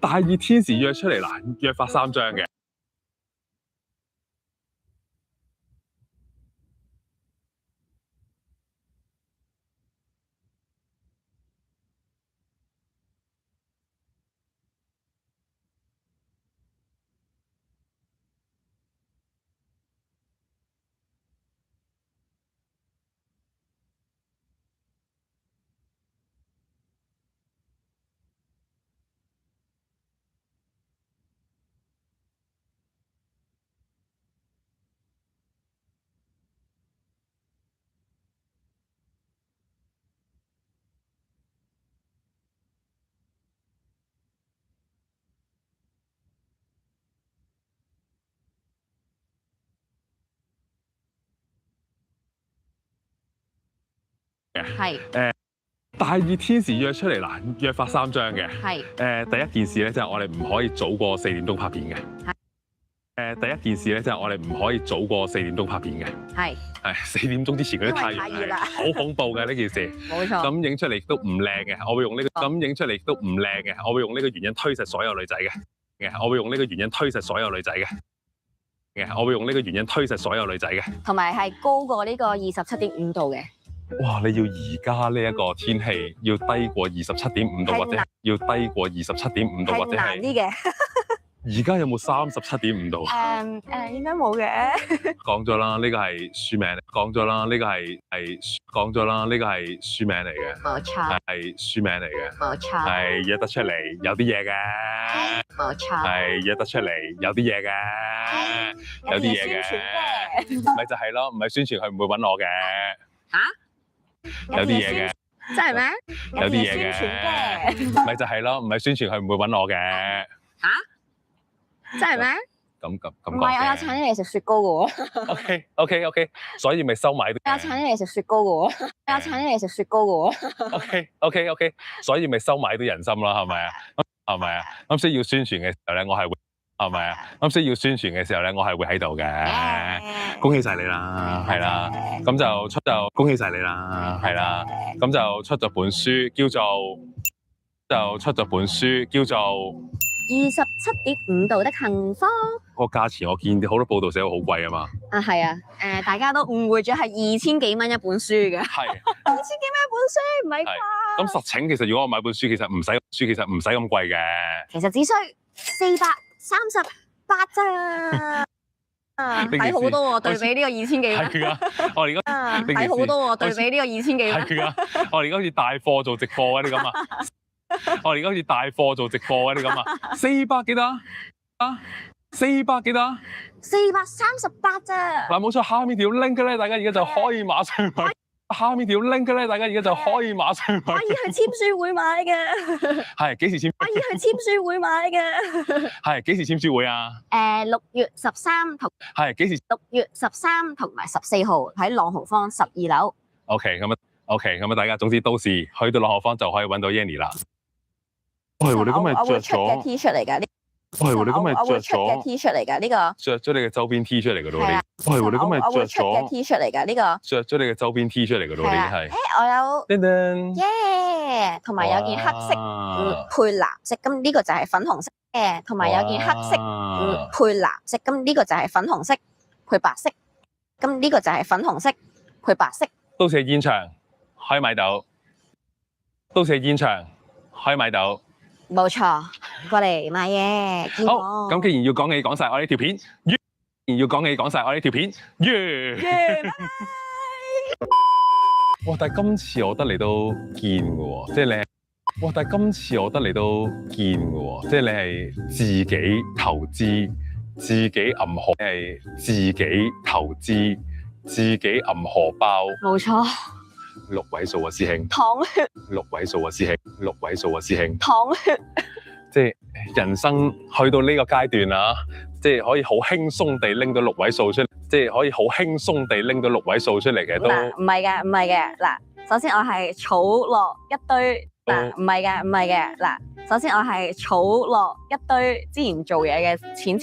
大熱天時約出嚟嗱，約法三章嘅。係大熱天時約出嚟嗱，約法三章嘅。係第一件事咧，就係我哋唔可以早過4點鐘拍片嘅。第一件事咧，就係我哋唔可以早過4點鐘拍片嘅。係4點鐘之前嗰啲太陽係好恐怖嘅呢件事。冇錯。咁影出嚟都唔靚嘅，我會用呢個。咁影出嚟都唔靚嘅，我會用呢個原因推實所有女仔嘅。我會用呢個原因推實所有女仔嘅。我會用呢個原因推實所有女仔嘅。同埋係高過呢個27.5度嘅。哇！你要而家呢一個天氣要低過27.5度，或者要低過27.5度，或者難啲嘅。而家有冇37.5度？應該冇嘅。講咗啦，呢個係書名。講咗啦，呢個係講咗啦，呢個係書名嚟嘅。冇錯。係書名嚟嘅。冇錯。係約得出嚟有啲嘢嘅。冇錯。係約得出嚟有啲嘢嘅。有啲嘢嘅。咪就係咯，唔係宣傳佢唔會揾我嘅。嚇？有啲嘢嘅。真係咩？有啲嘢嘅。咪就係咯，唔係宣傳佢唔會揾我嘅。嚇？真係咩？咁講唔係，我有請你嚟食雪糕嘅喎。OK，所以咪收買。我有請你嚟食雪糕嘅喎。我有請你嚟食雪糕嘅喎。OK，所以咪收買啲人心啦，係咪啊？係咪啊？咁所以要宣傳嘅時候咧，我係會係咪啊？咁所以要宣傳嘅時候咧，我係會喺度嘅。恭喜晒你啦，係啦。咁就恭喜晒你啦，係啦。咁就出咗本書，叫做27.5度的幸福。個價錢我見好多報道寫到好貴啊嘛。係啊，大家都誤會咗係2000幾蚊一本書嘅。係2000幾蚊一本書，唔係啩？咁實情其實如果我買本書，其實唔使咁貴嘅。其實只需438咋。睇好多喎，對比呢個2000幾蚊。係啊，我而家睇好多喎，對比呢個2000幾蚊。係啊，我而家好似帶貨做直貨嗰啲咁啊。我而家好似帶貨做直貨嗰啲咁啊。400幾多啊？400幾多？438咋？嗱，冇錯，下面條 link 咧，大家而家就可以馬上買。下面條 link 咧，大家而家就可以馬上買。可以去簽書會買嘅。係幾時簽？可以去簽書會買嘅。係幾時簽書會啊？6月13同。係幾時？6月13同埋14號喺朗豪坊12樓。OK，咁啊，大家總之到時去到朗豪坊就可以揾到 Yanny 啦。係喎，你今日着咗嘅 T 恤嚟㗎。係喎，你今日着咗 T 恤嚟㗎呢個。着咗你嘅周邊 T 恤嚟㗎咯，你。係喎，你今日着咗 T 恤嚟㗎呢個。着咗你嘅周邊 T 恤嚟㗎咯，你係。我有。噔噔。耶！同埋有件黑色配藍色，咁呢個就係粉紅色嘅。同埋有件黑色配藍色，咁呢個就係粉紅色配白色，咁呢個就係粉紅色配白色。到時現場可以買到。到時現場可以買到。冇錯，過嚟買嘢。好，咁既然要講嘅講晒，我呢條片，既然要講嘅講晒，我呢條片，哇！但係今次我覺得你都見嘅喎，即係你，哇！但係今次我覺得你都見嘅喎，即係你係自己投資，自己揞荷，係自己投資，自己揞荷包。冇錯。6位數啊，師兄。淌血。6位數啊，師兄。6位數啊，師兄。淌血。即係人生去到呢個階段啊，即係可以好輕鬆地拎到6位數出嚟，即係可以好輕鬆地拎到6位數出嚟嘅都。唔係嘅，唔係嘅。嗱，首先我係儲落一堆。嗱，唔係嘅，唔係嘅。嗱，首先我係儲落一堆之前做嘢嘅錢。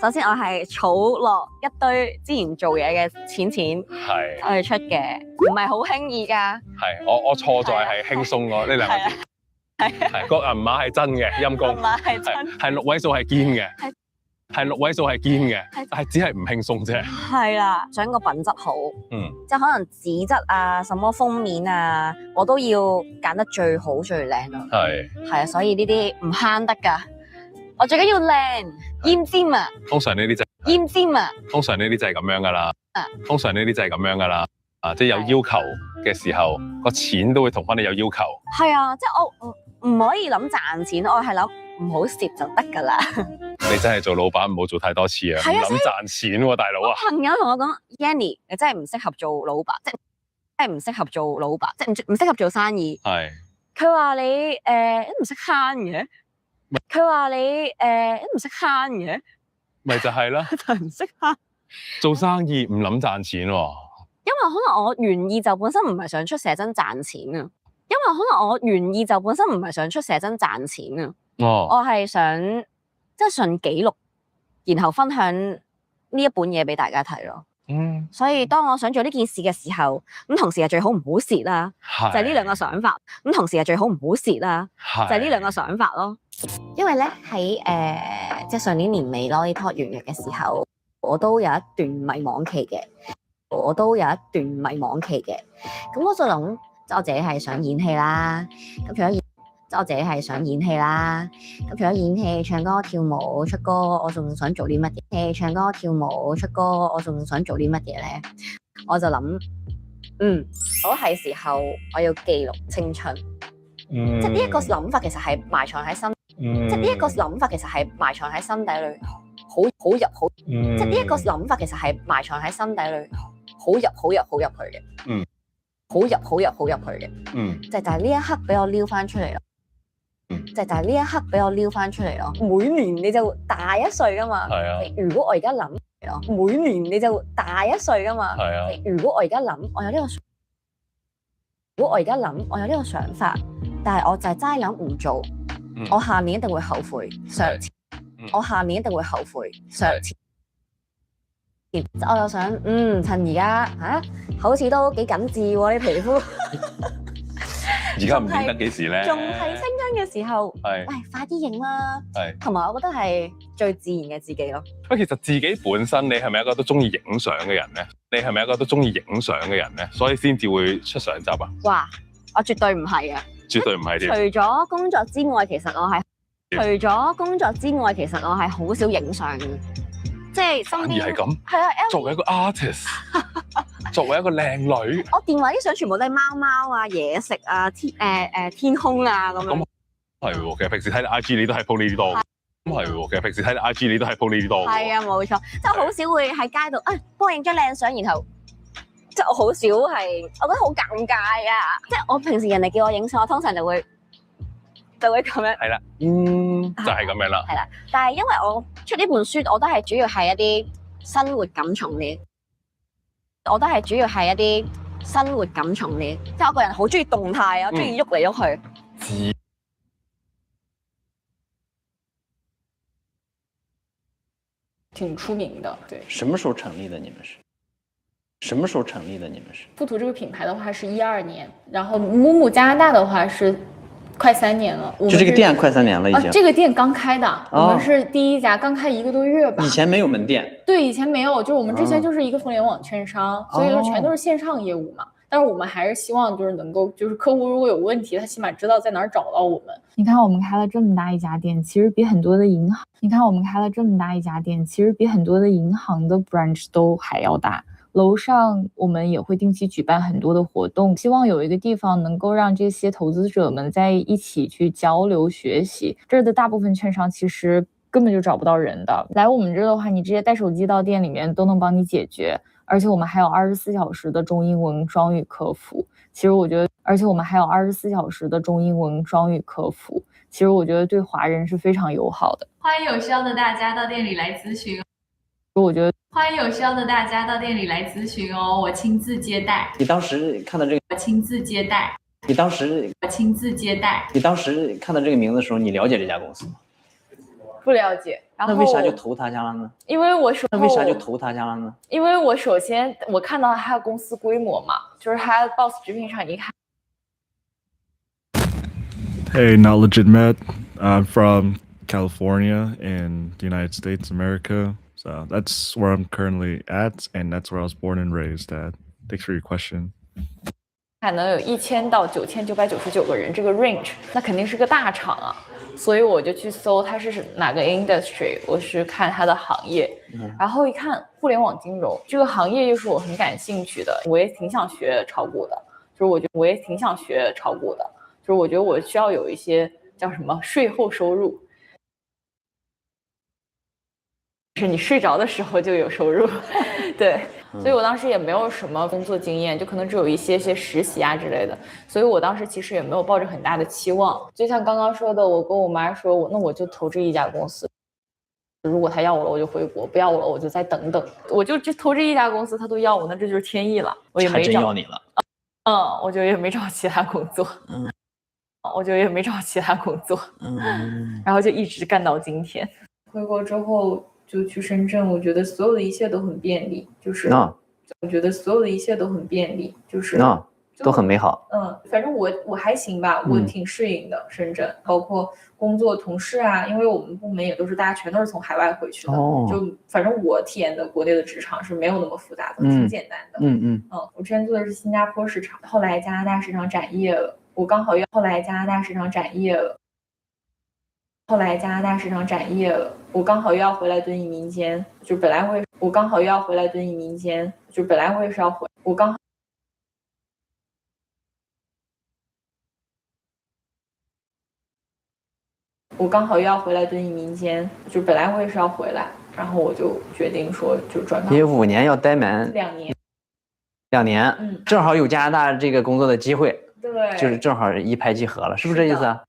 首先我係儲落一堆之前做嘢嘅錢，係我哋出嘅，唔係好輕易㗎。係我錯在係輕鬆咯呢兩個字。係個銀碼係真嘅，陰公。銀碼係真，係6位數係堅嘅，係6位數係堅嘅，但係只係唔輕鬆啫。係啦，想個品質好，即係可能紙質啊、什麼封面啊，我都要揀得最好最靚咯。係啊，所以呢啲唔慳得㗎。我最緊要靚，奄尖啊！通常呢啲就奄尖啊！通常呢啲就係咁樣㗎啦。通常呢啲就係咁樣㗎啦。即係有要求嘅時候，個錢都會同翻你有要求。係啊，即係我唔可以諗賺錢，我係諗唔好蝕就得㗎啦。你真係做老闆唔好做太多次啊！唔諗賺錢喎，大佬啊！朋友同我講 ，Yanny， 你真係唔適合做老闆，即係真係唔適合做老闆，即係唔適合做生意。係。佢話你都唔識慳嘅。佢話你都唔識慳嘅，咪就係啦，就係唔識慳。做生意唔諗賺錢喎，因為可能我原意就本身唔係想出寫真賺錢啊。因為可能我原意就本身唔係想出寫真賺錢啊。我係想即係純記錄，然後分享呢一本嘢俾大家睇咯。所以當我想做呢件事嘅時候，咁同時係最好唔好蝕啦，就係呢兩個想法。咁同時係最好唔好蝕啦，就係呢兩個想法咯。因為咧喺即係上年年尾咯，呢拖完約嘅時候，我都有一段迷惘期嘅。咁我就諗，即係我自己係想演戲啦。咁除咗演戲、唱歌、跳舞、出歌，我仲想做啲乜嘢？唱歌、跳舞、出歌，我仲想做啲乜嘢咧？我就諗，我係時候我要記錄青春。即係呢一個諗法其實係埋藏喺心。即係呢一個諗法其實係埋藏喺心底裏，好入。即係呢一個諗法其實係埋藏喺心底裏，好入去嘅。好入去嘅。就係呢一刻俾我撩翻出嚟咯。每年你就大一歲噶嘛。係啊。如果我而家諗，每年你就大一歲噶嘛。係啊。如果我而家諗，我有呢個想法，但係我就係齋諗唔做。我下年一定會後悔上次。我又想，趁而家好似都幾緊緻喎啲皮膚。而家唔影得幾時咧？仲係青春嘅時候，喂，快啲影啦！同埋我覺得係最自然嘅自己咯。喂，其實自己本身你係咪一個都中意影相嘅人咧？所以先至會出相集啊？哇！我絕對唔係啊！絕對唔係添。除咗工作之外，其實我係好少影相嘅，即係反而係咁。係啊，作為一個 artist， 作為一個靚女，我電話啲相全部都係貓貓啊、嘢食啊、天空啊咁樣。咁係喎，其實平時睇你 IG 你都係 po 呢啲多。咁係喎，其實平時睇你 IG 你都係 po 呢啲多。係啊，冇錯，即係好少會喺街度幫我影張靚相，然後。即係我好少係，我覺得好尷尬啊！即係我平時人哋叫我影相，我通常就會咁樣。係啦，就係咁樣啦。係啦，但係因為我出呢本書，我都係主要係一啲生活感重啲。即係我個人好中意動態啊，中意喐嚟喐去。挺出名的，對。什麼時候成立的？你們是？富途這個品牌的話是12年，然後木木加拿大的話是快3年了。就這個店快3年了已經。這個店剛開的，我們是第一家，剛開1個多月吧。以前沒有門店。對，以前沒有，就是我們之前就是一個互聯網券商，所以就全都是線上業務嘛。但是我們還是希望就是能夠，就是客戶如果有問題，他起碼知道在哪兒找到我們。你看我們開了這麼大一家店，其實比很多的銀行的 branch 都還要大。樓上我們也會定期舉辦很多的活動，希望有一個地方能夠讓這些投資者們在一起去交流學習。這兒的大部分券商其實根本就找不到人的，來我們這兒的話，你直接帶手機到店裡面都能幫你解決，而且我們還有24小時的中英文雙語客服。其實我覺得對華人是非常友好的。歡迎有需要的大家到店裡來諮詢。歡迎有需要的大家到店裡來諮詢哦，我親自接待。你當時看到這個，我親自接待。你當時看到這個名字的時候，你了解這家公司嗎？不了解。然後那為啥就投他家了呢？因為我首先我看到他的公司規模嘛，就是他 Boss 直聘上一看。Hey, not legit Matt. I'm from California in the United States, America. So that's where I'm currently at, and that's where I was born and raised at. Thanks for your question. 还能有1000到9999个人这个 range， 那肯定是个大厂啊。所以我就去搜它是哪个 industry， 我是看它的行业，然后一看互联网金融这个行业又是我很感兴趣的，我也挺想学炒股的，就是我觉得我需要有一些叫什么税后收入，是你睡着的时候就有收入，对。所以我当时也没有什么工作经验，就可能只有一些实习啊之类的，所以我当时其实也没有抱着很大的期望。就像刚刚说的，我跟我妈说，那我就投这一家公司，如果他要我了，我就回国；不要我了，我就再等等。我就投这一家公司，他都要我，那这就是天意了。我也没还真要你了。我就也没找其他工作。然后就一直干到今天。回国之后就去深圳，我觉得所有的一切都很便利，就是我觉得所有的一切都很便利，就是都很美好。反正我还行吧，我挺适应的深圳，包括工作同事啊，因为我们部门也都是大家全都是从海外回去的，就反正我体验的国内的职场是没有那么复杂的，挺简单的。我之前做的是新加坡市场，后来加拿大市场展业了，我刚好要我刚好要回来蹲移民监，就本来会是要回，我刚好又要回来蹲移民监，就本来会是要回来，然后我就决定说就转到。因为5年要待满2年，正好有加拿大这个工作的机会，对，就是正好一拍即合了，是不是这意思啊？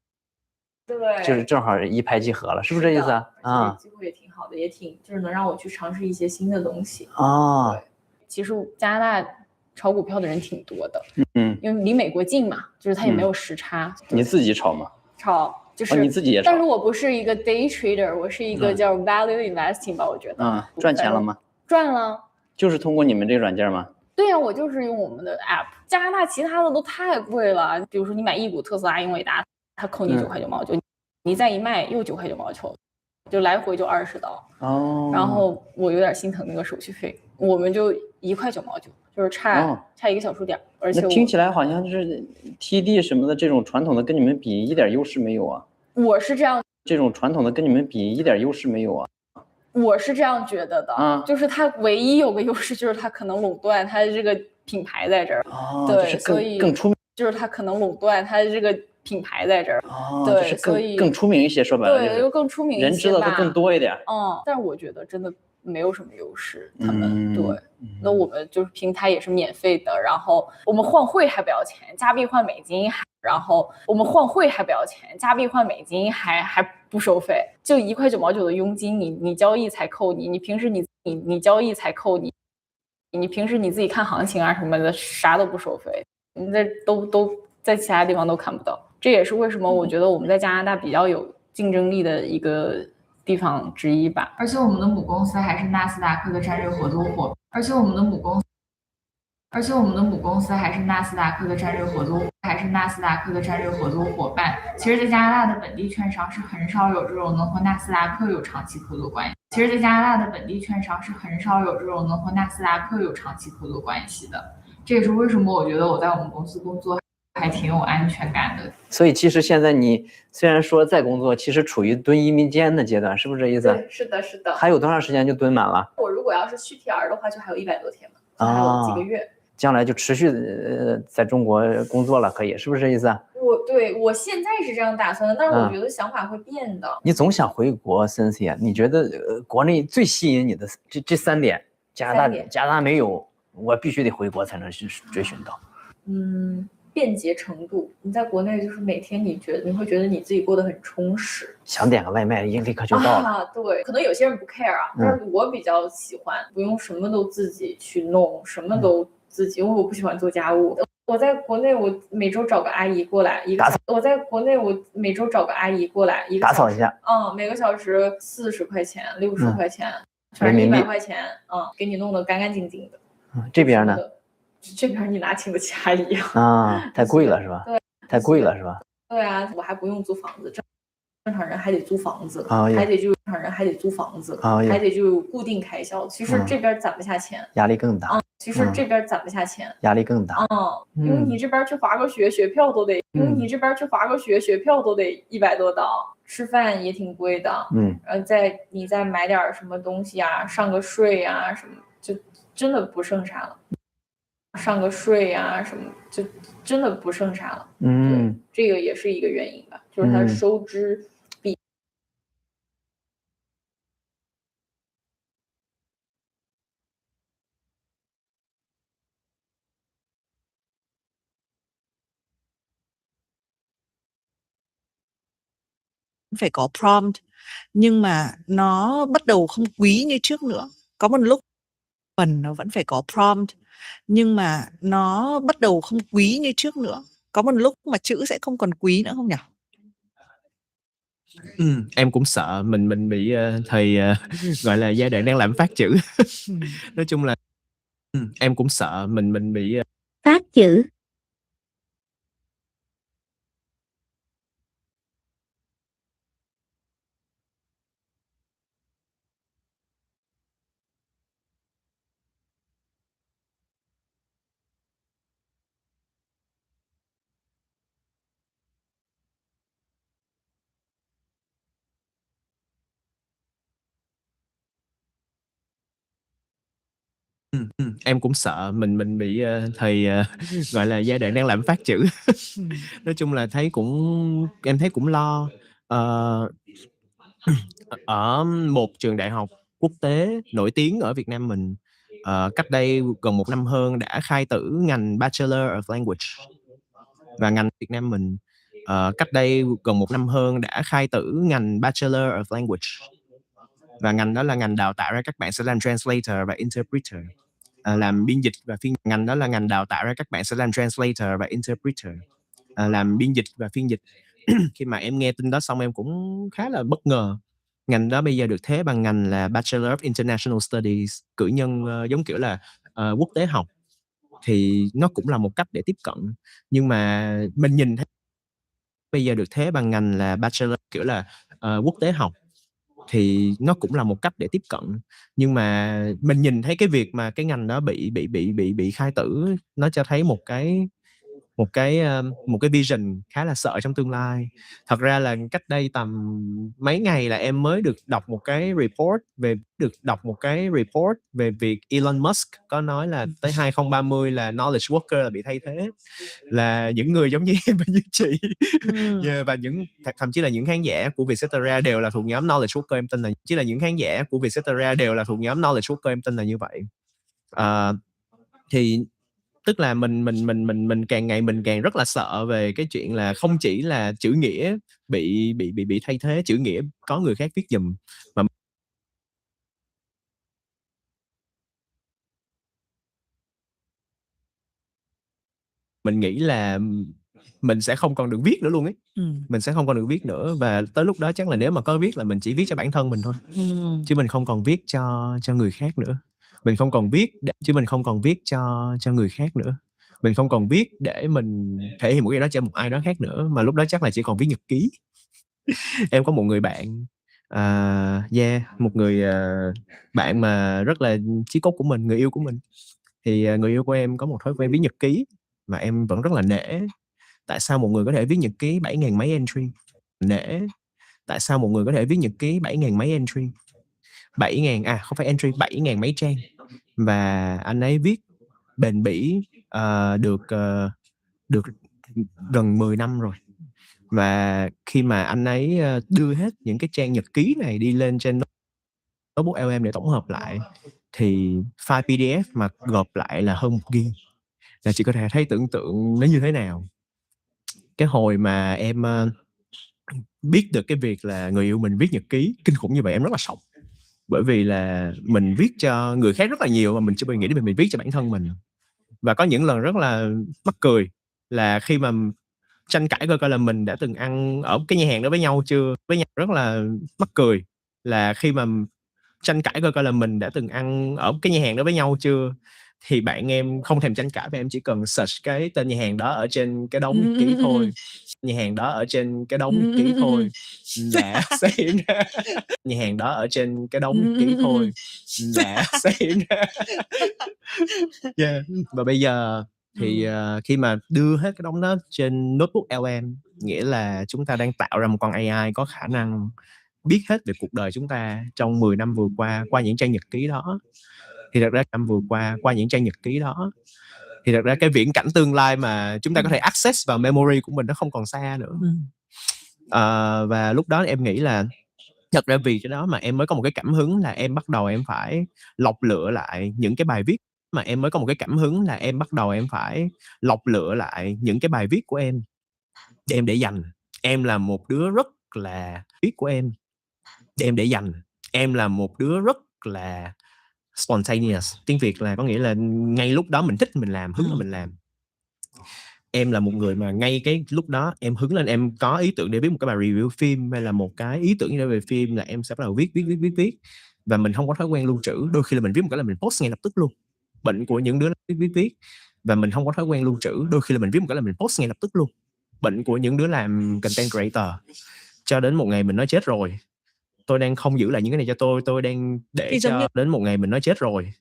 对，就是正好一拍即合了，是不是这意思啊？机会也挺好的，也挺就是能让我去尝试一些新的东西啊。其实加拿大炒股票的人挺多的，因为离美国近嘛，就是它也没有时差。你自己炒吗？炒，就是你自己也炒。但是我不是一个 day trader， 我是一个叫 value investing 吧，我觉得。赚钱了吗？赚了。就是通过你们这个软件吗？对呀，我就是用我们的 app。加拿大其他的都太贵了，比如说你买一股特斯拉、英伟达，它扣你9块9毛9，你再一卖又9块9毛9，就来回就20刀。然后我有点心疼那个手续费，我们就1块9毛9，就是差1个小数点。而且听起来好像是 TD 什么的这种传统的跟你们比一点优势没有啊。我是这样，这种传统的跟你们比一点优势没有啊。我是这样觉得的，就是它唯一有个优势就是它可能垄断它的这个品牌在这儿，对，所以更出名，就是它可能垄断它的这个品牌在这儿，对，所以更出名一些，说白了对，就更出名一些，人知道的更多一点。但是我觉得真的没有什么优势，他们对，那我们就是平台也是免费的，然后我们换汇还不要钱，加币换美金还不收费，就1块9毛9的佣金，你交易才扣你平时你交易才扣你平时你自己看行情啊什么的啥都不收费，你这都在其他地方都看不到。这也是为什么我觉得我们在加拿大比较有竞争力的一个地方之一吧。而且我们的母公司还是纳斯达克的战略合作伙伴，其实，在加拿大的本地券商是很少有这种能和纳斯达克有长期合作关系的。这也是为什么我觉得我在我们公司工作还挺有安全感的。所以其实现在你虽然说在工作，其实处于蹲移民监的阶段，是不是这意思？对，是的，是的。还有多长时间就蹲满了？我如果要是续 PR 的话，就还有100多天嘛，还有几个月。将来就持续在中国工作了，可以，是不是这意思？我现在是这样打算的，但是我觉得想法会变的。你总想回国 ，Cynthia， 你觉得国内最吸引你的这3点，加拿大没有，我必须得回国才能去追寻到。便捷程度，你在国内就是每天你会觉得你自己过得很充实，想点个外卖立刻就到了。对，可能有些人不 care 啊，但是我比较喜欢不用什么都自己去弄，什么都自己，因为我不喜欢做家务。我在国内，我每周找个阿姨过来一个打扫一下，每个小时40块钱、60块钱，全是100块钱，给你弄得干干净净的。这边呢？这边你哪请得起阿姨啊？太贵了是吧？对，太贵了是吧？对啊，我还不用租房子，正常人还得租房子，哎呀还得就正常人还得租房子，哎呀还得就有固定开销。其实这边攒不下钱，压力更大。其实这边攒不下钱，压力更大。因为你这边去滑个雪，学票都得，因为你这边去滑个雪，学票都得100多刀，吃饭也挺贵的。你再买点什么东西啊，上个税啊什么，就真的不剩啥了。上个税啊什么，就真的不剩啥了。对，这个也是一个原因吧，就是它的收支比。phải có prompt nhưng mà nó bắt đầu không quý như trước nữa. Có một lúc phần nó vẫn phải có prompt nhưng mà nó bắt đầu không quý như trước nữa. Có một lúc mà chữ sẽ không còn quý nữa không nhỉ? Em cũng sợ mình bị thầy gọi là giai đoạn đang lạm phát chữ. Nói chung là em cũng sợ mình bị phát chữ. Em cũng sợ mình bị thầy gọi là giai đoạn đang lạm phát chữ. Nói chung là em thấy cũng lo. Ở một trường đại học quốc tế nổi tiếng ở Việt Nam mình, cách đây gần 1 năm hơn đã khai tử ngành Bachelor of Language. Và ngành Việt Nam mình cách đây gần 1 năm hơn đã khai tử ngành Bachelor of Language. Và ngành đó là ngành đào tạo ra các bạn sẽ làm translator và interpreter. Làm biên dịch và phiên ngành đó là ngành đào tạo ra các bạn sẽ làm translator và interpreter. Làm biên dịch và phiên dịch. Khi mà em nghe tin đó xong em cũng khá là bất ngờ. Ngành đó bây giờ được thế bằng ngành là Bachelor of International Studies, cử nhân giống kiểu là quốc tế học. Thì nó cũng là một cách để tiếp cận. Nhưng mà mình nhìn thấy bây giờ được thế bằng ngành là Bachelor kiểu là quốc tế học. Thì nó cũng là một cách để tiếp cận. Nhưng mà mình nhìn thấy cái việc mà cái ngành đó bị khai tử, nó cho thấy một cái vision khá là sợ trong tương lai. Thật ra là cách đây tầm mấy ngày là em mới được đọc một cái report về việc Elon Musk có nói là tới 2030 là knowledge worker là bị thay thế, là những người giống như em và như chị. Và thậm chí là những khán giả của Vietcetera đều là thuộc nhóm knowledge worker, em tin là những khán giả của Vietcetera đều là thuộc nhóm knowledge worker, em tin là như vậy. Thì tức là mình càng ngày mình càng rất là sợ về cái chuyện là không chỉ là chữ nghĩa bị thay thế, chữ nghĩa có người khác viết giùm, mà mình nghĩ là mình sẽ không còn được viết nữa luôn ấy. Mình sẽ không còn được viết nữa, và tới lúc đó chắc là nếu mà có viết là mình chỉ viết cho bản thân mình thôi. Chứ mình không còn viết cho người khác nữa. Mình không còn viết cho người khác nữa. Mình không còn viết để mình thể hiện một cái đó cho một ai đó khác nữa, mà lúc đó chắc là chỉ còn viết nhật ký. Em có một người bạn, một người bạn mà rất là chí cốt của mình, người yêu của mình. Thì người yêu của em có một thói quen viết nhật ký mà em vẫn rất là nể. Tại sao một người có thể viết nhật ký 7.000 mấy entry? Tại sao một người có thể viết nhật ký 7.000 mấy entry? 7.000, không phải entry, 7.000 mấy trang. Và anh ấy viết bền bỉ được gần 10 năm rồi. Và khi mà anh ấy đưa hết những cái trang nhật ký này đi lên trên notebook LM để tổng hợp lại, thì file PDF mà gộp lại là hơn 1 GB. Là chị có thể thấy tưởng tượng nó như thế nào. Cái hồi mà em biết được cái việc là người yêu mình viết nhật ký kinh khủng như vậy, em rất là sốc. Bởi vì là mình viết cho người khác rất là nhiều mà mình chưa bao giờ nghĩ đến mình viết cho bản thân mình. Và có những lần rất là mắc cười là khi mà tranh cãi coi là mình đã từng ăn ở cái nhà hàng đó với nhau chưa. Rất là mắc cười là khi mà tranh cãi coi là mình đã từng ăn ở cái nhà hàng đó với nhau chưa, thì bạn em không thèm tranh cãi và em chỉ cần search cái tên nhà hàng đó ở trên cái đống nhật ký thôi. Nhà hàng đó ở trên cái đống nhật ký thôi là sẽ hiện ra. Nhà hàng đó ở trên cái đống nhật ký thôi là sẽ hiện ra. Yeah. Và bây giờ thì khi mà đưa hết cái đống đó trên notebook LM, nghĩa là chúng ta đang tạo ra một con AI có khả năng biết hết về cuộc đời chúng ta trong 10 năm vừa qua những trang nhật ký đó. Thì thật ra năm vừa qua những trang nhật ký đó, thì thật ra cái viễn cảnh tương lai mà chúng ta có thể access vào memory của mình nó không còn xa nữa. Và lúc đó em nghĩ là thật ra vì cái đó mà em mới có một cái cảm hứng là em bắt đầu em phải lọc lựa lại những cái bài viết của em để dành. Em là một đứa rất là viết của em để dành. Em là một đứa rất là spontaneous, tiếng Việt là có nghĩa là ngay lúc đó mình thích mình làm, hứng là mình làm. Em là một người mà ngay cái lúc đó em hứng lên, em có ý tưởng để viết một cái bài review phim hay là một cái ý tưởng gì đó về phim là em sẽ bắt đầu viết. Và mình không có thói quen lưu trữ. Đôi khi là mình viết một cái là mình post ngay lập tức luôn. Bệnh của những đứa là viết. Và mình không có thói quen lưu trữ. Đôi khi là mình viết một cái là mình post ngay lập tức luôn. Bệnh của những đứa làm content creator. Cho đến một ngày mình nói chết rồi, tôi đang không giữ lại những cái này cho tôi đang để cho đến một ngày mình nói chết rồi,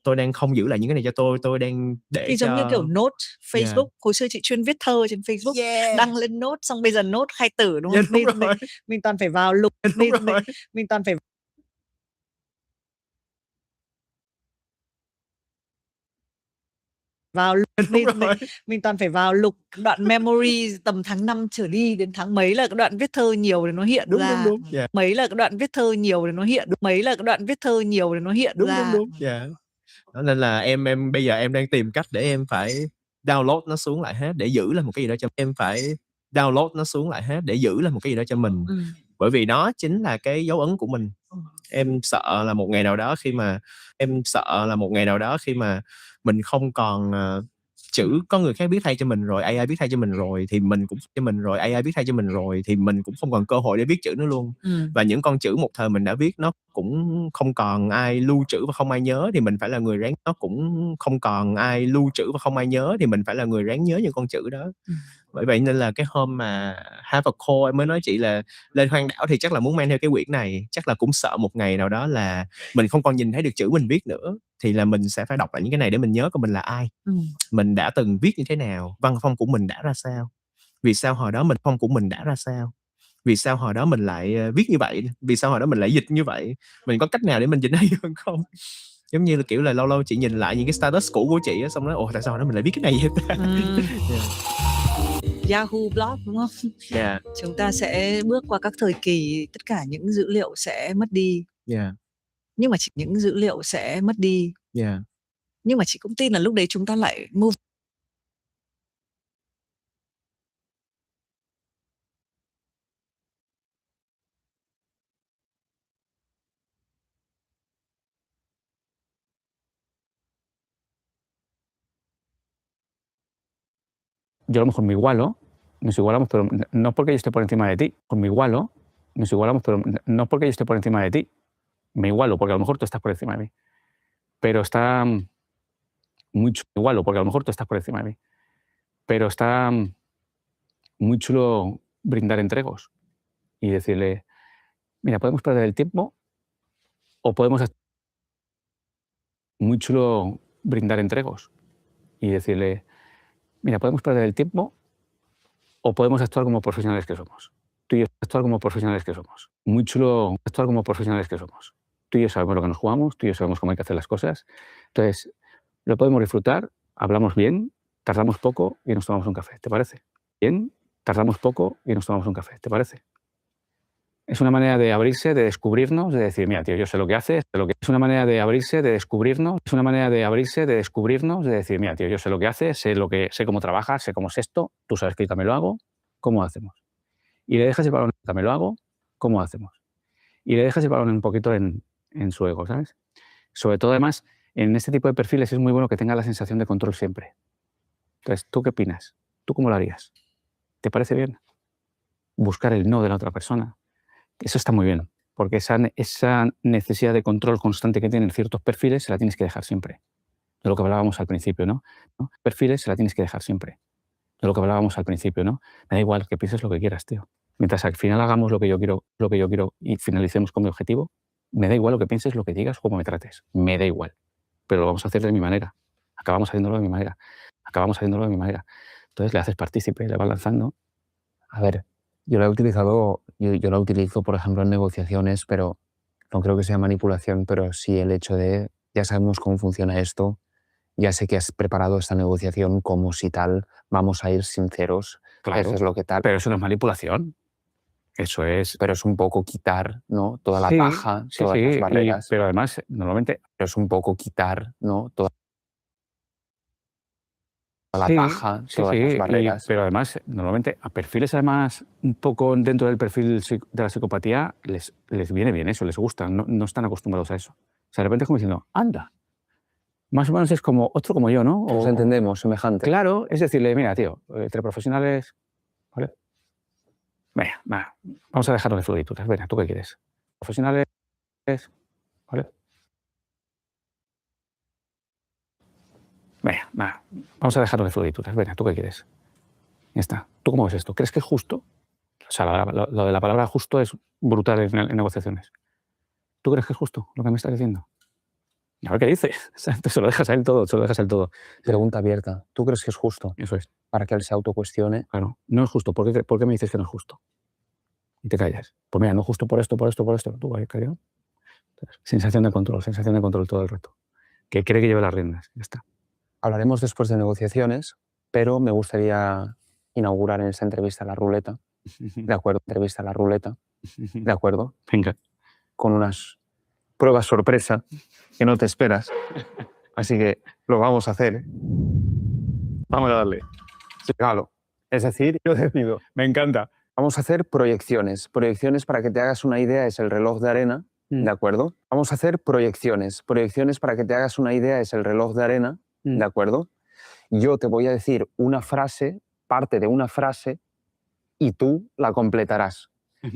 tôi đang không giữ lại những cái này cho tôi đang để thì giống như kiểu note Facebook. Hồi xưa chị chuyên viết thơ trên Facebook, đăng lên note, xong bây giờ note khai tử đúng không? Mình toàn phải vào lục, mình toàn phải vào mình toàn phải vào lục đoạn memory tầm tháng 5 trở đi đến tháng mấy là cái đoạn viết thơ nhiều để nó hiện ra. Đúng. Mấy là cái đoạn viết thơ nhiều để nó hiện. Đúng. Đó nên là em bây giờ em đang tìm cách để em phải download nó xuống lại hết để giữ lại một cái gì đó cho mình. Bởi vì đó chính là cái dấu ấn của mình. Em sợ là một ngày nào đó khi mà mình không còn chữ, có người khác viết thay cho mình rồi, AI viết thay cho mình rồi thì mình cũng không còn cơ hội để viết chữ nữa luôn. Và những con chữ một thời mình đã viết nó cũng không còn ai lưu trữ và không ai nhớ thì mình phải là người ráng nhớ những con chữ đó. Bởi vậy nên là cái hôm mà have a call em mới nói chị là lên hoang đảo thì chắc là muốn mang theo cái quyển này, chắc là cũng sợ một ngày nào đó là mình không còn nhìn thấy được chữ mình viết nữa, thì là mình sẽ phải đọc lại những cái này để mình nhớ coi mình là ai, mình đã từng viết như thế nào, văn phong của mình đã ra sao, vì sao hồi đó mình lại viết như vậy, vì sao hồi đó mình lại dịch như vậy, mình có cách nào để mình dịch hay hơn không. Giống như là kiểu là lâu lâu chị nhìn lại những cái status cũ của chị á, xong nói ồ tại sao hồi đó mình lại viết cái này vậy ta. Yahoo Blog đúng không? Chúng ta sẽ bước qua các thời kỳ, tất cả những dữ liệu sẽ mất đi. Nhưng mà những dữ liệu sẽ mất đi. Nhưng mà chị cũng tin là lúc đấy chúng ta lại move. Yo a lo mejor me igualo, nos igualamos, pero no porque yo esté por encima de ti. Me igualo, nos igualamos, pero no porque yo esté por encima de ti. Me igualo, porque a lo mejor tú estás por encima de mí. Pero está muy chulo, igualo, porque a lo mejor tú estás por encima de mí. Pero está muy chulo brindar entre egos y decirle, mira, podemos perder el tiempo o podemos... Muy chulo brindar entre egos y decirle, mira, podemos perder el tiempo o podemos actuar como profesionales que somos. Tú y yo actuar como profesionales que somos. Muy chulo actuar como profesionales que somos. Tú y yo sabemos lo que nos jugamos, tú y yo sabemos cómo hay que hacer las cosas. Entonces, lo podemos disfrutar, hablamos bien, tardamos poco y nos tomamos un café, ¿te parece? Bien, tardamos poco y nos tomamos un café, ¿te parece? Es una manera de abrirse, de descubrirnos, de decir, mira, tío, yo sé lo que haces, Es una manera de abrirse, de descubrirnos, de decir, mira, tío, yo sé lo que haces, sé cómo trabajas, sé cómo es esto, tú sabes que yo también lo hago, ¿cómo hacemos? Y le dejas el balón, también lo hago, ¿cómo hacemos? Y le dejas el balón un poquito en su ego, ¿sabes? Sobre todo, además, en este tipo de perfiles es muy bueno que tenga la sensación de control siempre. Entonces, ¿tú qué opinas? ¿Tú cómo lo harías? ¿Te parece bien? Buscar el no de la otra persona. Eso está muy bien, porque esa necesidad de control constante que tienen ciertos perfiles se la tienes que dejar siempre. De lo que hablábamos al principio, ¿no? Perfiles se la tienes que dejar siempre. de lo que hablábamos al principio, ¿no? Me da igual que pienses lo que quieras, tío. Mientras al final hagamos lo que yo quiero y finalicemos con mi objetivo, me da igual lo que pienses, lo que digas o cómo me trates. Me da igual. Pero lo vamos a hacer de mi manera. Acabamos haciéndolo de mi manera. Acabamos haciéndolo de mi manera. Entonces le haces partícipe, le vas lanzando. A ver, yo la he utilizado, yo la utilizo, por ejemplo, en negociaciones, pero no creo que sea manipulación, pero sí el hecho de, ya sabemos cómo funciona esto, ya sé que has preparado esta negociación como si tal, vamos a ir sinceros, Claro, eso es lo que tal. pero eso no es manipulación. Eso es... Pero es un poco quitar, ¿no? Toda la Sí, paja, sí, todas las sí, barreras. pero además, normalmente... Pero es un poco quitar, ¿no? Toda la Sí, paja, sí, todas las barreras. pero además, normalmente a perfiles además un poco dentro del perfil de la psicopatía les viene bien eso, les gusta, no están acostumbrados a eso. O sea, de repente es como diciendo, anda, más o menos es como otro como yo, ¿no? Nos entendemos, semejante. Claro, es decirle, mira, tío, entre profesionales, ¿vale? Venga, va, vamos a dejarlo de florituras, venga, ¿tú qué quieres? Profesionales, ¿vale? Venga, va, vamos a dejarlo de florituras, venga, ¿tú qué quieres? Ya está. ¿Tú cómo ves esto? ¿Crees que es justo? O sea, lo de la palabra justo es brutal en negociaciones. ¿Tú crees que es justo lo que me estás diciendo? Y a ver qué dices. O sea, te se lo dejas a él todo, se lo dejas a él todo. Pregunta abierta. ¿Tú crees que es justo? Eso es. Para que él se autocuestione. Claro, no es justo. ¿Por qué me dices que no es justo? Y te callas. Pues mira, no es justo por esto, por esto, por esto. Tú ahí callado. Sensación de control todo el rato. Que cree que lleva las riendas. Ya está. Hablaremos después de negociaciones, pero me gustaría inaugurar en esta entrevista la ruleta. De acuerdo, entrevista la ruleta. De acuerdo. Venga. Con unas pruebas sorpresa que no te esperas. Así que lo vamos a hacer. Vamos a darle. Regalo. Es decir, Yo decido. Me encanta. vamos a hacer proyecciones. Proyecciones, para que te hagas una idea, es el reloj de arena. ¿De acuerdo? Vamos a hacer proyecciones. Proyecciones, para que te hagas una idea, es el reloj de arena. ¿De acuerdo? Yo te voy a decir una frase, parte de una frase, y tú la completarás.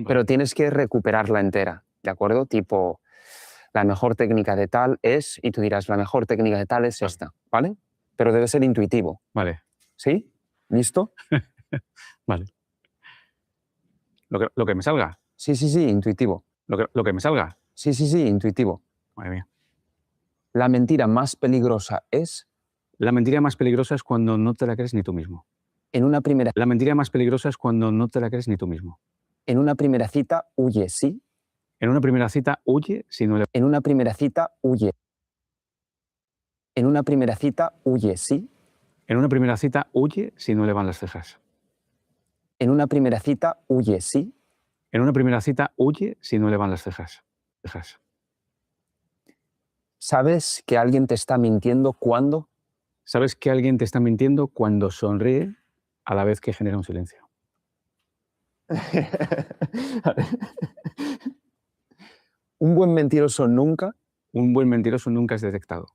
Pero tienes que recuperarla entera. ¿De acuerdo? Tipo, la mejor técnica de tal es, y tú dirás, la mejor técnica de tal es esta. ¿Vale? Pero debe ser intuitivo. Vale. ¿Sí? ¿Listo? Vale. Lo que me salga. Sí, sí, sí, intuitivo. Lo que me salga. Sí, sí, sí, intuitivo. Madre mía. La mentira más peligrosa es, La mentira más peligrosa es cuando no te la crees ni tú mismo. en una primera, La mentira más peligrosa es cuando no te la crees ni tú mismo. en una primera cita, huye, sí. En una primera cita, huye si no le... En una primera cita, huye. En una primera cita, huye, sí. En una primera cita, huye si no le van las cejas. En una primera cita, huye, sí. En una primera cita, huye si no le van las cejas. Cejas. ¿Sabes que alguien te está mintiendo cuando? ¿Sabes que alguien te está mintiendo cuando sonríe a la vez que genera un silencio? Un buen mentiroso nunca. Un buen mentiroso nunca es detectado.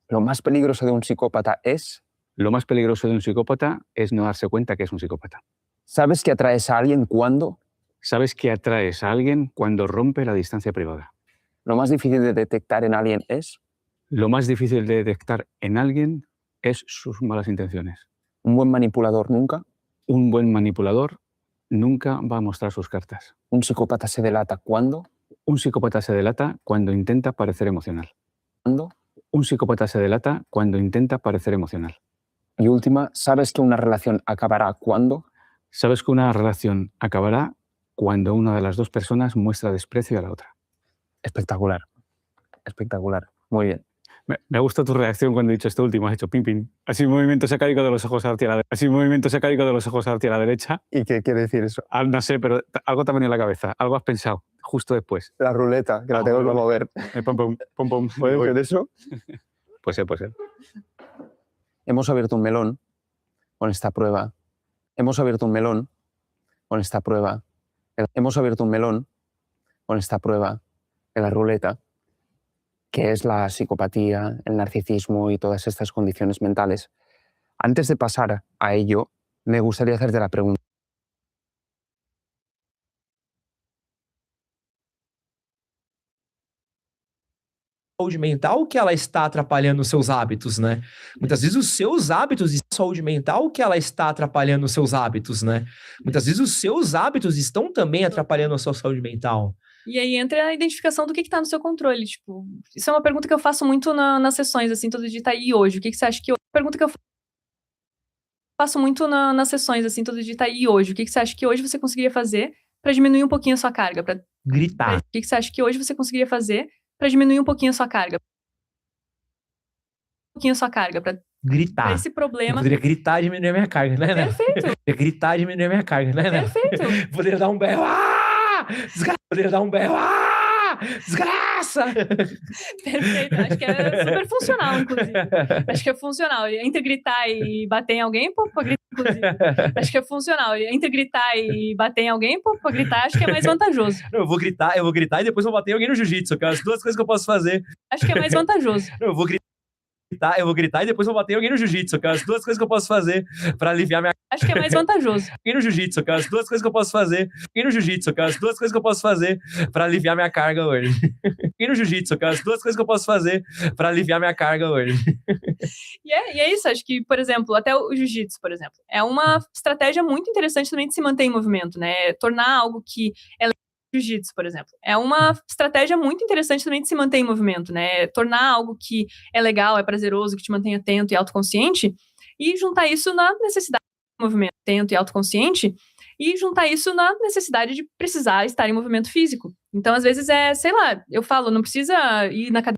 Lo más peligroso de un psicópata es. Lo más peligroso de un psicópata es no darse cuenta que es un psicópata. ¿Sabes que atraes a alguien cuando? ¿Sabes que atraes a alguien cuando rompe la distancia privada? Lo más difícil de detectar en alguien es. Lo más difícil de detectar en alguien es sus malas intenciones. Un buen manipulador nunca. Un buen manipulador nunca va a mostrar sus cartas. Un psicópata se delata cuando. Un psicópata se delata cuando intenta parecer emocional. ¿Cuándo? Un psicópata se delata cuando intenta parecer emocional. Y última, ¿sabes que una relación acabará cuando? ¿Sabes que una relación acabará cuando una de las dos personas muestra desprecio a la otra? Espectacular. Espectacular. Muy bien. Me gusta tu reacción cuando he dicho esto último. Has hecho pim, pim. Así un movimiento sacádico de los ojos hacia la derecha. Así un movimiento sacádico de los ojos hacia la derecha. ¿Y qué quiere decir eso? No sé, pero algo te ha venido en la cabeza. Algo has pensado justo después. La ruleta, que la tengo que mover. Pum, pum, pum, pum. ¿Puede ser eso? Puede ser, puede ser. Hemos abierto un melón con esta prueba. Hemos abierto un melón con esta prueba. Hemos abierto un melón con esta prueba de la ruleta, que es la psicopatía, el narcisismo y todas estas condiciones mentales. Antes de pasar a ello, me gustaría hacerte la pregunta. saúde mental que ela está atrapalhando os seus hábitos, né? Muitas vezes os seus hábitos e saúde mental que ela está atrapalhando os seus hábitos, né? Muitas vezes os seus hábitos estão também atrapalhando a sua saúde mental. E aí entra a identificação do que tá no seu controle, tipo, isso é uma pergunta que eu faço muito nas sessões, assim, todo dia, tá, e hoje, o que você acha que hoje? Pergunta que eu faço muito nas sessões, assim, todo dia, tá, e hoje, o que você acha que hoje você conseguiria fazer para diminuir um pouquinho a sua carga? Gritar. O que você acha que hoje você conseguiria fazer para diminuir um pouquinho a sua carga? Para Gritar. esse problema. Eu poderia gritar e diminuir a minha carga, né? Perfeito. Eu poderia gritar e diminuir a minha carga, né? Perfeito. Poderia dar um berro. Desgraça! Poderia dar um berro. Desgraça! Perfeito. Acho que é super funcional, inclusive. Acho que é funcional. Entre gritar e bater em alguém, pô, pra gritar, inclusive. Acho que é funcional. Entre gritar e bater em alguém, pô, pra gritar, acho que é mais vantajoso. Eu vou gritar e depois vou bater em alguém no jiu-jitsu, que é as duas coisas que eu posso fazer. Acho que é mais vantajoso. Eu vou gritar e depois vou bater em alguém no jiu-jitsu, que é as duas coisas que eu posso fazer pra aliviar minha... Acho que é mais vantajoso. E no jiu-jitsu, que é as duas coisas que eu posso fazer. E no jiu-jitsu, que é as duas coisas que eu posso fazer pra aliviar minha carga hoje. E no jiu-jitsu, que é as duas coisas que eu posso fazer pra aliviar minha carga hoje. E é isso, acho que, por exemplo, até o jiu-jitsu, por exemplo, é uma estratégia muito interessante também de se manter em movimento, né? Tornar algo que é jiu-jitsu, por exemplo. É uma estratégia muito interessante também de se manter em movimento, né? Tornar algo que é legal, é prazeroso, que te mantém atento e autoconsciente, e juntar isso na necessidade de movimento atento e autoconsciente, e juntar isso na necessidade de precisar estar em movimento físico. Então, às vezes sei lá, eu falo, não precisa ir na academia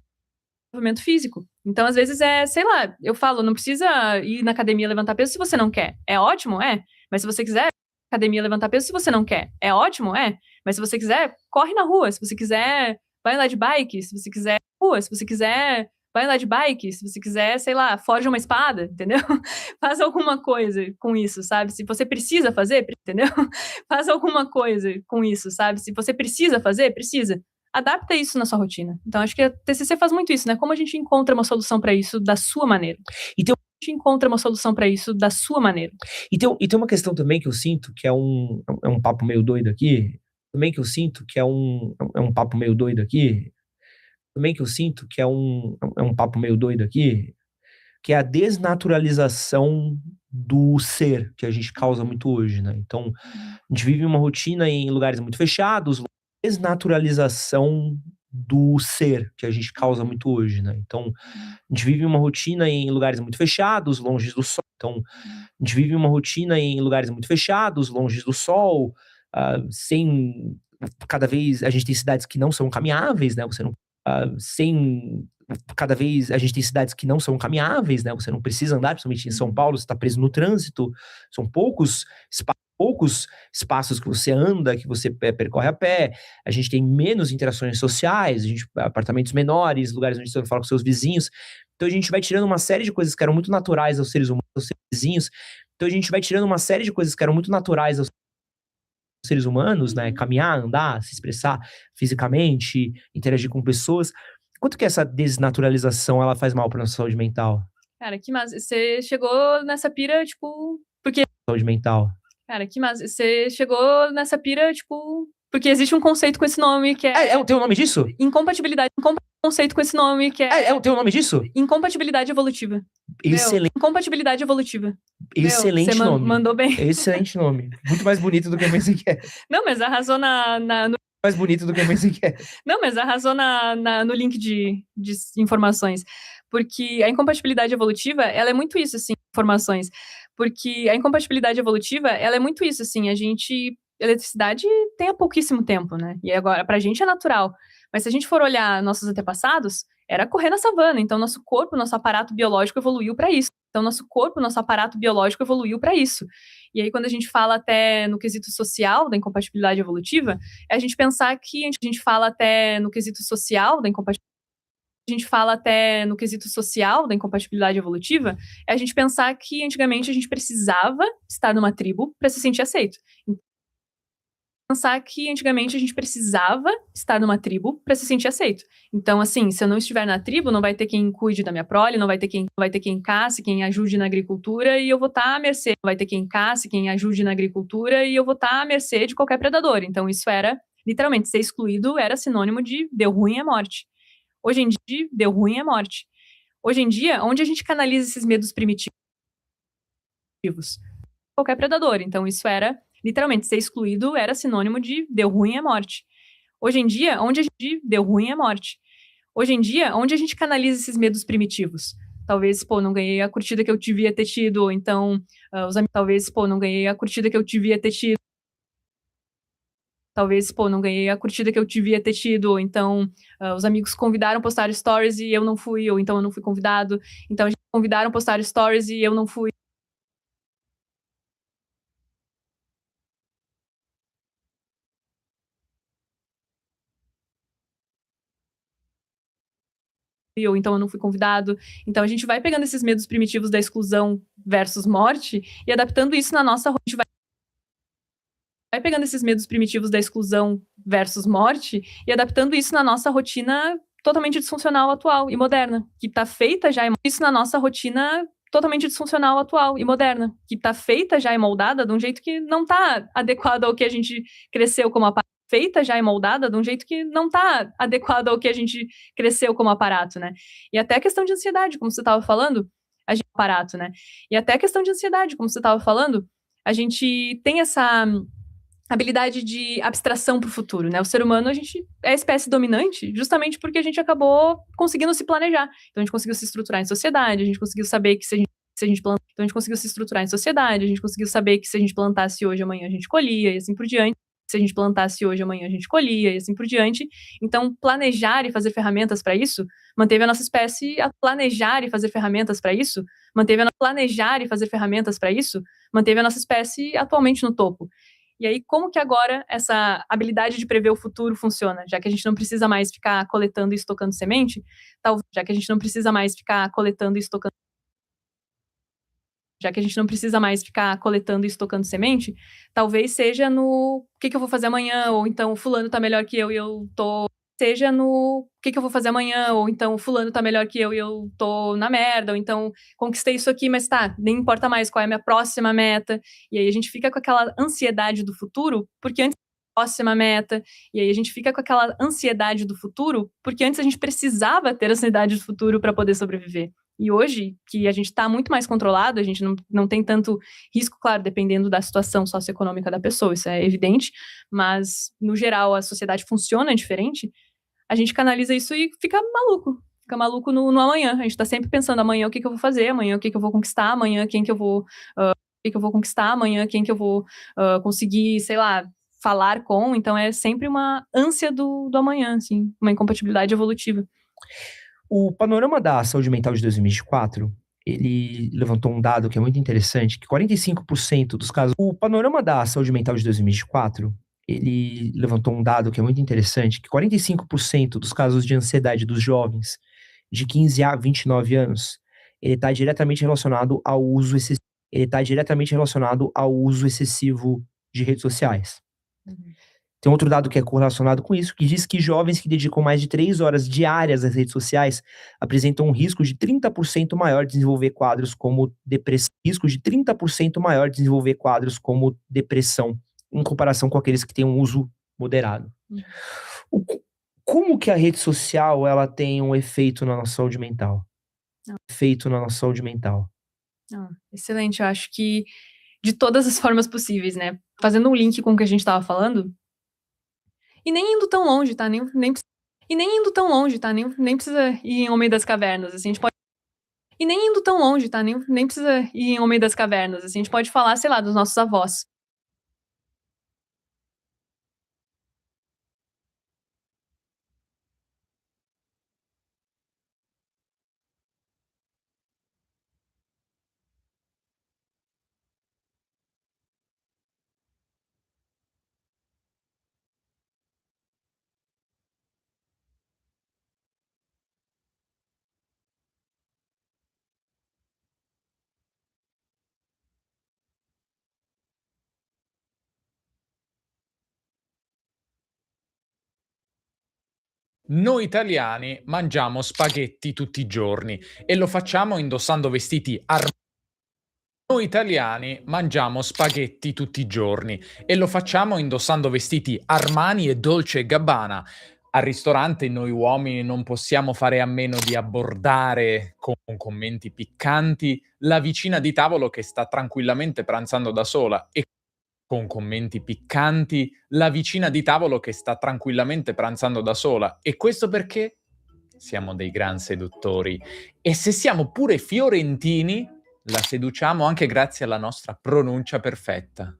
movimento físico. Então, às vezes sei lá, eu falo, não precisa ir na academia levantar peso se você não quer. É ótimo? É. Mas se você quiser academia levantar peso se você não quer. É ótimo? É. Mas se você quiser, corre na rua. Se você quiser, vai andar de bike. Se você quiser, rua. Se você quiser, vai andar de bike. Se você quiser, sei lá, forja uma espada, entendeu? Faz alguma coisa com isso, sabe? Se você precisa fazer, entendeu? Faz alguma coisa com isso, sabe? Se você precisa fazer, precisa. Adapta isso na sua rotina. Então, acho que a TCC faz muito isso, né? Como a gente encontra uma solução para isso da sua maneira. Então, a gente encontra uma solução para isso da sua maneira. E tem uma questão também que eu sinto que é um papo meio doido aqui. Também que eu sinto que é um papo meio doido aqui. Também que eu sinto que é um papo meio doido aqui. Que é a desnaturalização do ser que a gente causa muito hoje, né? Então, a gente vive uma rotina em lugares muito fechados, desnaturalização do ser que a gente causa muito hoje, né? Então, a gente vive uma rotina em lugares muito fechados, longe do sol. Então, a gente vive uma rotina em lugares muito fechados, longe do sol, sem... Cada vez a gente tem cidades que não são caminháveis, né? Você não... Cada vez a gente tem cidades que não são caminháveis, né? Você não precisa andar, principalmente em São Paulo, você está preso no trânsito. São poucos espaços que você anda, que você percorre a pé. A gente tem menos interações sociais, apartamentos menores, lugares onde você não fala com seus vizinhos. Então a gente vai tirando uma série de coisas que eram muito naturais aos seres humanos, aos seres vizinhos. Então a gente vai tirando uma série de coisas que eram muito naturais aos seres humanos, né? Caminhar, andar, se expressar fisicamente, interagir com pessoas. Quanto que essa desnaturalização ela faz mal para nossa saúde mental? Cara, que massa. Você chegou nessa pira, tipo, porque... Saúde mental. Cara, que massa. Você chegou nessa pira, tipo, porque existe um conceito com esse nome que é... Tem um nome disso? Incompatibilidade. Conceito com esse nome que é... Tem um nome disso? Incompatibilidade evolutiva. Excelente. Incompatibilidade evolutiva. Excelente nome. Mandou bem. Excelente nome. Muito mais bonito do que eu pensei que era. Não, mas arrasou no... Mais bonito do que eu pensei que era. Não, mas arrasou no link de informações. Porque a incompatibilidade evolutiva, ela é muito isso, assim, informações. Porque a incompatibilidade evolutiva, ela é muito isso, assim, eletricidade tem há pouquíssimo tempo, né? E agora, pra gente é natural. Mas se a gente for olhar nossos antepassados, era correr na savana. Então, nosso corpo, nosso aparato biológico evoluiu para isso. E aí, quando a gente fala até no quesito social da incompatibilidade evolutiva, é a gente pensar que a gente fala até no quesito social da incompatibilidade evolutiva, é a gente pensar que antigamente a gente precisava estar numa tribo para se sentir aceito. Então, assim, se eu não estiver na tribo, não vai ter quem cuide da minha prole, não vai ter quem caça, quem ajude na agricultura, e eu vou estar à mercê. Não vai ter quem caça, quem ajude na agricultura, e eu vou estar à mercê de qualquer predador. Então, isso era, literalmente, ser excluído era sinônimo de deu ruim é morte. Hoje em dia, deu ruim é morte. Hoje em dia, onde a gente canaliza esses medos primitivos? Qualquer predador. Então, isso era, literalmente, ser excluído era sinônimo de deu ruim é morte. Hoje em dia, onde a gente deu ruim é morte. Hoje em dia, onde a gente canaliza esses medos primitivos? Talvez, pô, não ganhei a curtida que eu devia ter tido, ou então, os amigos, talvez, pô, não ganhei a curtida que eu devia ter tido. Talvez, pô, não ganhei a curtida que eu devia ter tido, ou então, os amigos convidaram a postar stories e eu não fui, ou então eu não fui convidado. Então, a gente convidaram a postar stories e eu não fui. Ou então eu não fui convidado. Então a gente vai pegando esses medos primitivos da exclusão versus morte e adaptando isso na nossa rotina. Vai pegando esses medos primitivos da exclusão versus morte e adaptando isso na nossa rotina totalmente disfuncional atual e moderna, que está feita já isso na nossa rotina totalmente disfuncional atual e moderna, que está feita já e moldada de um jeito que não está adequado ao que a gente cresceu como aparato, feita já e moldada de um jeito que não está adequado ao que a gente cresceu como aparato, né? E até a questão de ansiedade, como você estava falando, a gente aparato, né? E até a questão de ansiedade, como você estava falando, a gente tem essa habilidade de abstração para o futuro, né? O ser humano, a gente é a espécie dominante justamente porque a gente acabou conseguindo se planejar. Então, a gente conseguiu se estruturar em sociedade, a gente conseguiu saber que se a gente plantar, então a gente conseguiu se estruturar em sociedade, a gente conseguiu saber que se a gente plantasse hoje, amanhã a gente colhia, e assim por diante. Se a gente plantasse hoje, amanhã a gente colhia, e assim por diante. Então, planejar e fazer ferramentas para isso manteve a nossa espécie a planejar e fazer ferramentas para isso, manteve a planejar e fazer ferramentas para isso, manteve a nossa espécie atualmente no topo. E aí, como que agora essa habilidade de prever o futuro funciona? Já que a gente não precisa mais ficar coletando e estocando semente, já que a gente não precisa mais ficar coletando e estocando já que a gente não precisa mais ficar coletando e estocando semente, talvez seja no o que eu vou fazer amanhã, ou então fulano tá melhor que eu e eu tô seja no o que eu vou fazer amanhã, ou então fulano tá melhor que eu e eu tô na merda, ou então conquistei isso aqui, mas tá, nem importa mais qual é a minha próxima meta. E aí a gente fica com aquela ansiedade do futuro, porque antes próxima meta, e aí a gente fica com aquela ansiedade do futuro, porque antes a gente precisava ter ansiedade do futuro para poder sobreviver. E hoje, que a gente está muito mais controlado, a gente não tem tanto risco, claro, dependendo da situação socioeconômica da pessoa, isso é evidente, mas, no geral, a sociedade funciona diferente, a gente canaliza isso e fica maluco no amanhã. A gente está sempre pensando amanhã o que eu vou fazer, amanhã o que eu vou conquistar, amanhã quem que eu vou, o que eu vou conquistar, amanhã quem que eu vou conseguir, sei lá, falar com. Então é sempre uma ânsia do amanhã, assim, uma incompatibilidade evolutiva. O panorama da saúde mental de 2024, ele levantou um dado que é muito interessante, que 45% dos casos... O panorama da saúde mental de 2024, ele levantou um dado que é muito interessante, que 45% dos casos de ansiedade dos jovens de 15 a 29 anos, ele está diretamente relacionado ao uso excessivo de redes sociais. Tem outro dado que é correlacionado com isso, que diz que jovens que dedicam mais de 3 horas diárias às redes sociais apresentam um risco de 30% maior de desenvolver quadros como depressão, em comparação com aqueles que têm um uso moderado. Como que a rede social ela tem um efeito na nossa saúde mental? Excelente, eu acho que de todas as formas possíveis, né? Fazendo um link com o que a gente estava falando, e nem indo tão longe, tá? Nem precisa ir em Homem das Cavernas, assim, a gente pode... E nem indo tão longe, tá? Nem precisa ir em Homem das Cavernas, assim, a gente pode falar, sei lá, dos nossos avós. Noi italiani mangiamo spaghetti tutti i giorni e lo facciamo indossando vestiti Noi italiani mangiamo spaghetti tutti i giorni e lo facciamo indossando vestiti Armani e Dolce & Gabbana. Al ristorante noi uomini non possiamo fare a meno di abbordare con commenti piccanti la vicina di tavolo che sta tranquillamente pranzando da sola e con commenti piccanti la vicina di tavolo che sta tranquillamente pranzando da sola. E questo perché siamo dei gran seduttori. E se siamo pure fiorentini, la seduciamo anche grazie alla nostra pronuncia perfetta.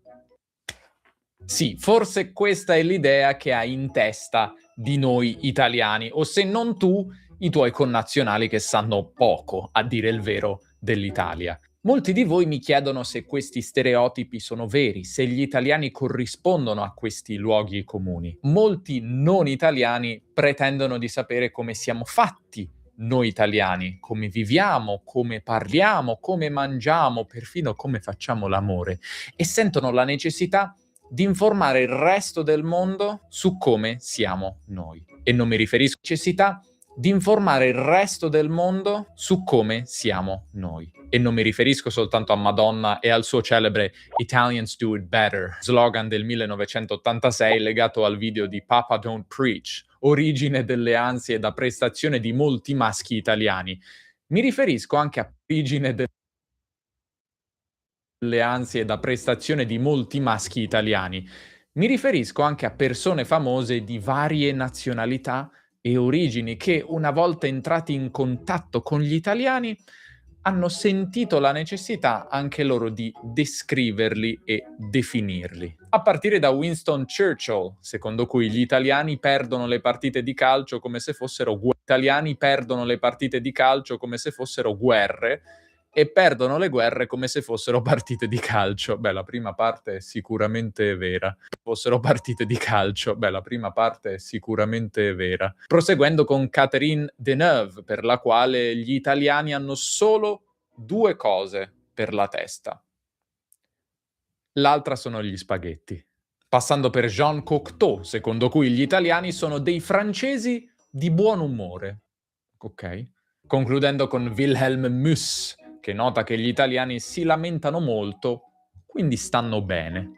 Sì, forse questa è l'idea che hai in testa di noi italiani, o se non tu, i tuoi connazionali che sanno poco, a dire il vero, dell'Italia. Molti di voi mi chiedono se questi stereotipi sono veri, se gli italiani corrispondono a questi luoghi comuni. Molti non italiani pretendono di sapere come siamo fatti noi italiani, come viviamo, come parliamo, come mangiamo, perfino come facciamo l'amore, e sentono la necessità di informare il resto del mondo su come siamo noi. E non mi riferisco alla necessità di informare il resto del mondo su come siamo noi. E non mi riferisco soltanto a Madonna e al suo celebre Italians do it better, slogan del 1986 legato al video di Papa Don't Preach, origine delle ansie da prestazione di molti maschi italiani. Mi riferisco anche a origine delle ansie da prestazione di molti maschi italiani. Mi riferisco anche a persone famose di varie nazionalità e origini che, una volta entrati in contatto con gli italiani, hanno sentito la necessità anche loro di descriverli e definirli. A partire da Winston Churchill, secondo cui gli italiani perdono le partite di calcio come se fossero italiani perdono le partite di calcio come se fossero guerre, e perdono le guerre come se fossero partite di calcio. Beh, la prima parte è sicuramente vera. Fossero partite di calcio. Beh, la prima parte è sicuramente vera. Proseguendo con Catherine Deneuve, per la quale gli italiani hanno solo due cose per la testa. L'altra sono gli spaghetti. Passando per Jean Cocteau, secondo cui gli italiani sono dei francesi di buon umore. Ok? Concludendo con Wilhelm Müss, che nota che gli italiani si lamentano molto, quindi stanno bene.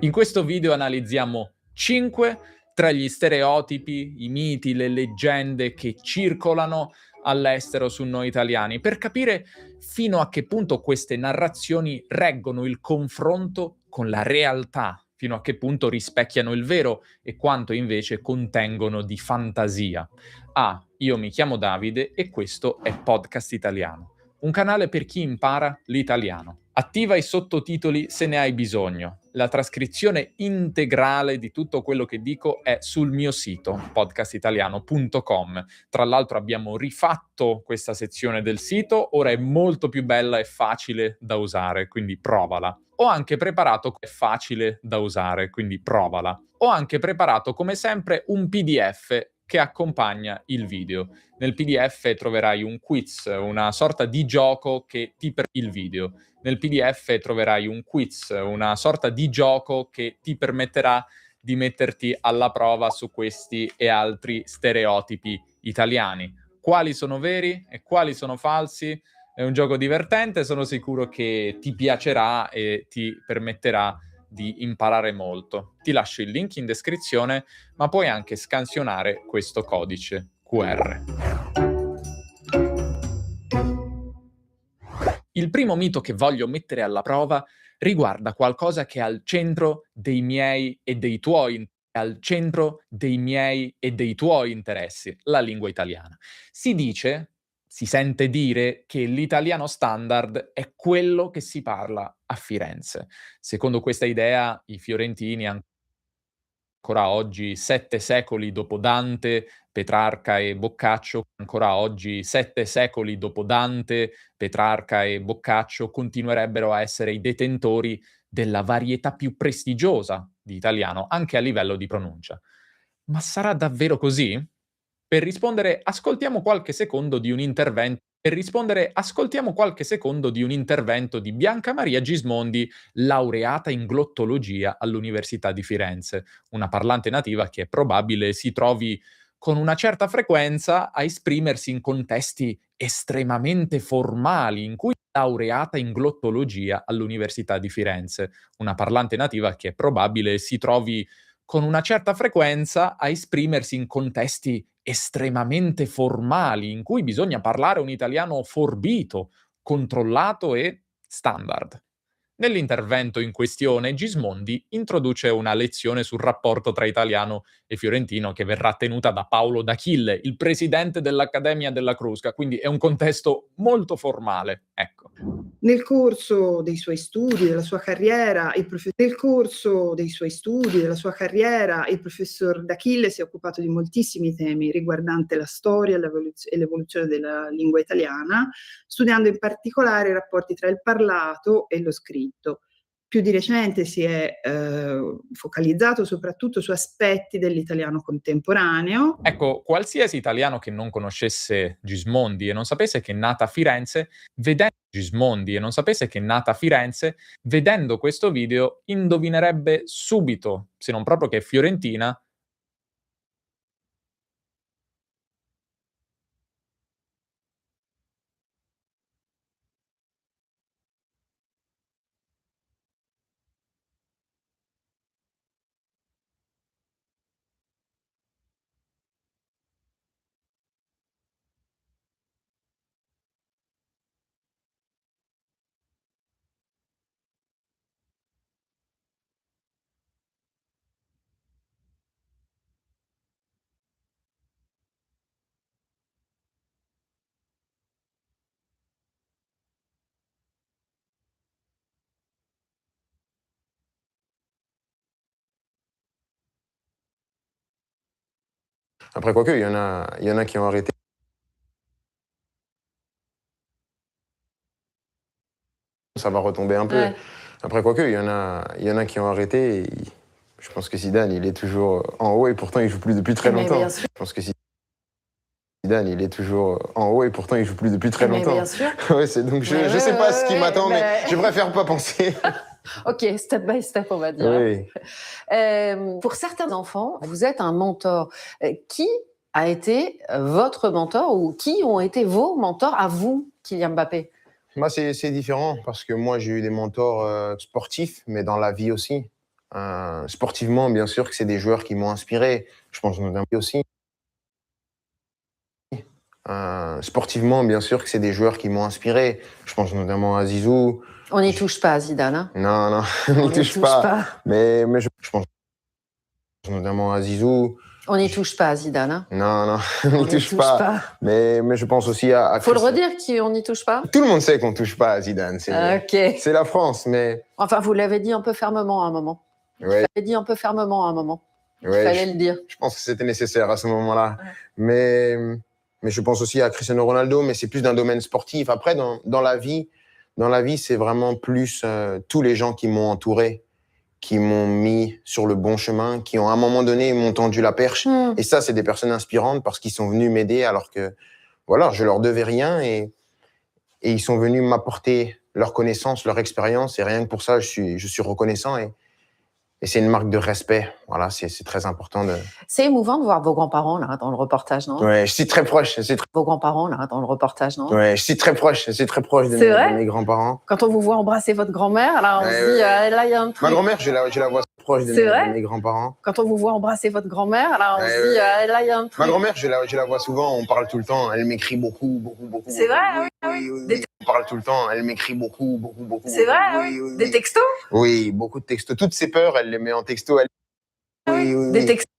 In questo video analizziamo 5 tra gli stereotipi, i miti, le leggende che circolano all'estero su noi italiani, per capire fino a che punto queste narrazioni reggono il confronto con la realtà, fino a che punto rispecchiano il vero e quanto invece contengono di fantasia. Io mi chiamo Davide e questo è Podcast Italiano, un canale per chi impara l'italiano. Attiva i sottotitoli se ne hai bisogno. La trascrizione integrale di tutto quello che dico è sul mio sito, podcastitaliano.com. Tra l'altro abbiamo rifatto questa sezione del sito, ora è molto più bella e facile da usare, quindi provala. Ho anche preparato, è facile da usare, quindi provala. Ho anche preparato, come sempre, un PDF che accompagna il video. Nel PDF troverai un quiz, una sorta di gioco che ti permette il video. Nel PDF troverai un quiz, una sorta di gioco che ti permetterà di metterti alla prova su questi e altri stereotipi italiani. Quali sono veri e quali sono falsi? È un gioco divertente, sono sicuro che ti piacerà e ti permetterà di imparare molto. Ti lascio il link in descrizione, ma puoi anche scansionare questo codice QR. Il primo mito che voglio mettere alla prova riguarda qualcosa che è al centro dei miei e dei tuoi interessi, la lingua italiana. Si sente dire che l'italiano standard è quello che si parla a Firenze. Secondo questa idea, i fiorentini ancora oggi, 7 secoli dopo Dante, Petrarca e Boccaccio, ancora oggi, 7 secoli dopo Dante, Petrarca e Boccaccio, continuerebbero a essere i detentori della varietà più prestigiosa di italiano, anche a livello di pronuncia. Ma sarà davvero così? Per rispondere, ascoltiamo qualche secondo di un intervento di Bianca Maria Gismondi, laureata in glottologia all'Università di Firenze, una parlante nativa che è probabile si trovi con una certa frequenza a esprimersi in contesti estremamente formali, in cui laureata in glottologia all'Università di Firenze, una parlante nativa che è probabile si trovi con una certa frequenza a esprimersi in contesti estremamente formali, in cui bisogna parlare un italiano forbito, controllato e standard. Nell'intervento in questione, Gismondi introduce una lezione sul rapporto tra italiano e fiorentino che verrà tenuta da Paolo D'Achille, il presidente dell'Accademia della Crusca, quindi è un contesto molto formale, ecco. Nel corso dei suoi studi, della sua carriera, il professor D'Achille si è occupato di moltissimi temi riguardanti la storia e l'evoluzione della lingua italiana, studiando in particolare i rapporti tra il parlato e lo scritto. Più di recente si è focalizzato soprattutto su aspetti dell'italiano contemporaneo. Ecco, qualsiasi italiano che non conoscesse Gismondi e non sapesse che è nata a Firenze, vedendo questo video, indovinerebbe subito, se non proprio che è fiorentina. Après, quoique, il y en a qui ont arrêté. Ça va retomber un peu. Ouais. Après, quoique, il y en a qui ont arrêté. Je pense que Zidane, il est toujours en haut et pourtant, il joue plus depuis très Mais longtemps. bien sûr. Je pense que Zidane, il est toujours en haut et pourtant, il joue plus depuis très Mais longtemps. bien sûr. Ouais, c'est donc je sais pas ce qui m'attend, mais je préfère pas penser. Ok, step by step, on va dire. Oui. Pour certains enfants, vous êtes un mentor. Qui a été votre mentor ou qui ont été vos mentors à vous, Kylian Mbappé? Moi, c'est différent parce que moi, j'ai eu des mentors sportifs, mais dans la vie aussi. Sportivement, bien sûr que c'est des joueurs qui m'ont inspiré. Je pense notamment aussi. Sportivement, bien sûr que c'est des joueurs qui m'ont inspiré. Je pense notamment à Zizou. On n'y touche pas à Zidane. Hein? Non, on n'y touche pas. Mais je pense notamment à Zizou. On n'y touche pas à Zidane. Hein? Non, on n'y touche pas. Mais je pense aussi à faut le redire qu'on n'y touche pas. Tout le monde sait qu'on ne touche pas à Zidane. C'est la France, mais... Enfin, vous l'avez dit un peu fermement à un moment. Ouais. Vous l'avez dit un peu fermement à un moment. Il fallait le dire. Je pense que c'était nécessaire à ce moment-là. Ouais. Mais je pense aussi à Cristiano Ronaldo, mais c'est plus d'un domaine sportif. Après, dans la vie, c'est vraiment plus tous les gens qui m'ont entouré, qui m'ont mis sur le bon chemin, qui ont à un moment donné m'ont tendu la perche. Et ça, c'est des personnes inspirantes parce qu'ils sont venus m'aider alors que voilà, je leur devais rien et ils sont venus m'apporter leur connaissance, leur expérience et rien que pour ça, je suis reconnaissant et c'est une marque de respect. Voilà, c'est très important de... C'est émouvant de voir vos grands-parents là dans le reportage, non? Ouais, je suis très proche. Vos grands-parents là dans le reportage, non? Ouais, je suis très proche de mes grands-parents. Quand on vous voit embrasser votre grand-mère, là, on se dit, là, il y a un truc. Ma grand-mère, je la vois proche de mes grands-parents. Quand on vous voit embrasser votre grand-mère, là, on se dit, là, il y a un truc. Ma grand-mère, je la vois souvent, on parle tout le temps. Elle m'écrit beaucoup. C'est vrai, oui. On parle tout le temps, elle m'écrit beaucoup. C'est vrai, oui. Des textos? Oui, beaucoup de textos. Toutes ses peurs, elle les met en texto. Oui. Des textos?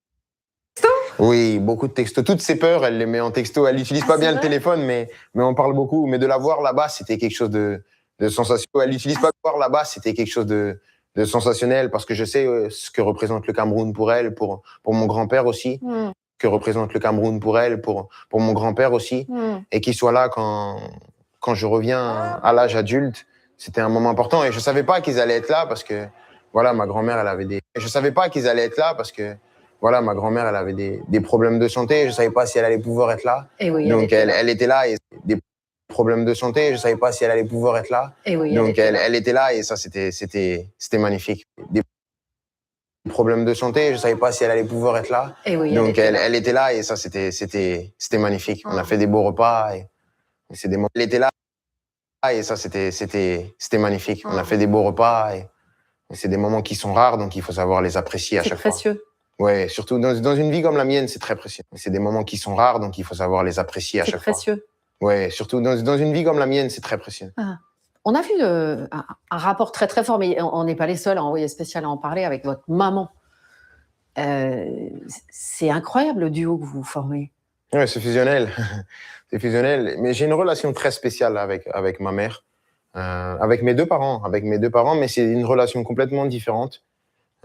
Oui, beaucoup de textos. Toutes ses peurs, elle les met en texto. Elle n'utilise pas bien le téléphone, mais on parle beaucoup. Mais de la voir là-bas, c'était quelque chose de sensationnel. Elle n'utilise pas de voir là-bas, c'était quelque chose de sensationnel parce que je sais ce que représente le Cameroun pour elle, pour mon grand-père aussi. Que représente le Cameroun pour elle, pour mon grand-père aussi. Et qu'il soit là quand je reviens à l'âge adulte, c'était un moment important. Et je savais pas qu'ils allaient être là parce que, voilà, ma grand-mère, elle avait des... Je savais pas qu'ils allaient être là parce que, voilà, ma grand-mère, elle avait des problèmes de santé. Je savais pas si elle allait pouvoir être là. Et oui, donc, elle était là et des problèmes de santé. Je savais pas si elle allait pouvoir être là. Et oui, donc, elle était là et ça, c'était magnifique. Des problèmes de santé. Je savais pas si elle allait pouvoir être là. Et oui, donc, elle était là et ça, c'était magnifique. On a fait des beaux repas et c'est des moments. Elle était là et ça, c'était magnifique. On a fait des beaux repas et c'est des moments qui sont rares, donc il faut savoir les apprécier à chaque fois. C'est précieux. Ouais, surtout dans une vie comme la mienne, c'est très précieux. C'est des moments qui sont rares, donc il faut savoir les apprécier à C'est chaque fois. précieux. Ouais, surtout dans une vie comme la mienne, c'est très précieux. Ah. On a vu un rapport très très fort, mais on n'est pas les seuls à envoyer spécial à en parler avec votre maman. C'est incroyable le duo que vous formez. Ouais, c'est fusionnel. C'est fusionnel. Mais j'ai une relation très spéciale avec ma mère, avec mes deux parents, mais c'est une relation complètement différente.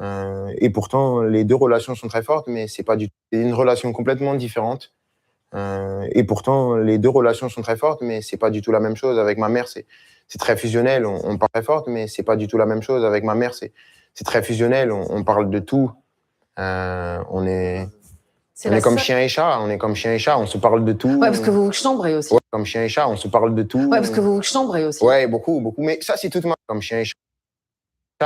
Et pourtant, les deux relations sont très fortes, mais c'est pas du tout. C'est une relation complètement différente. Et pourtant, les deux relations sont très fortes, mais c'est pas du tout la même chose. Avec ma mère, c'est très fusionnel. On parle très fort, mais c'est pas du tout la même chose. Avec ma mère, c'est très fusionnel. On parle de tout. On est comme chien et chat. On est comme chien et chat. On se parle de tout. Ouais, parce que vous vous chambrez aussi. Ouais, comme chien et chat, on se parle de tout. Ouais, parce que vous vous chambrez aussi. Ouais, beaucoup, beaucoup. Mais ça, c'est toute ma... Comme chien et chat,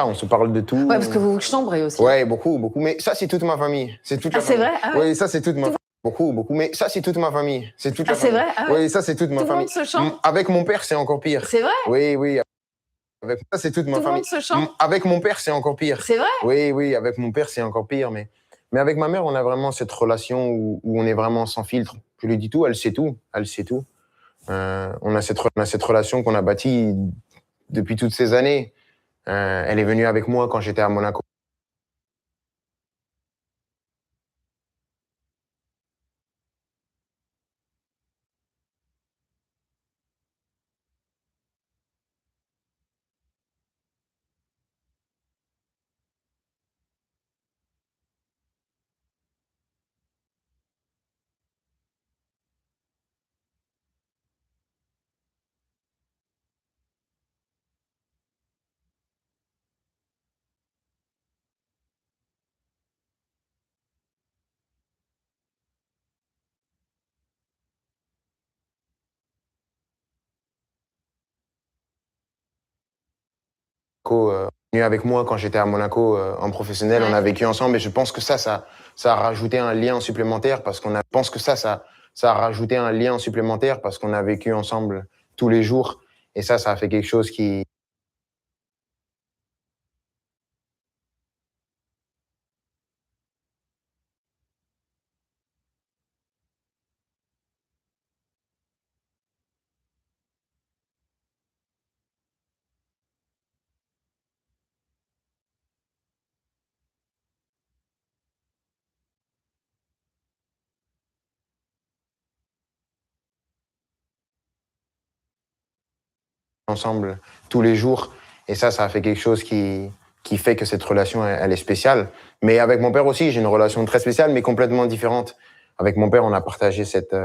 on se parle de tout. Ouais, parce que vous vous chambrez aussi. Ouais, beaucoup, beaucoup. Mais ça, c'est toute ma famille. C'est toute la c'est famille. vrai? Ah ouais. Oui, ça, c'est toute ma famille. Beaucoup, beaucoup. Mais ça, c'est toute ma famille. C'est toute la c'est famille. vrai? Ah ouais. Oui, ça, c'est toute ma Tout le famille. monde se chante? Avec mon père, c'est encore pire. C'est vrai? Oui, oui. Avec... Ça, c'est toute ma Tout le famille. monde se chante? Avec mon père, c'est encore pire. C'est vrai? Oui, oui. Avec mon père, c'est encore pire. Mais avec ma mère, on a vraiment cette relation où on est vraiment sans filtre. Je lui dis tout, elle sait tout. Elle sait tout. On a cette relation qu'on a bâtie depuis toutes ces années. Elle est venue avec moi quand j'étais à Monaco. Venu avec moi quand j'étais à Monaco en professionnel, on a vécu ensemble et je pense que ça a rajouté un lien supplémentaire parce qu'on a pense que ça a rajouté un lien supplémentaire parce qu'on a vécu ensemble tous les jours et ça a fait quelque chose qui ensemble tous les jours et ça a fait quelque chose qui fait que cette relation elle est spéciale. Mais avec mon père aussi, j'ai une relation très spéciale mais complètement différente. Avec mon père, on a partagé cette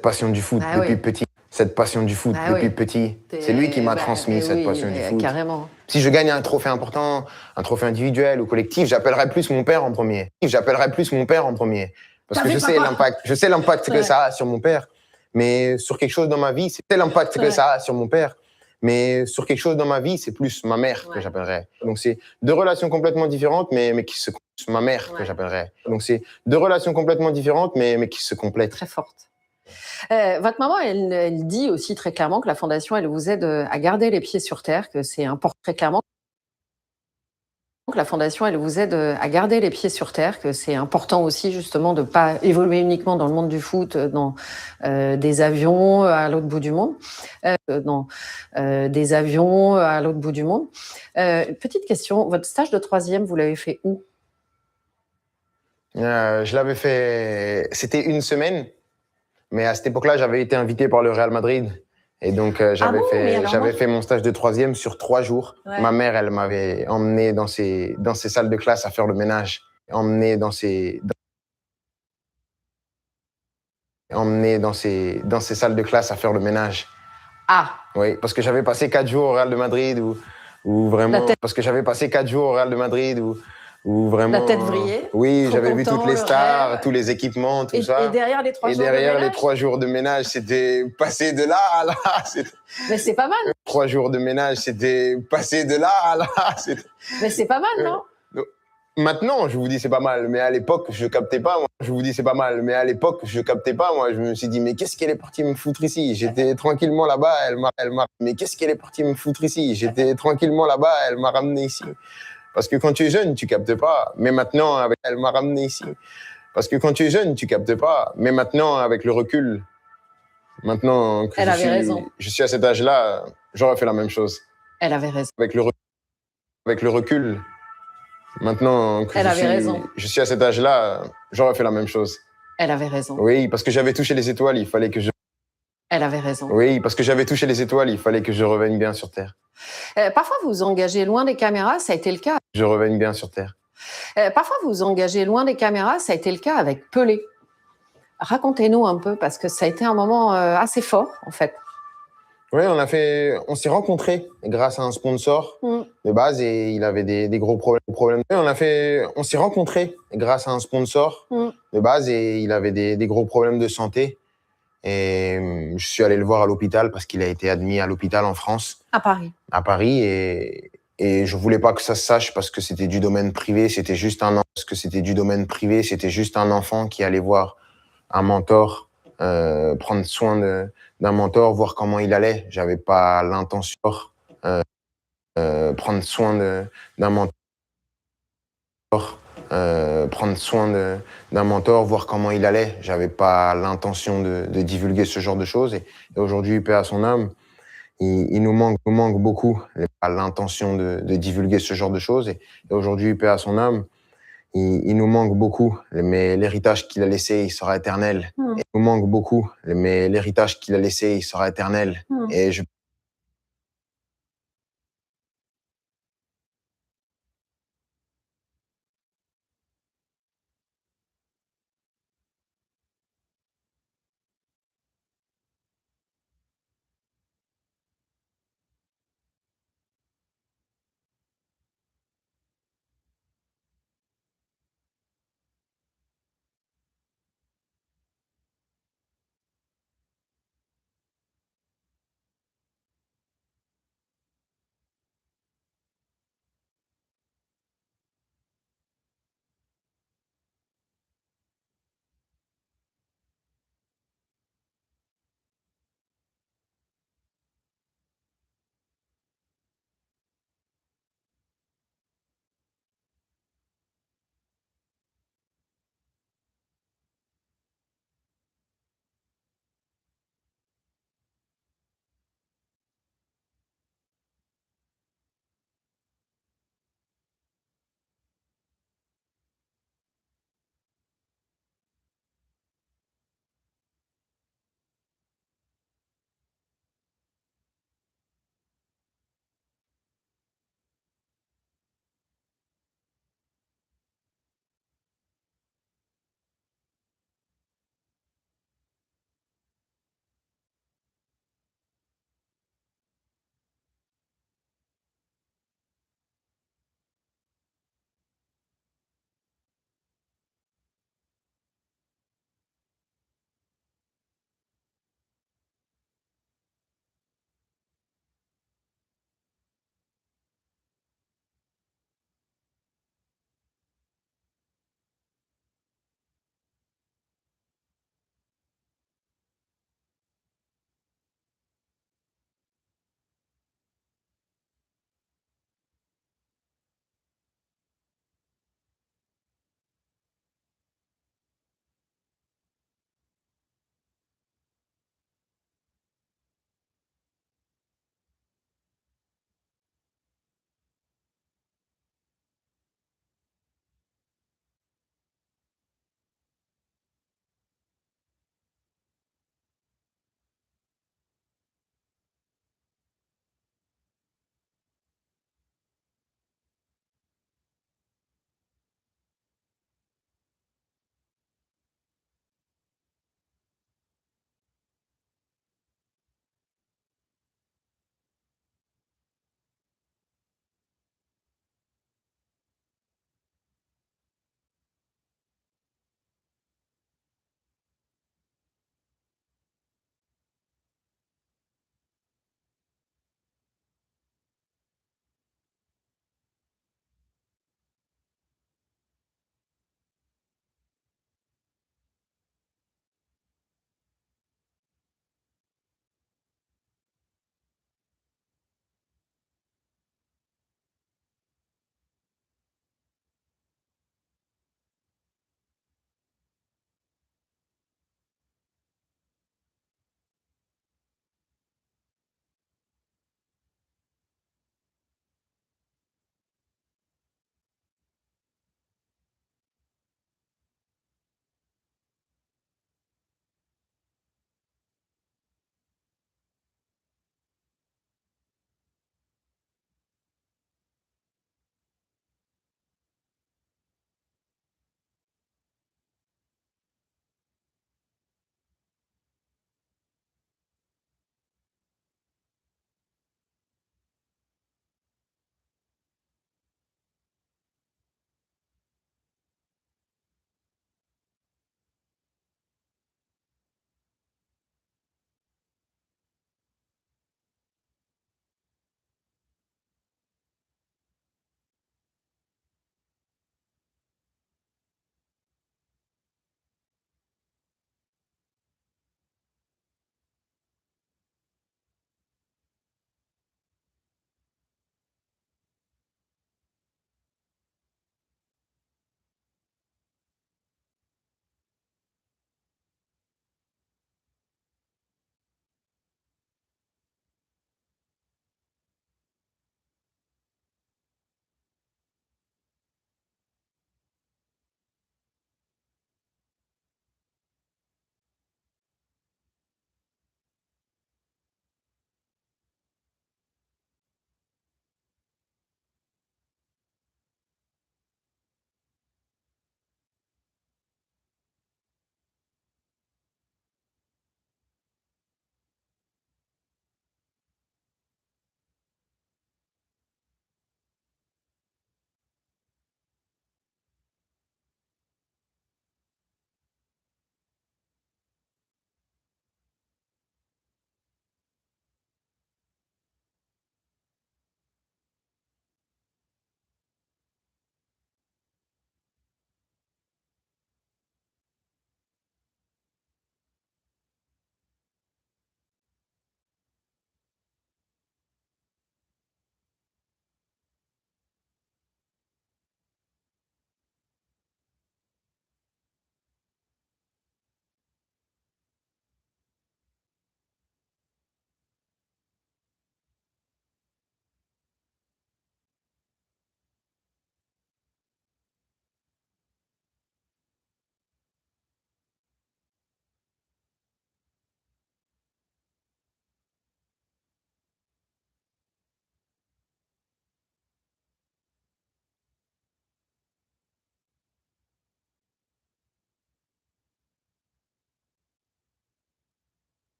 passion du foot Ah depuis oui. petit. Cette passion du foot depuis petit. C'est lui qui m'a transmis cette passion du foot. Carrément. Si je gagne un trophée important, un trophée individuel ou collectif, j'appellerai plus mon père en premier. Parce que je sais l'impact que ça a sur mon père. Mais sur quelque chose dans ma vie, c'est l'impact que ça a sur mon père. Mais sur quelque chose dans ma vie, c'est plus ma mère que j'appellerais. Donc c'est deux relations complètement différentes, mais qui se ma mère que j'appellerais. Donc c'est deux relations complètement différentes, mais qui se complètent. Très forte. Votre maman, elle dit aussi très clairement que la Fondation, elle vous aide à garder les pieds sur terre, que c'est important très clairement. Donc la Fondation, elle vous aide à garder les pieds sur terre, que c'est important aussi justement de ne pas évoluer uniquement dans le monde du foot, dans des avions à l'autre bout du monde. Petite question, votre stage de 3e, vous l'avez fait où? Je l'avais fait, c'était une semaine. Mais à cette époque-là, j'avais été invité par le Real Madrid. Et donc, j'avais fait mon stage de 3e sur 3 jours. Ouais. Ma mère, elle m'avait emmené dans ses salles de classe à faire le ménage. Emmené dans ses salles de classe à faire le ménage. Ah. Oui, parce que j'avais passé 4 jours au Real de Madrid où vraiment... Parce que j'avais passé 4 jours au Real de Madrid où vraiment. La tête vrillée. Oui, trop j'avais vu content, toutes les le stars, rêve. tous les équipements, tout ça. Et derrière les 3 Et jours de derrière les ménage 3 jours de ménage, c'était passé de là à là. Mais c'est pas mal. 3 jours de ménage, c'était passé de là à là. Mais c'est pas mal, non? Maintenant, je vous dis c'est pas mal, mais à l'époque, je captais pas. Moi. Je vous dis c'est pas mal, mais à l'époque, je captais pas. Moi, je me suis dit mais qu'est-ce qu'elle est partie me foutre ici? J'étais tranquillement là-bas, elle m'a. Mais qu'est-ce qu'elle est partie me foutre ici? J'étais tranquillement là-bas, elle m'a ramené ici. Parce que quand tu es jeune, tu captes pas. Mais maintenant, elle m'a ramené ici. Parce que quand tu es jeune, tu captes pas. Mais maintenant, avec le recul, maintenant que je suis à cet âge-là, j'aurais fait la même chose. Elle avait raison. Avec le recul, maintenant que je suis à cet âge-là, j'aurais fait la même chose. Elle avait raison. Oui, parce que j'avais touché les étoiles, il fallait que je... Elle avait raison. Oui, parce que j'avais touché les étoiles, il fallait que je revienne bien sur Terre. Parfois, vous vous engagez loin des caméras, ça a été le cas. Je revienne bien sur Terre. Parfois, vous vous engagez loin des caméras, ça a été le cas avec Pelé. Racontez-nous un peu, parce que ça a été un moment assez fort, en fait. Oui, on s'est rencontrés grâce à un sponsor de base et il avait des gros problèmes. On s'est rencontrés grâce à un sponsor de base et il avait des gros problèmes de santé. Et je suis allé le voir à l'hôpital parce qu'il a été admis à l'hôpital en France. À Paris. À Paris et je voulais pas que ça se sache parce que c'était du domaine privé, c'était juste un enfant qui allait voir un mentor, prendre soin d'un mentor, voir comment il allait. J'avais pas l'intention prendre soin d'un mentor, voir comment il allait. J'avais pas l'intention de divulguer ce genre de choses. Et aujourd'hui, paix à son âme, il nous manque beaucoup. Pas l'intention de divulguer ce genre de choses. Et aujourd'hui, paix à son âme, il nous manque beaucoup, mais l'héritage qu'il a laissé, il sera éternel. Il nous manque beaucoup, mais l'héritage qu'il a laissé, il sera éternel. Et je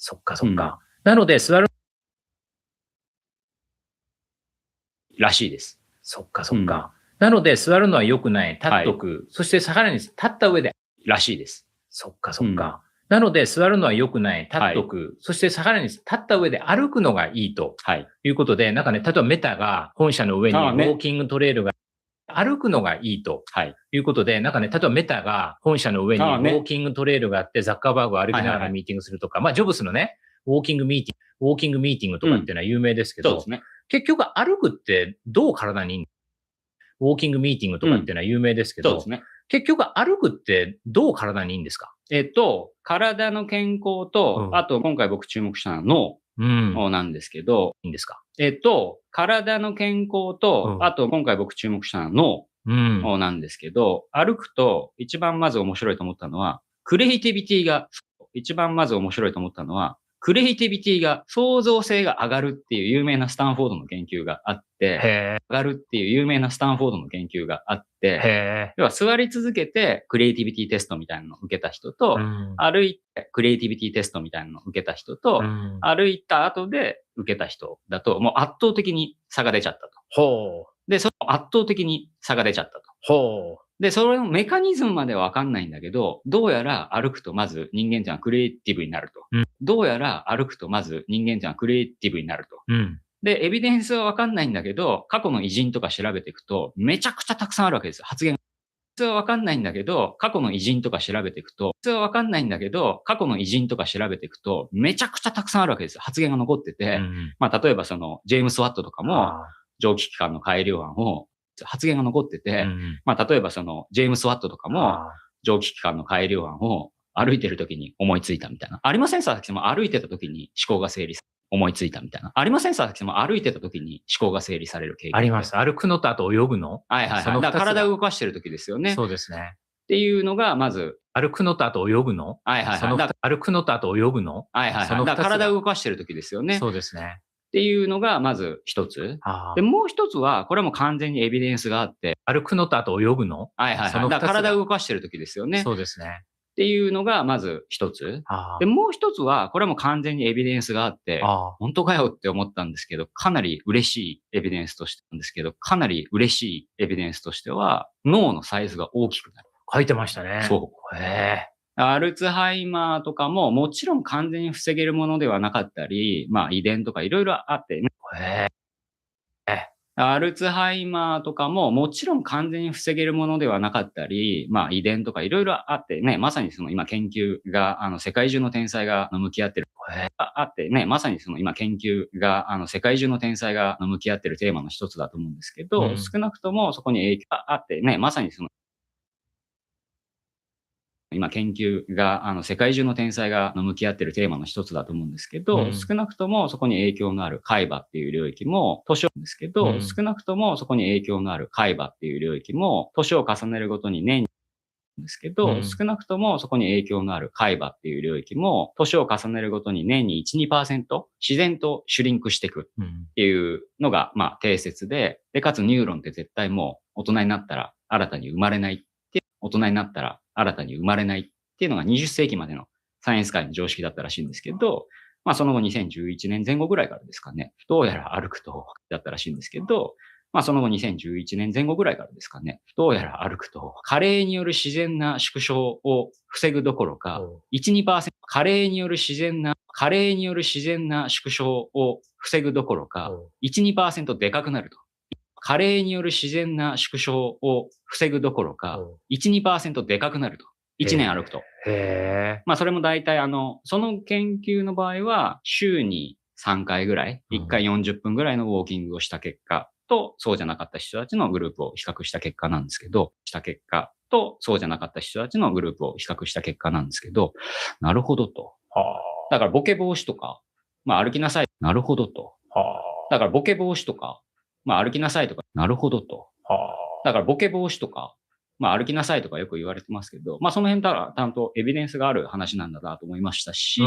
そっかそっか。なので座るらしいです。そっかそっか。なので座るのは良くない。立っとく。そしてさらに立った上でらしいです。そっかそっか。なので座るのは良くない。立っとく。そしてさらに立った上で歩くのがいいということで、なんかね、例えばメタが本社の上にウォーキングトレイルが歩くのがいいということで、なんかね、例えばメタが本社の上にウォーキングトレイルがあって、ザッカーバーグを歩きながらミーティングするとか、まあジョブスのね、ウォーキングミーティングとかっていうのは有名ですけど、結局歩くってどう体にいいの？ウォーキングミーティングとかっていうのは有名ですけど、結局歩くってどう体にいいんですか？体の健康と、あと今回僕注目したのは脳なんですけど、いいんですか？体の健康と、あと今回僕注目したのは脳なんですけど、歩くと一番まず面白いと思ったのは、クリエイティビティが、クリエイティビティが、創造性が上がるっていう有名なスタンフォードの研究があって、要は座り続けてクリエイティビティテストみたいなのを受けた人と、歩いてクリエイティビティテストみたいなのを受けた人と、歩いた後で受けた人だと、もう圧倒的に差が出ちゃったと。で、その圧倒的に差が出ちゃったと。で、それのメカニズムまではわかんないんだけど、どうやら歩くとまず人間っていうのはクリエイティブになると。で、エビデンスはわかんないんだけど、過去の偉人とか調べていくと、めちゃくちゃたくさんあるわけですよ、発言。わかんないんだけど、過去の偉人とか調べていくと、めちゃくちゃたくさんあるわけですよ、発言が残ってて。まあ、例えばその、ジェームス・ワットとかも、蒸気機関の改良案を、発言が残ってて、まあ、例えばその、ジェームス・ワットとかも、蒸気機関の改良案を歩いてる時に思いついたみたいな。ありません？佐々木さんも歩いてた時に思考が整理される。思いついたみたいな。ありません？佐々木さんも歩いてた時に思考が整理される経験。あります。歩くのとあと泳ぐの。はいはいはい。だから体を動かしてる時ですよね。そうですね。っていうのが、まず、歩くのとあと泳ぐの。はいはいはい。歩くのとあと泳ぐの。はいはいはい。だから体を動かしてる時ですよね。そうですね。っていうのがまず一つ。で、もう一つは、これはもう完全にエビデンスがあって、歩くのとあと泳ぐの。はいはいはい。だから体を動かしてる時ですよね。そうですね。っていうのがまず一つ。で、もう一つは、これはもう完全にエビデンスがあって、本当かよって思ったんですけど、かなり嬉しいエビデンスとしてなんですけど、かなり嬉しいエビデンスとしては、脳のサイズが大きくなる。書いてましたね。そう。アルツハイマーとかももちろん完全に防げるものではなかったり、まあ遺伝とかいろいろあってね。アルツハイマーとかももちろん完全に防げるものではなかったり、まあ遺伝とかいろいろあってね、まさにその今研究が、世界中の天才が向き合ってる。あってね、まさにその今研究が、世界中の天才が向き合ってるテーマの一つだと思うんですけど、少なくともそこに影響があってね、まさにその今研究が、世界中の天才が向き合っているテーマの一つだと思うんですけど、少なくともそこに影響のある海馬っていう領域も、年をですけど、少なくともそこに影響のある海馬っていう領域も、年を重ねるごとに年にですけど、少なくともそこに影響のある海馬っていう領域も、年を重ねるごとに年に1、2%自然とシュリンクしていくっていうのが、まあ定説で、かつニューロンって絶対もう大人になったら新たに生まれないって、大人になったら新たに生まれないっていうのが20世紀までのサイエンス界の常識だったらしいんですけど、まあその後2011年前後ぐらいからですかね、どうやら歩くとだったらしいんですけど、まあその後2011年前後ぐらいからですかね、どうやら歩くと、加齢による自然な縮小を防ぐどころか、1、2%、加齢による自然な縮小を防ぐどころか、1、2%でかくなると。加齢による自然な縮小を防ぐどころか、1、2%でかくなると。1年歩くと。まあそれも大体その研究の場合は、週に3回ぐらい、1回40分ぐらいのウォーキングをした結果と、そうじゃなかった人たちのグループを比較した結果なんですけど、そうじゃなかった人たちのグループを比較した結果なんですけど、なるほどと。だからボケ防止とか、まあ歩きなさい。なるほどと。だからボケ防止とか、まあ歩きなさいとか、なるほどと。だからボケ防止とか、まあ歩きなさいとかよく言われてますけど、まあその辺ちゃんとエビデンスがある話なんだなと思いましたし、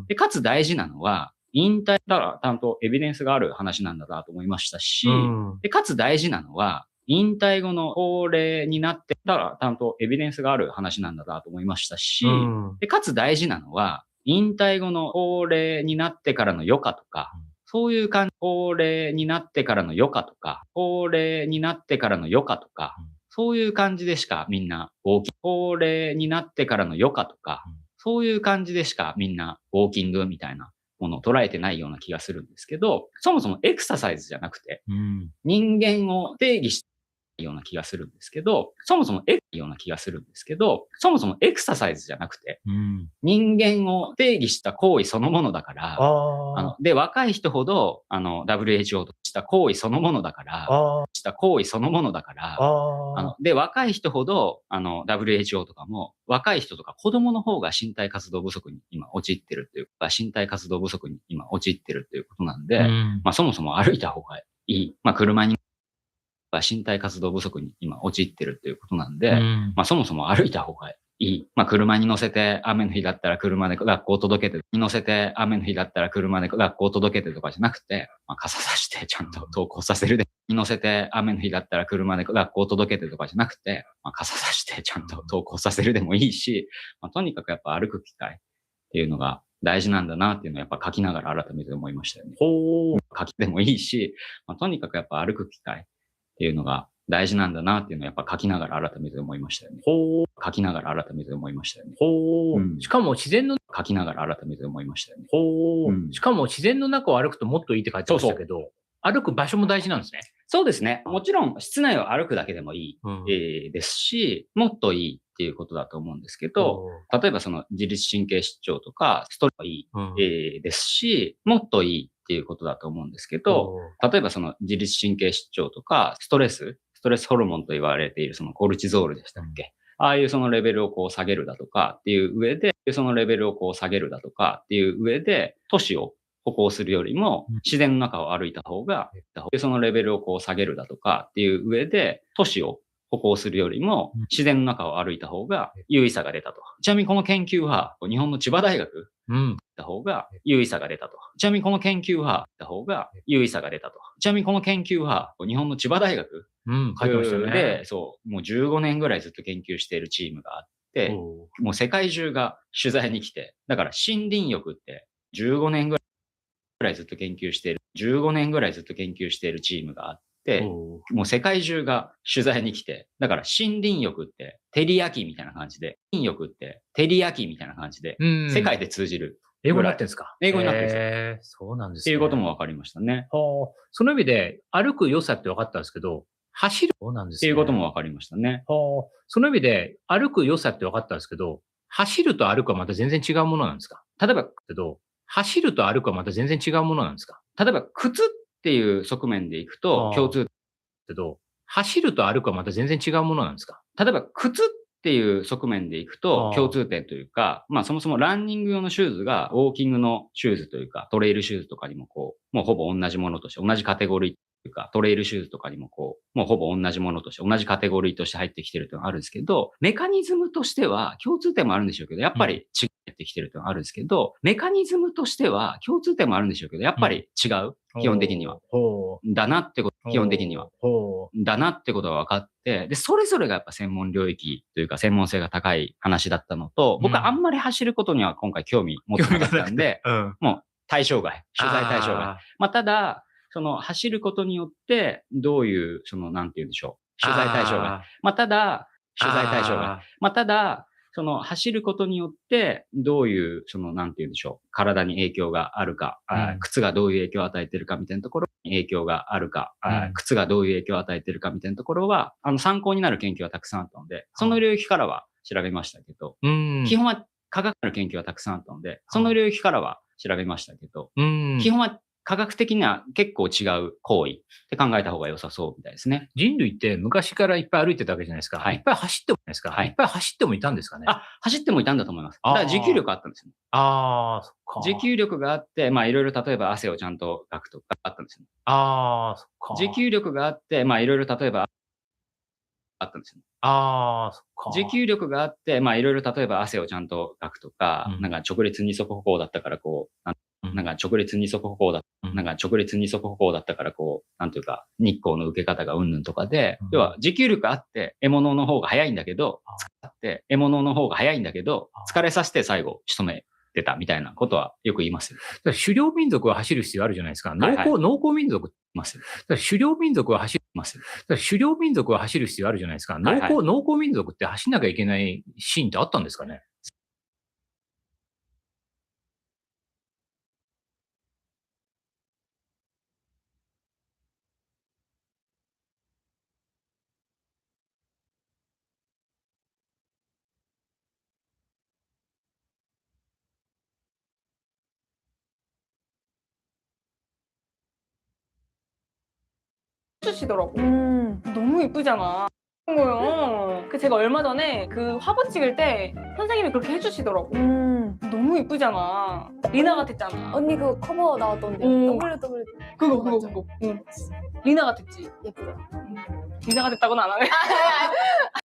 でかつ大事なのは、引退ちゃんとエビデンスがある話なんだなと思いましたし、でかつ大事なのは、引退後の高齢になってちゃんとエビデンスがある話なんだなと思いましたし、でかつ大事なのは、引退後の高齢になってからの余暇とか、そういう感じ、高齢になってからの余暇とか、高齢になってからの余暇とか、そういう感じでしかみんな高齢になってからの余暇とか、そういう感じでしかみんなウォーキングみたいなものを捉えてないような気がするんですけど、そもそもエクササイズじゃなくて、人間を定義してような気がするんですけど、そもそもような気がするんですけど、そもそもエクササイズじゃなくて、人間を定義した行為そのものだから、で、若い人ほど、WHO とした行為そのものだから、した行為そのものだから、で、若い人ほど、WHO とかも、若い人とか子供の方が身体活動不足に今陥ってるというか、身体活動不足に今陥ってるということなんで、そもそも歩いた方がいい。車に身体活動不足に今陥ってるっていうことなんで、そもそも歩いた方がいい。車に乗せて雨の日だったら車で学校届けて、乗せて雨の日だったら車で学校届けてとかじゃなくて、傘さしてちゃんと登校させるで、乗せて雨の日だったら車で学校届けてとかじゃなくて、傘さしてちゃんと登校させるでもいいし、とにかくやっぱ歩く機会っていうのが大事なんだなっていうのをやっぱ書きながら改めて思いましたよね。書きでもいいし、とにかくやっぱ歩く機会っていうのが大事なんだなっていうのをやっぱ書きながら改めて思いましたよね。書きながら改めて思いましたよね。しかも自然の、書きながら改めて思いましたよね。しかも自然の中を歩くともっといいって書いてましたけど、歩く場所も大事なんですね。そうですね。もちろん室内を歩くだけでもいい、ですし、もっといいっていうことだと思うんですけど、例えばその自律神経失調とかストレスはいい、ですし、もっといいっていうことだと思うんですけど、例えばその自律神経失調とかストレスホルモンと言われているそのコルチゾールでしたっけ、ああいうそのレベルをこう下げるだとかっていう上で、そのレベルをこう下げるだとかっていう上で、都市を歩行するよりも自然の中を歩いた方が、そのレベルをこう下げるだとかっていう上で、都市を歩行するよりも自然の中を歩いた方が優位さが出たと。ちなみにこの研究は日本の千葉大学た方が優位さが出たと。ちなみにこの研究はた方が優位さが出たと。ちなみにこの研究は日本の千葉大学書いてましたよね。で、そう、もう15年ぐらいずっと研究しているチームがあって、もう世界中が取材に来て、だから森林浴って15年ぐらいずっと研究している、15年ぐらいずっと研究しているチームがあって、もう世界中が取材に来て、だから森林浴って照り焼きみたいな感じで、森林浴って照り焼きみたいな感じで、世界で通じる。英語になってるんですか？英語になってるんですよ。そうなんですね。っていうことも分かりましたね。その意味で歩く良さって分かったんですけど、走るそうなんですね。っていうことも分かりましたね。その意味で歩く良さって分かったんですけど、走ると歩くはまた全然違うものなんですか？例えば、走ると歩くはまた全然違うものなんですか？例えば、靴っていう側面でいくと共通けど、走ると歩くはまた全然違うものなんですか？例えば、靴っていう側面でいくと共通点というか、そもそもランニング用のシューズがウォーキングのシューズというか、トレイルシューズとかにももうほぼ同じものとして、同じカテゴリーというか、トレイルシューズとかにももうほぼ同じものとして、同じカテゴリーとして入ってきてるというのがあるんですけど、メカニズムとしては共通点もあるんでしょうけど、やっぱり違ってきてるというのがあるんですけど、メカニズムとしては共通点もあるんでしょうけど、やっぱり違う。基本的には。だなってこと、基本的には。だなってことが分かって、で、それぞれがやっぱ専門領域というか専門性が高い話だったのと、僕はあんまり走ることには今回興味持ってなかったんで、もう対象外、取材対象外。ただ、その走ることによってどういう、なんて言うんでしょう。取材対象外。ただ、取材対象外。ただ、その走ることによってどういう、なんて言うんでしょう。体に影響があるか、靴がどういう影響を与えているかみたいなところに影響があるか、靴がどういう影響を与えているかみたいなところは、参考になる研究はたくさんあったので、その領域からは調べましたけど、基本は科学の研究はたくさんあったので、その領域からは調べましたけど、基本は科学的には結構違う行為って考えた方が良さそうみたいですね。人類って昔からいっぱい歩いてたわけじゃないですか。いっぱい走ってもいないですか。いっぱい走ってもいたんですかね。走ってもいたんだと思います。だから持久力あったんですよ。そっか。持久力があって、いろいろ例えば汗をちゃんとかくとかあったんですよ。そっか。持久力があって、いろいろ例えばあったんですよ。そっか。持久力があって、いろいろ例えば汗をちゃんとかくとか、なんか直列二足歩行だったからなんか直列二足歩行だったからなんていうか、日光の受け方がうんぬんとかで、要は持久力あって、獲物の方が早いんだけど、疲れさせて最後仕留めてたみたいなことはよく言いますよ。だから狩猟民族は走る必要あるじゃないですか。農耕民族って言いますよ。だから狩猟民族は走りますよ。だから狩猟民族は走る必要あるじゃないですか。農耕民族って走んなきゃいけないシーンってあったんですかね。해주시더라고. 너무 이쁘잖아. 그런 거요. 그 제가 얼마 전에 그 화보 찍을 때 선생님이 그렇게 해주시더라고. 너무 이쁘잖아. 리나 같았잖아. 언니 그 커버 나왔던데. WW. 그거. 응. 리나 같았지. 예쁘다. 리나 같았다고는 안 하네.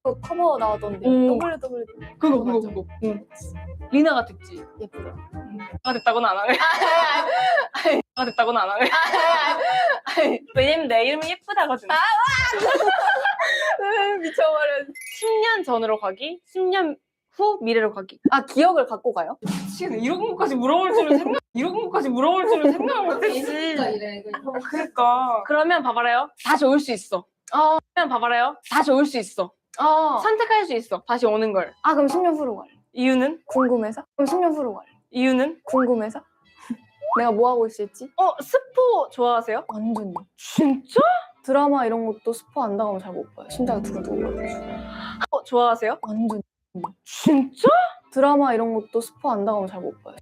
그 커버 나왔던데. WW. 그거. 응. 리나 같았지. 예쁘다. 리나 같았다고는 안 하네. 리나 같았다고는 안 하네. 왜냐면 내 이름이 예쁘다거든. 미쳐버려. 10년 전으로 가기, 10년 후 미래로 가기. 아, 기억을 갖고 가요? 미치겠네. 이런 것까지 물어볼 줄은 생각을 못했지. 그러니까. 그러면 봐봐라요. 다시 올 수 있어. 그러면 봐봐라요. 다시 올 수 있어. 선택할 수 있어. 다시 오는 걸. 아, 그럼 10년 후로 갈래. 이유는? 궁금해서? 그럼 10년 후로 갈래. 이유는? 궁금해서? 내가 뭐 하고 있을지? 스포 좋아하세요? 완전히. 진짜? 드라마 이런 것도 스포 안 당하면 잘 못 봐요. 심장이 두근두근. 좋아하세요? 완전. 진짜? 드라마 이런 것도 스포 안 당하면 잘 못 봐요.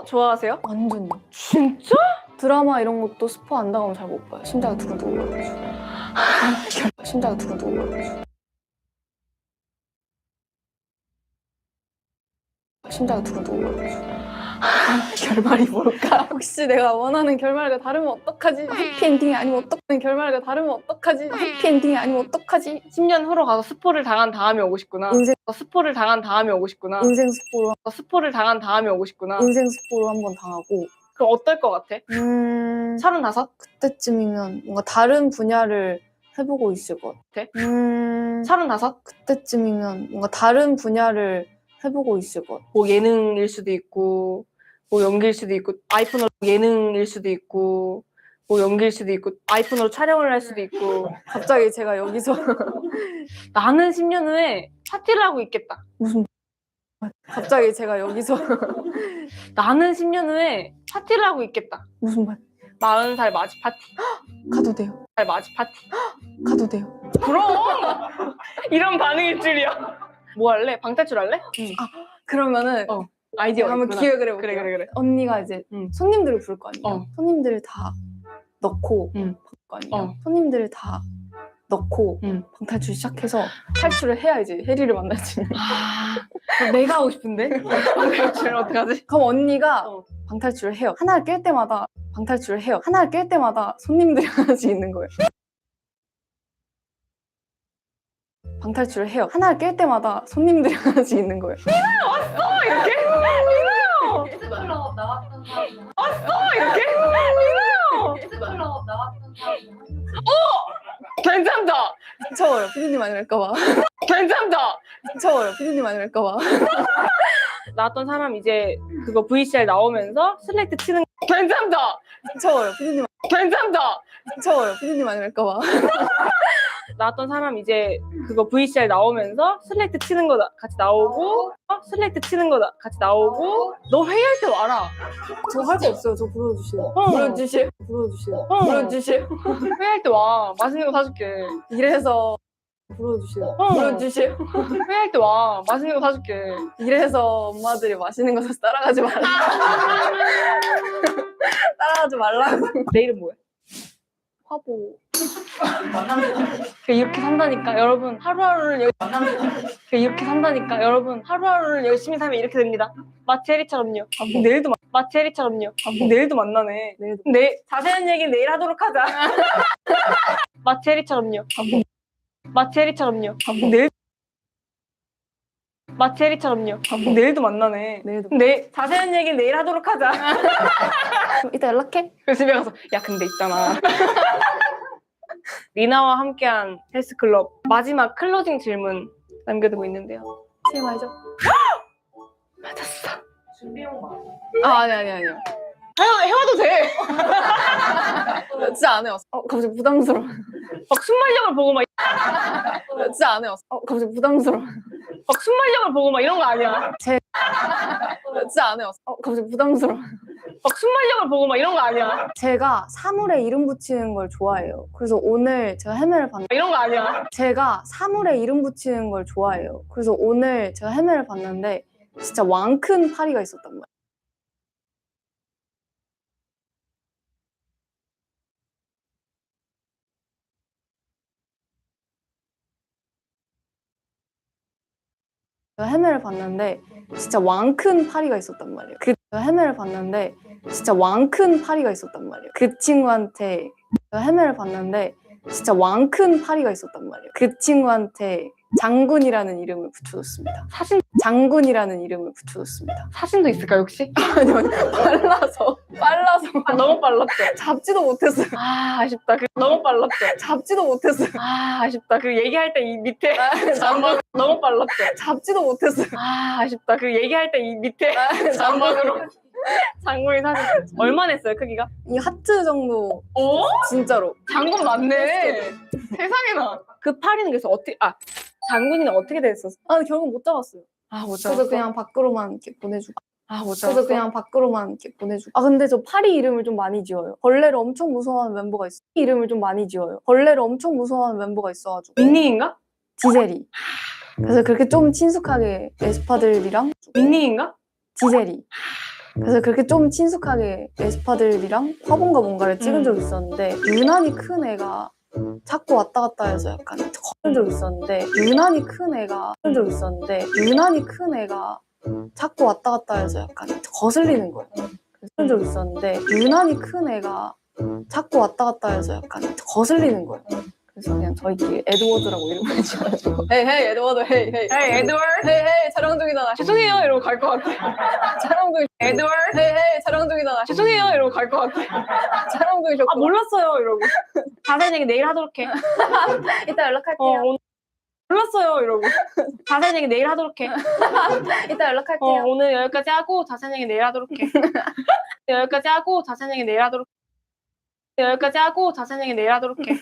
좋아하세요? 완전. 진짜? 드라마 이런 것도 스포 안 당하면 잘 못 봐요. 심장이 두근두근. 심장이 두근두근. 심장이 두근두근. 결말이 뭘까? 혹시 내가 원하는 결말과 다르면 어떡하지? 해피엔딩이 아니면 어떡하는 결말과 다르면 어떡하지? 해피엔딩이 아니면 어떡하지? 10년 후로 가서 스포를 당한 다음에 오고 싶구나. 스포를 당한 다음에 오고 싶구나. 인생 스포로. 스포를 당한 다음에 오고 싶구나. 인생 스포로 한번 당하고. 그럼 어떨 것 같아? 35? 그때쯤이면 뭔가 다른 분야를 해보고 있을 것 같아. 35? 그때쯤이면 뭔가 다른 분야를 해보고 있을 것 같아. 뭐 예능일 수도 있고, 뭐 연기일 수도 있고, 아이폰으로 예능일 수도 있고, 뭐 연기일 수도 있고, 아이폰으로 촬영을 할 수도 있고. 갑자기 제가 여기서 나는 10년 후에 파티를 하고 있겠다. 무슨 갑자기 제가 여기서 나는 10년 후에 파티를 하고 있겠다. 무슨 말? 40살 맞이 파티. 가도 돼요. 살 맞이 파티. 가도 돼요. 그럼! 이런 반응일 줄이야. 뭐 할래? 방탈출 할래? 아, 그러면은 아이디어 한번 있구나. 기획을 해볼게요. 그래. 언니가 이제 손님들을 부를 거 아니에요. 손님들을 다 넣고 볼 거 아니에요. 손님들을 다 넣고 방탈출 시작해서 탈출을 해야지 해리를 만날지. 내가 하고 싶은데? 방탈출을 어떡하지? 그럼 언니가 방탈출을 해요. 하나를 깰 때마다 방탈출을 해요. 하나를 깰 때마다 손님들이 하나씩 있는 거예요. 방탈출을 해요. 하나를 깰 때마다 손님들이 하나씩 있는 거예요. 리나 왔어! 이렇게? 리나요! 클럽 나왔던 사람. 왔어! 이렇게? 리나요! 클럽 나왔던 사람. 괜찮다! 미쳐요. 피디님 아니랄까봐. 괜찮다! 미쳐요. 피디님 아니랄까봐. 나왔던 사람 이제 그거 VCR 나오면서 슬레이트 치는 괜찮다! 미쳐요. 피디님. 괜찮다! 미쳐요. 피디님 아니랄까봐. 나왔던 사람 이제 그거 VCR 나오면서 슬레이트 치는 거다 같이 나오고 슬레이트 치는 거다 같이 나오고 너 회의할 때 와라. 저 할 거 없어요. 저 불러주세요. 불러주세요. 불러주세요. 불러주세요. 회의할 때 와. 맛있는 거 사줄게. 이래서 불러주세요. 불러주세요. 회의할 때 와. 맛있는 거 사줄게. 이래서 엄마들이 맛있는 거 사서 따라가지 말라고. 따라가지 말라고. 내 이름 뭐야? 화보. 이렇게 산다니까 여러분 하루하루를 이렇게 산다니까 여러분 하루하루를 열심히 살면 이렇게 됩니다. 마치 해리처럼요. 내일도 마치 해리처럼요. 내일도 만나네. 자세한 얘기는 내일 하도록 하자. 마치 해리처럼요. 마치 해리처럼요. 마치 해리처럼요. 내일도 만나네. 자세한 얘기는 내일 하도록 하자. 이따 연락해. 그래서 집에 가서 야 근데 있잖아. 리나와 함께한 헬스클럽 마지막 클로징 질문 남겨두고 있는데요. TMI죠? 맞았어. 아니요. 해와도 돼. 진짜 안 해요. 갑자기 부담스러워. 막 순발력을 보고 막 진짜 안 해요. 갑자기 부담스러워. 막 순발력을 보고 막 이런 거 아니야. 진짜 안 해요. 갑자기 부담스러워. 막 순발력을 보고 막 이런 거 아니야. 제가 사물에 이름 붙이는 걸 좋아해요. 그래서 오늘 제가 헤매를 봤는데 이런 거 아니야. 제가 사물에 이름 붙이는 걸 좋아해요. 그래서 오늘 제가 헤매를 봤는데 진짜 왕 큰 파리가 있었단 말이에요. 제가 헤매를 봤는데 진짜 왕 큰 파리가 있었단 말이에요. 제가 헤매를 봤는데 진짜 왕 큰 파리가 있었단 말이에요. 그 친구한테 제가 헤매를 봤는데 진짜 왕 큰 파리가 있었단 말이에요. 그 친구한테 장군이라는 이름을 붙여줬습니다. 장군이라는 이름을 붙여줬습니다. 사진도 있을까요 혹시? 아니요. 빨라서 너무 빨랐죠. 잡지도 못했어요. 아쉽다. 너무 빨랐죠. 잡지도 못했어요. 아쉽다. 그 얘기할 때 이 밑에 장막 너무 빨랐죠. 잡지도 못했어요. 아쉽다. 그 얘기할 때 이 밑에 장막으로 장군이 사진 얼마 냈어요 크기가? 이 하트 정도. 진짜로. 장군 맞네. 세상에나. 그 파리는 그래서 어떻게 장군이는 어떻게 됐었어? 결국 못 잡았어요. 못 그래서 그냥 밖으로만 이렇게 보내주고. 못 그래서 그냥 밖으로만 이렇게 보내주고. 근데 저 파리 이름을 좀 많이 지어요. 벌레를 엄청 무서워하는 멤버가 있어. 이름을 좀 많이 지어요. 벌레를 엄청 무서워하는 멤버가 있어가지고. 닉닝인가? 지젤이. 그래서 그렇게 좀 친숙하게 에스파들이랑. 닉닝인가? 지젤이. 그래서 그렇게 좀 친숙하게 에스파들이랑 화분과 뭔가를 찍은 적이 있었는데 유난히 큰 애가 자꾸 왔다 갔다 해서 약간 거슬린 적이 있었는데 유난히 큰 애가 자꾸 왔다 갔다 해서 약간 거슬리는 거예요. 그런 적이 있었는데 유난히 큰 애가 자꾸 왔다 갔다 해서 약간 거슬리는 거예요. 그래서 그냥 저희끼리 에드워드라고 이름을 지어가지고 헤이 에드워드 헤이 에드워드 헤이 촬영 중이다. 죄송해요 이러고 갈 것 같아. 촬영 중 에드워드 헤이 촬영 중이다. 죄송해요 이러고 갈 것 같아. 촬영 중이셨고. 몰랐어요 이러고. 자세한 얘기 내일 하도록 해. 이따 연락할게요. 몰랐어요 이러고. 자세한 얘기 내일 하도록 해. 이따 연락할게요. 오늘 여기까지 하고 자세한 얘기 내일 하도록 해. 여기까지 하고 자세한 얘기 내일 하도록 해. 여기까지 하고 자세한 얘기 내일 하도록 해.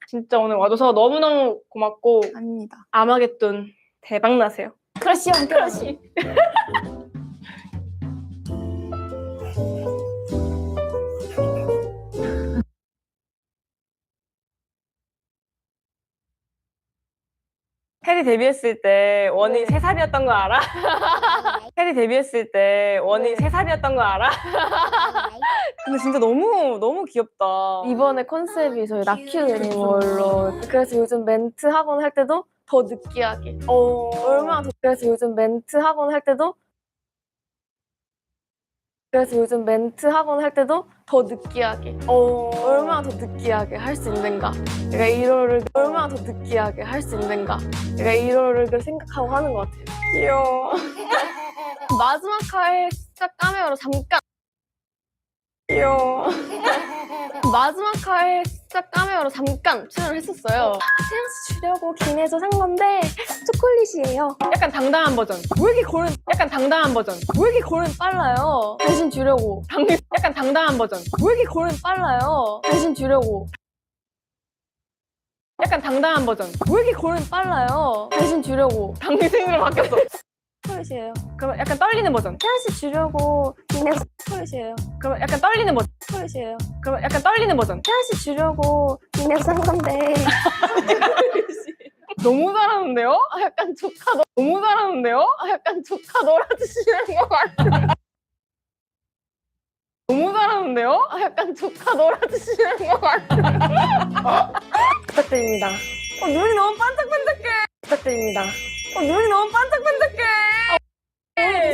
진짜 오늘 와줘서 너무너무 고맙고 아닙니다. 아마겟돈 대박 나세요. 크러쉬 형 크러쉬. 해리 데뷔했을 때 원이 3살이었던 거 알아? 해리 데뷔했을 때 원이 3살이었던 거 알아? 근데 진짜 너무 귀엽다. 이번에 컨셉이 저희 라큐 애니멀로. 그래서 요즘 멘트 학원 할 때도 더 느끼하게. 얼마나 더. 그래서 요즘 멘트 학원 할 때도 더 느끼하게. 얼마나 더 느끼하게 할 수 있는가. 내가 이거를 얼마나 더 느끼하게 할 수 있는가. 내가 이거를 생각하고 하는 것 같아요. 귀여워. 마지막 화에 진짜 까메오로 잠깐. 귀여워. 마지막 화에 진짜 까메오로 잠깐 출연을 했었어요. 태양씨 주려고 기내서 산 건데 초콜릿이에요. 약간 당당한 버전. 왜 이렇게 걸음 빨라요? 당신 주려고. 약간 당당한 버전. 왜 이렇게 걸음 빨라요? 당신 주려고. 약간 당당한 버전. 왜 이렇게 걸음 빨라요? 당신 주려고. 당신으로 바뀌었어. 초콜릿이에요. 그러면 약간 떨리는 버전. 태양씨 주려고 기내서 초콜릿이에요. 그러면 약간 떨리는 버전. 초콜릿이에요. 그러면 약간 떨리는 버전. 태양씨 주려고 기내서 산 건데. 너무 잘하는데요? 약간 너무 잘하는데요? 약간 조카 놀아주시는 것 같아요. 너무 잘하는데요? 약간 조카 놀아주시는 것 같아요. 부탁드립니다. 눈이 너무 반짝반짝해. 부탁드립니다. 눈이 너무 반짝반짝해.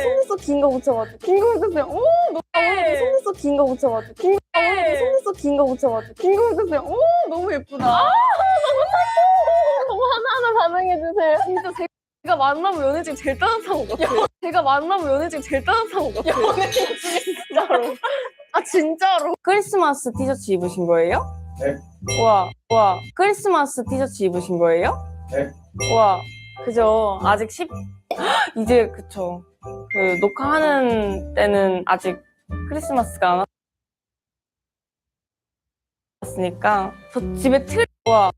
속눈썹 긴 거 붙여가지고. 긴 거 붙였어요. 오, 너무 속눈썹 긴 거 붙여가지고. 속눈썹 긴 거 붙여가지고. 긴 거 붙였어요. 오, 너무 예쁘다. 너무 하나하나 반응해주세요. 진짜 제가 만나본 연애 중에 제일 따뜻한 것 같아요. 제가 만나본 연애 중에 제일 따뜻한 것 같아요. 연애 진짜로. 진짜로. 크리스마스 티셔츠 입으신 거예요? 네. 와. 크리스마스 티셔츠 입으신 거예요? 네. 와. 그죠. 아직 이제 그쵸. 그 녹화하는 때는 아직 크리스마스가 안 왔으니까 저 집에 와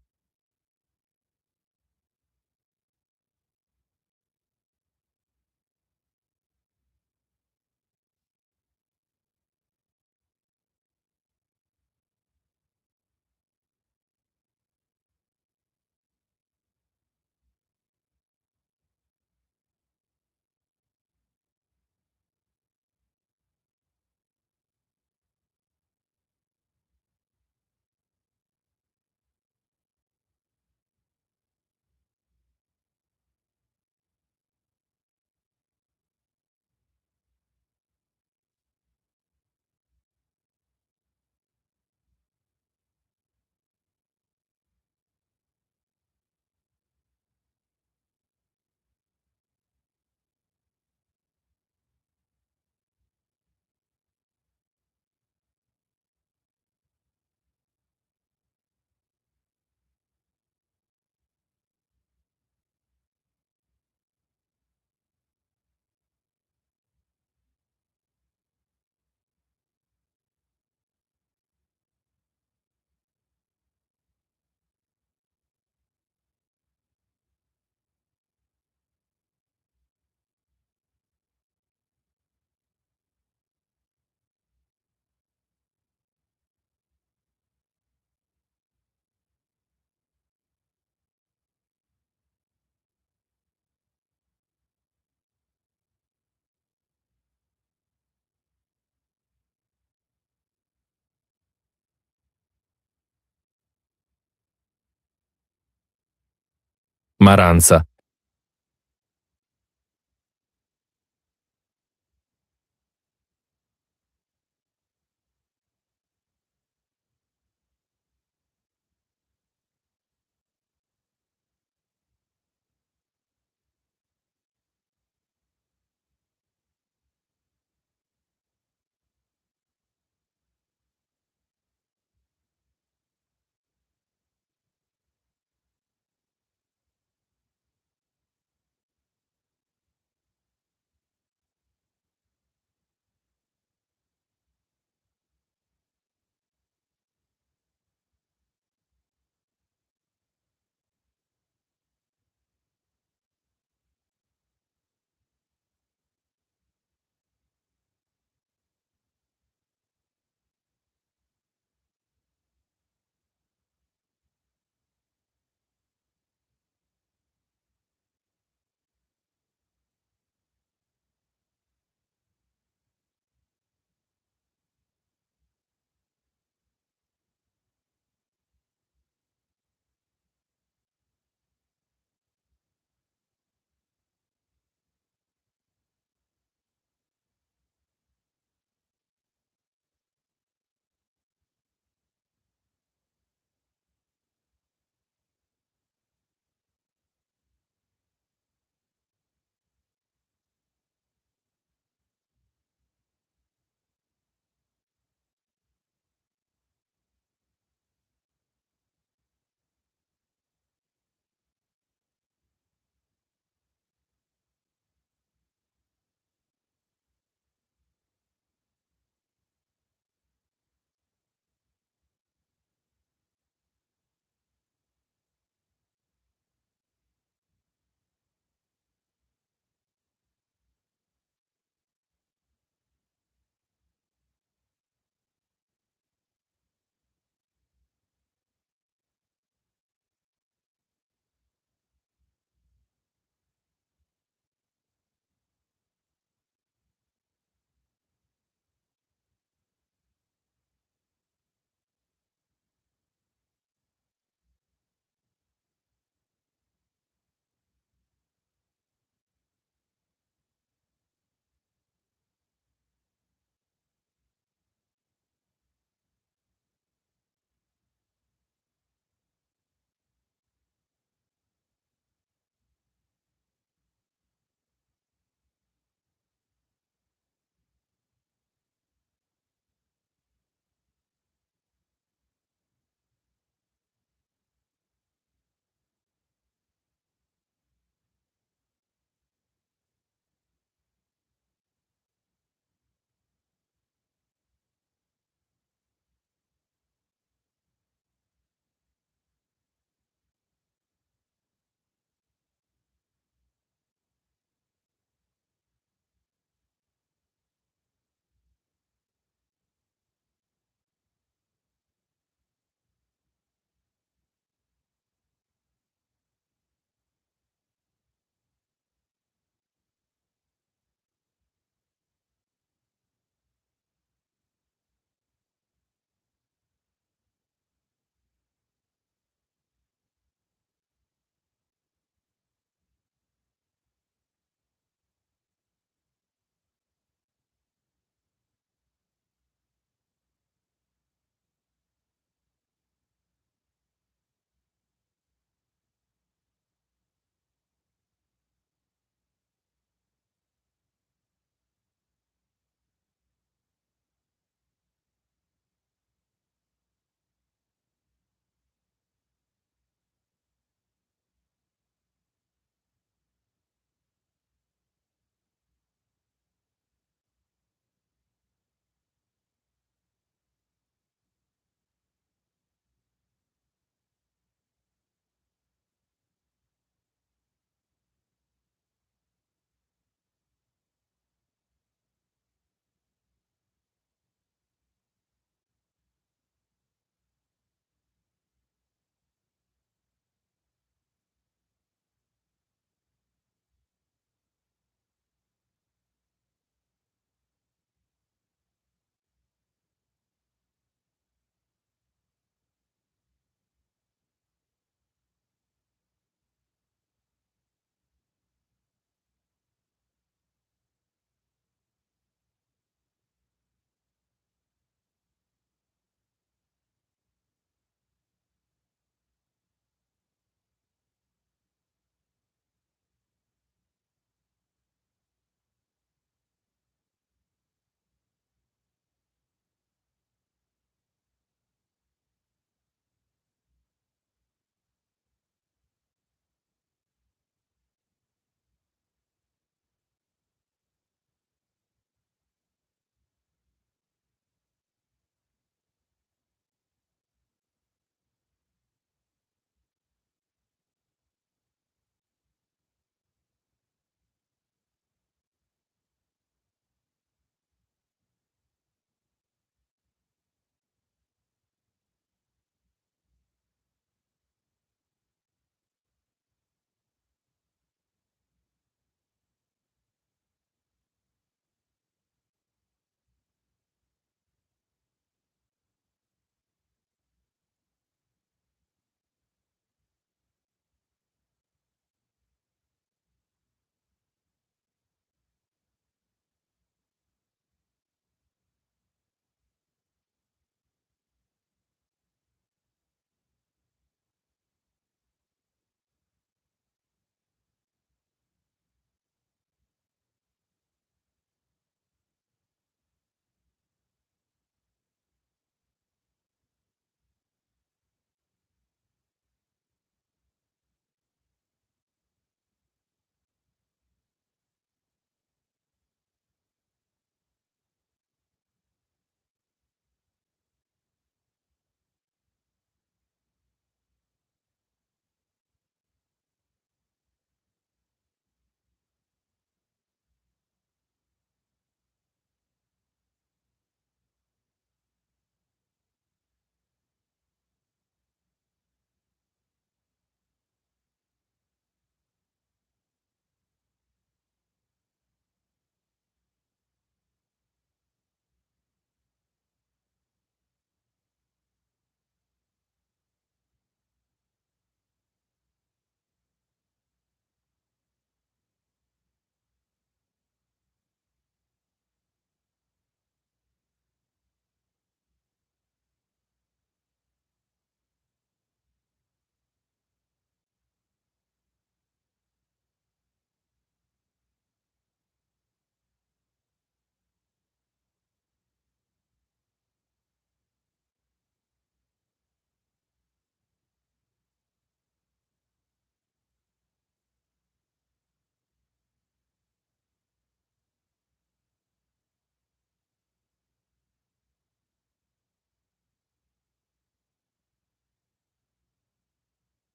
Maranza.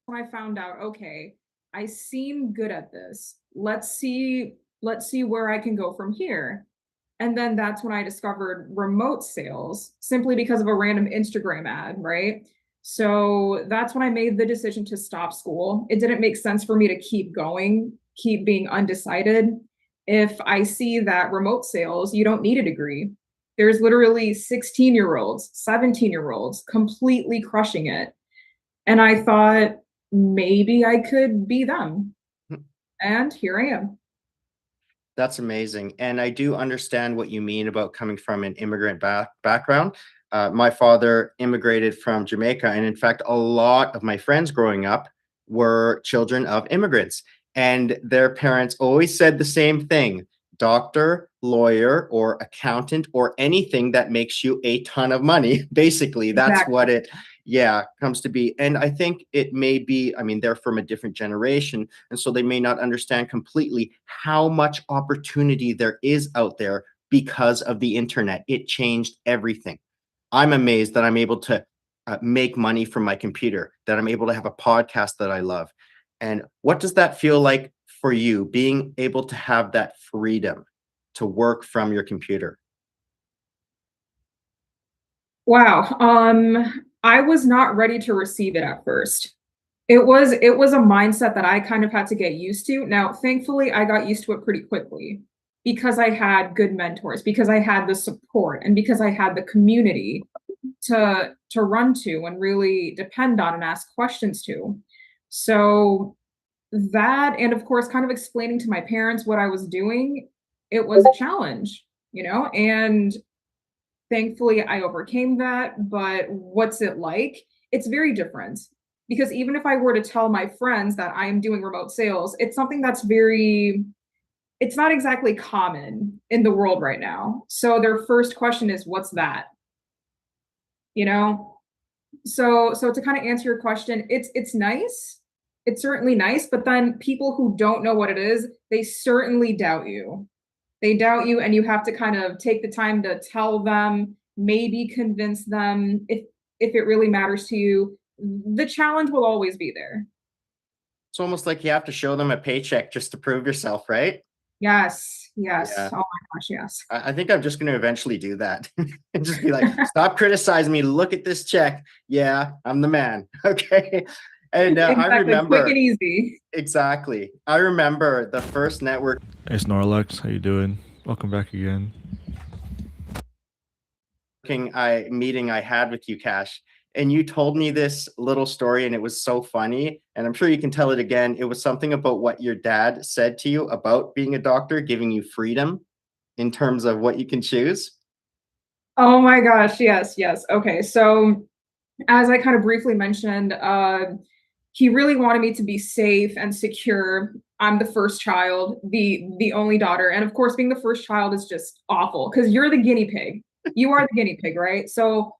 when I found out, okay, I seem good at this. Let's see where I can go from here. And then that's when I discovered remote sales simply because of a random Instagram ad, right? So that's when I made the decision to stop school. It didn't make sense for me to keep going, keep being undecided. If I see that remote sales, you don't need a degree. There's literally 16-year-olds, 17-year-olds completely crushing it. And I thought maybe I could be them. And here I am. That's amazing. And I do understand what you mean about coming from an immigrant background. My father immigrated from Jamaica. And in fact, a lot of my friends growing up were children of immigrants. And their parents always said the same thing: doctor, lawyer, or accountant, or anything that makes you a ton of money. Basically, that's what it comes to be. And I think it may be, I mean, they're from a different generation, and so they may not understand completely how much opportunity there is out there because of the internet. It changed everything. I'm amazed that I'm able to make money from my computer, that I'm able to have a podcast that I love. And what does that feel like for you, being able to have that freedom to work from your computer? Wow. I was not ready to receive it at first. It was a mindset that I kind of had to get used to. Now, thankfully, I got used to it pretty quickly because I had good mentors, because I had the support, and because I had the community to run to and really depend on and ask questions to. So that, and of course, kind of explaining to my parents what I was doing, it was a challenge, and thankfully I overcame that. But what's it like? It's very different, because even if I were to tell my friends that I am doing remote sales, it's something that's it's not exactly common in the world right now. So their first question is, what's that? So to kind of answer your question, it's nice. It's certainly nice, but then people who don't know what it is, they certainly doubt you. They doubt you, and you have to kind of take the time to tell them, maybe convince them if it really matters to you. The challenge will always be there. It's almost like you have to show them a paycheck just to prove yourself, right? Yes. Yeah. Oh my gosh, yes. I think I'm just going to eventually do that and just be like, stop criticizing me. Look at this check. Yeah, I'm the man. Okay. And exactly. I remember, quick and easy. Exactly. I remember the first network. Hey Snorlax, how you doing? Welcome back again. Meeting I had with you, Cash, and you told me this little story, and it was so funny, and I'm sure you can tell it again. It was something about what your dad said to you about being a doctor, giving you freedom in terms of what you can choose. Oh my gosh, yes. Okay, so as I kind of briefly mentioned, he really wanted me to be safe and secure. I'm the first child, the only daughter, and of course, being the first child is just awful because you're the guinea pig. You are the guinea pig, right? So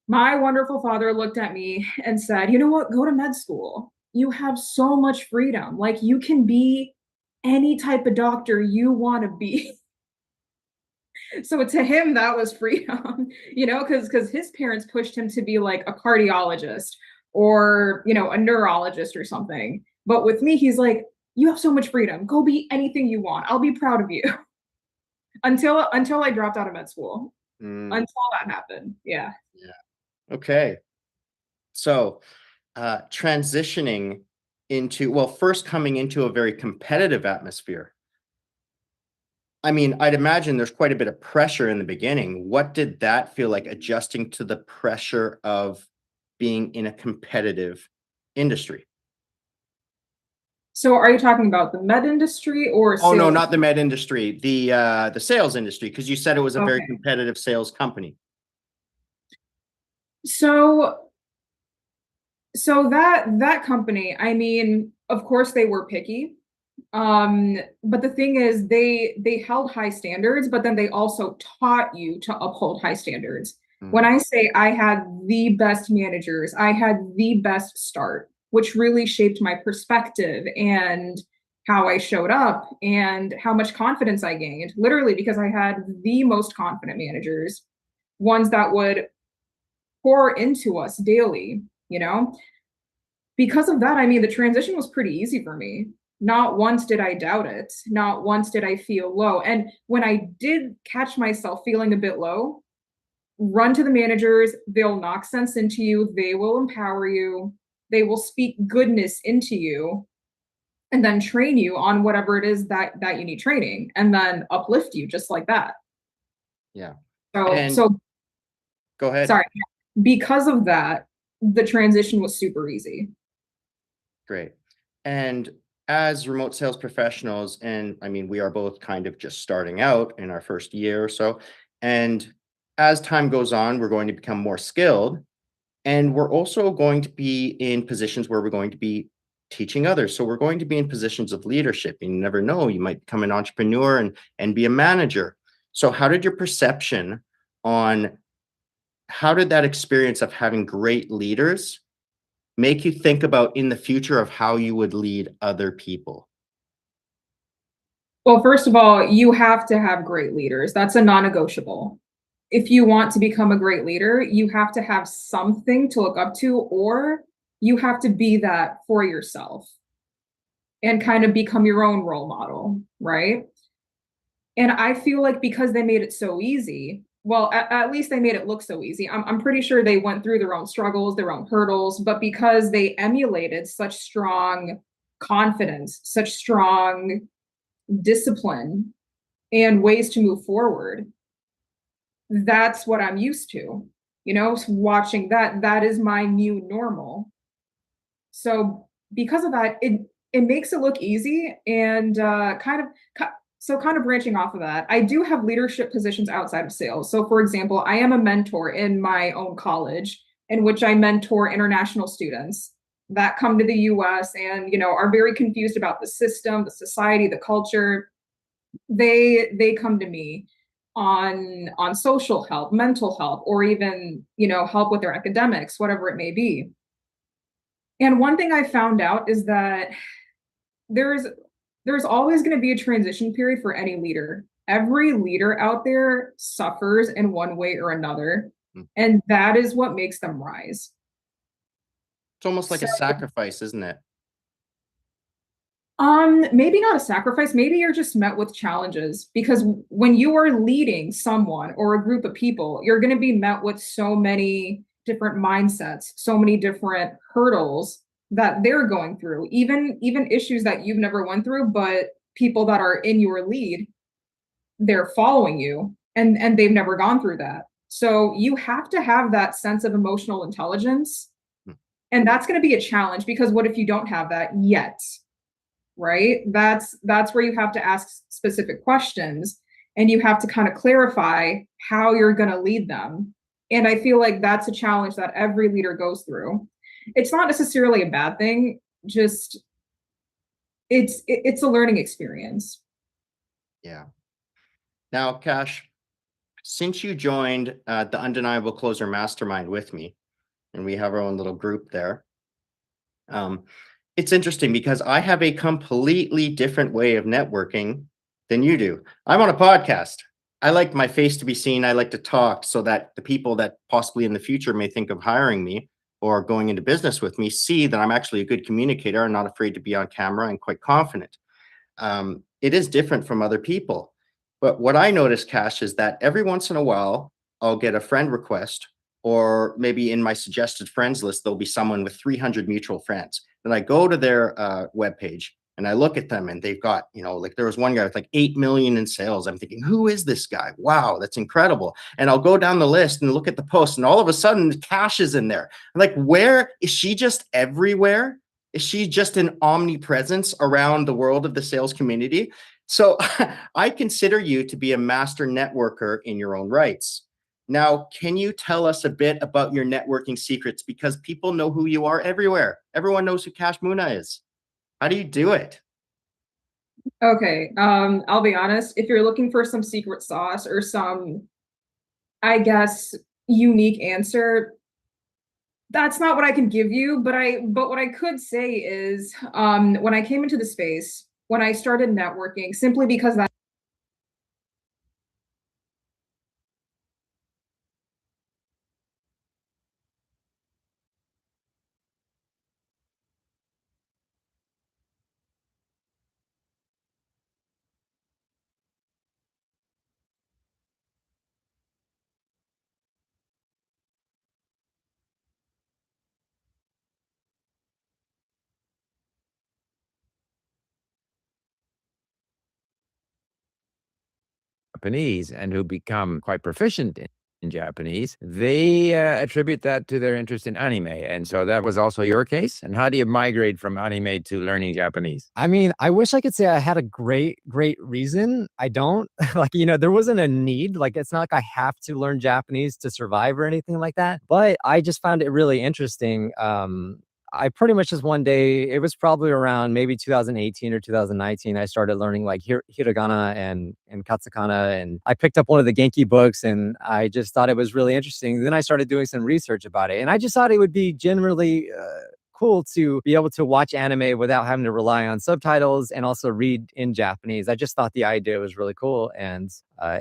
my wonderful father looked at me and said, you know what? Go to med school. You have so much freedom. Like, you can be any type of doctor you want to be. So to him, that was freedom, because his parents pushed him to be like a cardiologist or, a neurologist or something. But with me, he's like, you have so much freedom. Go be anything you want. I'll be proud of you. Until I dropped out of med school. Until that happened. Yeah. Okay. So transitioning into, well, first coming into a very competitive atmosphere. I mean, I'd imagine there's quite a bit of pressure in the beginning. What did that feel like, adjusting to the pressure of being in a competitive industry? So are you talking about the med industry or Oh, sales? no, not the med industry, the sales industry, because you said it was a very competitive sales company. So that company, I mean, of course they were picky. But the thing is, they held high standards, but then they also taught you to uphold high standards. When I say I had the best managers, I had the best start, which really shaped my perspective and how I showed up and how much confidence I gained, literally because I had the most confident managers, ones that would pour into us daily, because of that, I mean, the transition was pretty easy for me. Not once did I doubt it. Not once did I feel low. And when I did catch myself feeling a bit low, run to the managers. They'll knock sense into you. They will empower you. They will speak goodness into you and then train you on whatever it is that you need training, and then uplift you just like that. Yeah. So go ahead. Sorry. Because of that, the transition was super easy. Great. And as remote sales professionals, and I mean, we are both kind of just starting out in our first year or so, and as time goes on, we're going to become more skilled, and we're also going to be in positions where we're going to be teaching others. So we're going to be in positions of leadership. You never know, you might become an entrepreneur and be a manager. So how did your perception on how did that experience of having great leaders make you think about in the future of how you would lead other people? Well, first of all, you have to have great leaders. That's a non-negotiable. If you want to become a great leader, you have to have something to look up to, or you have to be that for yourself and kind of become your own role model, right? And I feel like because they made it so easy, well, at least they made it look so easy. I'm pretty sure they went through their own struggles, their own hurdles, but because they emulated such strong confidence, such strong discipline and ways to move forward, that's what I'm used to. You know, watching that is my new normal. So because of that, it makes it look easy. And kind of branching off of that, I do have leadership positions outside of sales. So for example, I am a mentor in my own college, in which I mentor international students that come to the US and, you know, are very confused about the system, the society, the culture. They come to me on social help, mental help, or even, you know, help with their academics, whatever it may be. And one thing I found out is that there's always going to be a transition period for any leader. Every leader out there suffers in one way or another, and that is what makes them rise. It's almost like a sacrifice, isn't it? Maybe not a sacrifice. Maybe you're just met with challenges, because when you are leading someone or a group of people, you're going to be met with so many different mindsets, so many different hurdles that they're going through, even issues that you've never went through, but people that are in your lead, they're following you and they've never gone through that. So you have to have that sense of emotional intelligence. And that's going to be a challenge, because what if you don't have that yet? Right? That's where you have to ask specific questions, and you have to kind of clarify how you're going to lead them. And I feel like that's a challenge that every leader goes through. It's not necessarily a bad thing, just it's a learning experience. Yeah. Now, Cash, since you joined the Undeniable Closer Mastermind with me, and we have our own little group there, it's interesting because I have a completely different way of networking than you do. I'm on a podcast. I like my face to be seen. I like to talk so that the people that possibly in the future may think of hiring me or going into business with me see that I'm actually a good communicator and not afraid to be on camera and quite confident. It is different from other people. But what I notice, Cash, is that every once in a while, I'll get a friend request, or maybe in my suggested friends list, there'll be someone with 300 mutual friends. Then I go to their webpage and I look at them, and they've got, you know, like there was one guy with like 8 million in sales. I'm thinking, who is this guy? Wow, that's incredible. And I'll go down the list and look at the post, and all of a sudden Cash is in there. I'm like, where is she? Just everywhere? Is she just an omnipresence around the world of the sales community? So I consider you to be a master networker in your own rights. Now, can you tell us a bit about your networking secrets? Because people know who you are everywhere. Everyone knows who Cash Muna is. How do you do it? Okay, I'll be honest. If you're looking for some secret sauce or some, I guess, unique answer, that's not what I can give you. But what I could say is, when I came into the space, when I started networking, simply because that Japanese and who become quite proficient in Japanese, they attribute that to their interest in anime. And so that was also your case. And how do you migrate from anime to learning Japanese? I mean, I wish I could say I had a great reason. I don't. Like, there wasn't a need. Like, it's not like I have to learn Japanese to survive or anything like that. But I just found it really interesting. I pretty much just one day, it was probably around maybe 2018 or 2019, I started learning like hiragana and katakana, and I picked up one of the Genki books and I just thought it was really interesting. Then I started doing some research about it, and I just thought it would be generally cool to be able to watch anime without having to rely on subtitles and also read in Japanese. I just thought the idea was really cool, and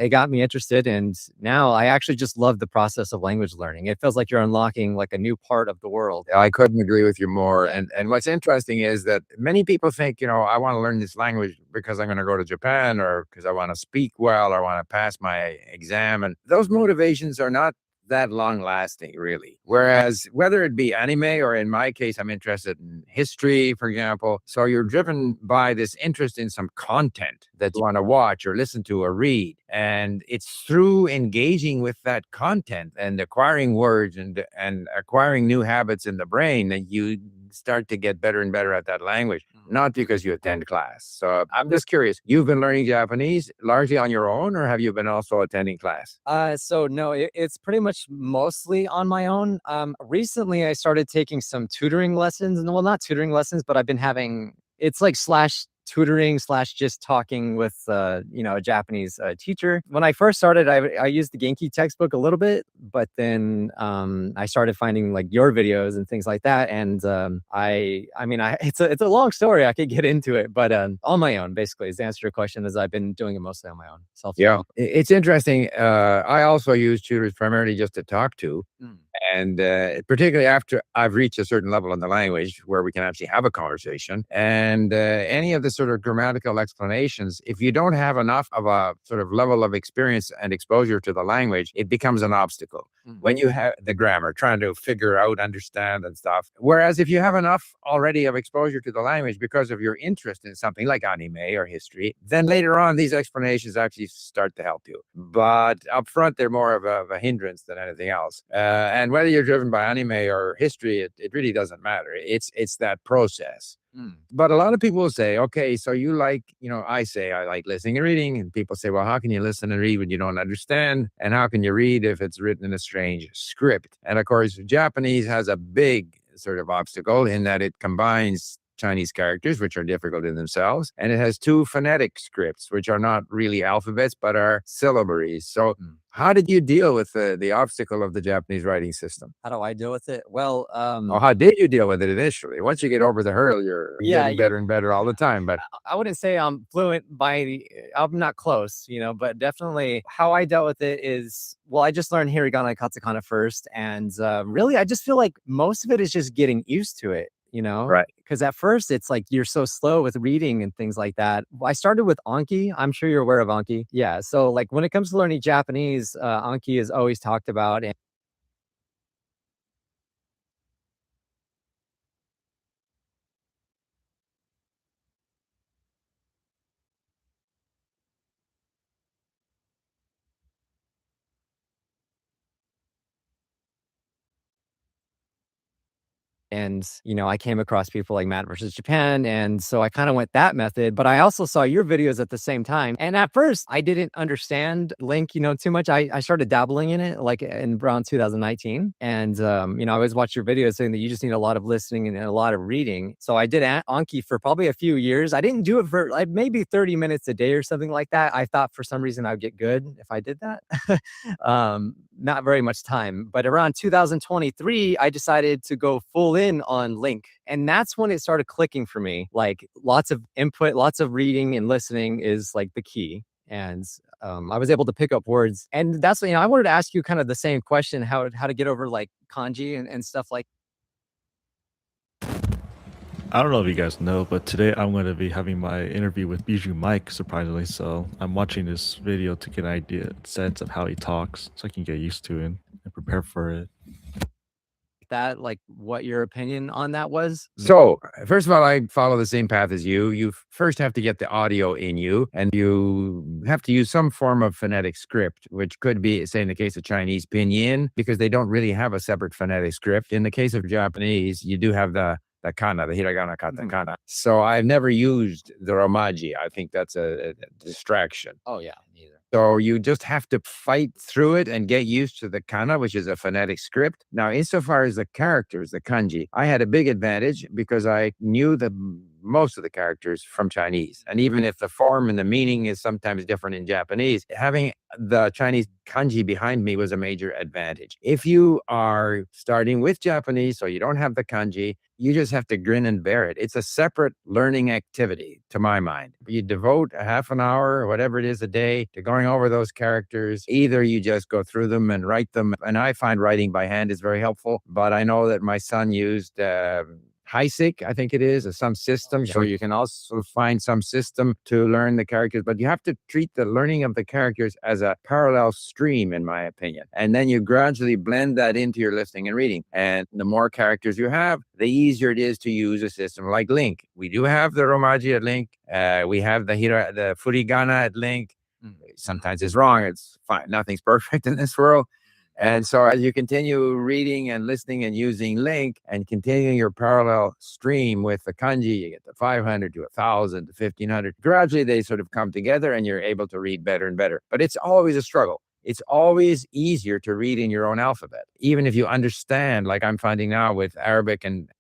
it got me interested. And now I actually just love the process of language learning. It feels like you're unlocking like a new part of the world. I couldn't agree with you more. And what's interesting is that many people think, I want to learn this language because I'm going to go to Japan or because I want to speak well or I want to pass my exam. And those motivations are not that long lasting, really. Whereas whether it be anime or in my case, I'm interested in history, for example. So you're driven by this interest in some content that you want to watch or listen to or read. And it's through engaging with that content and acquiring words and acquiring new habits in the brain that you start to get better and better at that language, not because you attend class. So I'm just curious, you've been learning Japanese largely on your own, or have you been also attending class? So no, it's pretty much mostly on my own. Recently I started taking some tutoring lessons, and well, not tutoring lessons, but I've been having, it's like slash tutoring slash just talking with a Japanese teacher. When I first started, I used the Genki textbook a little bit, but then I started finding like your videos and things like that. And it's a long story. I could get into it, but on my own, basically, is the answer to your question, is I've been doing it mostly on my own. Yeah, it's interesting. I also use tutors primarily just to talk to. And particularly after I've reached a certain level in the language where we can actually have a conversation, and any of the sort of grammatical explanations, if you don't have enough of a sort of level of experience and exposure to the language, it becomes an obstacle. When you have the grammar, trying to figure out, understand and stuff. Whereas if you have enough already of exposure to the language because of your interest in something like anime or history, then later on these explanations actually start to help you. But up front, they're more of a hindrance than anything else. And whether you're driven by anime or history, it really doesn't matter. It's that process. But a lot of people will say, okay, so you like, I say I like listening and reading. And people say, well, how can you listen and read when you don't understand? And how can you read if it's written in a strange script? And of course, Japanese has a big sort of obstacle in that it combines Chinese characters, which are difficult in themselves. And it has two phonetic scripts, which are not really alphabets, but are syllabaries. So how did you deal with the obstacle of the Japanese writing system? How do I deal with it? Well, how did you deal with it initially? Once you get over the hurdle, you're getting better and better all the time. But I wouldn't say I'm fluent I'm not close, but definitely how I dealt with it is, well, I just learned hiragana and katakana first. And really, I just feel like most of it is just getting used to it. Right. Because at first it's like you're so slow with reading and things like that. I started with Anki. I'm sure you're aware of Anki. Yeah. So like when it comes to learning Japanese, Anki is always talked about. And And, I came across people like Matt versus Japan. And so I kind of went that method, but I also saw your videos at the same time. And at first I didn't understand Link, too much. I started dabbling in it like in around 2019. And, I always watch your videos saying that you just need a lot of listening and a lot of reading. So I did Anki for probably a few years. I didn't do it for like maybe 30 minutes a day or something like that. I thought for some reason I would get good if I did that. Not very much time, but around 2023, I decided to go full in on Link. And that's when it started clicking for me. Like lots of input, lots of reading and listening is like the key. And I was able to pick up words. And that's what, I wanted to ask you kind of the same question, how to get over like kanji and stuff like. I don't know if you guys know, but today I'm going to be having my interview with Bijou Mike, surprisingly. So I'm watching this video to get an sense of how he talks so I can get used to it and prepare for it. that, like what your opinion on that was? So, first of all, I follow the same path as you. You first have to get the audio in you, and you have to use some form of phonetic script, which could be, say, in the case of Chinese pinyin, because they don't really have a separate phonetic script. In the case of Japanese, you do have the kana, the hiragana, katakana. So I've never used the romaji. I think that's a distraction. Oh yeah, neither. So you just have to fight through it and get used to the kana, which is a phonetic script. Now, insofar as the characters, the kanji, I had a big advantage because I knew most of the characters from Chinese. And even if the form and the meaning is sometimes different in Japanese, having the Chinese kanji behind me was a major advantage. If you are starting with Japanese, so you don't have the kanji, you just have to grin and bear it. It's a separate learning activity, to my mind. You devote a half an hour or whatever it is a day to going over those characters. Either you just go through them and write them. And I find writing by hand is very helpful. But I know that my son used Heisik, I think it is, or some system. So you can also find some system to learn the characters, but you have to treat the learning of the characters as a parallel stream, in my opinion. And then you gradually blend that into your listening and reading. And the more characters you have, the easier it is to use a system like LingQ. We do have the romaji at LingQ. We have the furigana at LingQ. Sometimes it's wrong. It's fine. Nothing's perfect in this world. And so as you continue reading and listening and using LingQ and continuing your parallel stream with the kanji, you get to 500 to 1,000 to 1,500. Gradually, they sort of come together and you're able to read better and better. But it's always a struggle. It's always easier to read in your own alphabet. Even if you understand, like I'm finding now with Arabic and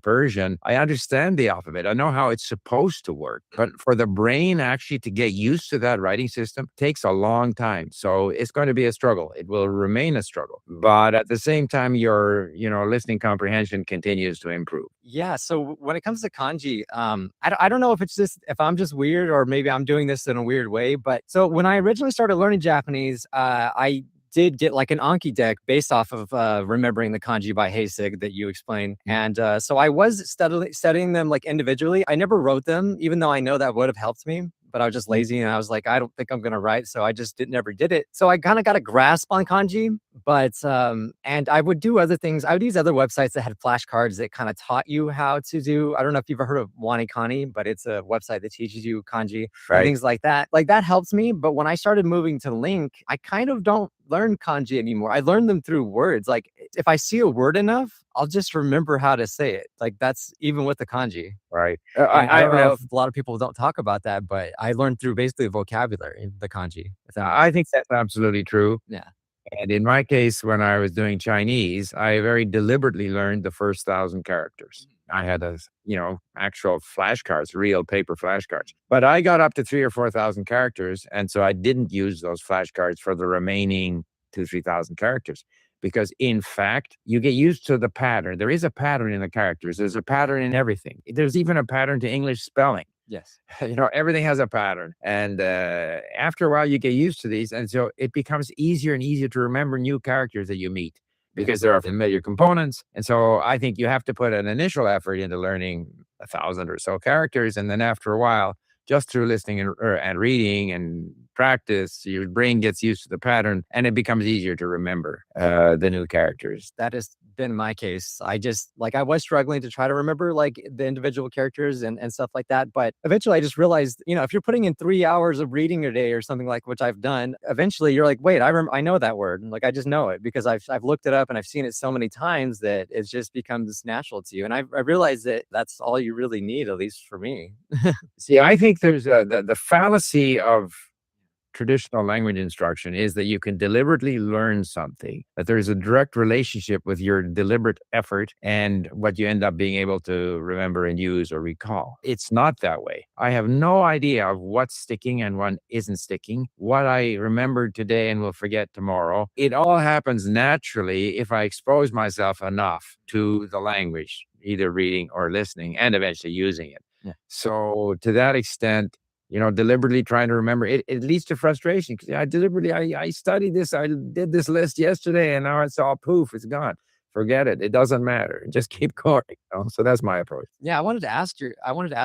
Persian, I understand the alphabet. I know how it's supposed to work. But for the brain actually to get used to that writing system takes a long time. So it's going to be a struggle. It will remain a struggle. But at the same time, your listening comprehension continues to improve. Yeah. So when it comes to kanji, I don't know if I'm just weird or maybe I'm doing this in a weird way. But so when I originally started learning Japanese, I did get like an Anki deck based off of remembering the kanji by Heisig that you explained. And so I was studying them like individually. I never wrote them, even though I know that would have helped me. But I was just lazy and I was like, I don't think I'm going to write. So I just never did it. So I kind of got a grasp on kanji, but, and I would do other things. I would use other websites that had flashcards that kind of taught you how to do, I don't know if you've ever heard of Wanikani, but it's a website that teaches you kanji and things like that. Like that helps me. But when I started moving to LingQ, I kind of don't learn kanji anymore. I learn them through words. Like if I see a word enough, I'll just remember how to say it. Like that's even with the kanji. Right. I don't know if a lot of people don't talk about that, but I learned through basically vocabulary, the kanji. I think that's absolutely true. Yeah. And in my case, when I was doing Chinese, I very deliberately learned the first 1,000 characters. I had actual flashcards, real paper flashcards. But I got up to 3,000 or 4,000 characters. And so I didn't use those flashcards for the remaining 2,000 to 3,000 characters. Because in fact, you get used to the pattern. There is a pattern in the characters. There's a pattern in everything. There's even a pattern to English spelling. Yes. Everything has a pattern. And after a while, you get used to these. And so it becomes easier and easier to remember new characters that you meet because there are familiar components. And so I think you have to put an initial effort into learning 1,000 or so characters. And then after a while, just through listening and reading and practice, your brain gets used to the pattern and it becomes easier to remember the new characters. That has been my case. I was struggling to try to remember like the individual characters and stuff like that. But eventually I just realized, if you're putting in 3 hours of reading a day or something like which I've done, eventually you're like, wait, I know that word. And like, I just know it because I've looked it up and I've seen it so many times that it just becomes natural to you. And I realized that that's all you really need, at least for me. See, I think there's the fallacy of traditional language instruction is that you can deliberately learn something, that there's a direct relationship with your deliberate effort and what you end up being able to remember and use or recall. It's not that way. I have no idea of what's sticking and what isn't sticking, what I remembered today and will forget tomorrow. It all happens naturally if I expose myself enough to the language, either reading or listening, and eventually using it. Yeah. So to that extent, deliberately trying to remember it leads to frustration because I studied this, I did this list yesterday, and now it's all poof, it's gone. Forget it. It doesn't matter. Just keep going. So that's my approach. Yeah, I wanted to ask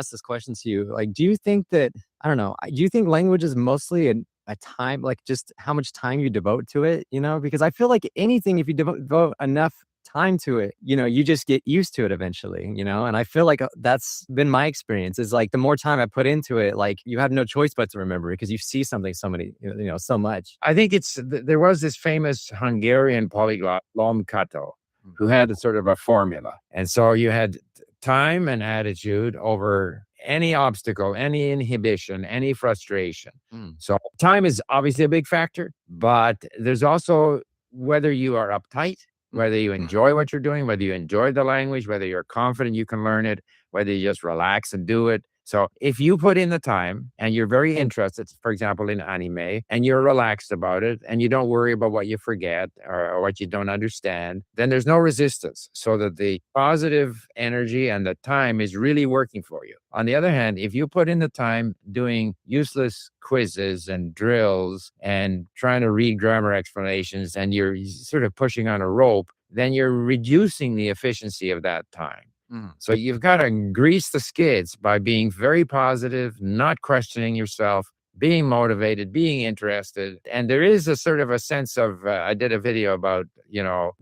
this question to you. Like, do you think that do you think language is mostly a time, like just how much time you devote to it? Because I feel like anything, if you devote enough time to it, you just get used to it eventually, and I feel like that's been my experience is like the more time I put into it, like you have no choice but to remember it because you see something so much. I think there was this famous Hungarian polyglot, Lom Kato, who had a sort of a formula. And so you had time and attitude over any obstacle, any inhibition, any frustration. So time is obviously a big factor, but there's also whether you are uptight, whether you enjoy what you're doing, whether you enjoy the language, whether you're confident you can learn it, whether you just relax and do it. So if you put in the time and you're very interested, for example, in anime, and you're relaxed about it and you don't worry about what you forget or what you don't understand, then there's no resistance. So that the positive energy and the time is really working for you. On the other hand, if you put in the time doing useless quizzes and drills and trying to read grammar explanations and you're sort of pushing on a rope, then you're reducing the efficiency of that time. So you've got to grease the skids by being very positive, not questioning yourself, being motivated, being interested. And there is a sort of a sense of, I did a video about,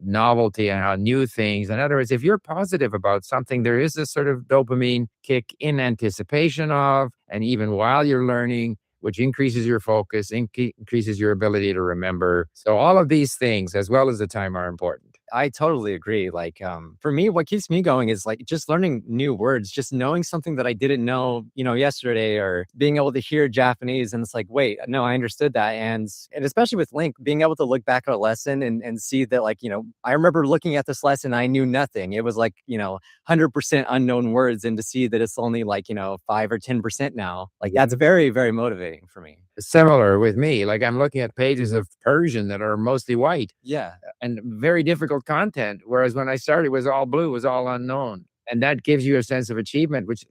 novelty and how new things. In other words, if you're positive about something, there is this sort of dopamine kick in anticipation of, and even while you're learning, which increases your focus, increases your ability to remember. So all of these things, as well as the time, are important. I totally agree. Like, for me, what keeps me going is like just learning new words, just knowing something that I didn't know, yesterday, or being able to hear Japanese. And it's like, wait, no, I understood that. And especially with LingQ, being able to look back at a lesson and see that, like, I remember looking at this lesson, I knew nothing. It was like, 100% unknown words. And to see that it's only like, 5 or 10% now, like that's very, very motivating for me. Similar with me. Like I'm looking at pages of Persian that are mostly white. Yeah. And very difficult content. Whereas when I started, it was all blue, it was all unknown. And that gives you a sense of achievement, which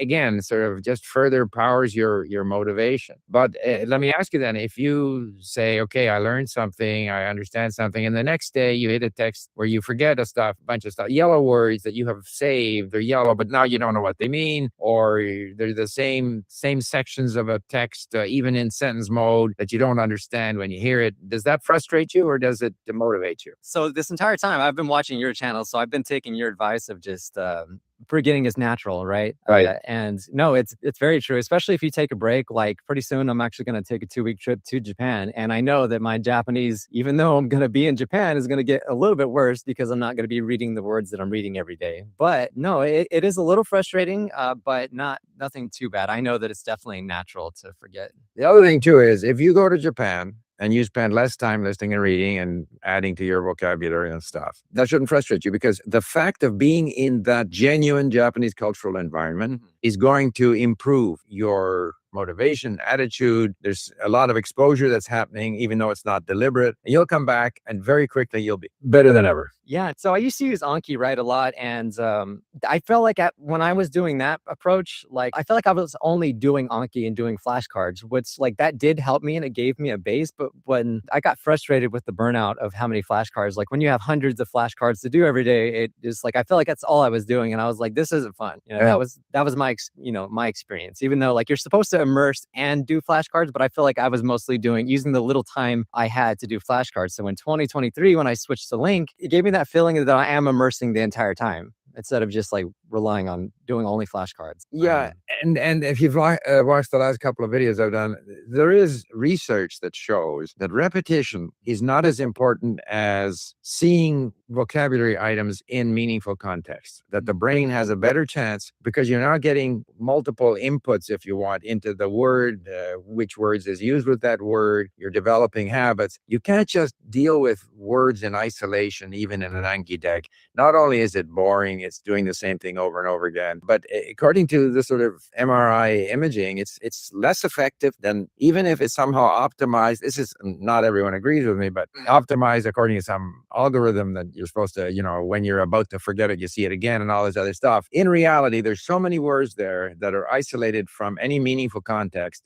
again, sort of just further powers your motivation. But let me ask you then, if you say, okay, I learned something, I understand something, and the next day you hit a text where you forget a bunch of stuff, yellow words that you have saved, they're yellow, but now you don't know what they mean, or they're the same sections of a text, even in sentence mode, that you don't understand when you hear it. Does that frustrate you or does it motivate you? So this entire time I've been watching your channel, so I've been taking your advice of just forgetting is natural, right? Right. And no, it's very true, especially if you take a break. Like pretty soon I'm actually going to take a 2-week trip to Japan, and I know that my Japanese, even though I'm going to be in Japan, is going to get a little bit worse because I'm not going to be reading the words that I'm reading every day. But no, it is a little frustrating, but nothing too bad. I know that it's definitely natural to forget. The other thing too is if you go to Japan and you spend less time listening and reading and adding to your vocabulary and stuff, that shouldn't frustrate you, because the fact of being in that genuine Japanese cultural environment is going to improve your motivation, attitude. There's a lot of exposure that's happening, even though it's not deliberate. And you'll come back and very quickly you'll be better than ever. Yeah. So I used to use Anki, right, a lot. And I felt like when I was doing that approach, like I felt like I was only doing Anki and doing flashcards, which like that did help me and it gave me a base. But when I got frustrated with the burnout of how many flashcards, like when you have hundreds of flashcards to do every day, it is like, I felt like that's all I was doing. And I was like, this isn't fun. That was my experience, even though like you're supposed to immerse and do flashcards, but I feel like I was mostly using the little time I had to do flashcards. So in 2023, when I switched to LingQ, it gave me that feeling that I am immersing the entire time instead of just like relying on doing only flashcards. Yeah. And if you've watched the last couple of videos I've done, there is research that shows that repetition is not as important as seeing vocabulary items in meaningful context, that the brain has a better chance because you're not getting multiple inputs, if you want, into the word, which words is used with that word. You're developing habits. You can't just deal with words in isolation, even in an Anki deck. Not only is it boring, it's doing the same thing over and over again, but according to the sort of MRI imaging, it's less effective than, even if it's somehow optimized. This is, not everyone agrees with me, but optimized according to some algorithm that you're supposed to, when you're about to forget it, you see it again and all this other stuff. In reality, there's so many words there that are isolated from any meaningful context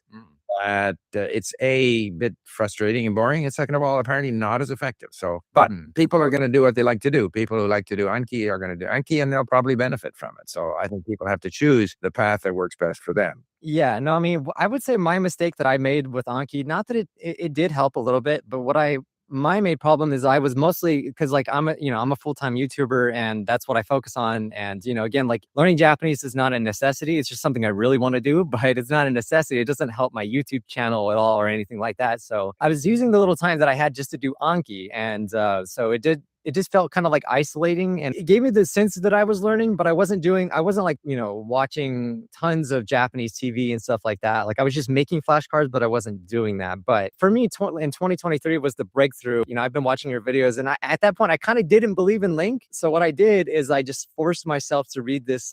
that it's a bit frustrating and boring. And second of all, apparently not as effective. So, but people are going to do what they like to do. People who like to do Anki are going to do Anki, and they'll probably benefit from it. So I think people have to choose the path that works best for them. Yeah, no, I mean, I would say my mistake that I made with Anki, not that it did help a little bit, but what I my main problem is I was mostly because like I'm a full-time YouTuber and that's what I focus on. And again, like learning Japanese is not a necessity. It's just something I really want to do, but it's not a necessity. It doesn't help my YouTube channel at all or anything like that. So I was using the little time that I had just to do Anki, and so it just felt kind of like isolating, and it gave me the sense that I was learning, but I wasn't like, watching tons of Japanese TV and stuff like that. Like I was just making flashcards, but I wasn't doing that. But for me, in 2023 was the breakthrough. I've been watching your videos, and at that point, I kind of didn't believe in Link. So what I did is I just forced myself to read this.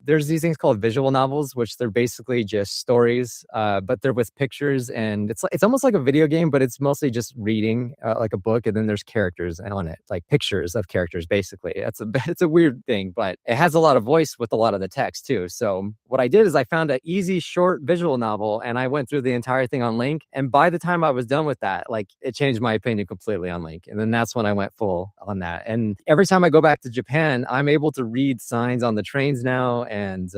There's these things called visual novels, which they're basically just stories, but they're with pictures, and it's almost like a video game, but it's mostly just reading like a book, and then there's characters on it, like pictures of characters. Basically, it's a weird thing, but it has a lot of voice with a lot of the text too. So what I did is I found an easy short visual novel, and I went through the entire thing on Link. And by the time I was done with that, like it changed my opinion completely on Link. And then that's when I went full on that. And every time I go back to Japan, I'm able to read signs on the trains now, and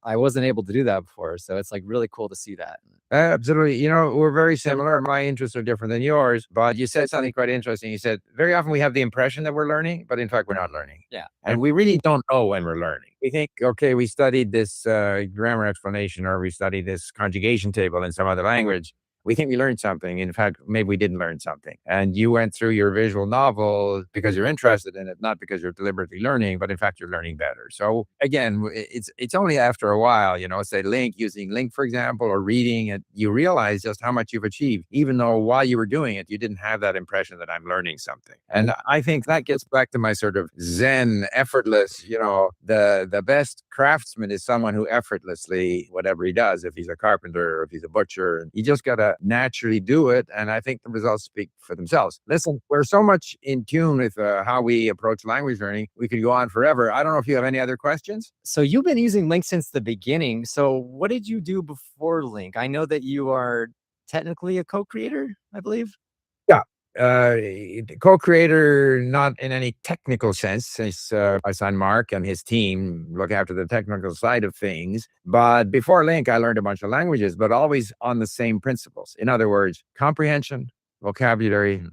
I wasn't able to do that before. So it's like really cool to see that. Absolutely. We're very similar. My interests are different than yours, but you said something quite interesting. You said very often we have the impression that we're learning, but in fact, we're not learning. Yeah. And we really don't know when we're learning. We think, okay, we studied this grammar explanation, or we studied this conjugation table in some other language. We think we learned something. In fact, maybe we didn't learn something. And you went through your visual novel because you're interested in it, not because you're deliberately learning, but in fact, you're learning better. So again, it's only after a while, say using Link, for example, or reading it, you realize just how much you've achieved, even though while you were doing it, you didn't have that impression that I'm learning something. And I think that gets back to my sort of Zen, effortless, the best craftsman is someone who effortlessly, whatever he does, if he's a carpenter or if he's a butcher, you just got to naturally do it. And I think the results speak for themselves. Listen, we're so much in tune with how we approach language learning. We could go on forever. I don't know if you have any other questions. So you've been using Link since the beginning. So what did you do before Link? I know that you are technically a co-creator, I believe. Yeah. Co-creator, not in any technical sense, since my son Mark and his team look after the technical side of things. But before Link, I learned a bunch of languages, but always on the same principles. In other words, comprehension, vocabulary,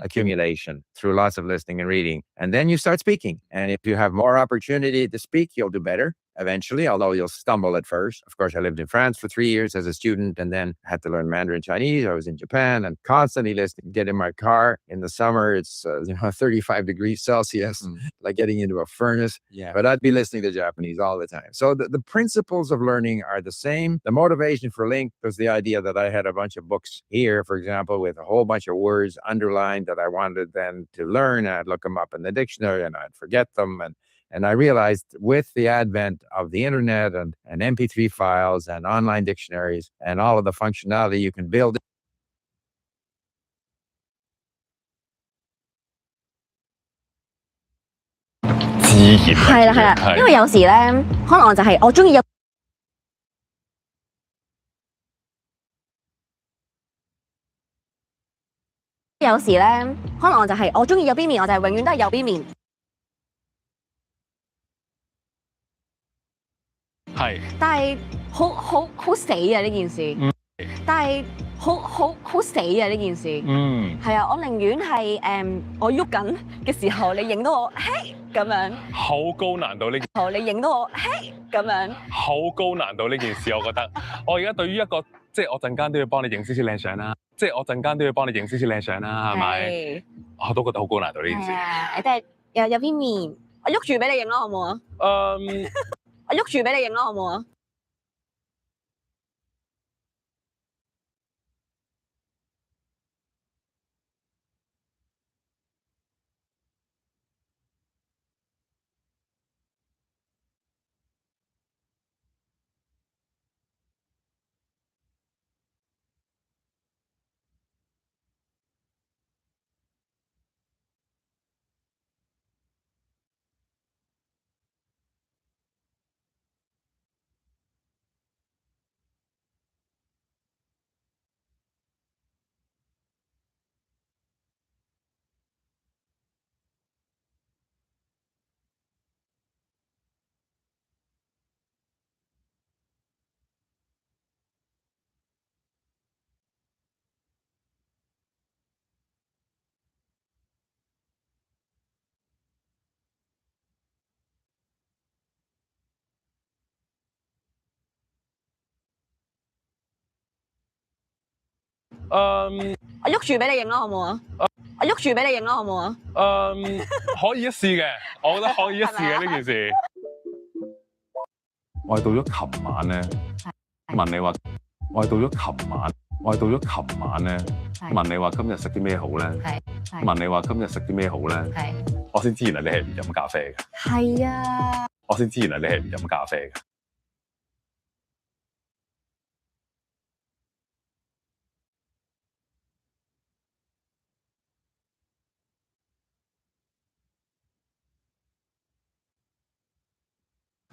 accumulation through lots of listening and reading. And then you start speaking. And if you have more opportunity to speak, you'll do better eventually, although you'll stumble at first. Of course, I lived in France for 3 years as a student, and then had to learn Mandarin Chinese. I was in Japan and constantly listening. Get in my car in the summer, it's 35 degrees Celsius, like getting into a furnace. Yeah. But I'd be listening to Japanese all the time. So the principles of learning are the same. The motivation for Link was the idea that I had a bunch of books here, for example, with a whole bunch of words underlined that I wanted then to learn. I'd look them up in the dictionary and I'd forget them. And I realized with the advent of the internet and MP3 files and online dictionaries and all of the functionality you can build. 係啦係啦，因為有時咧，可能我就係我中意有。有時咧，可能我就係我中意有邊面，我就係永遠都係有邊面。係。但係好死啊呢件事。但係好死啊呢件事。係啊，我寧願係我喐緊嘅時候，你影到我嘿咁樣。好高難度呢件。你影到我嘿咁樣。好高難度呢件事，我覺得。我而家對於一個即係我陣間都要幫你影少少靚相啦，係咪？我都覺得好高難度呢件事。即係有邊面，我喐住俾你影咯，好唔好啊？我喐住俾你影咯，好唔好啊？我喐住俾你影咯，好唔好啊？我喐住俾你影咯，好唔好啊？可以一試嘅，我覺得可以一試嘅呢件事。我係到咗琴晚咧，問你話，我係到咗琴晚咧，問你話今日食啲咩好咧？問你話今日食啲咩好咧？我先知原來你係唔飲咖啡嘅。係啊。我先知原來你係唔飲咖啡嘅。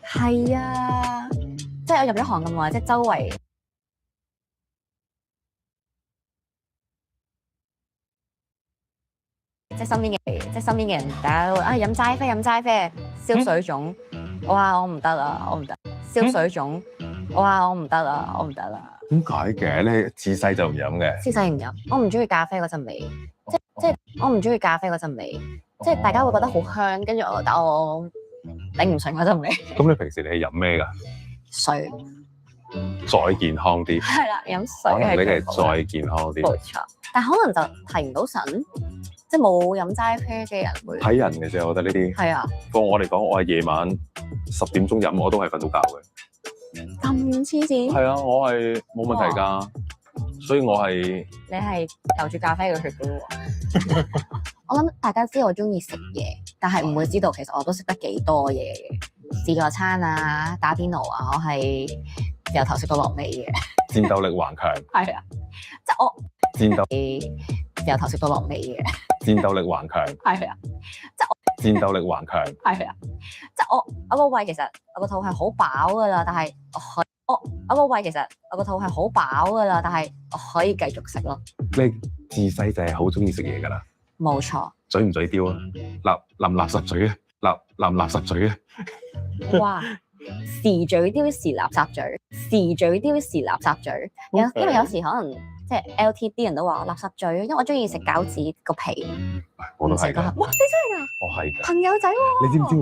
係啊，即係我入咗行咁耐，即係周圍即係身邊嘅人，大家都飲齋啡，燒水腫，我話我唔得啦，我唔得，燒水腫，我話我唔得啦，我唔得啦。點解嘅？你自細就唔飲嘅？自細唔飲，我唔中意咖啡嗰陣味，即係我唔中意咖啡嗰陣味，即係大家會覺得好香，跟住但我頂唔順嗰陣味。咁你平時你係飲咩㗎？水。再健康啲。係啦，飲水可能你係係再健康啲。冇錯，但可能就提唔到神，即係冇飲齋啡嘅人會睇人嘅啫，我覺得呢啲。係啊。放我嚟講，我係夜晚10點鐘飲，我都係瞓到覺嘅。咁黐線？係啊，我係冇問題㗎，所以我係。你係流住咖啡嘅血嘅喎。我諗大家知我中意食嘢，但係唔會知道其實我都食得幾多嘢嘅。自助餐啊，打邊爐啊，我係由頭食到落尾嘅。戰鬥力頑強。係啊，即係我戰鬥由頭食到落尾嘅。戰鬥力頑強。係啊，即係我戰鬥力頑強。係啊，即係我個胃其實我個肚係好飽㗎啦，但係我個胃其實我個肚係好飽㗎啦，但係我可以繼續食咯。你自細就係好中意食嘢㗎啦。冇錯。嘴唔嘴刁啊？垃唔垃圾嘴啊？垃唔垃圾嘴啊？哇！時嘴刁時垃圾嘴，時嘴刁時垃圾嘴。因為有時可能即係 LT 啲人都話我垃圾嘴，因為我中意食餃子個皮。我都係㗎。哇！你真係㗎？我係㗎。朋友仔喎。你知唔知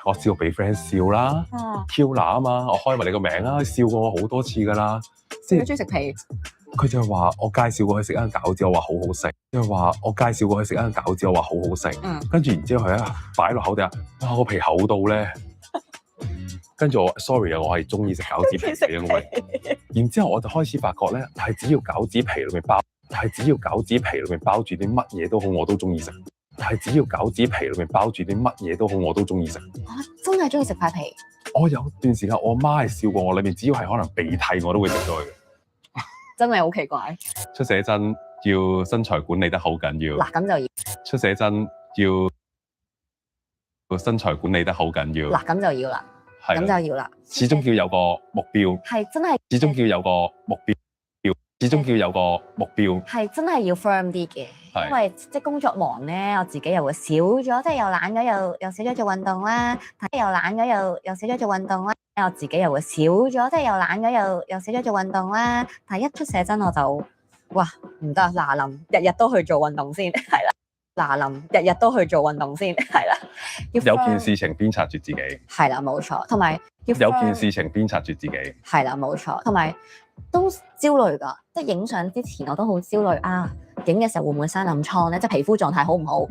我試過俾 friend 笑啦？Killer 啊嘛，我開埋你個名啦，笑過我好多次㗎啦。即係中意食皮。佢就係話我介紹過佢食間餃子，我話好好食。即係話我介紹過佢食間餃子，我話好好食。跟住然之後佢擺落口地下，個皮厚到咧。跟住我 sorry 啊，我係中意食餃子皮嘅，因為然之後我就開始發覺咧，係只要餃子皮裏面包住啲乜嘢都好，我都中意食。係只要餃子皮裏面包住啲乜嘢都好，我都中意食。我真係中意食塊皮。我有段時間我媽係笑過我裏面，只要係可能鼻涕我都會食咗佢嘅。真係好奇怪。出寫真要身材管理得好緊要。嗱咁就要。出寫真要身材管理得好緊要。嗱咁就要啦。咁就要啦。始終要有個目標。係真係。始終要有個目標。始終要有個目標。係真係要 firm 啲嘅。因為即係工作忙咧，我自己又會少咗，即係又懶咗，又少咗做運動啦。又懶咗，又少咗做運動啦。我自己又會少咗，即係又懶咗，又少咗做運動啦。但係一出寫真我就哇唔得，嗱臨日日都去做運動先，係啦。嗱臨日日都去做運動先，係啦。有件事情鞭策住自己。係啦，冇錯。同埋有件事情鞭策住自己。係啦，冇錯。同埋都焦慮㗎，即係影相之前我都好焦慮啊！影嘅時候會唔會生暗瘡咧？即係皮膚狀態好唔好？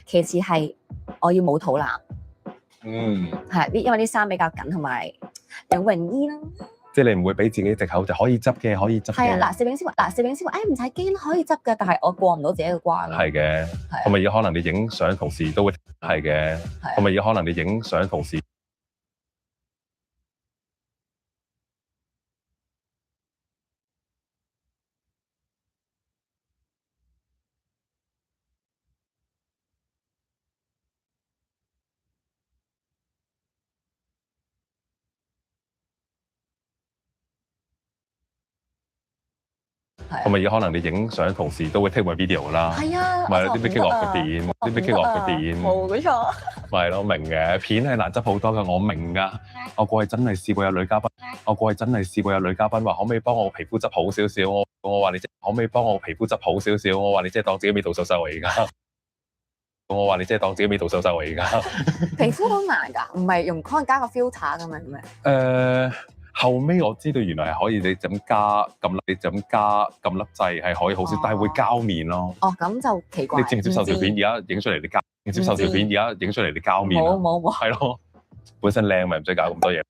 其次係我要冇肚腩。係因為啲衫比較緊，同埋有泳衣啦。即係你唔會俾自己藉口就可以執嘅，可以執嘅。係啊，嗱，攝影師話，唔使驚，可以執嘅，但係我過唔到自己嘅關。係嘅，同埋有可能你影相同時都會係嘅，同埋有可能你影相同時。同埋有可能你影相同時都會 take 埋 video 㗎啦。係啊，咪啲 making of 嘅片，啲 making of 嘅片。冇錯。咪咯，明嘅片係難執好多㗎，我明㗎。我過去真係試過有女嘉賓，話可唔可以幫我皮膚執好少少？我話你可唔可以幫我皮膚執好少少？我話你即係當自己美圖秀秀嚟而家。我話你即係當自己美圖秀秀嚟而家。皮膚好難㗎，唔係用可能加個 filter 咁樣咩？後尾我知道原來係可以你就咁加你就咁加撳粒掣係可以好少，但係會膠面咯。哦，咁就奇怪。你接唔接受條片？而家影出嚟你膠，接受條片而家影出嚟你膠面啊？冇。係咯，本身靚咪唔使搞咁多嘢。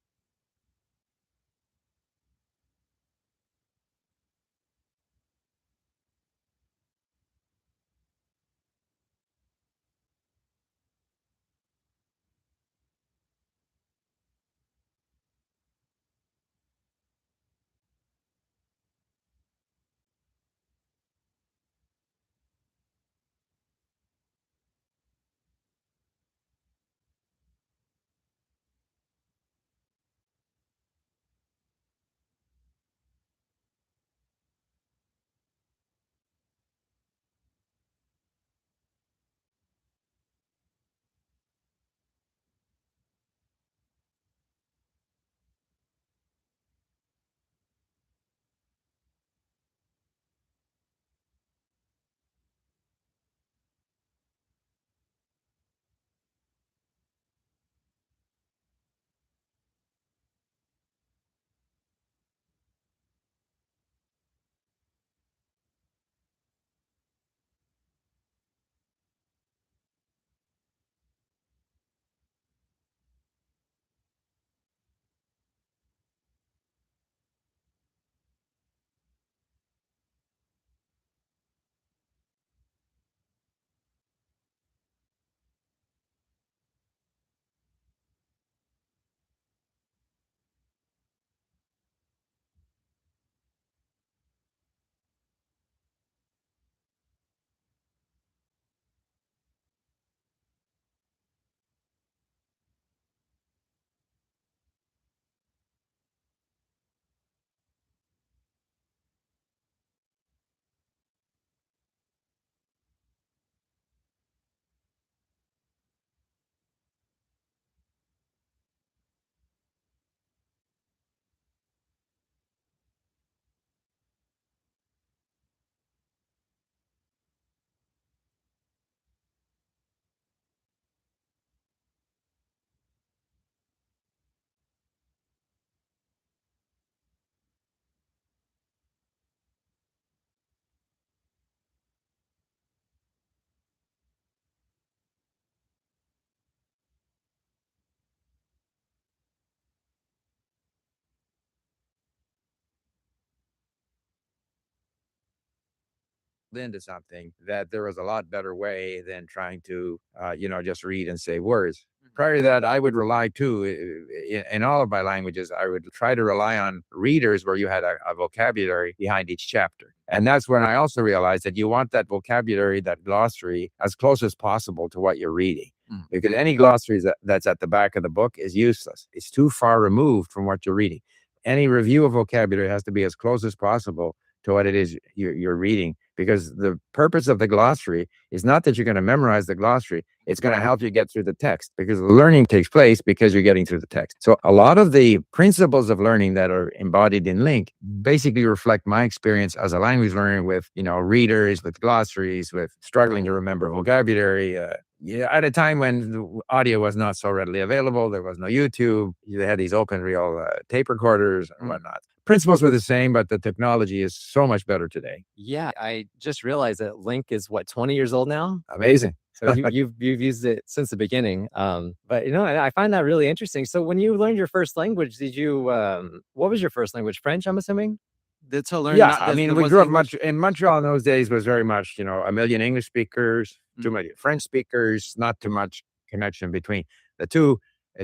Into something that there was a lot better way than trying to, just read and say words. Prior to that, I would rely too, in all of my languages, I would try to rely on readers where you had a vocabulary behind each chapter. And that's when I also realized that you want that vocabulary, that glossary, as close as possible to what you're reading. Because any glossary that's at the back of the book is useless. It's too far removed from what you're reading. Any review of vocabulary has to be as close as possible to what it is you're reading, because the purpose of the glossary is not that you're going to memorize the glossary. It's going to help you get through the text, because the learning takes place because you're getting through the text. So a lot of the principles of learning that are embodied in LingQ basically reflect my experience as a language learner with, readers, with glossaries, with struggling to remember vocabulary. At a time when the audio was not so readily available, there was no YouTube. They had these open reel tape recorders and whatnot. Principles were the same, but the technology is so much better today. Yeah, I just realized that LingQ is 20 years old now. Amazing. So you've used it since the beginning. But I find that really interesting. So when you learned your first language, did you what was your first language? French, I'm assuming? To learn. Yeah, I mean, we grew up in Montreal in those days was very much, a million English speakers, 2 million French speakers, not too much connection between the two.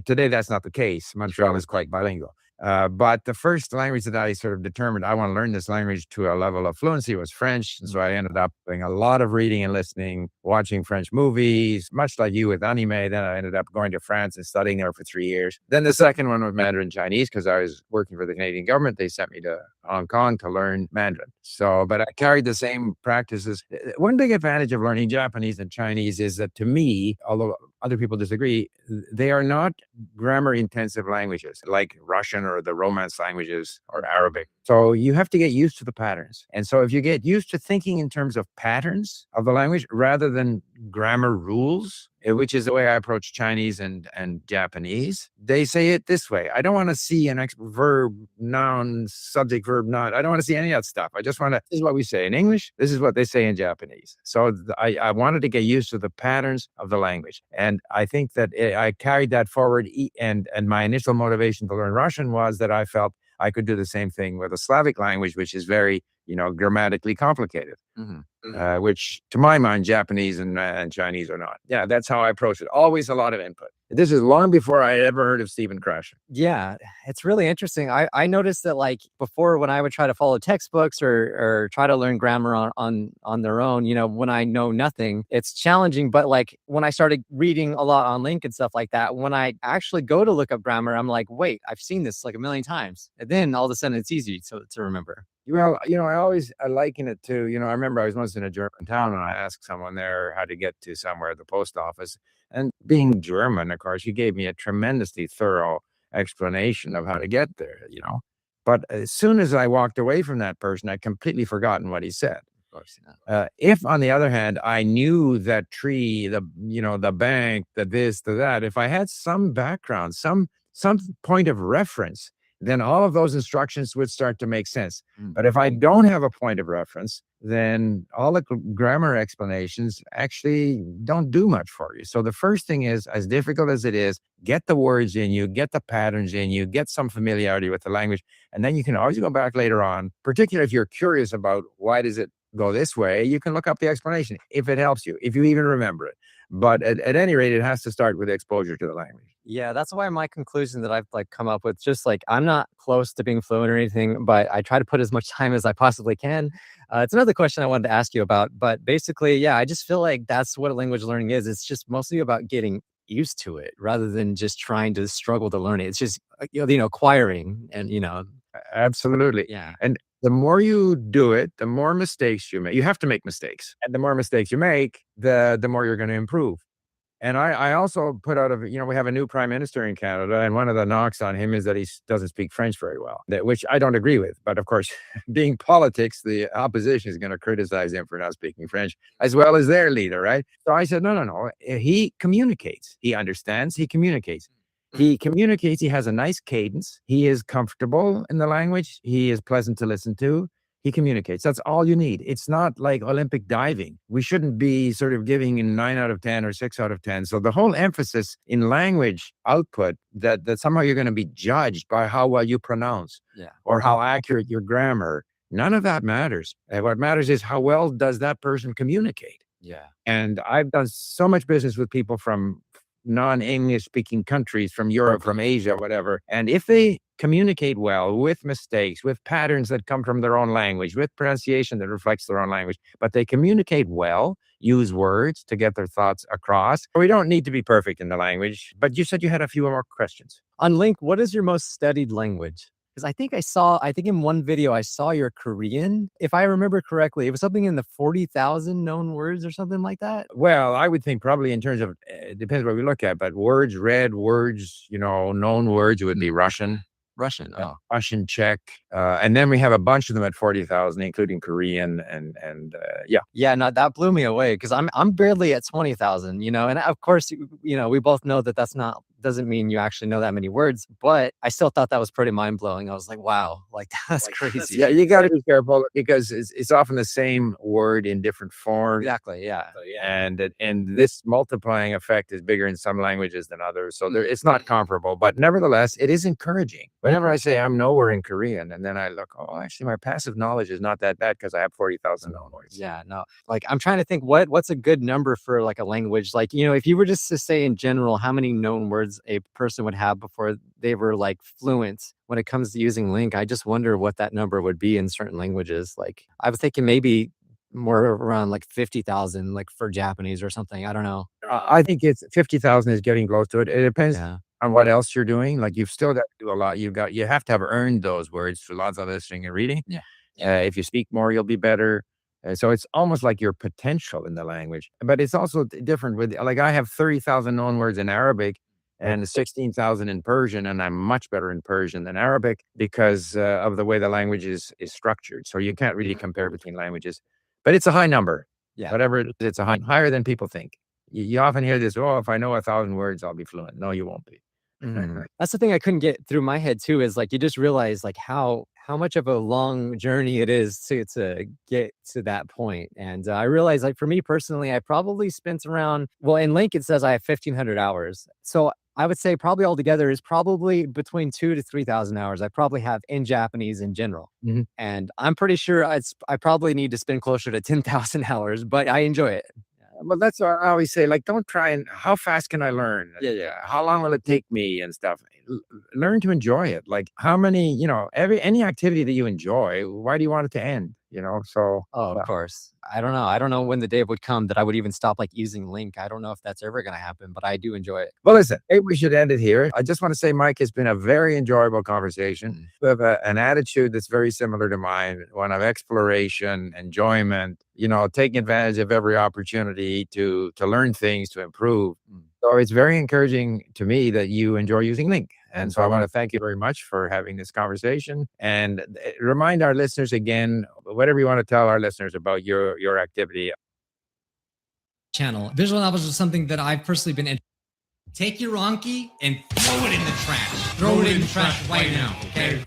Today, that's not the case. Montreal is quite bilingual. But the first language that I sort of determined I want to learn this language to a level of fluency was French. And so I ended up doing a lot of reading and listening, watching French movies, much like you with anime. Then I ended up going to France and studying there for 3 years. Then the second one was Mandarin Chinese, because I was working for the Canadian government. They sent me to Hong Kong to learn Mandarin. But I carried the same practices. One big advantage of learning Japanese and Chinese is that, to me, although other people disagree, they are not grammar intensive languages like Russian or the Romance languages or Arabic. So you have to get used to the patterns. And so if you get used to thinking in terms of patterns of the language rather than grammar rules, which is the way I approach Chinese and Japanese. They say it this way. I don't want to see an verb, noun, subject, verb, not. I don't want to see any of that stuff. I just want to, this is what we say in English. This is what they say in Japanese. So I wanted to get used to the patterns of the language. And I think that I carried that forward. And my initial motivation to learn Russian was that I felt I could do the same thing with a Slavic language, which is very, grammatically complicated, which to my mind, Japanese and Chinese are not. Yeah, that's how I approach it. Always a lot of input. This is long before I ever heard of Stephen Krashen. Yeah, it's really interesting. I noticed that like before when I would try to follow textbooks or try to learn grammar on their own, when I know nothing, it's challenging. But like when I started reading a lot on LingQ and stuff like that, when I actually go to look up grammar, I'm like, wait, I've seen this like a million times. And then all of a sudden it's easy to remember. Well, I liken it to, I remember I was once in a German town and I asked someone there how to get to somewhere, the post office. And being German, of course, he gave me a tremendously thorough explanation of how to get there, But as soon as I walked away from that person, I'd completely forgotten what he said. Of course, if, on the other hand, I knew that tree, the bank, the this, the that, if I had some background, some point of reference, then all of those instructions would start to make sense. But if I don't have a point of reference, then all the grammar explanations actually don't do much for you. So the first thing is, as difficult as it is, get the words in you, get the patterns in you, get some familiarity with the language, and then you can always go back later on, particularly if you're curious about why does it go this way, you can look up the explanation if it helps you, if you even remember it. But at any rate, it has to start with exposure to the language. Yeah, that's why my conclusion that I've like come up with, just like I'm not close to being fluent or anything, but I try to put as much time as I possibly can. It's another question I wanted to ask you about, but basically, yeah, I just feel like that's what language learning is. It's just mostly about getting used to it rather than just trying to struggle to learn it. It's just, acquiring and, Absolutely. Yeah. And the more you do it, the more mistakes you make. You have to make mistakes. And the more mistakes you make, the more you're going to improve. And I also put out we have a new prime minister in Canada, and one of the knocks on him is that he doesn't speak French very well, which I don't agree with. But of course, being politics, the opposition is going to criticize him for not speaking French, as well as their leader, right? So I said, no. He communicates. He understands. He communicates. He communicates. He has a nice cadence. He is comfortable in the language. He is pleasant to listen to. He communicates. That's all you need. It's not like Olympic diving. We shouldn't be sort of giving in 9 out of 10 or 6 out of 10. So the whole emphasis in language output that somehow you're going to be judged by how well you pronounce, or how accurate your grammar, none of that matters. What matters is how well does that person communicate. Yeah. And I've done so much business with people from non-English speaking countries, from Europe, from Asia, whatever. And if they communicate well with mistakes, with patterns that come from their own language, with pronunciation that reflects their own language, but they communicate well, use words to get their thoughts across. We don't need to be perfect in the language, but you said you had a few more questions. On LingQ, what is your most studied language? Because I think in one video I saw your Korean. If I remember correctly, it was something in the 40,000 known words or something like that. Well, I would think probably in terms of, it depends what we look at, but words, read words, known words, it would be Russian. Russian, Czech, and then we have a bunch of them at 40,000, including Korean and yeah. Yeah, no, that blew me away because I'm barely at 20,000, and of course, we both know that doesn't mean you actually know that many words, but I still thought that was pretty mind blowing. I was like, wow, like that's crazy. Yeah, you got to be careful because it's often the same word in different forms. Exactly. Yeah. And this multiplying effect is bigger in some languages than others, so it's not comparable. But nevertheless, it is encouraging. Whenever I say I'm nowhere in Korean, and then I look, oh, actually, my passive knowledge is not that bad because I have 40,000 known words. Yeah, no, like I'm trying to think what's a good number for like a language. Like, if you were just to say in general, how many known words a person would have before they were like fluent when it comes to using LingQ, I just wonder what that number would be in certain languages. Like I was thinking maybe more around like 50,000, like for Japanese or something. I don't know. I think it's 50,000 is getting close to it. It depends on what else you're doing. Like you've still got to do a lot. You have to have earned those words through lots of listening and reading. Yeah. If you speak more, you'll be better. So it's almost like your potential in the language, but it's also different with, like I have 30,000 known words in Arabic and 16,000 in Persian, and I'm much better in Persian than Arabic because of the way the language is structured. So you can't really compare between languages, but it's a high number. Yeah. Whatever it is, it's higher than people think. You often hear this, oh, if I know 1,000 words, I'll be fluent. No, you won't be. That's the thing I couldn't get through my head too, is like you just realize like how much of a long journey it is to get to that point. And I realized, like, for me personally, I probably spent around, well, in LingQ it says I have 1,500 hours. So I would say probably altogether is probably between 2,000 to 3,000 hours I probably have in Japanese in general. And I'm pretty sure I probably need to spend closer to 10,000 hours, but I enjoy it. Well, that's what I always say. Like, don't try and how fast can I learn? Yeah. How long will it take me and stuff? Learn to enjoy it. Like, how many, any activity that you enjoy, why do you want it to end? So. Of course. I don't know. I don't know when the day would come that I would even stop like using LingQ. I don't know if that's ever going to happen, but I do enjoy it. Well, listen, maybe we should end it here. I just want to say, Mike, it's been a very enjoyable conversation. You have an attitude that's very similar to mine, one of exploration, enjoyment, taking advantage of every opportunity to learn things, to improve. So it's very encouraging to me that you enjoy using LingQ. And so I want to thank you very much for having this conversation, and remind our listeners again, whatever you want to tell our listeners about your activity. Channel. Visual novels is something that I've personally been Take your Anki and throw it in the trash. Throw it in the trash right now, okay?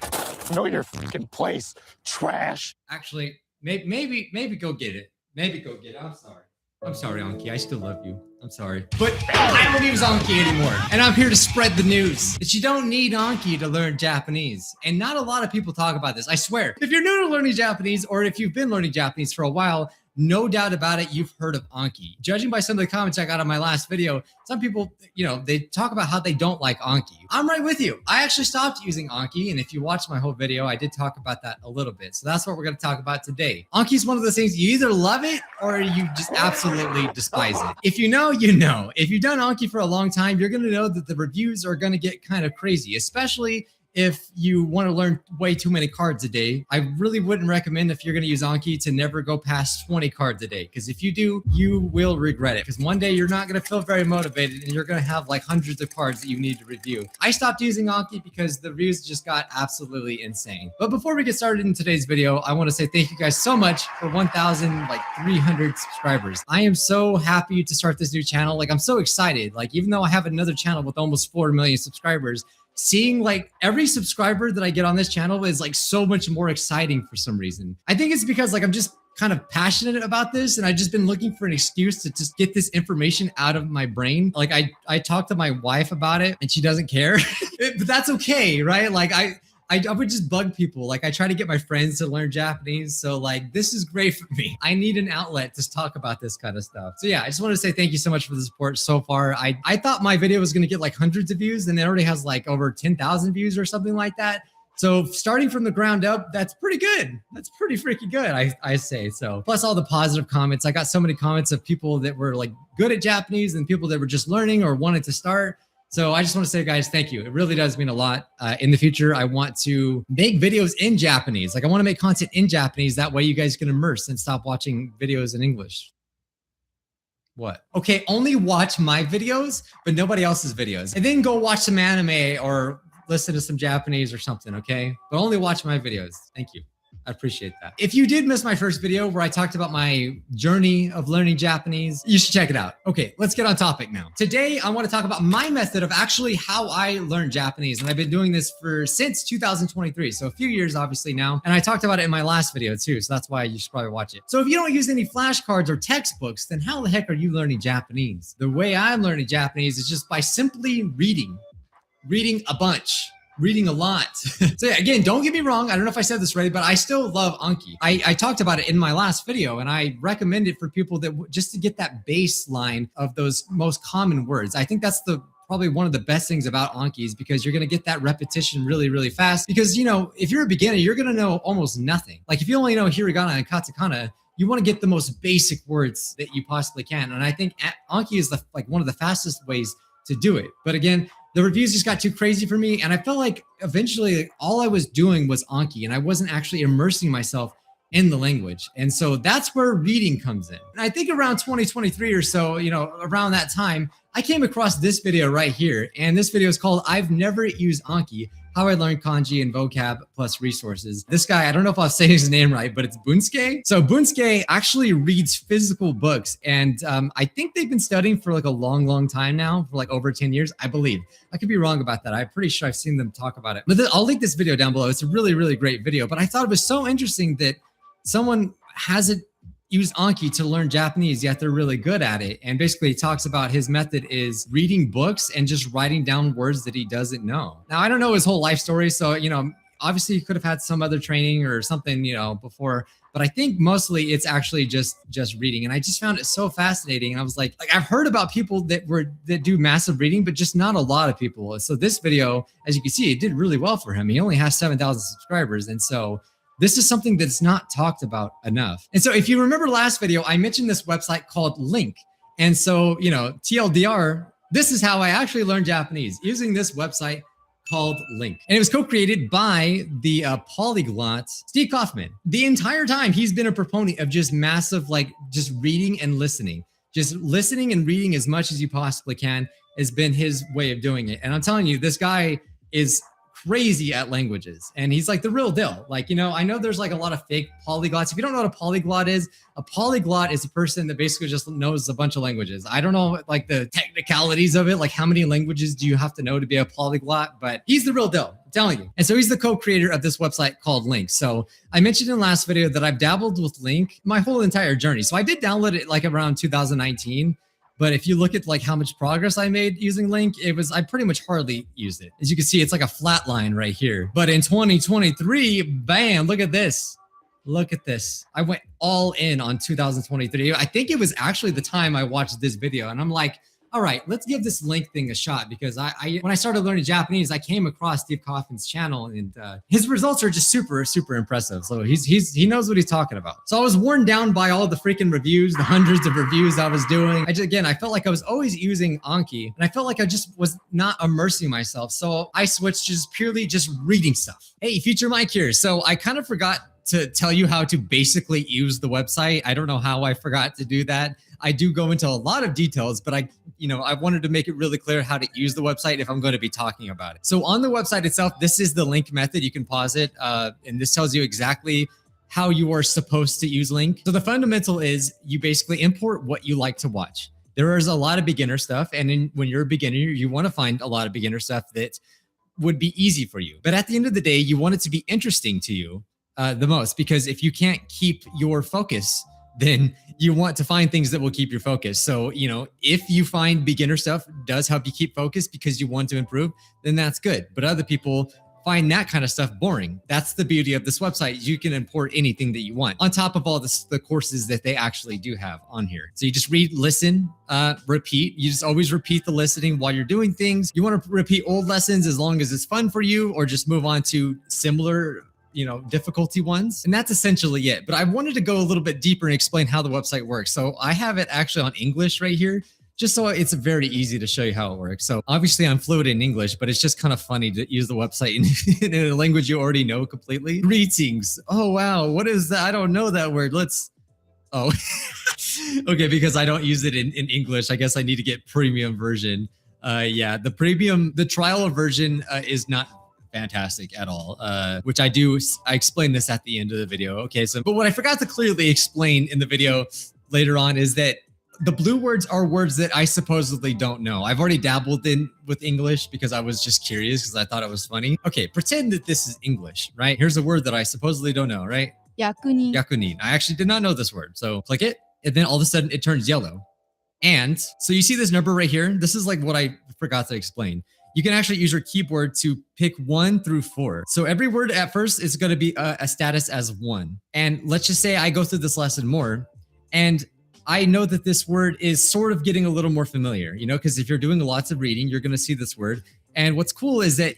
Know your fucking place, trash. Actually, maybe go get it. Maybe go get it. I'm sorry, Anki. I still love you. I'm sorry. But I don't use Anki anymore. And I'm here to spread the news that you don't need Anki to learn Japanese. And not a lot of people talk about this. I swear. If you're new to learning Japanese, or if you've been learning Japanese for a while, no doubt about it, you've heard of Anki. Judging by some of the comments I got on my last video, some people, they talk about how they don't like Anki. I'm right with you. I actually stopped using Anki, and if you watch my whole video, I did talk about that a little bit. So that's what we're going to talk about today. Anki is one of those things you either love it or you just absolutely despise it. If you know, you know. If you've done Anki for a long time, you're going to know that the reviews are going to get kind of crazy, especially if you want to learn way too many cards a day. I really wouldn't recommend, if you're going to use Anki, to never go past 20 cards a day. Because if you do, you will regret it. Because one day you're not going to feel very motivated and you're going to have like hundreds of cards that you need to review. I stopped using Anki because the reviews just got absolutely insane. But before we get started in today's video, I want to say thank you guys so much for 1,300 subscribers. I am so happy to start this new channel. Like, I'm so excited. Like, even though I have another channel with almost 4 million subscribers, seeing like every subscriber that I get on this channel is like so much more exciting for some reason. I think it's because like I'm just kind of passionate about this, and I've just been looking for an excuse to just get this information out of my brain. Like I talked to my wife about it and she doesn't care, but that's okay, right? Like I would just bug people. Like, I try to get my friends to learn Japanese. So like, this is great for me. I need an outlet to talk about this kind of stuff. So yeah, I just want to say thank you so much for the support so far. I thought my video was going to get like hundreds of views, and it already has like over 10,000 views or something like that. So starting from the ground up, that's pretty good. That's pretty freaking good, I say. So plus all the positive comments. I got so many comments of people that were like good at Japanese and people that were just learning or wanted to start. So I just want to say, guys, thank you. It really does mean a lot. In the future, I want to make videos in Japanese. Like, I want to make content in Japanese. That way you guys can immerse and stop watching videos in English. What? Okay, only watch my videos, but nobody else's videos. And then go watch some anime or listen to some Japanese or something, okay? But only watch my videos. Thank you. I appreciate that. If you did miss my first video where I talked about my journey of learning Japanese, you should check it out. Okay, let's get on topic now. Today, I want to talk about my method of actually how I learned Japanese. And I've been doing this since 2023. So a few years, obviously, now. And I talked about it in my last video too. So that's why you should probably watch it. So if you don't use any flashcards or textbooks, then how the heck are you learning Japanese? The way I'm learning Japanese is just by simply reading a bunch. Reading a lot. So yeah, again, don't get me wrong. I don't know if I said this right, but I still love Anki. I talked about it in my last video, and I recommend it for people that just to get that baseline of those most common words. I think that's probably one of the best things about Anki, is because you're going to get that repetition really, really fast. Because, if you're a beginner, you're going to know almost nothing. Like, if you only know hiragana and katakana, you want to get the most basic words that you possibly can. And I think Anki is one of the fastest ways to do it. But again, the reviews just got too crazy for me. And I felt like eventually all I was doing was Anki, and I wasn't actually immersing myself in the language. And so that's where reading comes in. And I think around 2023 or so, around that time, I came across this video right here, and this video is called I've Never Used Anki, How I Learned Kanji and Vocab Plus Resources. This guy, I don't know if I'll say his name right, but it's Bunsuke. So Bunsuke actually reads physical books, and I think they've been studying for like a long time now, for like over 10 years, I believe. I could be wrong about that. I'm pretty sure I've seen them talk about it. But I'll link this video down below. It's a really great video, but I thought it was so interesting that someone hasn't use Anki to learn Japanese, yet they're really good at it. And basically he talks about his method is reading books and just writing down words that he doesn't know. Now, I don't know his whole life story. So, obviously he could have had some other training or something, before, but I think mostly it's actually just reading. And I just found it so fascinating. And I was like I've heard about people that do massive reading, but just not a lot of people. So this video, as you can see, it did really well for him. He only has 7,000 subscribers. And so this is something that's not talked about enough. And so if you remember last video, I mentioned this website called LingQ. And so, TLDR, this is how I actually learned Japanese, using this website called LingQ. And it was co-created by the polyglot Steve Kaufman. The entire time he's been a proponent of just massive, just reading and listening. Just listening and reading as much as you possibly can has been his way of doing it. And I'm telling you, this guy is crazy at languages, and he's like the real deal. I know there's like a lot of fake polyglots. If you don't know what a polyglot is a person that basically just knows a bunch of languages. I don't know like the technicalities of it, like how many languages do you have to know to be a polyglot, but he's the real deal, I'm telling you. And so he's the co-creator of this website called LingQ. So I mentioned in the last video that I've dabbled with LingQ my whole entire journey. So I did download it like around 2019. But if you look at like how much progress I made using LingQ, I pretty much hardly used it. As you can see, it's like a flat line right here. But in 2023, bam, look at this. Look at this. I went all in on 2023. I think it was actually the time I watched this video, and I'm like, all right, let's give this LingQ thing a shot, because when I started learning Japanese, I came across Steve Kaufman's channel, and his results are just super impressive. So he knows what he's talking about. So I was worn down by all the freaking reviews, the hundreds of reviews I was doing. I felt like I was always using Anki, and I felt like I just was not immersing myself. So I switched to purely reading stuff. Hey, future Mike here. So I kind of forgot to tell you how to basically use the website. I don't know how I forgot to do that. I do go into a lot of details, but I wanted to make it really clear how to use the website if I'm going to be talking about it. So on the website itself, this is the LingQ method. You can pause it, and this tells you exactly how you are supposed to use LingQ. So the fundamental is you basically import what you like to watch. There is a lot of beginner stuff, and when you're a beginner, you want to find a lot of beginner stuff that would be easy for you. But at the end of the day, you want it to be interesting to you the most, because if you can't keep your focus, then you want to find things that will keep your focus. So, if you find beginner stuff does help you keep focus because you want to improve, then that's good. But other people find that kind of stuff boring. That's the beauty of this website. You can import anything that you want on top of all the courses that they actually do have on here. So you just read, listen, repeat. You just always repeat the listening while you're doing things. You want to repeat old lessons as long as it's fun for you, or just move on to similar difficulty ones. And that's essentially it. But I wanted to go a little bit deeper and explain how the website works. So I have it actually on English right here, just so it's very easy to show you how it works. So obviously I'm fluent in English, but it's just kind of funny to use the website in a language you already know completely. Greetings. Oh, wow. What is that? I don't know that word. Okay, because I don't use it in English. I guess I need to get premium version. The trial version is not fantastic at all, which I explain this at the end of the video. Okay, but what I forgot to clearly explain in the video later on is that the blue words are words that I supposedly don't know. I've already dabbled with English because I was just curious because I thought it was funny. Okay, pretend that this is English, right? Here's a word that I supposedly don't know, right? Yakunin. Yakunin. I actually did not know this word. So click it, and then all of a sudden it turns yellow. And so you see this number right here? This is like what I forgot to explain. You can actually use your keyboard to pick 1 through 4. So every word at first is going to be a status as 1. And let's just say I go through this lesson more, and I know that this word is sort of getting a little more familiar, because if you're doing lots of reading, you're going to see this word. And what's cool is that,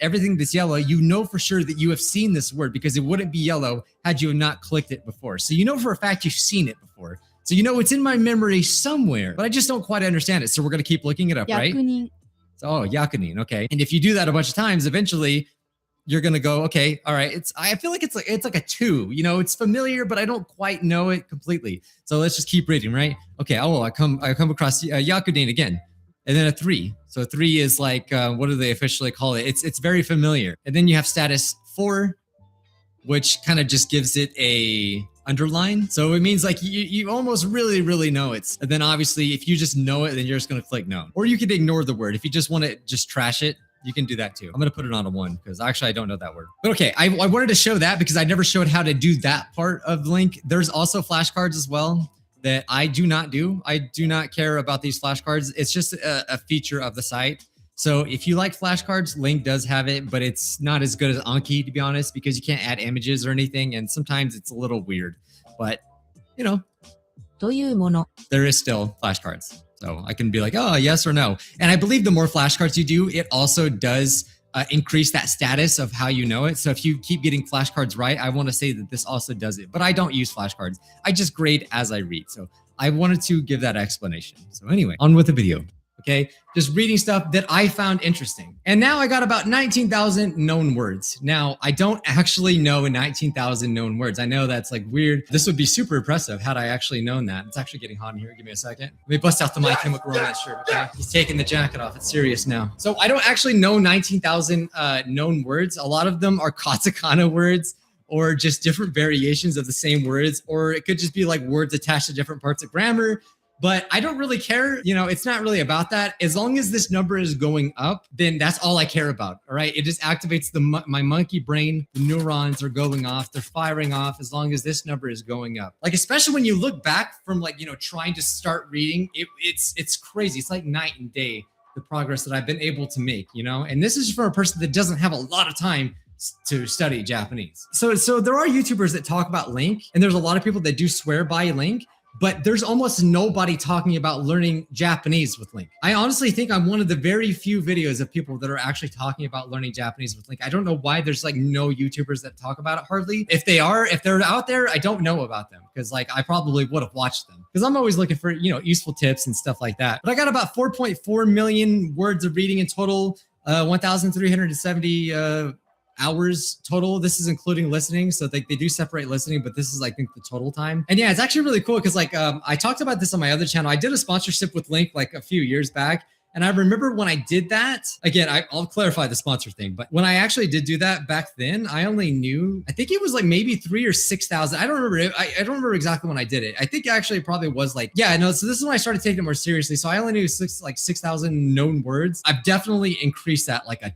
everything that's yellow, for sure that you have seen this word, because it wouldn't be yellow had you not clicked it before. So for a fact you've seen it before. So it's in my memory somewhere, but I just don't quite understand it. So we're going to keep looking it up, right? Oh, yakunin. Okay. And if you do that a bunch of times, eventually you're going to go, okay, all right. I feel like it's like a 2, it's familiar, but I don't quite know it completely. So let's just keep reading, right? Okay. Oh, I come across yakunin again. and then a 3. So 3 is like, what do they officially call it? It's very familiar. And then you have status 4, which kind of just gives it a underline. So it means like you almost really know it. And then obviously if you just know it, then you're just going to click no. Or you could ignore the word. If you just want to just trash it, you can do that too. I'm going to put it on a 1 because actually I don't know that word. But okay, I wanted to show that because I never showed how to do that part of LingQ. There's also flashcards as well that I do not do. I do not care about these flashcards. It's just a feature of the site. So if you like flashcards, LingQ does have it, but it's not as good as Anki, to be honest, because you can't add images or anything. And sometimes it's a little weird, but you know, there is still flashcards. So I can be like, oh, yes or no. And I believe the more flashcards you do, it also does increase that status of how you know it. So if you keep getting flashcards right, I want to say that this also does it. But I don't use flashcards. I just grade as I read. So I wanted to give that explanation. So anyway, on with the video. Okay, just reading stuff that I found interesting. And now I got about 19,000 known words. Now, I don't actually know 19,000 known words. I know that's like weird. This would be super impressive had I actually known that. It's actually getting hot in here. Give me a second. Let me bust out the My Chemical Romance shirt, okay? He's taking the jacket off. It's serious now. So I don't actually know 19,000 known words. A lot of them are katakana words or just different variations of the same words, or it could just be like words attached to different parts of grammar. But I don't really care. You know, it's not really about that. As long as this number is going up, then that's all I care about. All right. It just activates my monkey brain. The neurons are going off. They're firing off as long as this number is going up. Like, especially when you look back from like, you know, trying to start reading, it's crazy. It's like night and day, the progress that I've been able to make, you know, and this is for a person that doesn't have a lot of time to study Japanese. So there are YouTubers that talk about LingQ, and there's a lot of people that do swear by LingQ. But there's almost nobody talking about learning Japanese with LingQ. I honestly think I'm one of the very few videos of people that are actually talking about learning Japanese with LingQ. I don't know why there's like no YouTubers that talk about it hardly. If they're out there, I don't know about them because like I probably would have watched them because I'm always looking for, you know, useful tips and stuff like that. But I got about 4.4 million words of reading in total, 1,370 hours total. This is including listening. So they do separate listening, but this is, I think, the total time. And yeah, it's actually really cool because like I talked about this on my other channel. I did a sponsorship with LingQ like a few years back. And I remember when I did that, again, I'll clarify the sponsor thing, but when I actually did do that back then, I only knew, I think it was like maybe 3,000 or 6,000. I don't remember. I don't remember exactly when I did it. I think actually it probably was like, yeah, no. So this is when I started taking it more seriously. So I only knew 6,000 known words. I've definitely increased that like a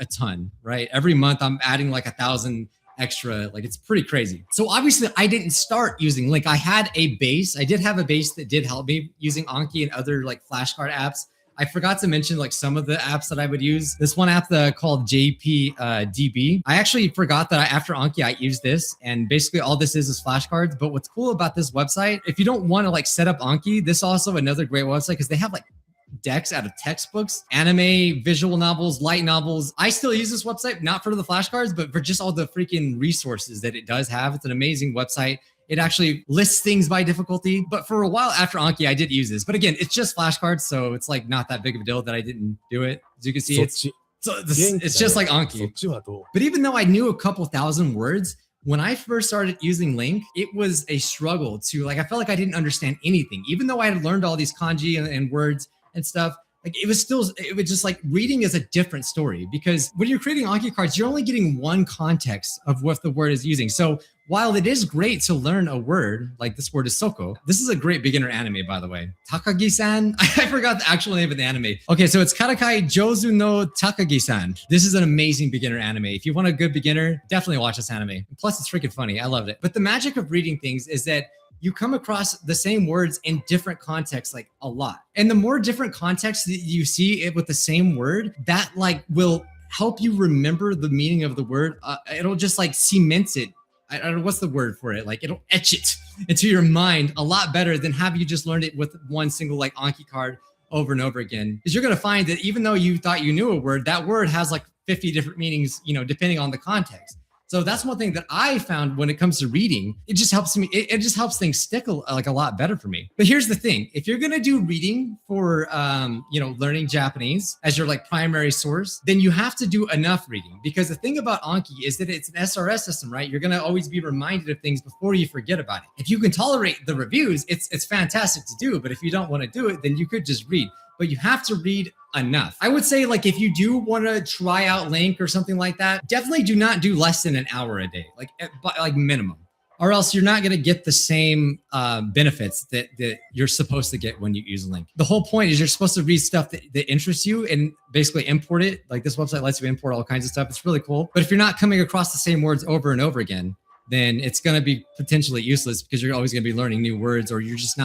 ton, right? Every month I'm adding like 1,000 extra, like it's pretty crazy. So obviously I didn't start using LingQ. I had a base. I did have a base that did help me using Anki and other like flashcard apps. I forgot to mention like some of the apps that I would use. This one app called JPDB. I actually forgot that after Anki, I used this, and basically all this is flashcards. But what's cool about this website, if you don't want to like set up Anki, this is also another great website because they have like decks out of textbooks, anime, visual novels, light novels. I still use this website, not for the flashcards, but for just all the freaking resources that it does have. It's an amazing website. It actually lists things by difficulty. But for a while after Anki, I did use this. But again, it's just flashcards, so it's like not that big of a deal that I didn't do it. As you can see, it's just like Anki. But even though I knew a couple thousand words, when I first started using LingQ, it was a struggle to like, I felt like I didn't understand anything. Even though I had learned all these kanji and words and stuff, like it was just like reading is a different story because when you're creating Anki cards, you're only getting one context of what the word is using. So while it is great to learn a word, like this word is soko, this is a great beginner anime, by the way. Takagi-san, I forgot the actual name of the anime. Okay, so it's Karakai Jozu no Takagi-san. This is an amazing beginner anime. If you want a good beginner, definitely watch this anime. Plus, it's freaking funny. I loved it. But the magic of reading things is that you come across the same words in different contexts, like a lot. And the more different contexts that you see it with the same word, that like will help you remember the meaning of the word. It'll just like cement it. I don't know what's the word for it. Like it'll etch it into your mind a lot better than have you just learned it with one single like Anki card over and over again. Because you're going to find that even though you thought you knew a word, that word has like 50 different meanings, you know, depending on the context. So that's one thing that I found when it comes to reading. It just helps me. It just helps things stick a lot better for me. But here's the thing: if you're gonna do reading for learning Japanese as your like primary source, then you have to do enough reading because the thing about Anki is that it's an SRS system, right? You're gonna always be reminded of things before you forget about it. If you can tolerate the reviews, it's fantastic to do. But if you don't want to do it, then you could just read. but you have to read enough. I would say, like, if you do want to try out LingQ or something like that, definitely do not do less than an hour a day, like minimum, or else you're not going to get the same benefits that you're supposed to get when you use LingQ. The whole point is you're supposed to read stuff that interests you and basically import it. Like, this website lets you import all kinds of stuff. It's really cool. But if you're not coming across the same words over and over again, then it's going to be potentially useless because you're always going to be learning new words, or you just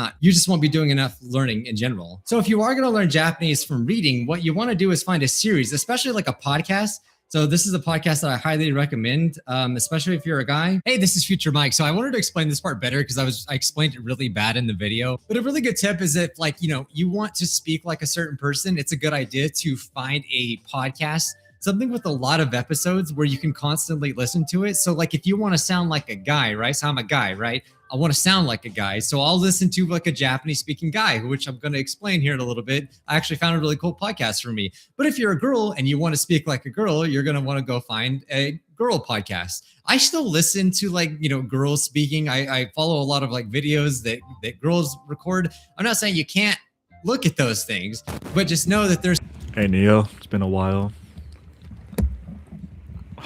won't be doing enough learning in general. So if you are going to learn Japanese from reading, what you want to do is find a series, especially like a podcast. So this is a podcast that I highly recommend, especially if you're a guy. Hey, this is Future Mike. So I wanted to explain this part better because I explained it really bad in the video. But a really good tip is if, like, you want to speak like a certain person, it's a good idea to find a podcast, something with a lot of episodes where you can constantly listen to it. So like if you want to sound like a guy, right? So I'm a guy, right? I want to sound like a guy. So I'll listen to like a Japanese speaking guy, which I'm going to explain here in a little bit. I actually found a really cool podcast for me. But if you're a girl and you want to speak like a girl, you're going to want to go find a girl podcast. I still listen to, like, girls speaking. I follow a lot of like videos that girls record. I'm not saying you can't look at those things, but just know that there's... Hey Neo, it's been a while.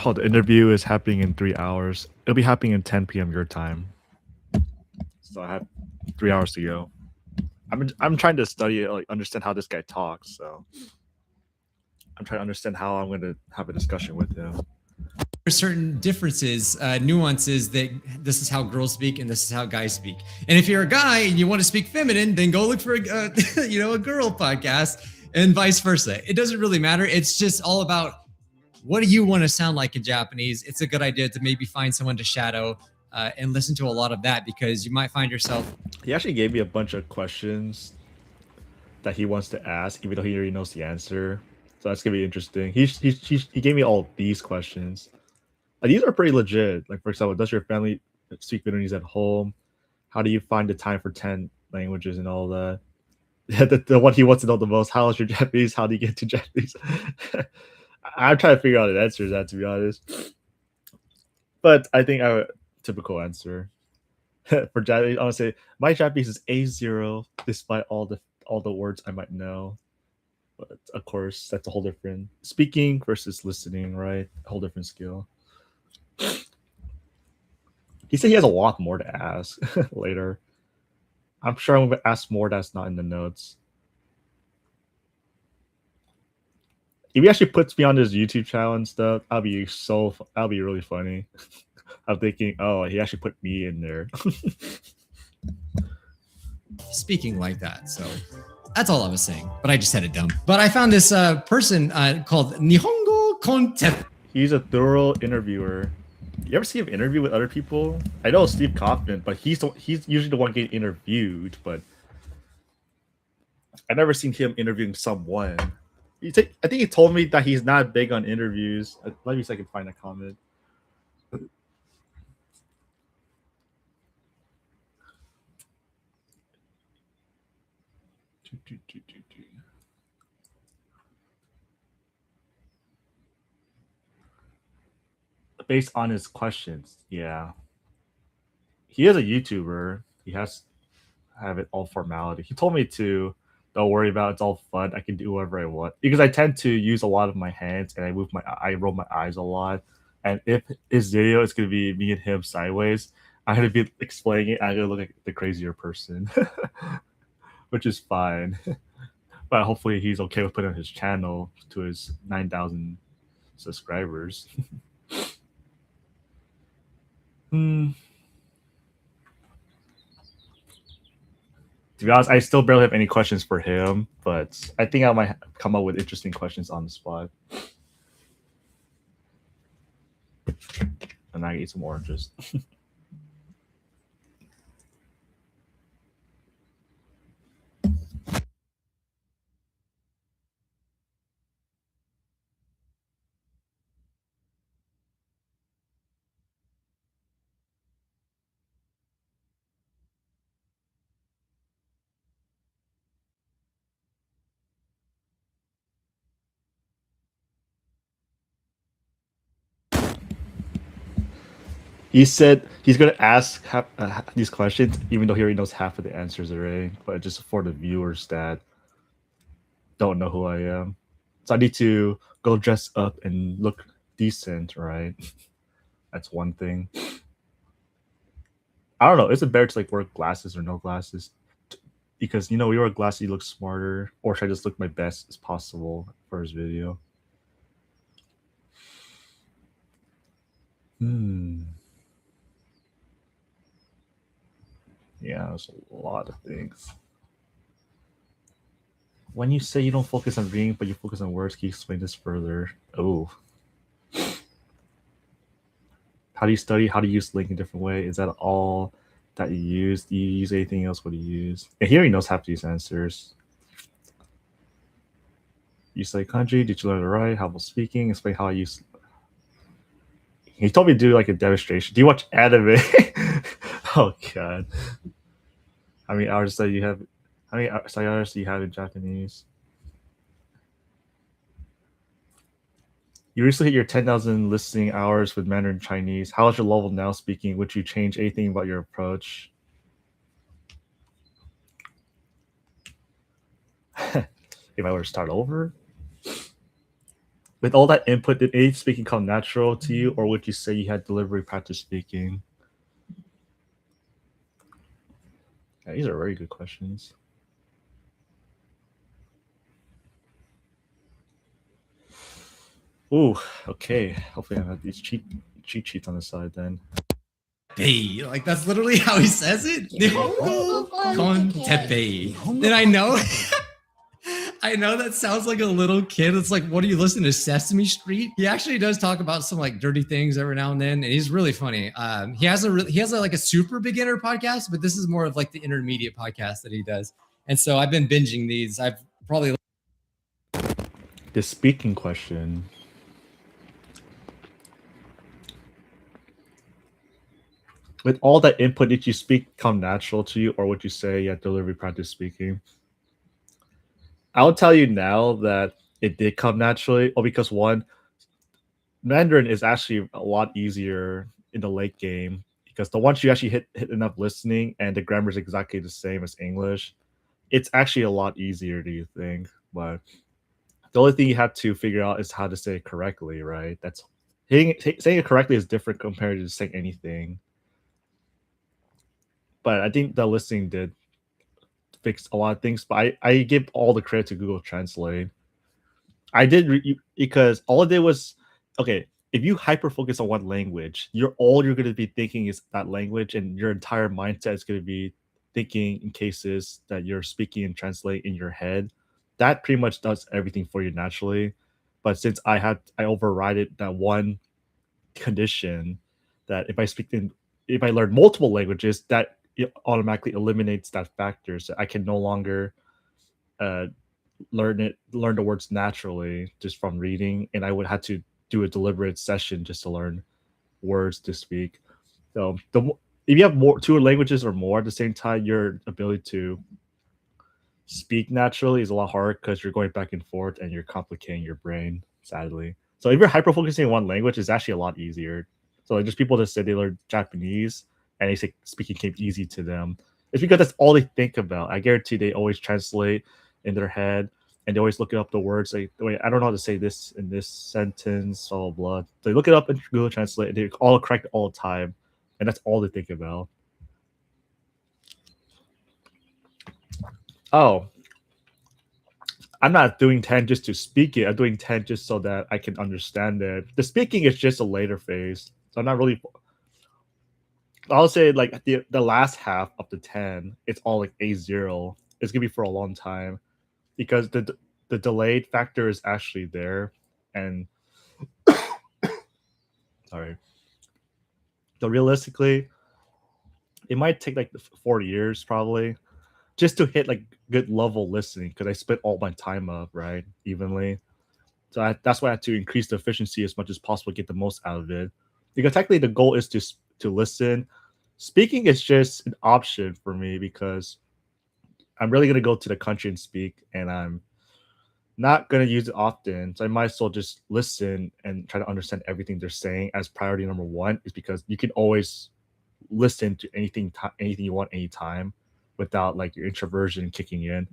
Oh, the interview is happening in 3 hours. It'll be happening in 10 p.m. your time. So I have 3 hours to go. I'm trying to study it, like understand how this guy talks. So I'm trying to understand how I'm going to have a discussion with him. There's certain differences, nuances that this is how girls speak and this is how guys speak. And if you're a guy and you want to speak feminine, then go look for a girl podcast, and vice versa. It doesn't really matter. It's just all about, what do you want to sound like in Japanese? It's a good idea to maybe find someone to shadow and listen to a lot of that, because you might find yourself... He actually gave me a bunch of questions that he wants to ask, even though he already knows the answer. So that's going to be interesting. He gave me all these questions. These are pretty legit. Like, for example, does your family speak Vietnamese at home? How do you find the time for 10 languages and all that? The one he wants to know the most, how is your Japanese? How do you get to Japanese? I'm trying to figure out the answer to that, to be honest. But I think typical answer for Japanese, I would say my Japanese is A0, despite all the words I might know. But of course, that's a whole different speaking versus listening, right? A whole different skill. He said he has a lot more to ask later. I'm sure I'm going to ask more that's not in the notes. If he actually puts me on his YouTube channel and stuff, that'll be really funny. I'm thinking, oh, he actually put me in there. Speaking like that. So that's all I was saying, but I just had it dumb. But I found this person called Nihongo Concept. He's a thorough interviewer. You ever see him interview with other people? I know Steve Kaufman, but he's usually the one getting interviewed, but I've never seen him interviewing someone. I think he told me that he's not big on interviews. Let me see if I can find a comment. Based on his questions, yeah. He is a YouTuber. He has to have it all formality. He told me to, don't worry about it, it's all fun. I can do whatever I want. Because I tend to use a lot of my hands and I roll my eyes a lot. And if his video is gonna be me and him sideways, I'm gonna be explaining it, I'm gonna look like the crazier person. Which is fine. But hopefully he's okay with putting on his channel to his 9,000 subscribers. To be honest, I still barely have any questions for him, but I think I might come up with interesting questions on the spot. And I eat some oranges. He said he's going to ask these questions, even though he already knows half of the answers already, but just for the viewers that don't know who I am. So I need to go dress up and look decent, right? That's one thing. I don't know. Is it better to like wear glasses or no glasses? Because you wear glasses, you look smarter. Or should I just look my best as possible for his video? Yeah, there's a lot of things. When you say you don't focus on reading, but you focus on words, can you explain this further? Oh. How do you study? How do you use LingQ in a different way? Is that all that you use? Do you use anything else? What do you use? And here he knows half these answers. You say kanji. Did you learn to write? How about speaking? Explain how I use. He told me to do like a demonstration. Do you watch anime? Oh god. How many hours do you have? How many hours do you have in Japanese? You recently hit your 10,000 listening hours with Mandarin Chinese. How is your level now speaking? Would you change anything about your approach? If I were to start over? With all that input, did native speaking come natural to you, or would you say you had delivery practice speaking? Yeah, these are very good questions. Ooh, okay. Hopefully I have these cheat sheets on the side then. Hey, like that's literally how he says it. Nihongo kon teppei. And I know I know that sounds like a little kid. It's like, what are you listening to, Sesame Street? He actually does talk about some like dirty things every now and then, and he's really funny. He has like a super beginner podcast, but this is more of like the intermediate podcast that he does. And so I've been binging these. I've probably the speaking question. With all that input, did you speak come natural to you, or would you say you had delivery practice speaking? I'll tell you now that it did come naturally. Oh, because one, Mandarin is actually a lot easier in the late game because once you actually hit enough listening and the grammar is exactly the same as English, it's actually a lot easier, do you think? But the only thing you have to figure out is how to say it correctly, right? That's saying it correctly is different compared to saying anything. But I think the listening did fix a lot of things. But I give all the credit to Google Translate. I did because all it did was, okay, if you hyper focus on one language, all you're going to be thinking is that language, and your entire mindset is going to be thinking in cases that you're speaking and translate in your head. That pretty much does everything for you naturally. But since I overrided that one condition, that if I learn multiple languages, that it automatically eliminates that factor. So I can no longer learn the words naturally just from reading, and I would have to do a deliberate session just to learn words to speak. So if you have two languages or more at the same time, your ability to speak naturally is a lot harder because you're going back and forth and you're complicating your brain, sadly. So if you're hyper focusing on one language, it's actually a lot easier. So like, there's people that say they learn Japanese and they say speaking came easy to them. It's because that's all they think about. I guarantee they always translate in their head and they always look up the words like, wait, I don't know how to say this in this sentence, blah, blah, blah. They look it up in Google Translate and they all correct all the time. And that's all they think about. Oh, I'm not doing 10 just to speak it. I'm doing 10 just so that I can understand it. The speaking is just a later phase. So I'm not really... I'll say like the last half of the 10, it's all like A0. It's going to be for a long time because the delayed factor is actually there. And sorry. So realistically, it might take like 4 years probably just to hit like good level listening because I split all my time up, right, evenly. So that's why I have to increase the efficiency as much as possible, get the most out of it. Because technically the goal is to listen. Speaking is just an option for me because I'm really going to go to the country and speak, and I'm not going to use it often. So I might as well just listen and try to understand everything they're saying as priority number one, is because you can always listen to anything you want anytime without like your introversion kicking in.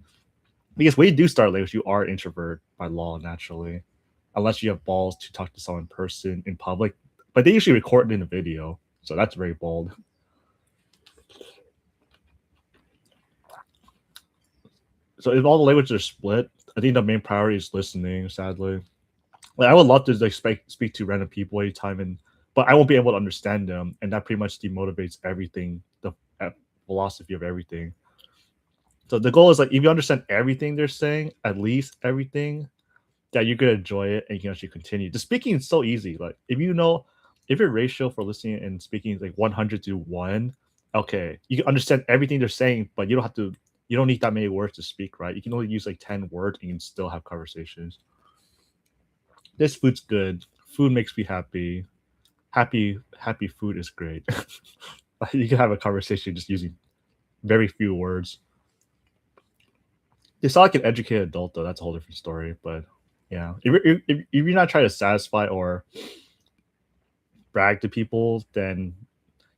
Because when you do start language, you are an introvert by law naturally, unless you have balls to talk to someone in person in public. But they usually record it in a video, so that's very bold. So if all the languages are split, I think the main priority is listening. Sadly, like I would love to like speak to random people anytime, but I won't be able to understand them, and that pretty much demotivates everything. The philosophy of everything. So the goal is like if you understand everything they're saying, at least everything, that you're gonna enjoy it and you can actually continue. The speaking is so easy. Like if your ratio for listening and speaking is like 100 to 1, okay, you can understand everything they're saying, but you don't need that many words to speak, right? You can only use like 10 words and you can still have conversations. This food's good. Food makes me happy. Happy food is great. You can have a conversation just using very few words. You sound like an educated adult, though. That's a whole different story. But yeah, if you're not trying to satisfy or brag to people, then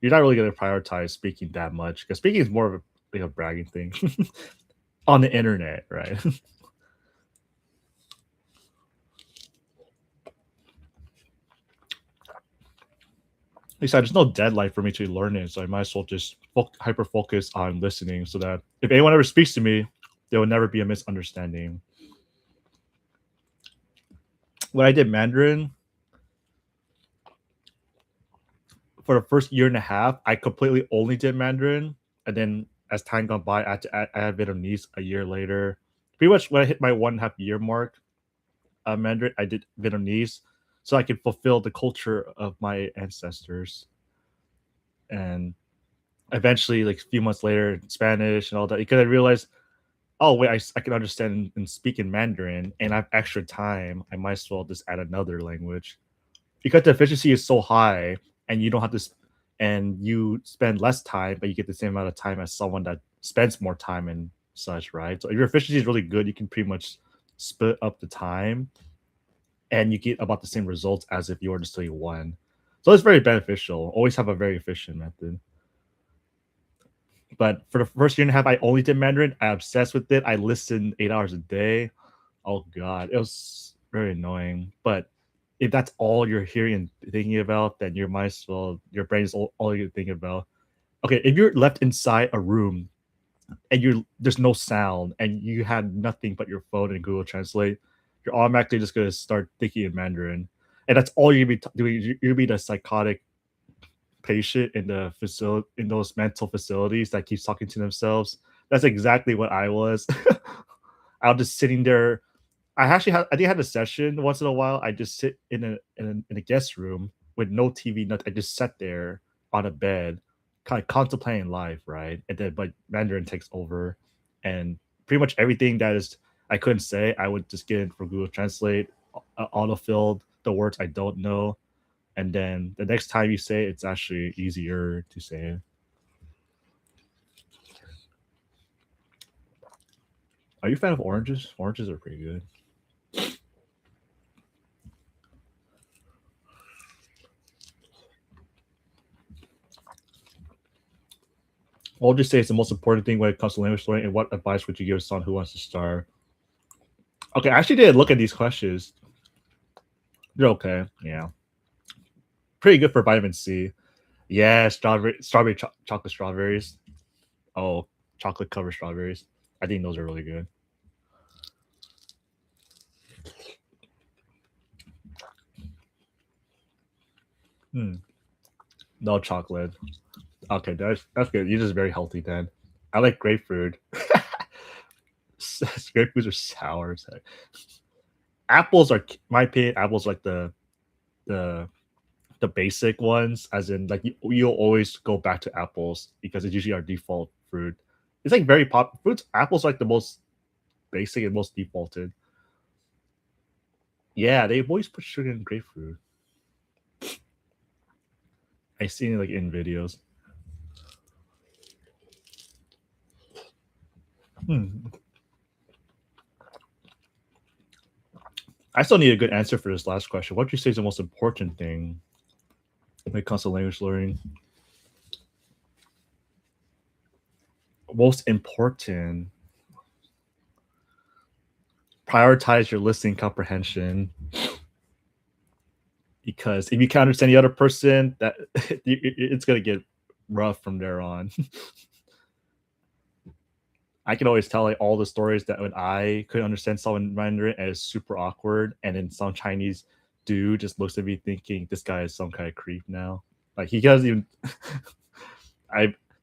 you're not really going to prioritize speaking that much. Because speaking is more of a bragging thing on the internet, right? Besides, there's no deadline for me to learn it, so I might as well just hyper focus on listening, so that if anyone ever speaks to me, there will never be a misunderstanding. When I did Mandarin, for the first year and a half, I completely only did Mandarin, and then as time gone by, I had Vietnamese a year later. Pretty much when I hit my 1.5 year mark, Mandarin, I did Vietnamese, so I could fulfill the culture of my ancestors. And eventually, like a few months later, Spanish and all that, because I realized, oh wait, I can understand and speak in Mandarin, and I have extra time. I might as well just add another language, because the efficiency is so high, and you don't have to, and you spend less time, but you get the same amount of time as someone that spends more time and such, right? So if your efficiency is really good, you can pretty much split up the time, and you get about the same results as if you were to study one. So it's very beneficial. Always have a very efficient method. But for the first year and a half, I only did Mandarin. I obsessed with it. I listened 8 hours a day. Oh god, it was very annoying. But if that's all you're hearing and thinking about, then you might as well, your brain is all you're thinking about. Okay, if you're left inside a room and there's no sound and you had nothing but your phone and Google Translate, you're automatically just gonna start thinking in Mandarin, and that's all you're gonna be doing. You're gonna be the psychotic patient in the facility, in those mental facilities that keeps talking to themselves. That's exactly what I was. I was just sitting there. I think I had a session once in a while. I just sit in a guest room with no TV, nothing. I just sat there on a bed, kind of contemplating life, right? And then, but Mandarin takes over, and pretty much everything that is I couldn't say, I would just get it from Google Translate, autofilled the words I don't know, and then the next time you say it, it's actually easier to say it. Are you a fan of oranges? Oranges are pretty good. What would you say is the most important thing when it comes to language learning, and what advice would you give someone who wants to start? Okay, I actually did look at these questions. They're okay, yeah. Pretty good for vitamin C. Yeah, chocolate strawberries. Oh, chocolate covered strawberries. I think those are really good. No chocolate. Okay, that's good. You're just very healthy then. I like grapefruit. Grapefruits are sour. So. Apples are, my opinion, apples like the basic ones, as in like you'll always go back to apples because it's usually our default fruit. It's like very fruits. Apples are like the most basic and most defaulted. Yeah, they always put sugar in grapefruit. I seen it like in videos. I still need a good answer for this last question. What do you say is the most important thing when it comes to language learning? Most important. prioritize your listening comprehension. Because if you can't understand the other person, that it's gonna get rough from there on. I can always tell like all the stories that when I couldn't understand someone in Mandarin and it's super awkward, and then some Chinese dude just looks at me thinking this guy is some kind of creep now. Like he doesn't even.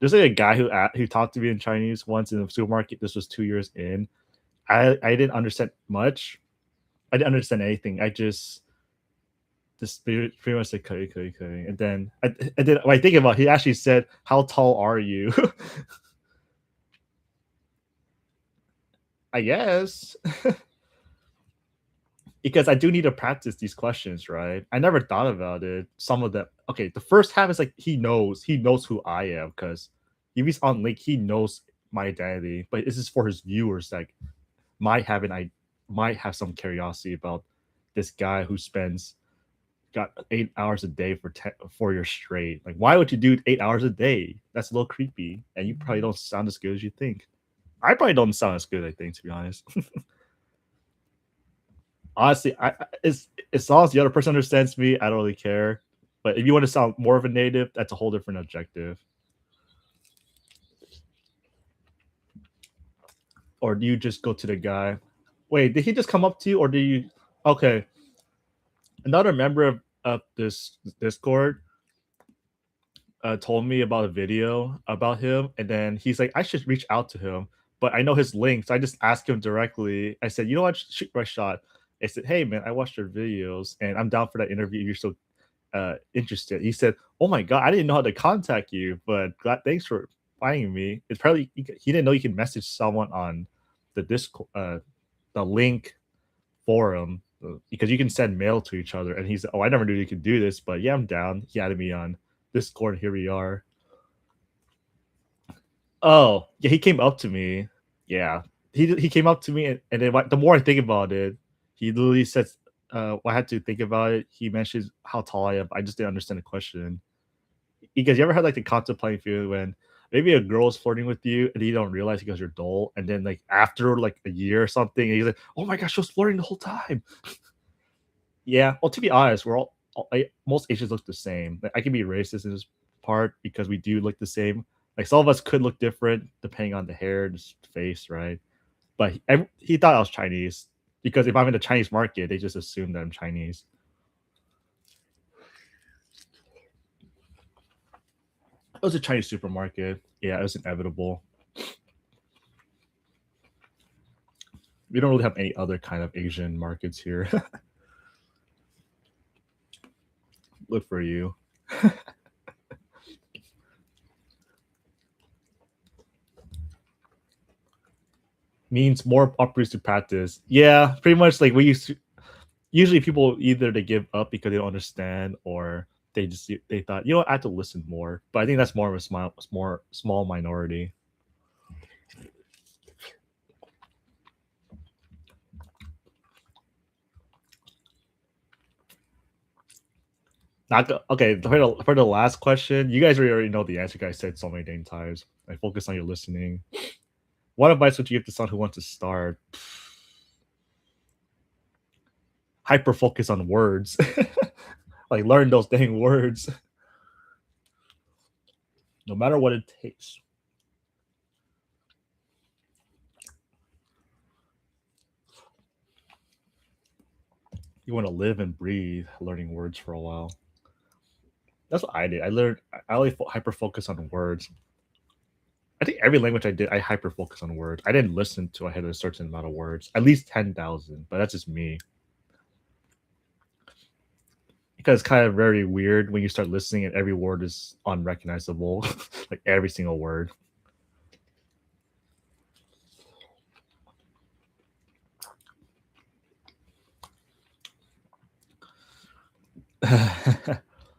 There's like a guy who talked to me in Chinese once in the supermarket. This was 2 years in. I didn't understand much. I didn't understand anything. I just pretty much said "curry, curry, curry," and then when I think about it, he actually said, "How tall are you?" I guess. Because I do need to practice these questions, right? I never thought about it. Some of them. Okay, the first half is like he knows who I am because if he's on Link, he knows my identity. But this is for his viewers that might have some curiosity about this guy who got 8 hours a day for 4 years straight. Like, why would you do 8 hours a day? That's a little creepy, and you probably don't sound as good as you think. I probably don't sound as good, I think, to be honest. Honestly, as long as the other person understands me, I don't really care. But if you want to sound more of a native, that's a whole different objective. Or do you just go to the guy? Wait, did he just come up to you, or do you? Okay. Another member of this Discord told me about a video about him, and then he's like, I should reach out to him, but I know his link, so I just asked him directly. I said, you know what, shoot my shot. I said, hey man, I watched your videos, and I'm down for that interview. You're so interested. He said, oh my god, I didn't know how to contact you, but thanks for finding me. It's probably he didn't know you can message someone on the Discord, the link forum, because you can send mail to each other. And he said, oh, I never knew you could do this, but yeah, I'm down. He added me on Discord. Here we are. Oh yeah, he came up to me. Yeah, he came up to me, and then the more I think about it, he literally says, I had to think about it. He mentions how tall I am. I just didn't understand the question. Because you ever had like the contemplating feeling when maybe a girl is flirting with you and you don't realize because you're dull, and then like after like a year or something, and he's like, oh my gosh, she was flirting the whole time. Yeah, well, to be honest, most Asians look the same. Like, I can be racist in this part because we do look the same. Like some of us could look different depending on the hair, the face, right? But he thought I was Chinese because if I'm in the Chinese market, they just assume that I'm Chinese. It was a Chinese supermarket. Yeah, it was inevitable. We don't really have any other kind of Asian markets here. Look for you. Means more opportunities to practice. Yeah, pretty much like we used to. Usually people either they give up because they don't understand, or they thought, you know what, I have to listen more. But I think that's more of a small minority. Okay, for the last question, you guys already know the answer. I said so many dang times. I focus on your listening. What advice would you give to someone who wants to start? Hyper focus on words. Like, learn those dang words. No matter what it takes. You want to live and breathe learning words for a while. That's what I did. I only hyper focus on words. I think every language I did, I hyper focus on words. I didn't listen to I had a certain amount of words, at least 10,000, but that's just me. Because it's kind of very weird when you start listening and every word is unrecognizable, like every single word.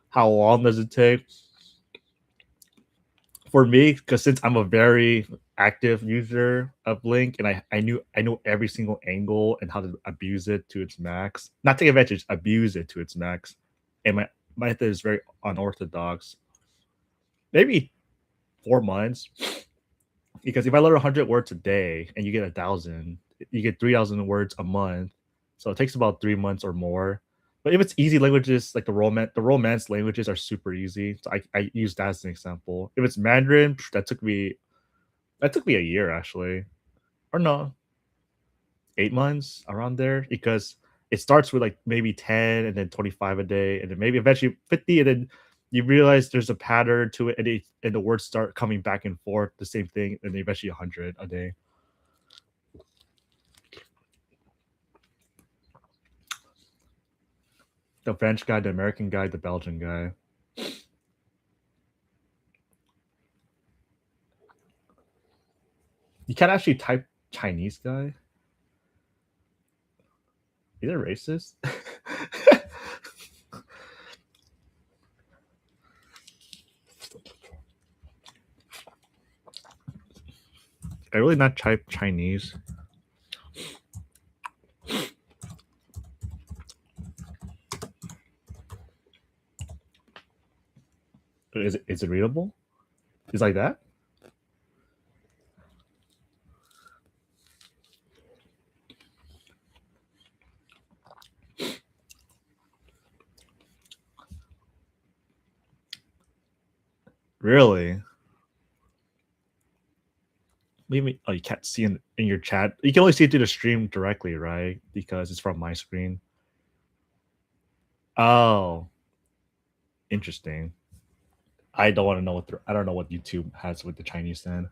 How long does it take? For me, because since I'm a very active user of Link, and I know every single angle and how to abuse it to its max. Not take advantage, abuse it to its max. And my method is very unorthodox. Maybe 4 months. Because if I learn 100 words a day and you get 1,000, you get 3,000 words a month, so it takes about 3 months or more. But if it's easy languages like the romance languages are super easy. So I use that as an example. If it's Mandarin, that took me a year actually, or no, 8 months around there, because it starts with like maybe 10 and then 25 a day, and then maybe eventually 50, and then you realize there's a pattern to it, and the words start coming back and forth, the same thing, and then eventually 100 a day. The French guy, the American guy, the Belgian guy. You can't actually type Chinese guy. Is it racist? I really not type Chinese. Is it readable? It's like that? Really? Maybe you can't see in your chat. You can only see it through the stream directly, right? Because it's from my screen. Oh, interesting. I don't want to know I don't know what YouTube has with the Chinese then.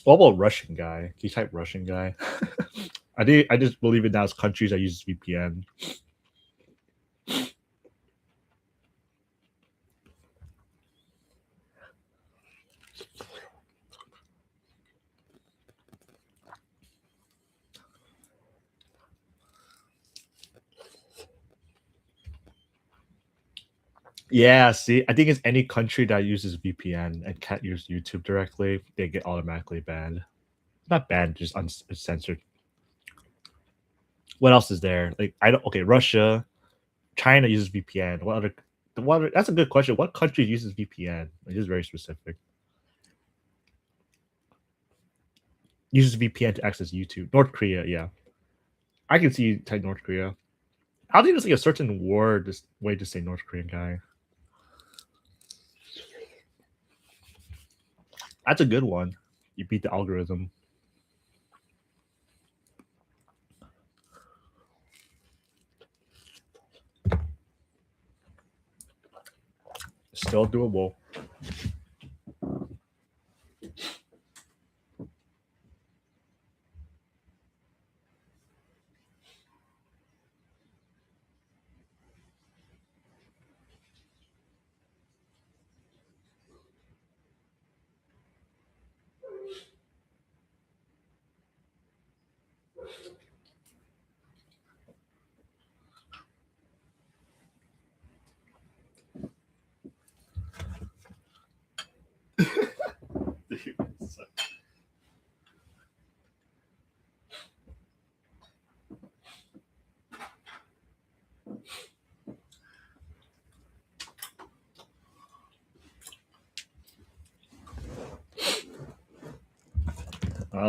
What about Russian guy? Can you type Russian guy? I just believe it now as countries that use VPN. Yeah, see, I think it's any country that uses VPN and can't use YouTube directly, they get automatically banned. Not banned, just uncensored. What else is there? Like okay, Russia, China uses VPN. What other? That's a good question. What country uses VPN? It is very specific. Uses VPN to access YouTube. North Korea, yeah. I can see you type North Korea. I think there's like a certain word, this way to say North Korean guy. That's a good one. You beat the algorithm. Still doable.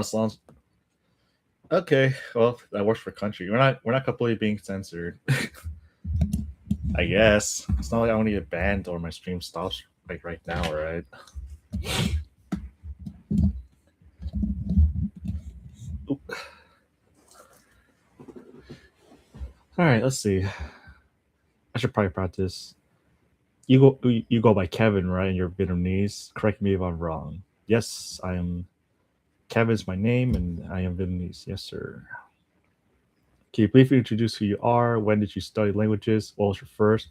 Sounds okay. Well, that works for country. We're not completely being censored. I guess it's not like I want to get banned or my stream stops like right now, right? Oop. All right, let's see. I should probably practice. You go by Kevin, right? And you're Vietnamese. Correct me if I'm wrong. Yes, I am. Kevin's my name, and I am Vietnamese. Yes, sir. Can you briefly introduce who you are? When did you study languages? What was your first?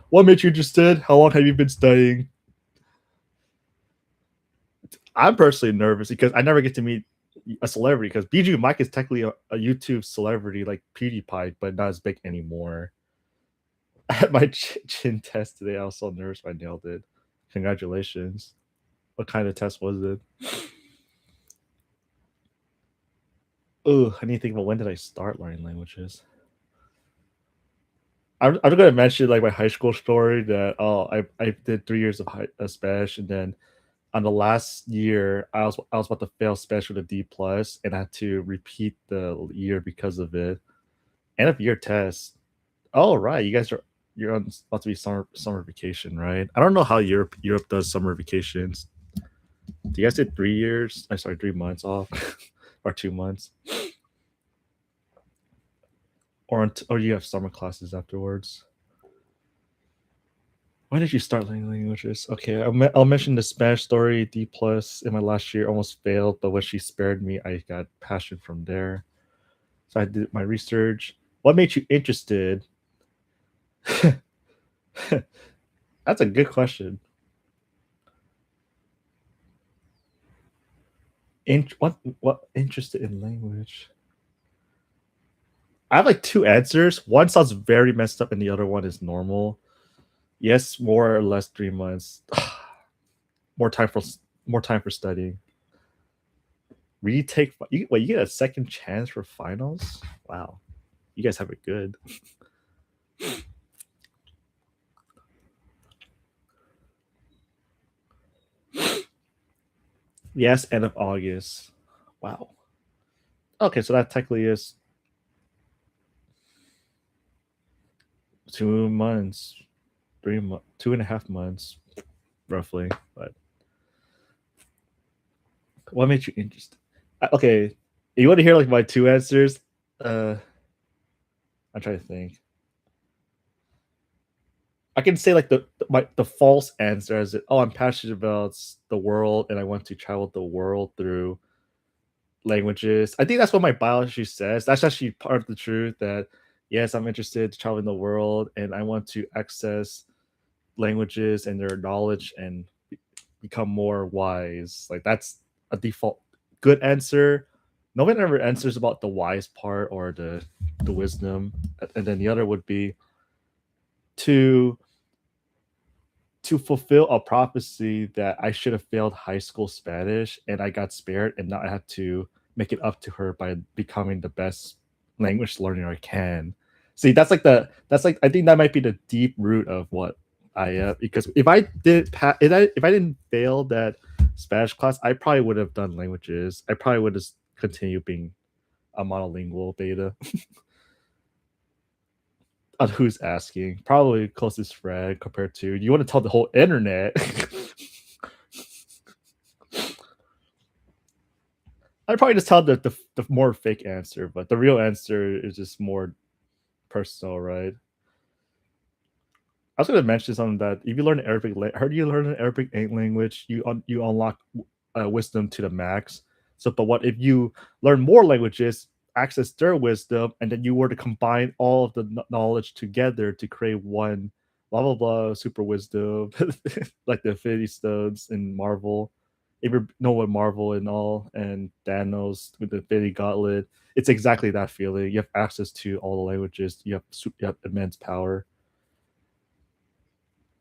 What made you interested? How long have you been studying? I'm personally nervous because I never get to meet a celebrity, because BG Mike is technically a YouTube celebrity like PewDiePie, but not as big anymore. I had my chin test today. I was so nervous I nailed it. Congratulations. What kind of test was it? Oh, I need to think about when did I start learning languages. I'm going to mention like my high school story that I did 3 years of Spanish, and then on the last year, I was about to fail special to D plus, and I had to repeat the year because of it. End of year test. Oh right, you're on about to be summer vacation, right? I don't know how Europe does summer vacations. Do you guys did 3 years? I'm sorry, 3 months off, or 2 months, or you have summer classes afterwards? When did you start learning languages? Okay, I'll mention the Spanish story. D plus in my last year almost failed, but when she spared me, I got passion from there. So I did my research. What made you interested? That's a good question. What interested in language? I have like 2 answers. One sounds very messed up, and the other one is normal. Yes, more or less 3 months. more time for studying. Retake. You get a second chance for finals? Wow, you guys have it good. Yes, end of August. Wow. Okay, so that technically is 2 months, 3 months, 2.5 months, roughly. But what made you interested? Okay, you want to hear like my 2 answers? I'm trying to think. I can say like the false answer is that, oh, I'm passionate about the world and I want to travel the world through languages. I think that's what my biology says. That's actually part of the truth, that yes, I'm interested to travel in the world and I want to access languages and their knowledge and become more wise. Like that's a default good answer. No one ever answers about the wise part or the wisdom. And then the other would be to fulfill a prophecy that I should have failed high school Spanish and I got spared, and now I have to make it up to her by becoming the best language learner I can. See, that's like I think that might be the deep root of what I am, because if I didn't fail that Spanish class, I probably would have done languages. I probably would have continued being a monolingual beta. Who's asking? Probably closest friend compared to. You want to tell the whole internet? I'd probably just tell the more fake answer, but the real answer is just more personal, right? I was going to mention something that if you learn Arabic, heard you learn an Arabic language, you unlock wisdom to the max. So, but what if you learn more languages, access their wisdom, and then you were to combine all of the knowledge together to create one blah blah blah super wisdom, like the Infinity Stones in Marvel. If you know what Marvel and all, and Thanos with the Infinity Gauntlet, it's exactly that feeling. You have access to all the languages. You have immense power.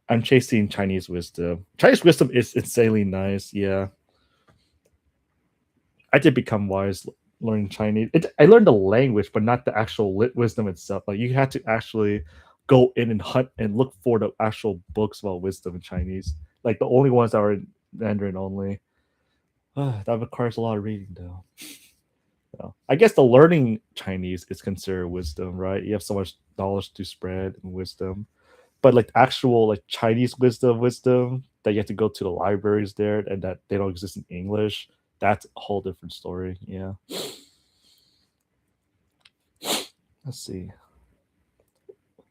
I'm chasing Chinese wisdom. Chinese wisdom is insanely nice. Yeah, I did become wise learning Chinese. I learned the language, but not the actual wisdom itself. Like you had to actually go in and hunt and look for the actual books about wisdom in Chinese. Like the only ones that are in Mandarin only. That requires a lot of reading, though. So, I guess the learning Chinese is considered wisdom, right? You have so much knowledge to spread and wisdom. But like actual like Chinese wisdom that you have to go to the libraries there and that they don't exist in English, that's a whole different story. Yeah. Let's see.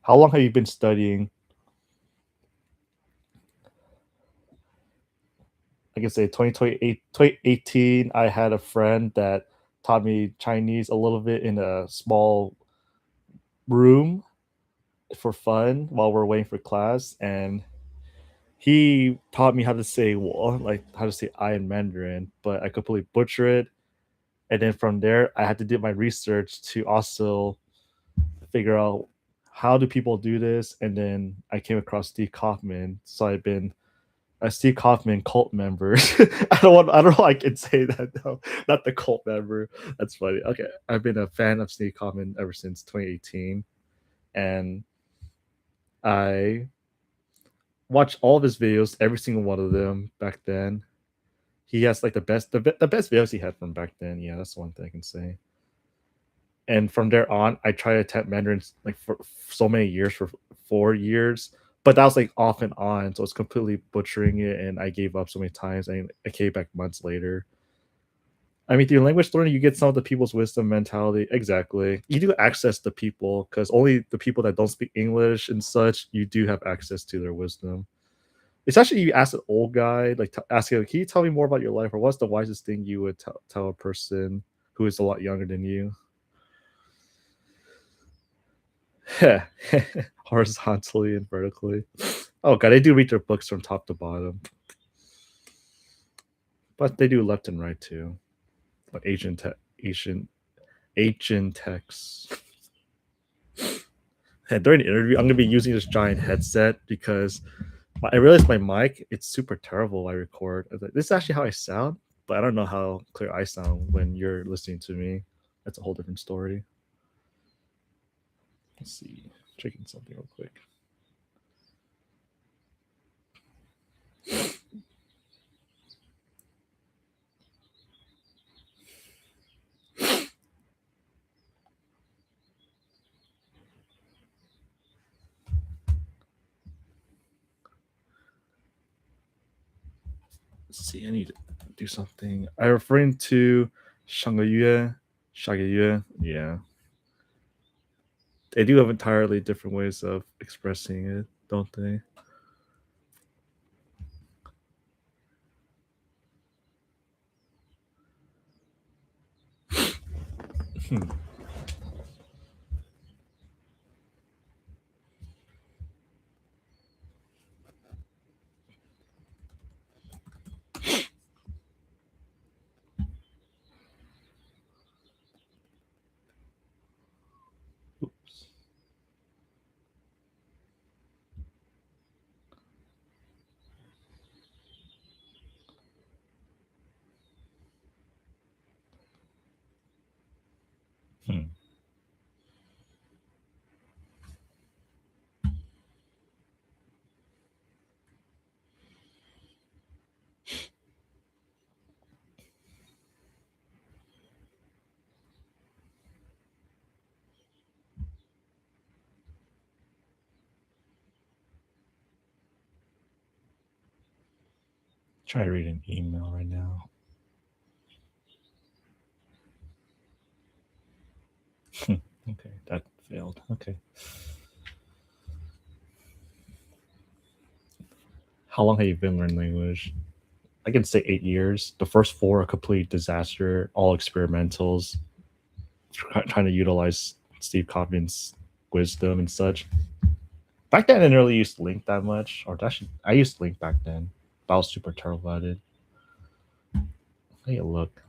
How long have you been studying? I can say 2018, I had a friend that taught me Chinese a little bit in a small room for fun while we're waiting for class, and he taught me how to say "wo," like how to say "I" in Mandarin, but I completely butcher it. And then from there, I had to do my research to also figure out how do people do this. And then I came across Steve Kaufman, so I've been a Steve Kaufman cult member. I don't know. I can say that though. Not the cult member. That's funny. Okay, I've been a fan of Steve Kaufman ever since 2018, and I watched all of his videos, every single one of them back then. he has like the best videos he had from back then. Yeah, that's one thing I can say. And from there on, I tried to attempt Mandarin like for so many years, for 4 years, but that was like off and on, so I was completely butchering it, and I gave up so many times. And I came back months later. I mean, through language learning, you get some of the people's wisdom mentality. Exactly. You do access the people, because only the people that don't speak English and such, you do have access to their wisdom. Especially you ask an old guy, like ask him, can you tell me more about your life? Or what's the wisest thing you would tell a person who is a lot younger than you? Horizontally and vertically. Oh god, they do read their books from top to bottom. But they do left and right too. Like Asian texts. And during the interview, I'm gonna be using this giant headset because I realized my mic, it's super terrible when I record. I was like, this is actually how I sound, but I don't know how clear I sound when you're listening to me. That's a whole different story. Let's see. Checking something real quick. Let's see, I need to do something. I'm referring to 上个月, yeah. They do have entirely different ways of expressing it, don't they? Oops. Try to read an email right now. Okay, that failed. Okay. How long have you been learning language? I can say 8 years. The first 4 are complete disaster, all experimentals, trying to utilize Steve Copman's wisdom and such. Back then, I didn't really use Link that much, or actually, I used Link back then, but I was super terrible at it. Hey, look.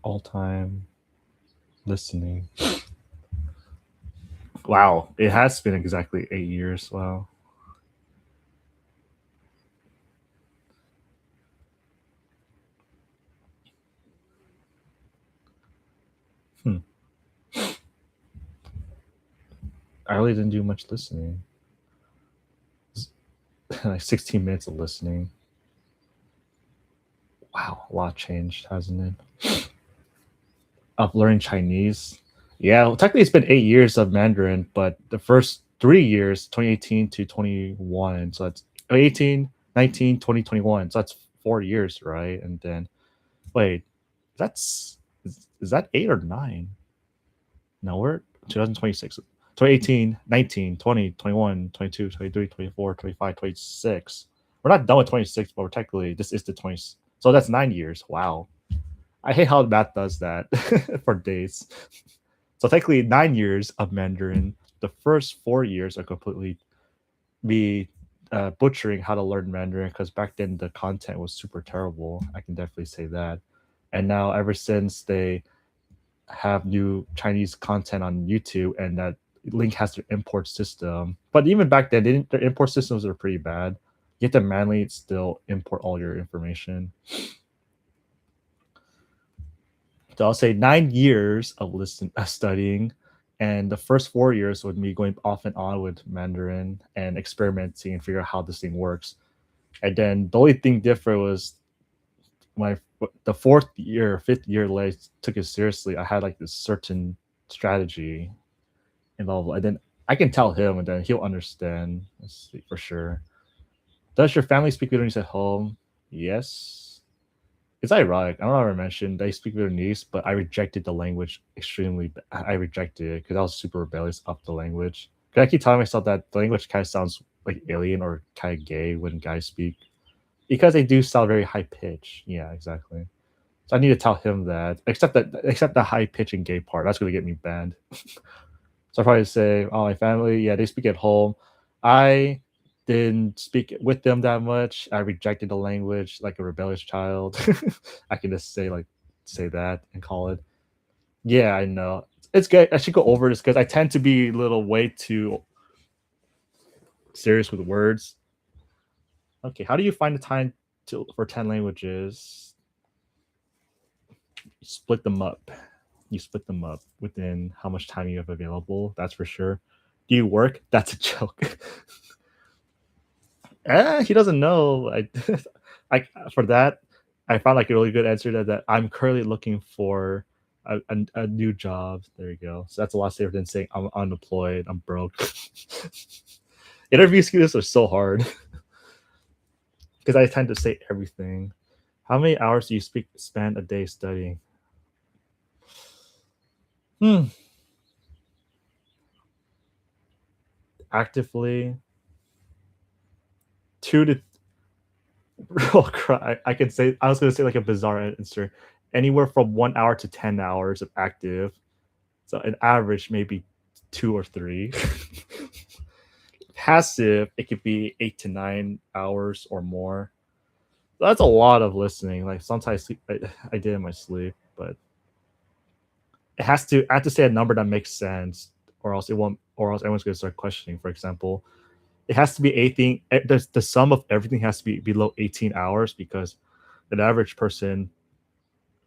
All time listening. Wow, it has been exactly 8 years. Wow. I really didn't do much listening. Like 16 minutes of listening. Wow, a lot changed, hasn't it? Of learning Chinese. Yeah, well, technically it's been 8 years of Mandarin, but the first 3 years, 2018 to 21, so that's 18, 19, 20, 21. So that's 4 years, right? And then, wait, is that 8 or 9? No, we're 2026. 2018, 19, 20, 21, 22, 23, 24, 25, 26. We're not done with 26, but we're technically, this is the 20. So that's 9 years. Wow. I hate how math does that for days. So technically 9 years of Mandarin. The first 4 years are completely me butchering how to learn Mandarin, because back then the content was super terrible. I can definitely say that. And now ever since they have new Chinese content on YouTube, and that Link has their import system. But even back then, their import systems are pretty bad. You have to manually still import all your information. So I'll say 9 years of studying, and the first 4 years with me going off and on with Mandarin and experimenting and figure out how this thing works. And then the only thing different was the 4th year, 5th year late took it seriously. I had like this certain strategy involved, and then I can tell him, and then he'll understand. Let's see, for sure. Does your family speak Vietnamese at home? Yes. It's ironic. I don't know if I mentioned they speak Vietnamese, but I rejected the language extremely. I rejected it because I was super rebellious of the language. Because I keep telling myself that the language kind of sounds like alien or kind of gay when guys speak, because they do sound very high pitched. Yeah, exactly. So I need to tell him that. Except the high pitch and gay part. That's going to get me banned. So I probably say, "Oh, my family, yeah, they speak at home. I didn't speak with them that much. I rejected the language like a rebellious child." I can just say that and call it. Yeah, I know. It's good. I should go over this because I tend to be a little way too serious with words. Okay, how do you find the time for 10 languages? You split them up. You split them up within how much time you have available. That's for sure. Do you work? That's a joke. He doesn't know. For that, I found like a really good answer that I'm currently looking for a new job. There you go. So that's a lot safer than saying I'm unemployed, I'm broke. Interview skills are so hard because I tend to say everything. How many hours do you spend a day studying? Actively, 2 to real cry. I could say I was gonna say like a bizarre answer. Anywhere from 1 hour to 10 hours of active. So an average maybe 2 or 3. Passive, it could be 8 to 9 hours or more. That's a lot of listening. Like sometimes I did in my sleep, but I have to say a number that makes sense, or else everyone's gonna start questioning. For example, it has to be 18. The sum of everything has to be below 18 hours because an average person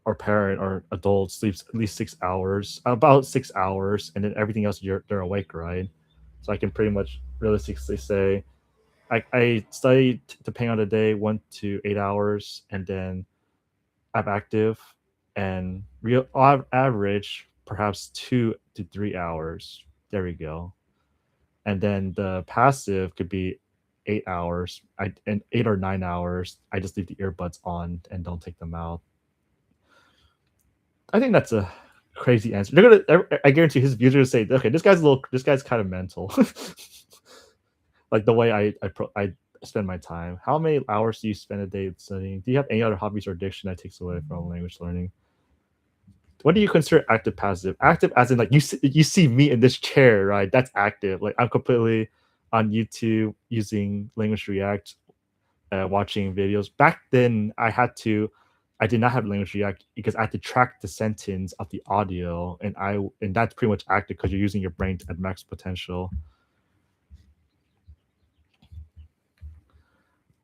or parent or adult sleeps at least 6 hours, about 6 hours, and then everything else they're awake, right? So I can pretty much realistically say I study depending on the day 1 to 8 hours, and then I'm active and real average perhaps 2 to 3 hours. There we go. And then the passive could be 8 hours. And 8 or 9 hours. I just leave the earbuds on and don't take them out. I think that's a crazy answer. I guarantee his viewers are gonna say, okay, this guy's kind of mental. Like the way I spend my time. How many hours do you spend a day studying? Do you have any other hobbies or addiction that takes away from language learning? What do you consider active passive? Active as in like you see me in this chair, right? That's active. Like I'm completely on YouTube using Language React, watching videos. Back then I did not have Language React because I had to track the sentence of the audio, and that's pretty much active because you're using your brain at max potential.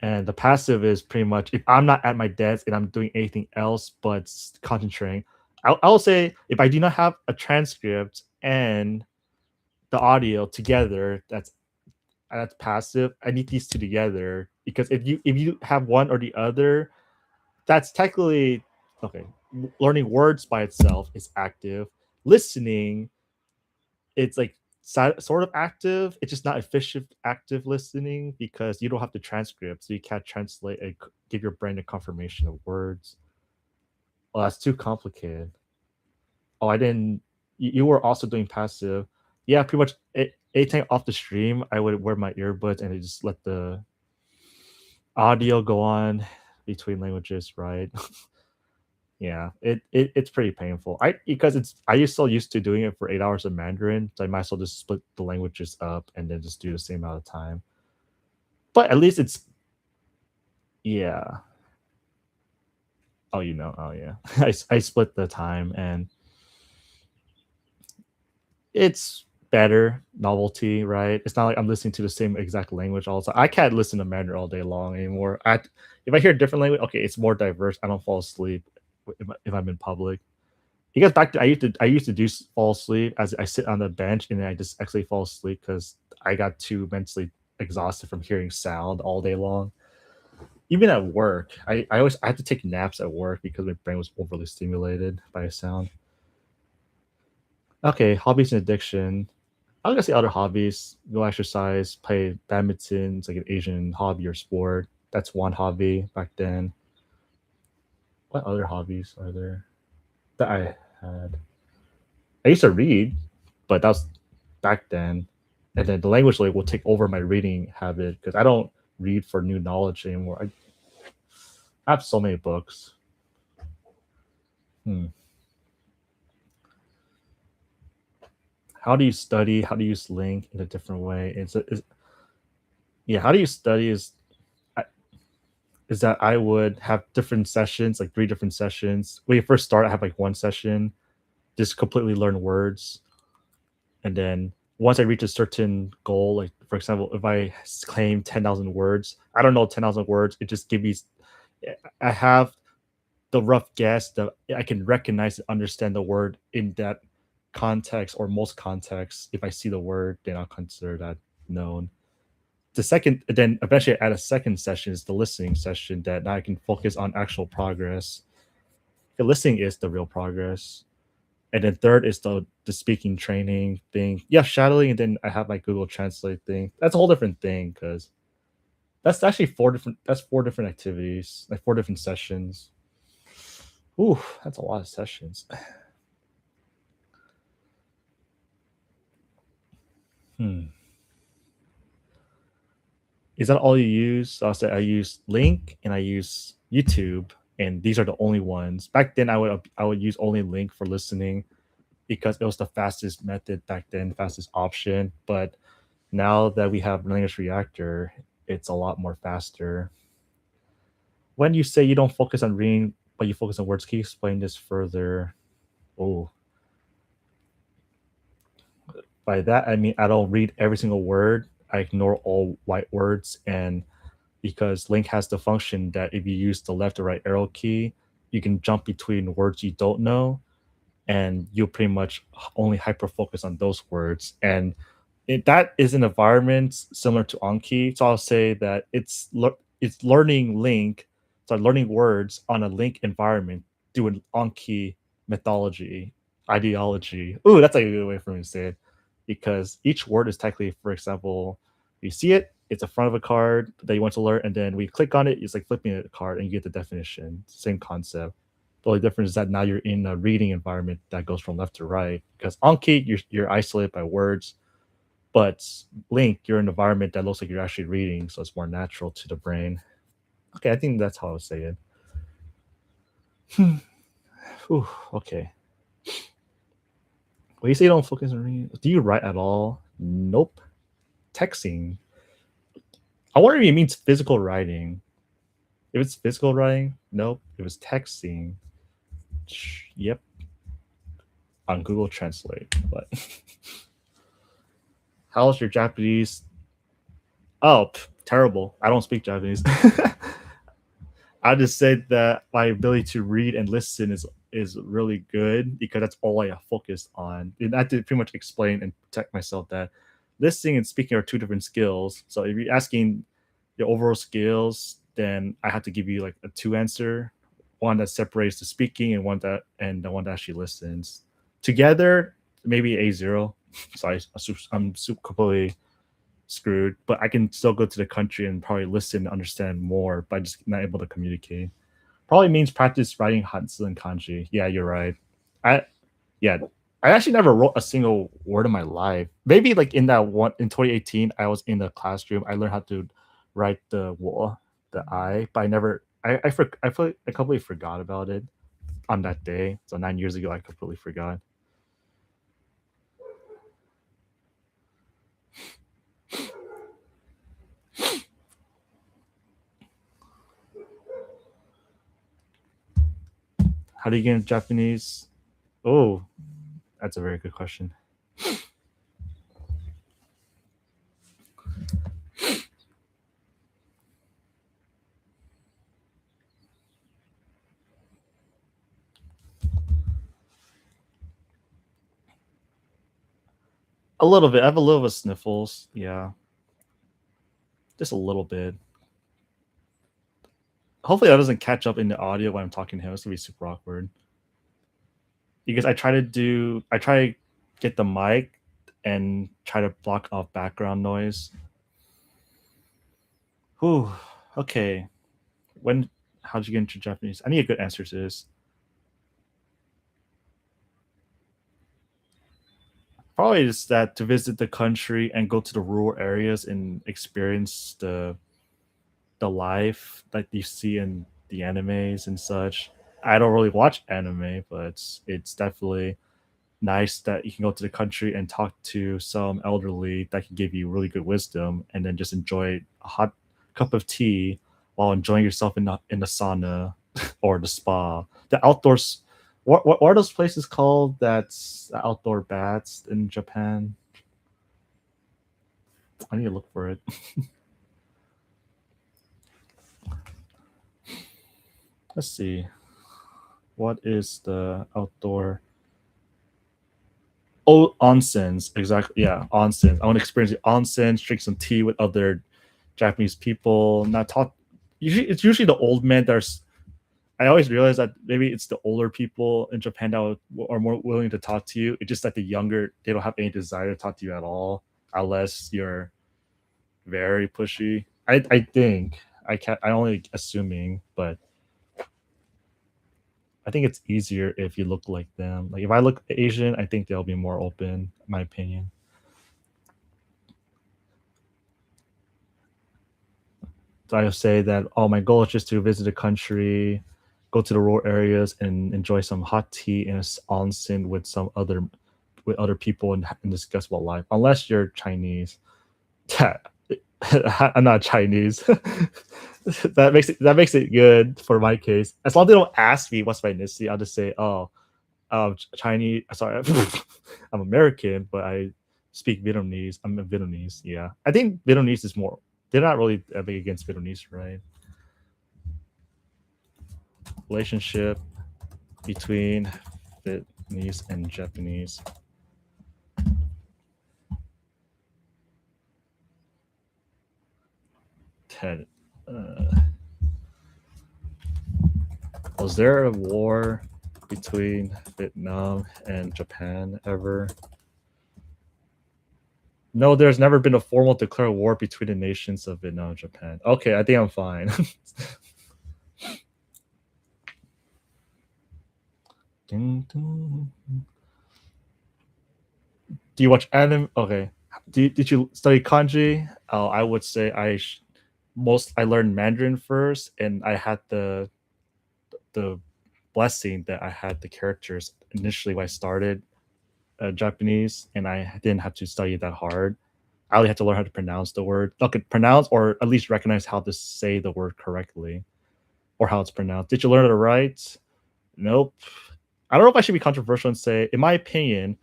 And the passive is pretty much if I'm not at my desk and I'm doing anything else but concentrating. I'll say if I do not have a transcript and the audio together, that's passive. I need these two together because if you have one or the other, that's technically okay. Learning words by itself is active. Listening, it's like sort of active. It's just not efficient active listening because you don't have the transcript, so you can't translate and give your brain a confirmation of words. Oh, that's too complicated. Oh, I didn't. You were also doing passive. Yeah, pretty much. Anytime off the stream, I would wear my earbuds and I just let the audio go on between languages, right? Yeah, it's pretty painful. I still used to doing it for 8 hours of Mandarin, so I might as well just split the languages up and then just do the same amount of time. But at least it's yeah. Oh, yeah. I split the time and it's better novelty, right? It's not like I'm listening to the same exact language all the time. I can't listen to Mandarin all day long anymore. If I hear a different language, okay, it's more diverse. I don't fall asleep if I'm in public. He goes back to I used to do fall asleep as I sit on the bench and then I just actually fall asleep because I got too mentally exhausted from hearing sound all day long. Even at work, I had to take naps at work because my brain was overly stimulated by sound. Okay, hobbies and addiction. I'm gonna say other hobbies. Go exercise, play badminton. It's like an Asian hobby or sport. That's one hobby back then. What other hobbies are there that I had? I used to read, but that was back then. And then the language will take over my reading habit because I don't read for new knowledge anymore. I have so many books. How do you study? How do you use LingQ in a different way? How do you study is that I would have different sessions, like 3 different sessions. When you first start, I have like 1 session, just completely learn words. And then once I reach a certain goal, like for example, if I claim 10,000 words, I don't know 10,000 words. It just gives me, I have the rough guess that I can recognize and understand the word in that context or most contexts. If I see the word, then I'll consider that known. The second, then eventually add a second session is the listening session that now I can focus on actual progress. The listening is the real progress. And then third is the speaking training thing. Yeah, shadowing, and then I have my Google Translate thing. That's a whole different thing because that's actually 4 different activities, like 4 different sessions. Ooh, that's a lot of sessions. Is that all you use? I'll say I use LingQ and I use YouTube, and these are the only ones. Back then, I would use only LingQ for listening because it was the fastest method back then, fastest option. But now that we have Language Reactor, it's a lot more faster. When you say you don't focus on reading, but you focus on words, can you explain this further? Oh. By that, I mean I don't read every single word. I ignore all white words, and because LingQ has the function that if you use the left or right arrow key, you can jump between words you don't know, and you pretty much only hyper focus on those words. And that is an environment similar to Anki. So I'll say that it's learning LingQ, so learning words on a LingQ environment through an Anki methodology, ideology. Ooh, that's a good way for me to say it. Because each word is technically, for example, you see it, it's a front of a card that you want to learn, and then we click on it, it's like flipping a card and you get the definition. Same concept. The only difference is that now you're in a reading environment that goes from left to right. Because Anki, you're isolated by words, but LingQ, you're in an environment that looks like you're actually reading, so it's more natural to the brain. Okay, I think that's how I would say it. Ooh, okay. When you say you don't focus on reading, do you write at all? Nope. Texting. I wonder if it means physical writing. If it's physical writing, nope. If it's texting, yep. On Google Translate, but how's your Japanese? Oh, terrible. I don't speak Japanese. I just said that my ability to read and listen is really good because that's all I focused on. And I had to pretty much explain and protect myself that listening and speaking are 2 different skills. So if you're asking your overall skills, then I have to give you like a 2 answer, one that separates the speaking and the one that actually listens. Together, maybe A0. So I'm completely screwed, but I can still go to the country and probably listen and understand more, but just not able to communicate. Probably means practice writing Hanzi and Kanji. Yeah, you're right. I actually never wrote a single word in my life. Maybe like in that one in 2018, I was in the classroom. I learned how to write the wo, the I, but I completely forgot about it on that day. So 9 years ago, I completely forgot. How do you get into Japanese? Oh, that's a very good question. A little bit. I have a little bit of sniffles. Yeah. Just a little bit. Hopefully that doesn't catch up in the audio when I'm talking to him. It's gonna be super awkward. Because I try to get the mic and try to block off background noise. Whew. Okay. How'd you get into Japanese? I need a good answer to this. Probably just that to visit the country and go to the rural areas and experience the life that you see in the animes and such. I don't really watch anime, but it's definitely nice that you can go to the country and talk to some elderly that can give you really good wisdom, and then just enjoy a hot cup of tea while enjoying yourself in the sauna or the spa. The outdoors. What are those places called? That's outdoor baths in Japan. I need to look for it. Let's see. What is the outdoor? Oh, onsens. Exactly. Yeah, onsens. I want to experience the onsens, drink some tea with other Japanese people. Not talk. It's usually the old men that are. I always realize that maybe it's the older people in Japan that are more willing to talk to you. It's just that the younger, they don't have any desire to talk to you at all, unless you're very pushy. I think I only assuming, but I think it's easier if you look like them. Like if I look Asian, I think they'll be more open, in my opinion. So I say that my goal is just to visit the country, go to the rural areas, and enjoy some hot tea and onsen with other people and discuss about life. Unless you're Chinese, I'm not Chinese. that makes it good for my case. As long as they don't ask me what's my ethnicity, I'll just say, Chinese. Sorry, I'm American, but I speak Vietnamese. I'm a Vietnamese. Yeah, I think Vietnamese is more. They're not really that big against Vietnamese, right? Relationship between Vietnamese and Japanese. Ted, was there a war between Vietnam and Japan ever? No, there's never been a formal declared war between the nations of Vietnam and Japan. Okay, I think I'm fine. Do you watch anime? Okay. Did you study kanji? I would say I learned Mandarin first, and I had the blessing that I had the characters initially when I started Japanese, and I didn't have to study that hard. I only had to learn how to pronounce the word. Okay, pronounce or at least recognize how to say the word correctly, or how it's pronounced. Did you learn it right? Nope. I don't know if I should be controversial and say, in my opinion,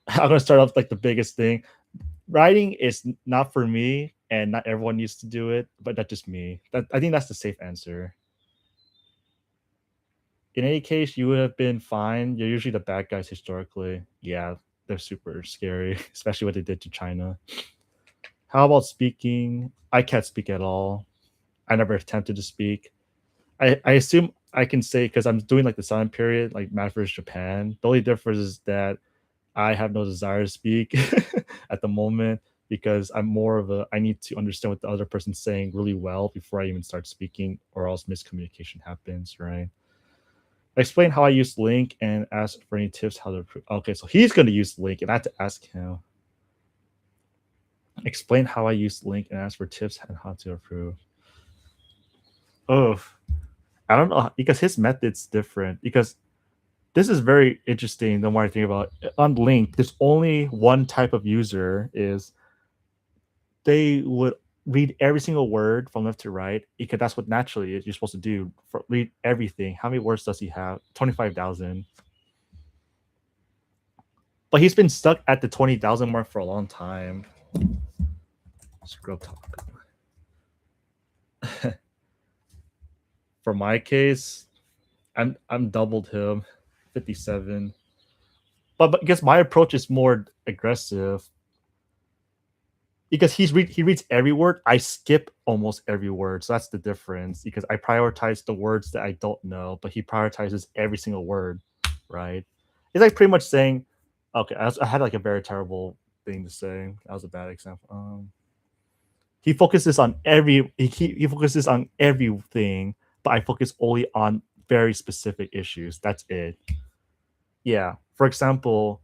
I'm gonna start off like the biggest thing. Writing is not for me, and not everyone needs to do it, but that's just me. I think that's the safe answer. In any case, you would have been fine. You're usually the bad guys historically. Yeah, they're super scary, especially what they did to China. How about speaking? I can't speak at all. I never attempted to speak. I assume I can say because I'm doing like the silent period, like Mad vs. Japan. The only difference is that I have no desire to speak at the moment because I'm more of I need to understand what the other person's saying really well before I even start speaking, or else miscommunication happens, right? Explain how I use Link and ask for any tips how to improve. Okay, so he's going to use Link and I have to ask him. Explain how I use Link and ask for tips on how to improve. Oh, I don't know, because his method's different. Because this is very interesting. The more I think about it, on Link, there's only one type of user is they would read every single word from left to right because that's what naturally is you're supposed to do. Read everything. How many words does he have? 25,000. But he's been stuck at the 20,000 mark for a long time. Scrub talk. For my case, I'm doubled him, 57. but because my approach is more aggressive. Because he reads every word, I skip almost every word. So that's the difference. Because I prioritize the words that I don't know, but he prioritizes every single word, right? It's like pretty much saying, okay, I had like a very terrible thing to say. That was a bad example. He focuses on he focuses on everything, but I focus only on very specific issues. That's it. Yeah. For example,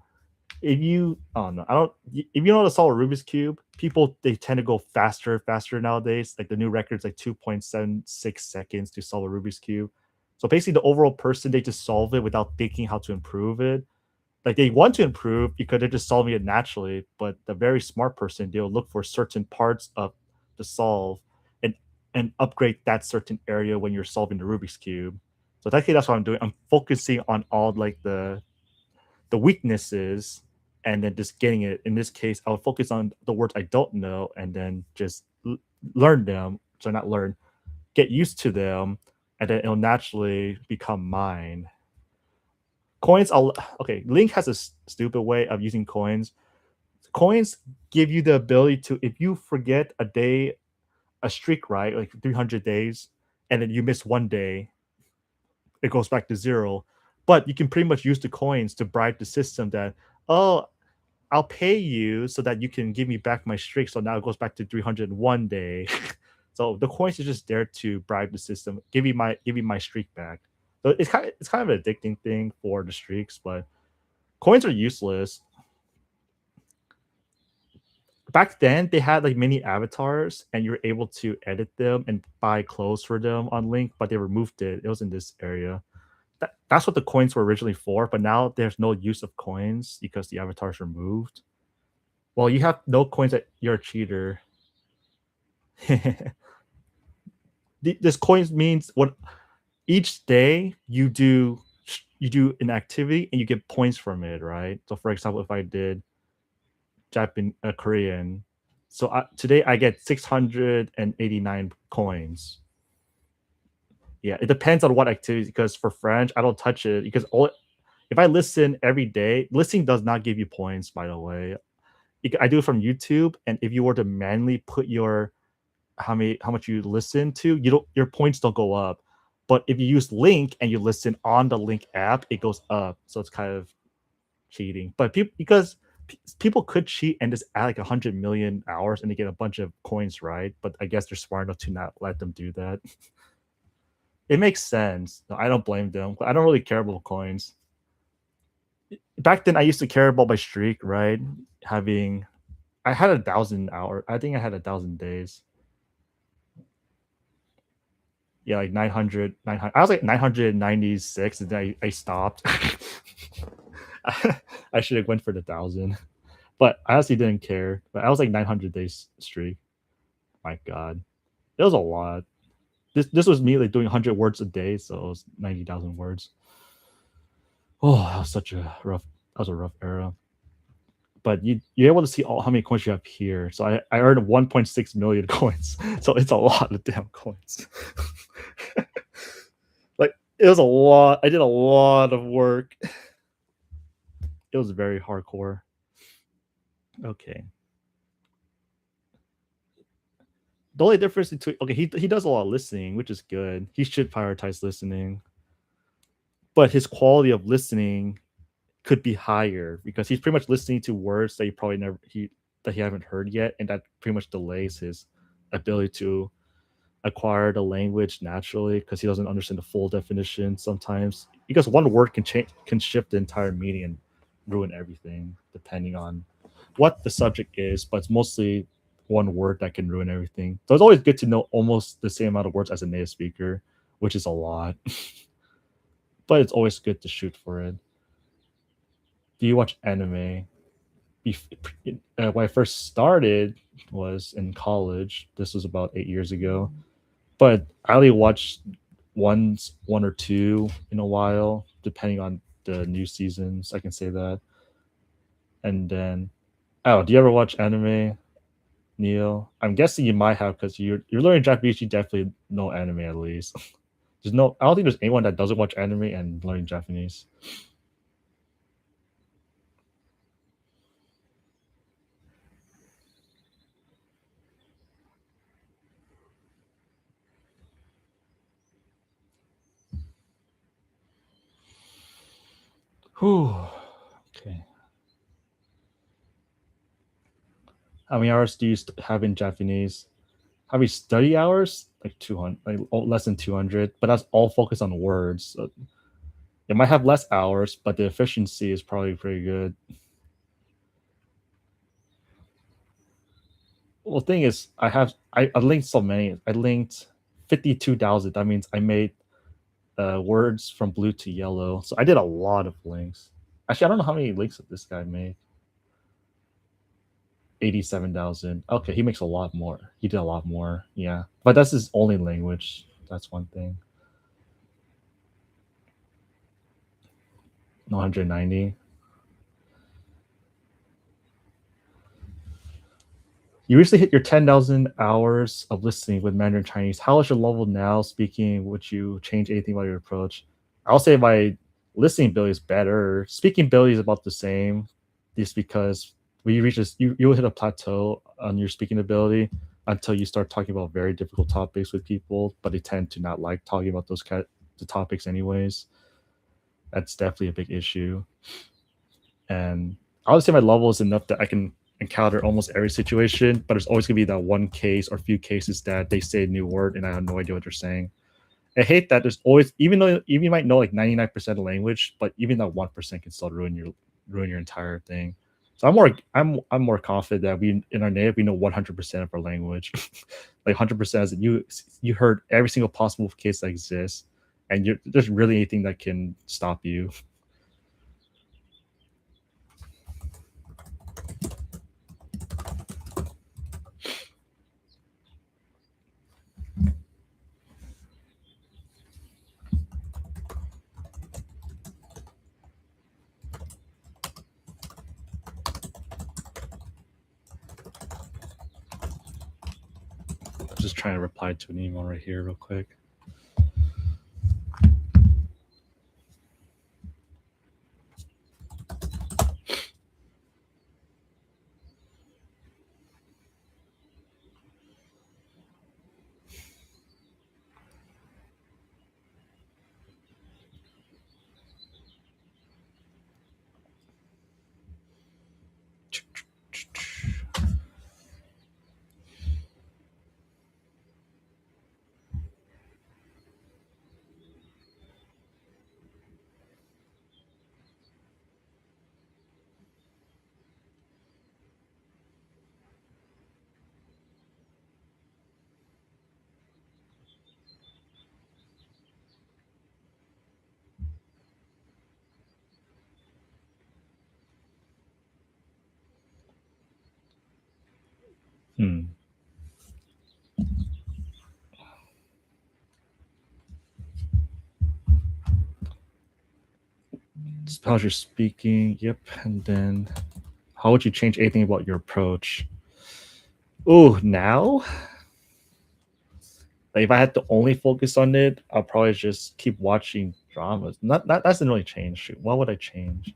if you if you know how to solve a Rubik's Cube, people they tend to go faster nowadays. Like the new record's like 2.76 seconds to solve a Rubik's Cube. So basically the overall person they just solve it without thinking how to improve it. Like they want to improve because they're just solving it naturally, but the very smart person they'll look for certain parts of the solve and upgrade that certain area when you're solving the Rubik's Cube. So technically that's what I'm doing. I'm focusing on all like the weaknesses and then just getting it. In this case, I'll focus on the words I don't know and then just learn them. So not learn, get used to them, and then it'll naturally become mine. Coins, okay, Link has a stupid way of using coins. Coins give you the ability to, if you forget a day, a streak, right, like 300 days, and then you miss one day, it goes back to 0. But you can pretty much use the coins to bribe the system that, oh, I'll pay you so that you can give me back my streak. So now it goes back to 301 day. So the coins are just there to bribe the system, give me my streak back. So it's kind of an addicting thing for the streaks, but coins are useless. Back then they had like mini avatars and you're able to edit them and buy clothes for them on Link, but they removed it. It was in this area. That's what the coins were originally for, but now there's no use of coins because the avatars removed. Well, you have no coins, that you're a cheater. This coins means what each day you do an activity and you get points from it, right? So for example, if I did Japanese Korean, so today I get 689 coins. Yeah, it depends on what activity, because for French I don't touch it because if I listen every day, listening does not give you points, by the way. I do it from YouTube, and if you were to manually put your how much you listen to, your points don't go up. But if you use Link and you listen on the Link app, it goes up. So it's kind of cheating. But because people could cheat and just add like 100 million hours and they get a bunch of coins, right? But I guess they're smart enough to not let them do that. It makes sense. No, I don't blame them. I don't really care about coins. Back then, I used to care about my streak, right? I had 1,000 hours. I think I had 1,000 days. Yeah, like 900. I was like 996, and then I stopped. I should have went for the 1,000, but I honestly didn't care. But I was like 900 days streak. My God, it was a lot. This was me like doing 100 words a day, so it was 90,000 words. Oh, that was a rough era. But you're able to see how many coins you have here. So I earned 1.6 million coins. So it's a lot of damn coins. Like it was a lot. I did a lot of work. It was very hardcore. Okay. The only difference between he does a lot of listening, which is good. He should prioritize listening. But his quality of listening could be higher because he's pretty much listening to words that he haven't heard yet, and that pretty much delays his ability to acquire the language naturally because he doesn't understand the full definition sometimes. Because one word can shift the entire meaning and ruin everything depending on what the subject is, but it's mostly one word that can ruin everything. So it's always good to know almost the same amount of words as a native speaker, which is a lot. But it's always good to shoot for it. Do you watch anime? When I first started was in college. This was about 8 years ago. But I only watched one or two in a while, depending on the new seasons. I can say that. And then, do you ever watch anime, Neil? I'm guessing you might have because you're learning Japanese. You definitely know anime at least. I don't think there's anyone that doesn't watch anime and learning Japanese. Whew. Okay. How many hours do you have in Japanese? How many study hours? Like 200, like less than 200, but that's all focused on words. So it might have less hours, but the efficiency is probably pretty good. Well, the thing is, I linked so many. I linked 52,000. That means I made words from blue to yellow. So I did a lot of links. Actually, I don't know how many links this guy made. 87,000. Okay, he makes a lot more. He did a lot more. Yeah, but that's his only language. That's one thing. 190. You recently hit your 10,000 hours of listening with Mandarin Chinese. How is your level now speaking? Would you change anything about your approach? I'll say my listening ability is better. Speaking ability is about the same, just because when you reach this, you'll hit a plateau on your speaking ability until you start talking about very difficult topics with people, but they tend to not like talking about the topics anyways. That's definitely a big issue. And I would say my level is enough that I can encounter almost every situation, but there's always gonna be that one case or few cases that they say a new word and I have no idea what they're saying. I hate that there's always, even you might know like 99% of language, but even that 1% can still ruin your entire thing. So I'm more confident that we in our native we know 100% of our language, like 100% as you heard every single possible case that exists, and there's really anything that can stop you. Just trying to reply to an email right here real quick. How's your speaking? Yep. And then how would you change anything about your approach? Oh, now? Like if I had to only focus on it, I'll probably just keep watching dramas. That doesn't really change. Shoot, what would I change?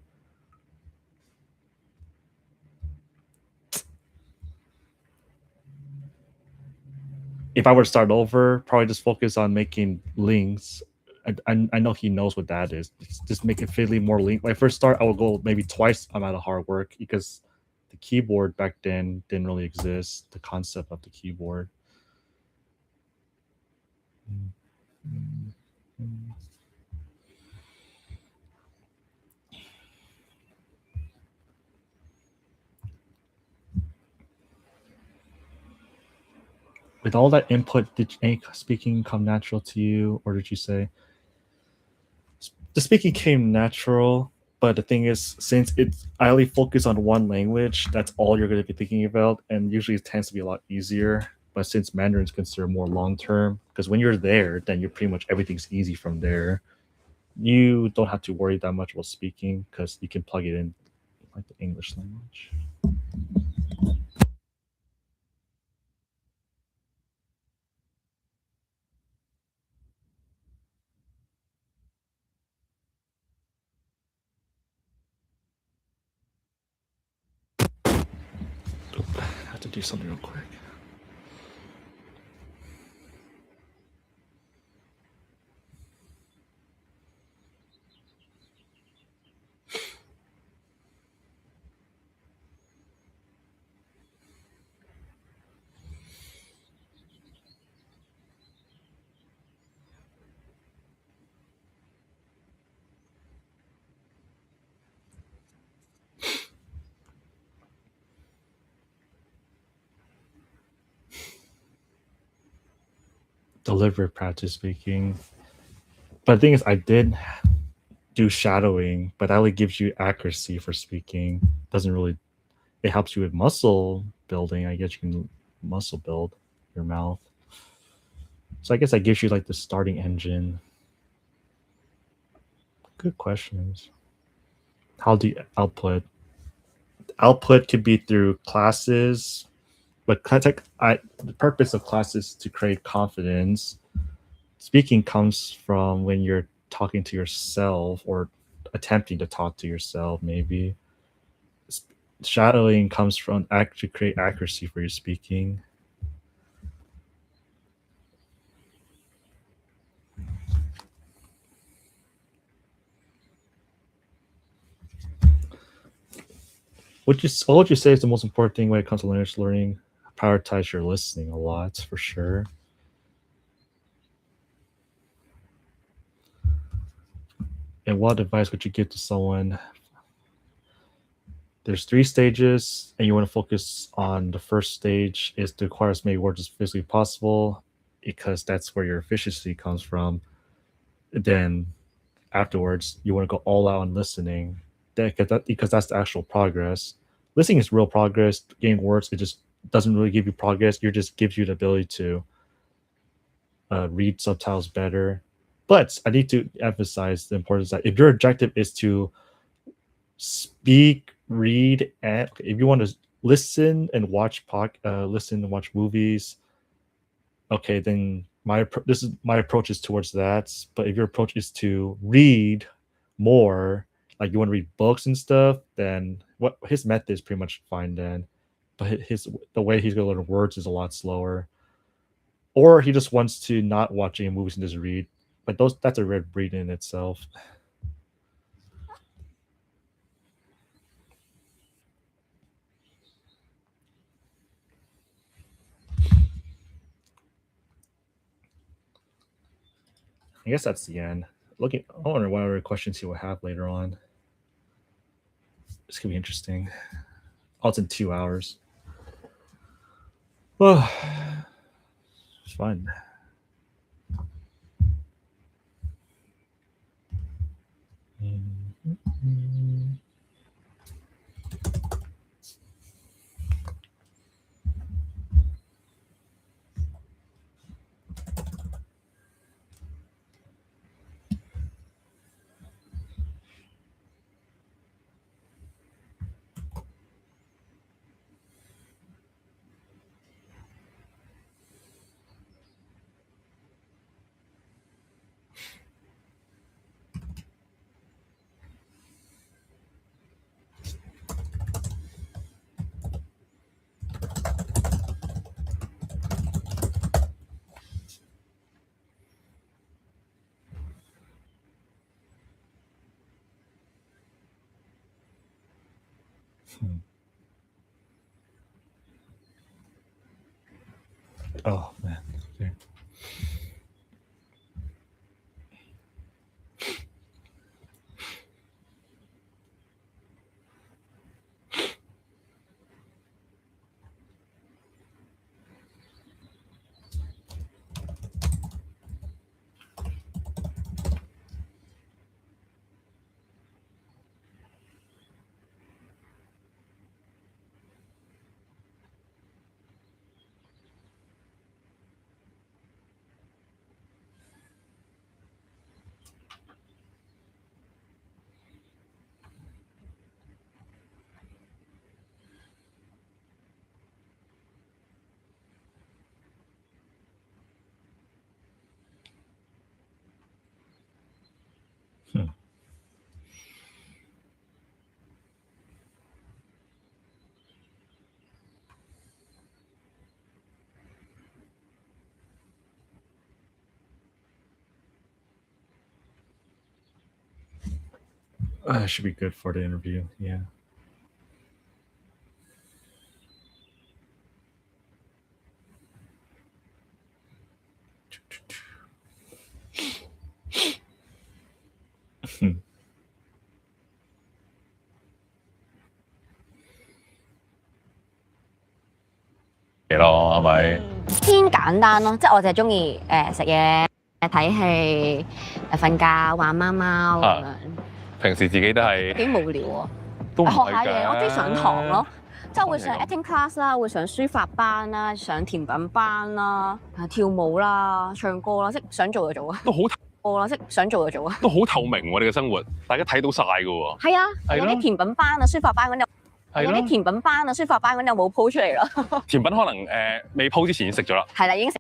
If I were to start over, probably just focus on making links. I know he knows what that is. Just make it fiddly more link. When I first start, I would go maybe twice amount of hard work because the keyboard back then didn't really exist. The concept of the keyboard. With all that input, did any speaking come natural to you, or did you say the speaking came natural? But the thing is, since I only focus on one language, that's all you're going to be thinking about, and usually it tends to be a lot easier. But since Mandarin is considered more long term, because when you're there, then you're pretty much everything's easy from there. You don't have to worry that much about speaking because you can plug it in like the English language. Oop, I have to do something real quick. deliberate practice speaking. But the thing is, I did do shadowing, but that only gives you accuracy for speaking. Doesn't really. It helps you with muscle building. I guess you can muscle build your mouth. So I guess that gives you like the starting engine. Good questions. How do you output? Output could be through classes, but the purpose of classes is to create confidence. Speaking comes from when you're talking to yourself or attempting to talk to yourself, maybe. Shadowing comes from actually create accuracy for your speaking. What would you say is the most important thing when it comes to language learning? Prioritize your listening a lot, for sure. And what advice would you give to someone? There's 3 stages, and you want to focus on the first stage is to acquire as many words as physically possible, because that's where your efficiency comes from. Then afterwards, you want to go all out on listening, because that's the actual progress. Listening is real progress. Getting words, it just doesn't really give you progress. It just gives you the ability to read subtitles better. But I need to emphasize the importance that if your objective is to speak, read, and if you want to listen and watch movies, okay, then my approach is towards that. But if your approach is to read more, like you want to read books and stuff, then what his method is pretty much fine then. But the way he's gonna learn words is a lot slower. Or he just wants to not watch any movies and just read. But that's a rare breed in itself. I guess that's the end. I wonder what other questions he will have later on. This could be interesting. Oh, it's in 2 hours. Oh, it's fun. Oh man. Okay. Should be good for the interview. Yeah. Lo,係咪？偏簡單咯，即係我就係中意食嘢、睇戲、瞓覺、玩貓貓咁樣。平時自己都係幾無聊喎，都唔學下係嘢，我中意上堂咯。即係會上係 acting class 啦，會上書法班啦，上甜品班啦，跳舞啦，唱歌啦，即係想做就做啊。都好歌啦，即係想做就做啊。都好透明喎，你嘅生活，大家睇到晒㗎喎。係啊，係咯有啲甜品班啊、書法班嗰啲，有啲甜品班啊、書法班嗰啲有冇 po 出嚟咯？甜品可能未鋪之前已經食咗啦。係啦，已經食。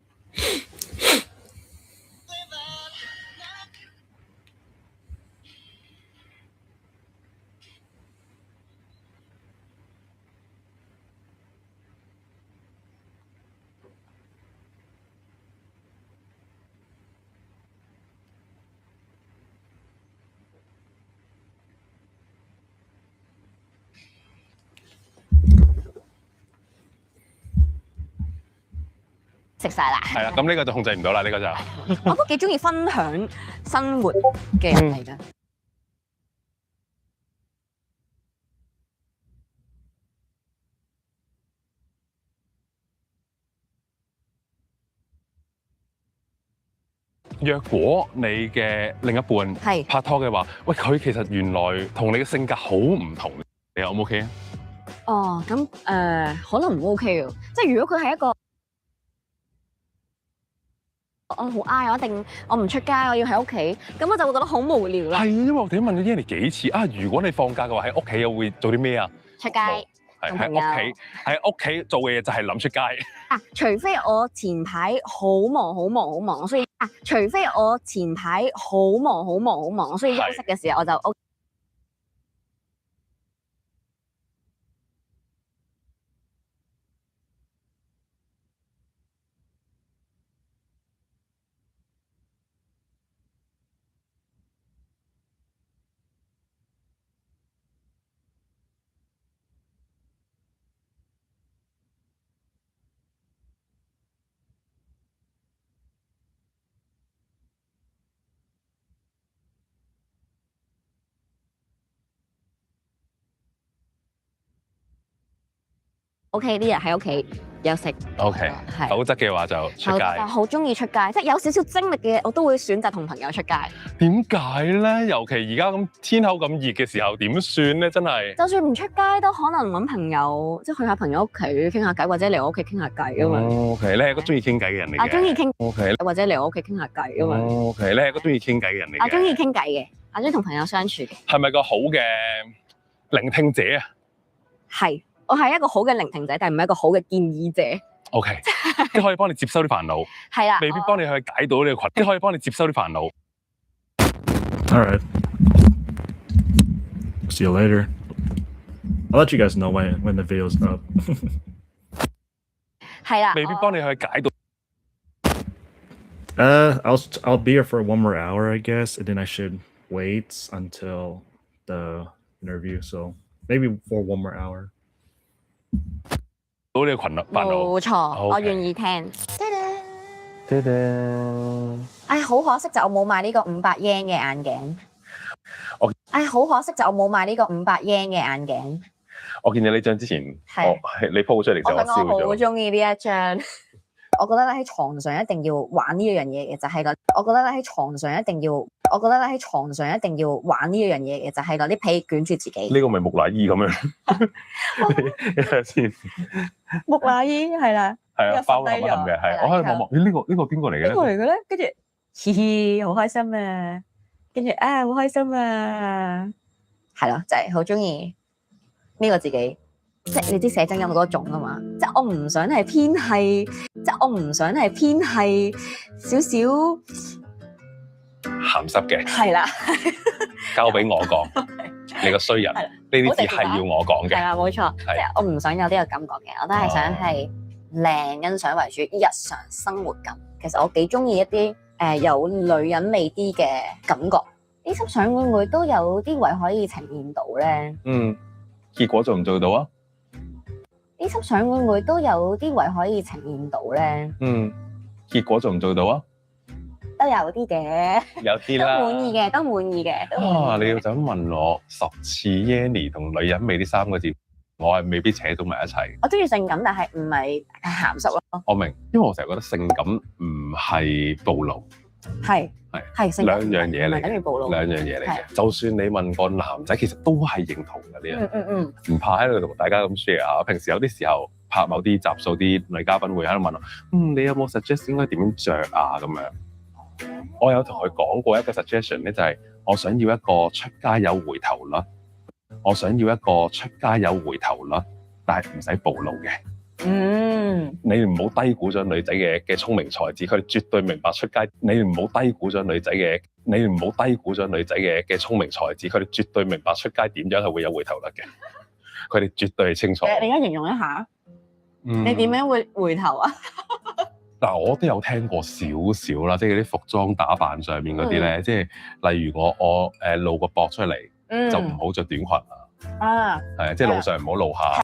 食晒啦，係啦，咁呢個就控制唔到啦，呢個就。我都幾中意分享生活嘅人嚟㗎。若果你嘅另一半係拍拖嘅話，喂佢其實原來同你嘅性格好唔同，你有冇 OK 啊？哦，咁可能唔 OK 喎，即係如果佢係一個我好 I，我唔出街，我要喺屋企，咁我就會覺得好無聊啦。係，因為我哋問咗 Yanny 幾次啊，如果你放假嘅話喺屋企又會做啲咩啊？出街。係喺屋企做嘅嘢就係諗出街。啊，除非我前排好忙，所以除非我前排好忙，所以休息嘅時候我就 OK 呢日喺屋企休息。OK，係否則嘅話就出街。好中意出街，即係有少少精力嘅，我都會選擇同朋友出街。點解咧？尤其而家咁天口咁熱嘅時候，點算咧？真係。就算唔出街，都可能揾朋友，即係去下朋友屋企傾下偈，或者嚟我屋企傾下偈啊嘛。OK，你係一個中意傾偈嘅人嚟嘅。我中意傾。OK，或者嚟我屋企傾下偈啊嘛。OK，你係一個中意傾偈嘅人嚟嘅。我中意傾偈嘅，我中意同朋友相處嘅。係咪個好嘅聆聽者啊？係，我係一個好嘅聆聽者，但係唔係一個好嘅建議者。OK，即係可以幫你接收啲煩惱。係啦，未必幫你去解到呢個困，即係可以幫你接收啲煩惱。All right. See you later. I'll let you guys know when the video's up. 係啦，未必幫你去解到。I'll be here for one more hour, I guess, and then I should wait until the interview. So maybe for one more hour. 到呢個群啦，煩惱。冇錯，我願意聽。唉，好可惜就我冇買呢個500 yen 嘅眼鏡。唉，好可惜就我冇買呢個500 yen 嘅眼鏡。我見到呢張之前，係你 po 出嚟就我笑咗。我好中意呢一張。我覺得咧喺床上一定要玩呢一樣嘢嘅就係我覺得咧喺床上一定要玩呢一樣嘢嘅就係攞啲被捲住自己。呢個咪木乃伊咁樣。你睇下先。木乃伊係啦。係啊，包冚一冚嘅係。我喺度望望，咦？呢個邊個嚟嘅咧？邊個嚟嘅咧？跟住，嘻嘻，好開心啊！跟住好開心啊！係咯，就係好中意呢個自己。即係你知寫真有嗰種啊嘛，即係我唔想係偏係少少鹹濕嘅。係啦，交俾我講，你個衰人，呢啲字係要我講嘅。係啦，冇錯，即係我唔想有呢個感覺嘅，我都係想係靚欣賞為主，日常生活感。其實我幾中意一啲有女人味啲嘅感覺。呢輯相會唔會都有啲位可以呈現到咧？結果做唔做到啊？呢輯相會唔會都有啲位可以呈現到咧？結果做唔做到啊？都有啲嘅，有啲啦，都滿意嘅。你要就咁問我10次 Yanny 同女人味呢3個字，我係未必扯到埋一齊。我中意性感，但係唔係鹹濕咯。我明，因為我成日覺得性感唔係暴露，係性感兩樣嘢嚟唔係等於暴露嘅，兩樣嘢嚟嘅。就算你問個男仔，其實都係認同嘅呢樣。唔怕喺度同大家咁 share 下。平時有啲時候拍某啲集數，啲女嘉賓會喺度問我，你有冇 suggest 應該點樣着啊？咁樣，我有同佢講過一個 suggestion 咧，就係我想要一個出街有回頭率。我想要一個出街有回頭率，但係唔使暴露嘅。你唔好低估咗女仔嘅聰明才智，佢哋絕對明白出街。你唔好低估咗女仔嘅聰明才智，佢哋絕對明白出街點樣係會有回頭率嘅。佢哋絕對係清楚。你而家形容一下，你點樣會回頭啊？嗱，我都有聽過少少啦，即係嗰啲服裝打扮上面嗰啲咧，即係例如我露個膊出嚟。就唔好着短裙啦。係，即係路上唔好露下。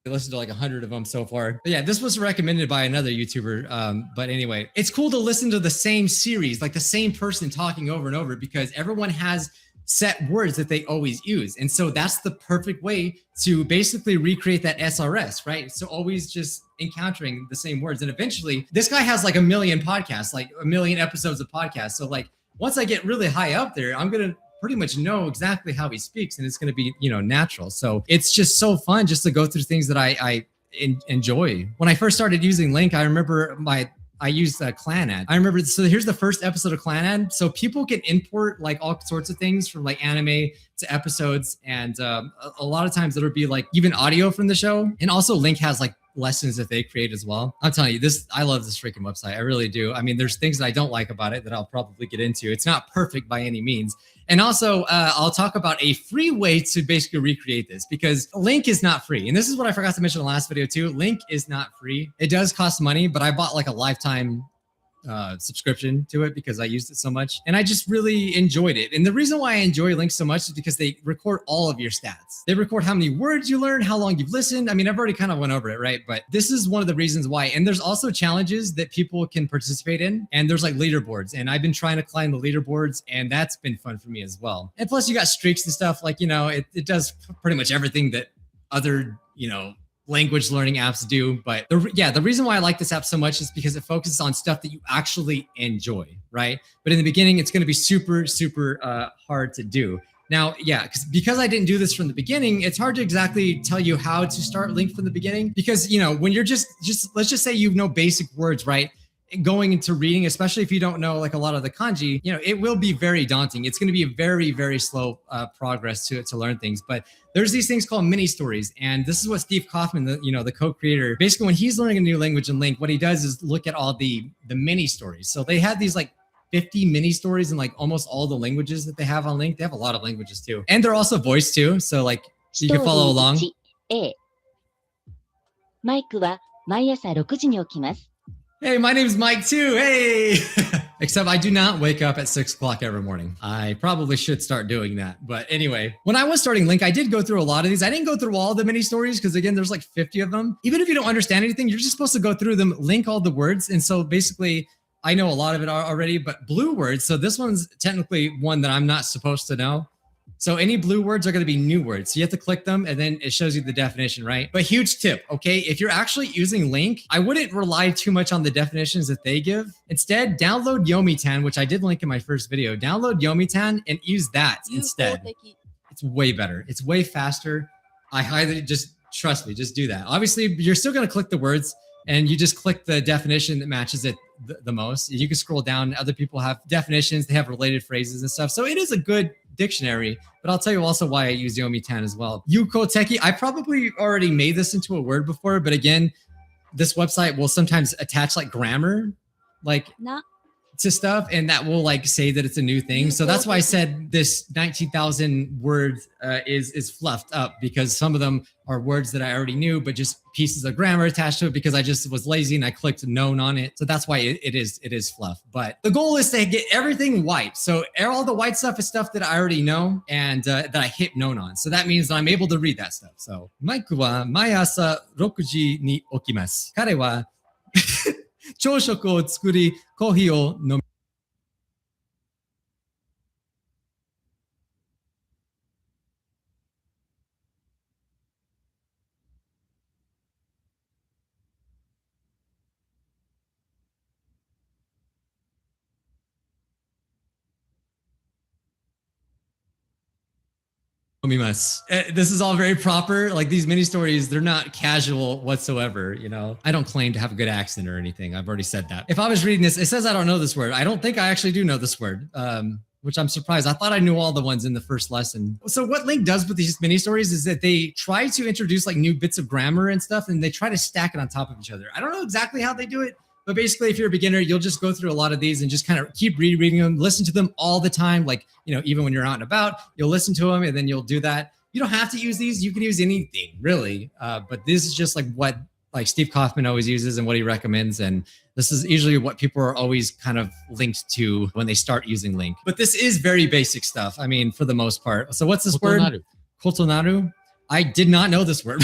I listened to like 100 of them so far. But yeah, this was recommended by another YouTuber. But anyway, it's cool to listen to the same series, like the same person talking over and over, because everyone has set words that they always use. And so that's the perfect way to basically recreate that SRS, right? So always just encountering the same words. And eventually, this guy has like 1 million podcasts, like 1 million episodes of podcasts. So like, once I get really high up there, I'm going to pretty much know exactly how he speaks, and it's going to be, natural. So it's just so fun just to go through things that I enjoy. When I first started using LingQ, I remember I used Clan Ad. I remember, so here's the first episode of Clan Ad. So people can import like all sorts of things from like anime to episodes. And a lot of times it'll be like even audio from the show. And also LingQ has like lessons that they create as well. I'm telling you, I love this freaking website. I really do. I mean, there's things that I don't like about it that I'll probably get into. It's not perfect by any means. And also, I'll talk about a free way to basically recreate this, because LingQ is not free. And this is what I forgot to mention in the last video too. LingQ is not free. It does cost money, but I bought like a lifetime subscription to it because I used it so much, and I just really enjoyed it. And the reason why I enjoy LingQ so much is because they record all of your stats. They record how many words you learn, how long you've listened. I mean, I've already kind of went over it, right? But this is one of the reasons why. And there's also challenges that people can participate in, and there's like leaderboards, and I've been trying to climb the leaderboards, and that's been fun for me as well. And plus you got streaks and stuff, like, it does pretty much everything that other, language learning apps do. But the reason why I like this app so much is because it focuses on stuff that you actually enjoy, right? But in the beginning, it's going to be super, super hard to do. Now, because I didn't do this from the beginning, it's hard to exactly tell you how to start LingQ from the beginning, because, when you're just let's just say basic words, right? Going into reading, especially if you don't know like a lot of the kanji, it will be very daunting. It's going to be a very, very slow progress to learn things. But there's these things called mini stories, and this is what Steve Kaufman, the co-creator, basically when he's learning a new language in LingQ, what he does is look at all the mini stories. So they have these like 50 mini stories in like almost all the languages that they have on LingQ. They have a lot of languages too, and they're also voiced too. So like you can follow along. マイクは毎朝6時に起きます。 Hey, my name's Mike too. Hey, except I do not wake up at 6 o'clock every morning. I probably should start doing that. But anyway, when I was starting LingQ, I did go through a lot of these. I didn't go through all the mini stories because again, there's like 50 of them. Even if you don't understand anything, you're just supposed to go through them, link all the words. And so basically, I know a lot of it already, but blue words. So this one's technically one that I'm not supposed to know. So any blue words are going to be new words. So you have to click them and then it shows you the definition, right? But huge tip, okay? If you're actually using LingQ, I wouldn't rely too much on the definitions that they give. Instead, download Yomitan, which I did link in my first video. Download Yomitan and use that instead. It's way better. It's way faster. I highly trust me, just do that. Obviously, you're still going to click the words and you just click the definition that matches it the most. You can scroll down. Other people have definitions. They have related phrases and stuff. So it is a good dictionary, but I'll tell you also why I use Yomitan as well. Yukoteki, I probably already made this into a word before, but again, this website will sometimes attach like grammar, like to stuff, and that will like say that it's a new thing. So that's why I said this 19,000 words is fluffed up, because some of them are words that I already knew, but just pieces of grammar attached to it because I just was lazy and I clicked known on it. So that's why it is fluff. But the goal is to get everything white. So all the white stuff is stuff that I already know and that I hit known on. So that means that I'm able to read that stuff. So Mike wa maiasa 6時に起きます。彼は朝食を作り、コーヒーを飲み。This is all very proper. Like these mini stories, they're not casual whatsoever. You know, I don't claim to have a good accent or anything. I've already said that. If I was reading this, it says I don't know this word. I don't think I actually do know this word. Which I'm surprised. I thought I knew all the ones in the first lesson. So what Link does with these mini stories is that they try to introduce like new bits of grammar and stuff, and they try to stack it on top of each other. I don't know exactly how they do it, but basically, if you're a beginner, you'll just go through a lot of these and just kind of keep rereading them, listen to them all the time. Like, you know, even when you're out and about, you'll listen to them and then you'll do that. You don't have to use these. You can use anything really. But this is just like what like Steve Kaufman always uses and what he recommends. And this is usually what people are always kind of linked to when they start using Link. But this is very basic stuff. I mean, for the most part. So what's this word? Kotonaru. I did not know this word.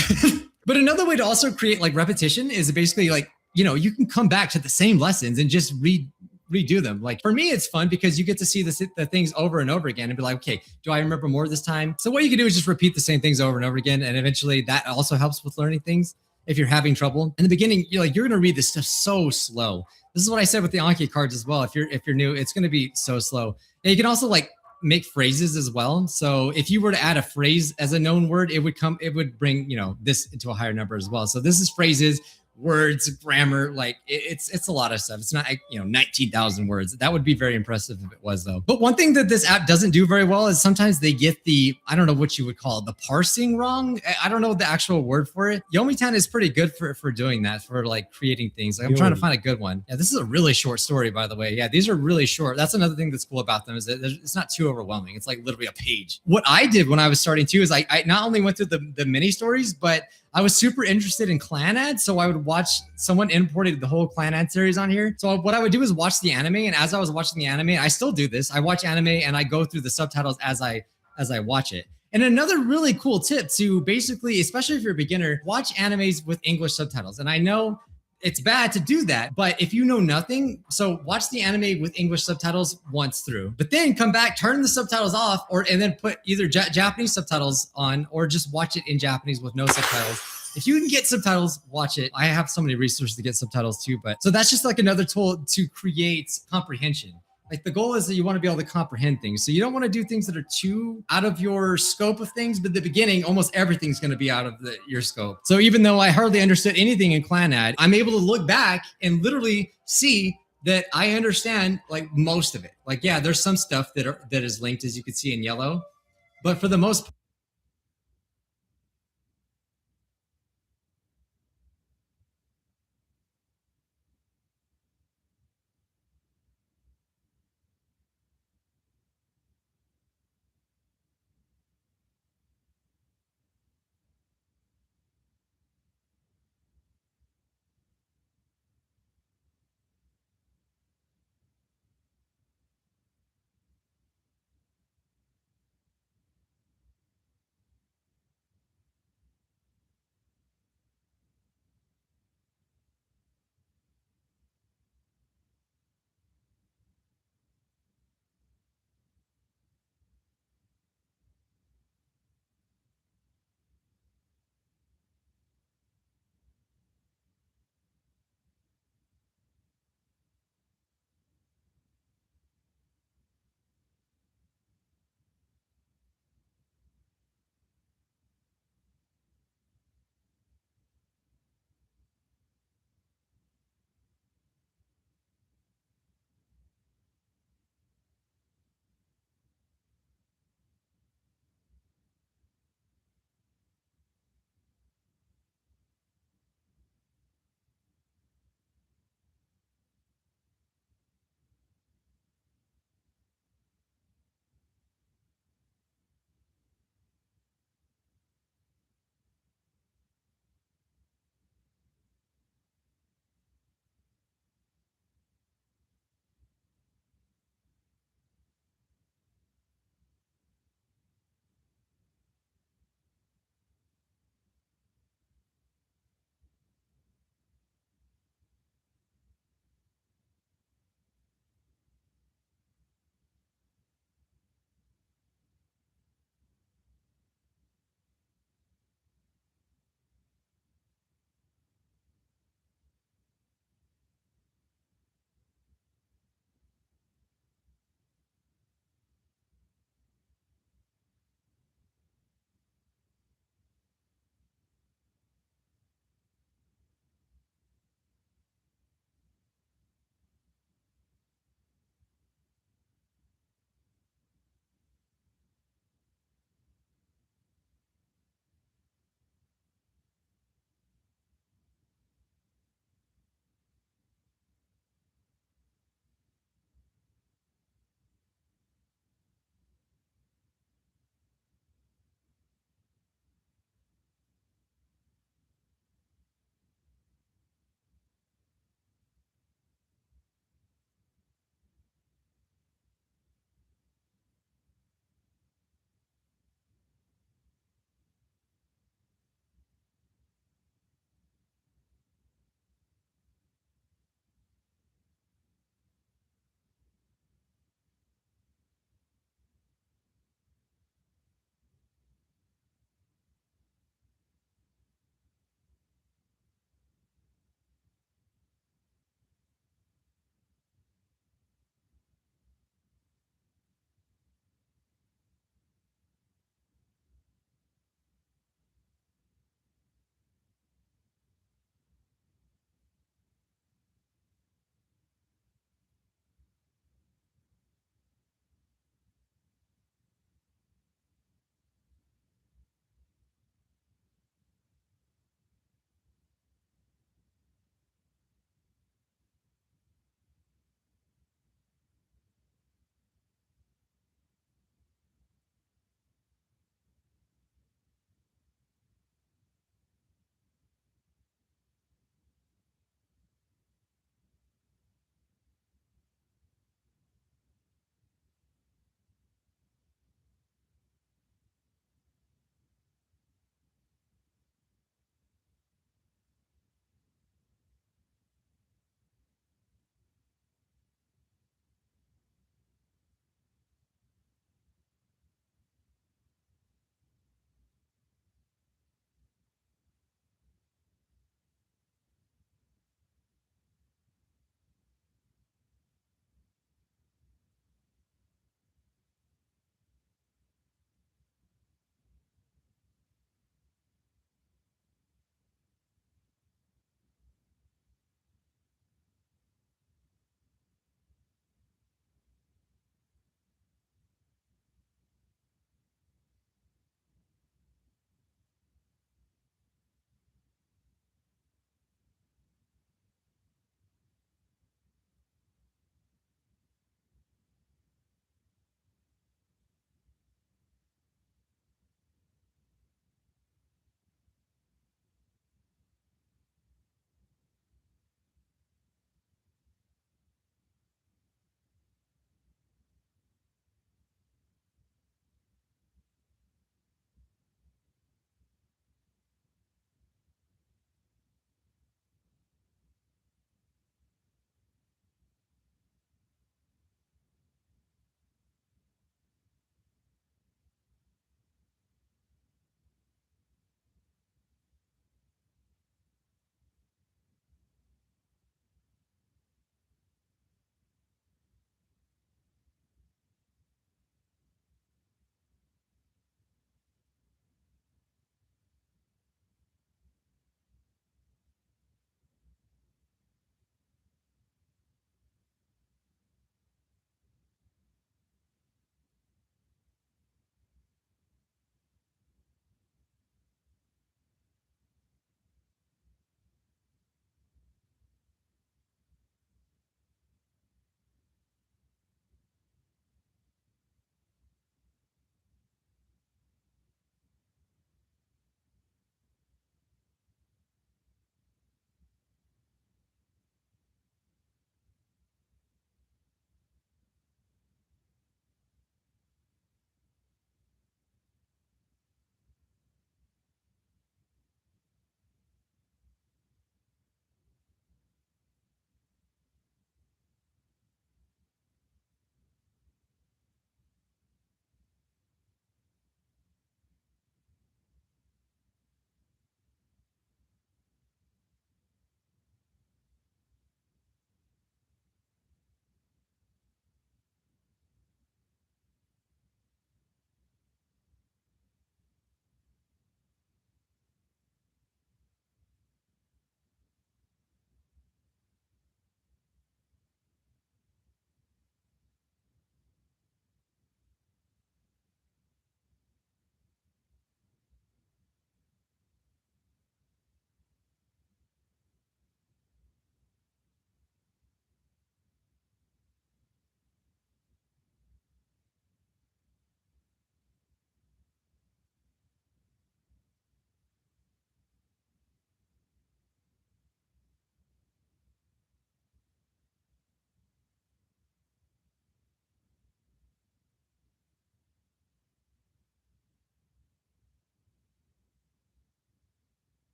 But another way to also create like repetition is basically like, you know, you can come back to the same lessons and just redo them. Like for me, it's fun because you get to see the things over and over again and be like, okay, do I remember more this time? So what you can do is just repeat the same things over and over again. And eventually that also helps with learning things. If you're having trouble in the beginning, you're going to read this stuff so slow. This is what I said with the Anki cards as well. If you're new, it's going to be so slow. And you can also like make phrases as well. So if you were to add a phrase as a known word, it would bring, you know, this into a higher number as well. So this is phrases, words, grammar, like it's a lot of stuff. It's not, you know, 19,000 words. That would be very impressive if it was though. But one thing that this app doesn't do very well is sometimes they get I don't know what you would call it, the parsing wrong. I don't know the actual word for it. Yomitan is pretty good for doing that, for like creating things. Like, I'm trying to find a good one. Yeah, this is a really short story, by the way. Yeah, these are really short. That's another thing that's cool about them is that it's not too overwhelming. It's like literally a page. What I did when I was starting too is I not only went through the mini stories, but I was super interested in clan ads, so I would watch. Someone imported the whole clan ad series on here. So what I would do is watch the anime, and as I was watching the anime, I still do this. I watch anime and I go through the subtitles as I watch it. And another really cool tip to basically, especially if you're a beginner, watch animes with English subtitles. And I know it's bad to do that, but if you know nothing, so watch the anime with English subtitles once through, but then come back, turn the subtitles off, and then put either Japanese subtitles on, or just watch it in Japanese with no subtitles. If you can get subtitles, watch it. I have so many resources to get subtitles too, but so that's just like another tool to create comprehension. Like the goal is that you want to be able to comprehend things. So you don't want to do things that are too out of your scope of things, but at the beginning, almost everything's going to be out of your scope. So even though I hardly understood anything in Clan Ad, I'm able to look back and literally see that I understand like most of it. Like, yeah, there's some stuff that is linked, as you can see in yellow, but for the most part,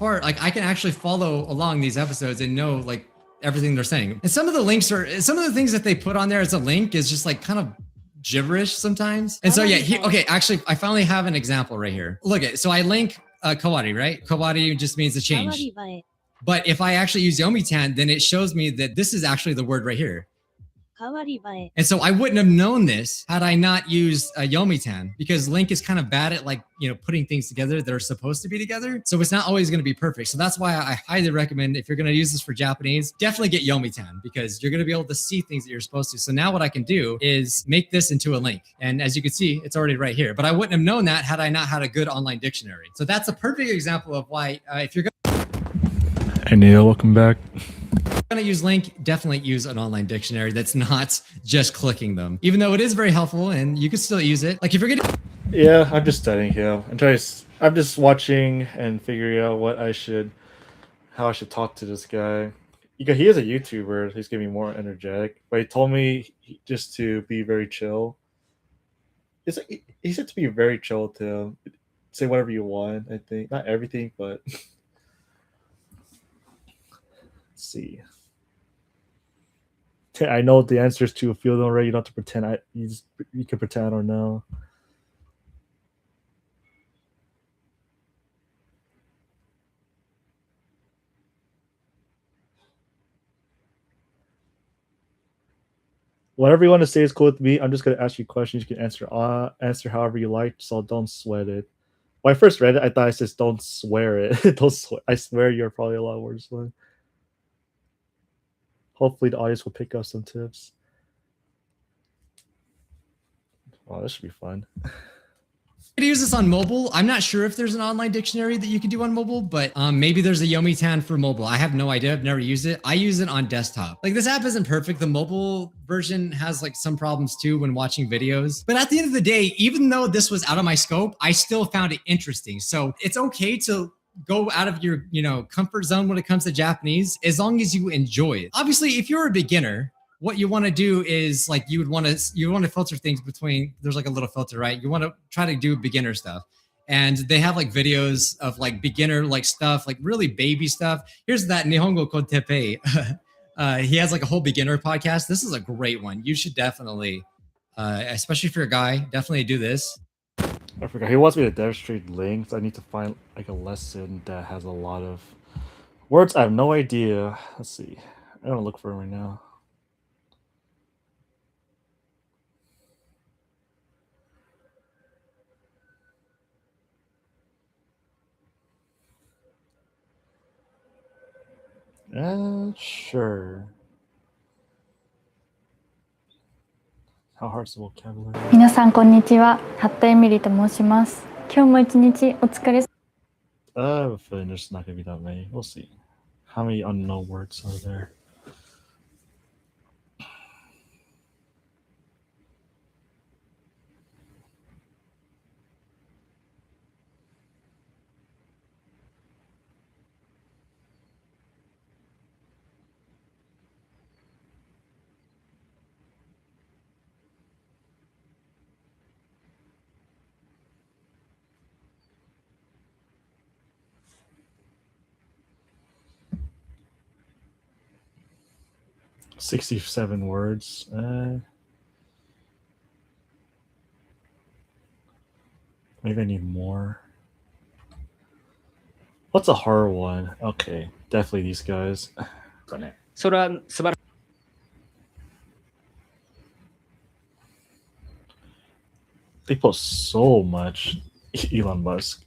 part, like I can actually follow along these episodes and know like everything they're saying. And some of the things that they put on there as a link is just like kind of gibberish sometimes. And so yeah, okay, actually I finally have an example right here. Look at, so I link Kawari, right? Kawari just means to change. But if I actually use Yomitan, then it shows me that this is actually the word right here. And so I wouldn't have known this had I not used Yomitan, because Link is kind of bad at like, you know, putting things together that are supposed to be together. So it's not always going to be perfect. So that's why I highly recommend, if you're going to use this for Japanese, definitely get Yomitan, because you're going to be able to see things that you're supposed to. So now what I can do is make this into a link. And as you can see, it's already right here. But I wouldn't have known that had I not had a good online dictionary. So that's a perfect example of why if you're Hey Neil, welcome back. going to use Link, definitely use an online dictionary that's not just clicking them, even though it is very helpful and you can still use it. Like if you're going to... Yeah, I'm just studying him. I'm just watching and figuring out how I should talk to this guy. He is a YouTuber. He's getting more energetic, but he told me just to be very chill. He said to be very chill, to say whatever you want. I think not everything, but let's see. I know the answers to a few of them already. You don't have to pretend. You can pretend I don't know. Whatever you want to say is cool with me. I'm just gonna ask you questions. You can answer however you like. So don't sweat it. When I first read it, I thought it says don't swear it. Don't swear. I swear you're probably a lot worse one. Hopefully the audience will pick up some tips. Wow, this should be fun. To use this on mobile. I'm not sure if there's an online dictionary that you can do on mobile, but maybe there's a Yomitan for mobile. I have no idea. I've never used it. I use it on desktop. Like this app isn't perfect. The mobile version has like some problems too when watching videos. But at the end of the day, even though this was out of my scope, I still found it interesting. So it's okay to go out of your, comfort zone when it comes to Japanese, as long as you enjoy it. Obviously, if you're a beginner, what you want to do is like you want to filter things between, there's like a little filter, right? You want to try to do beginner stuff. And they have like videos of like beginner like stuff, like really baby stuff. Here's that Nihongo Kotepe. He has like a whole beginner podcast. This is a great one. You should definitely, especially if you're a guy, definitely do this. I forgot. He wants me to demonstrate links. I need to find like a lesson that has a lot of words. I have no idea. Let's see. I don't look for him right now. Sure. How hard's the vocabulary? 皆さんこんにちは。八田エミリと申します。今日も一日お疲れ。I have a feeling there's not gonna be that many. We'll see. How many unknown words are there? $67 words. Maybe I need more. What's a hard one? Okay, definitely these guys. They post so much. Elon Musk.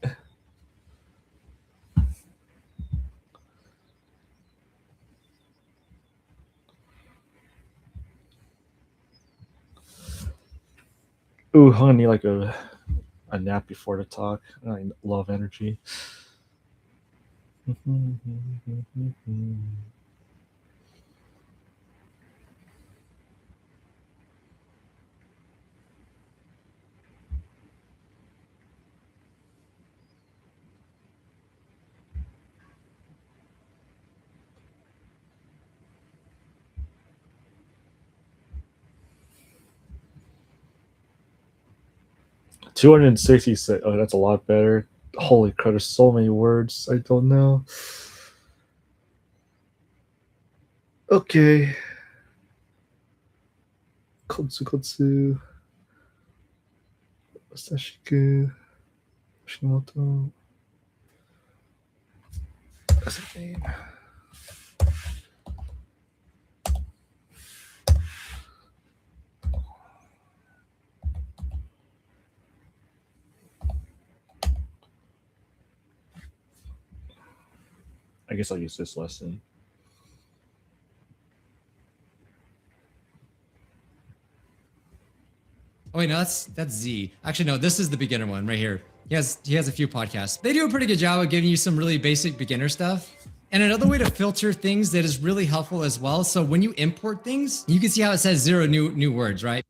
Ooh, I'm gonna need like a nap before the talk. I love energy. $266. Oh, that's a lot better. Holy crap, there's so many words. I don't know. Okay. Kotsu. Sashiku. Shimoto. That's his name. I guess I'll use this lesson. Oh wait, no, that's Z. Actually, no, this is the beginner one right here. He has a few podcasts. They do a pretty good job of giving you some really basic beginner stuff. And another way to filter things that is really helpful as well. So when you import things, you can see how it says 0 new words, right?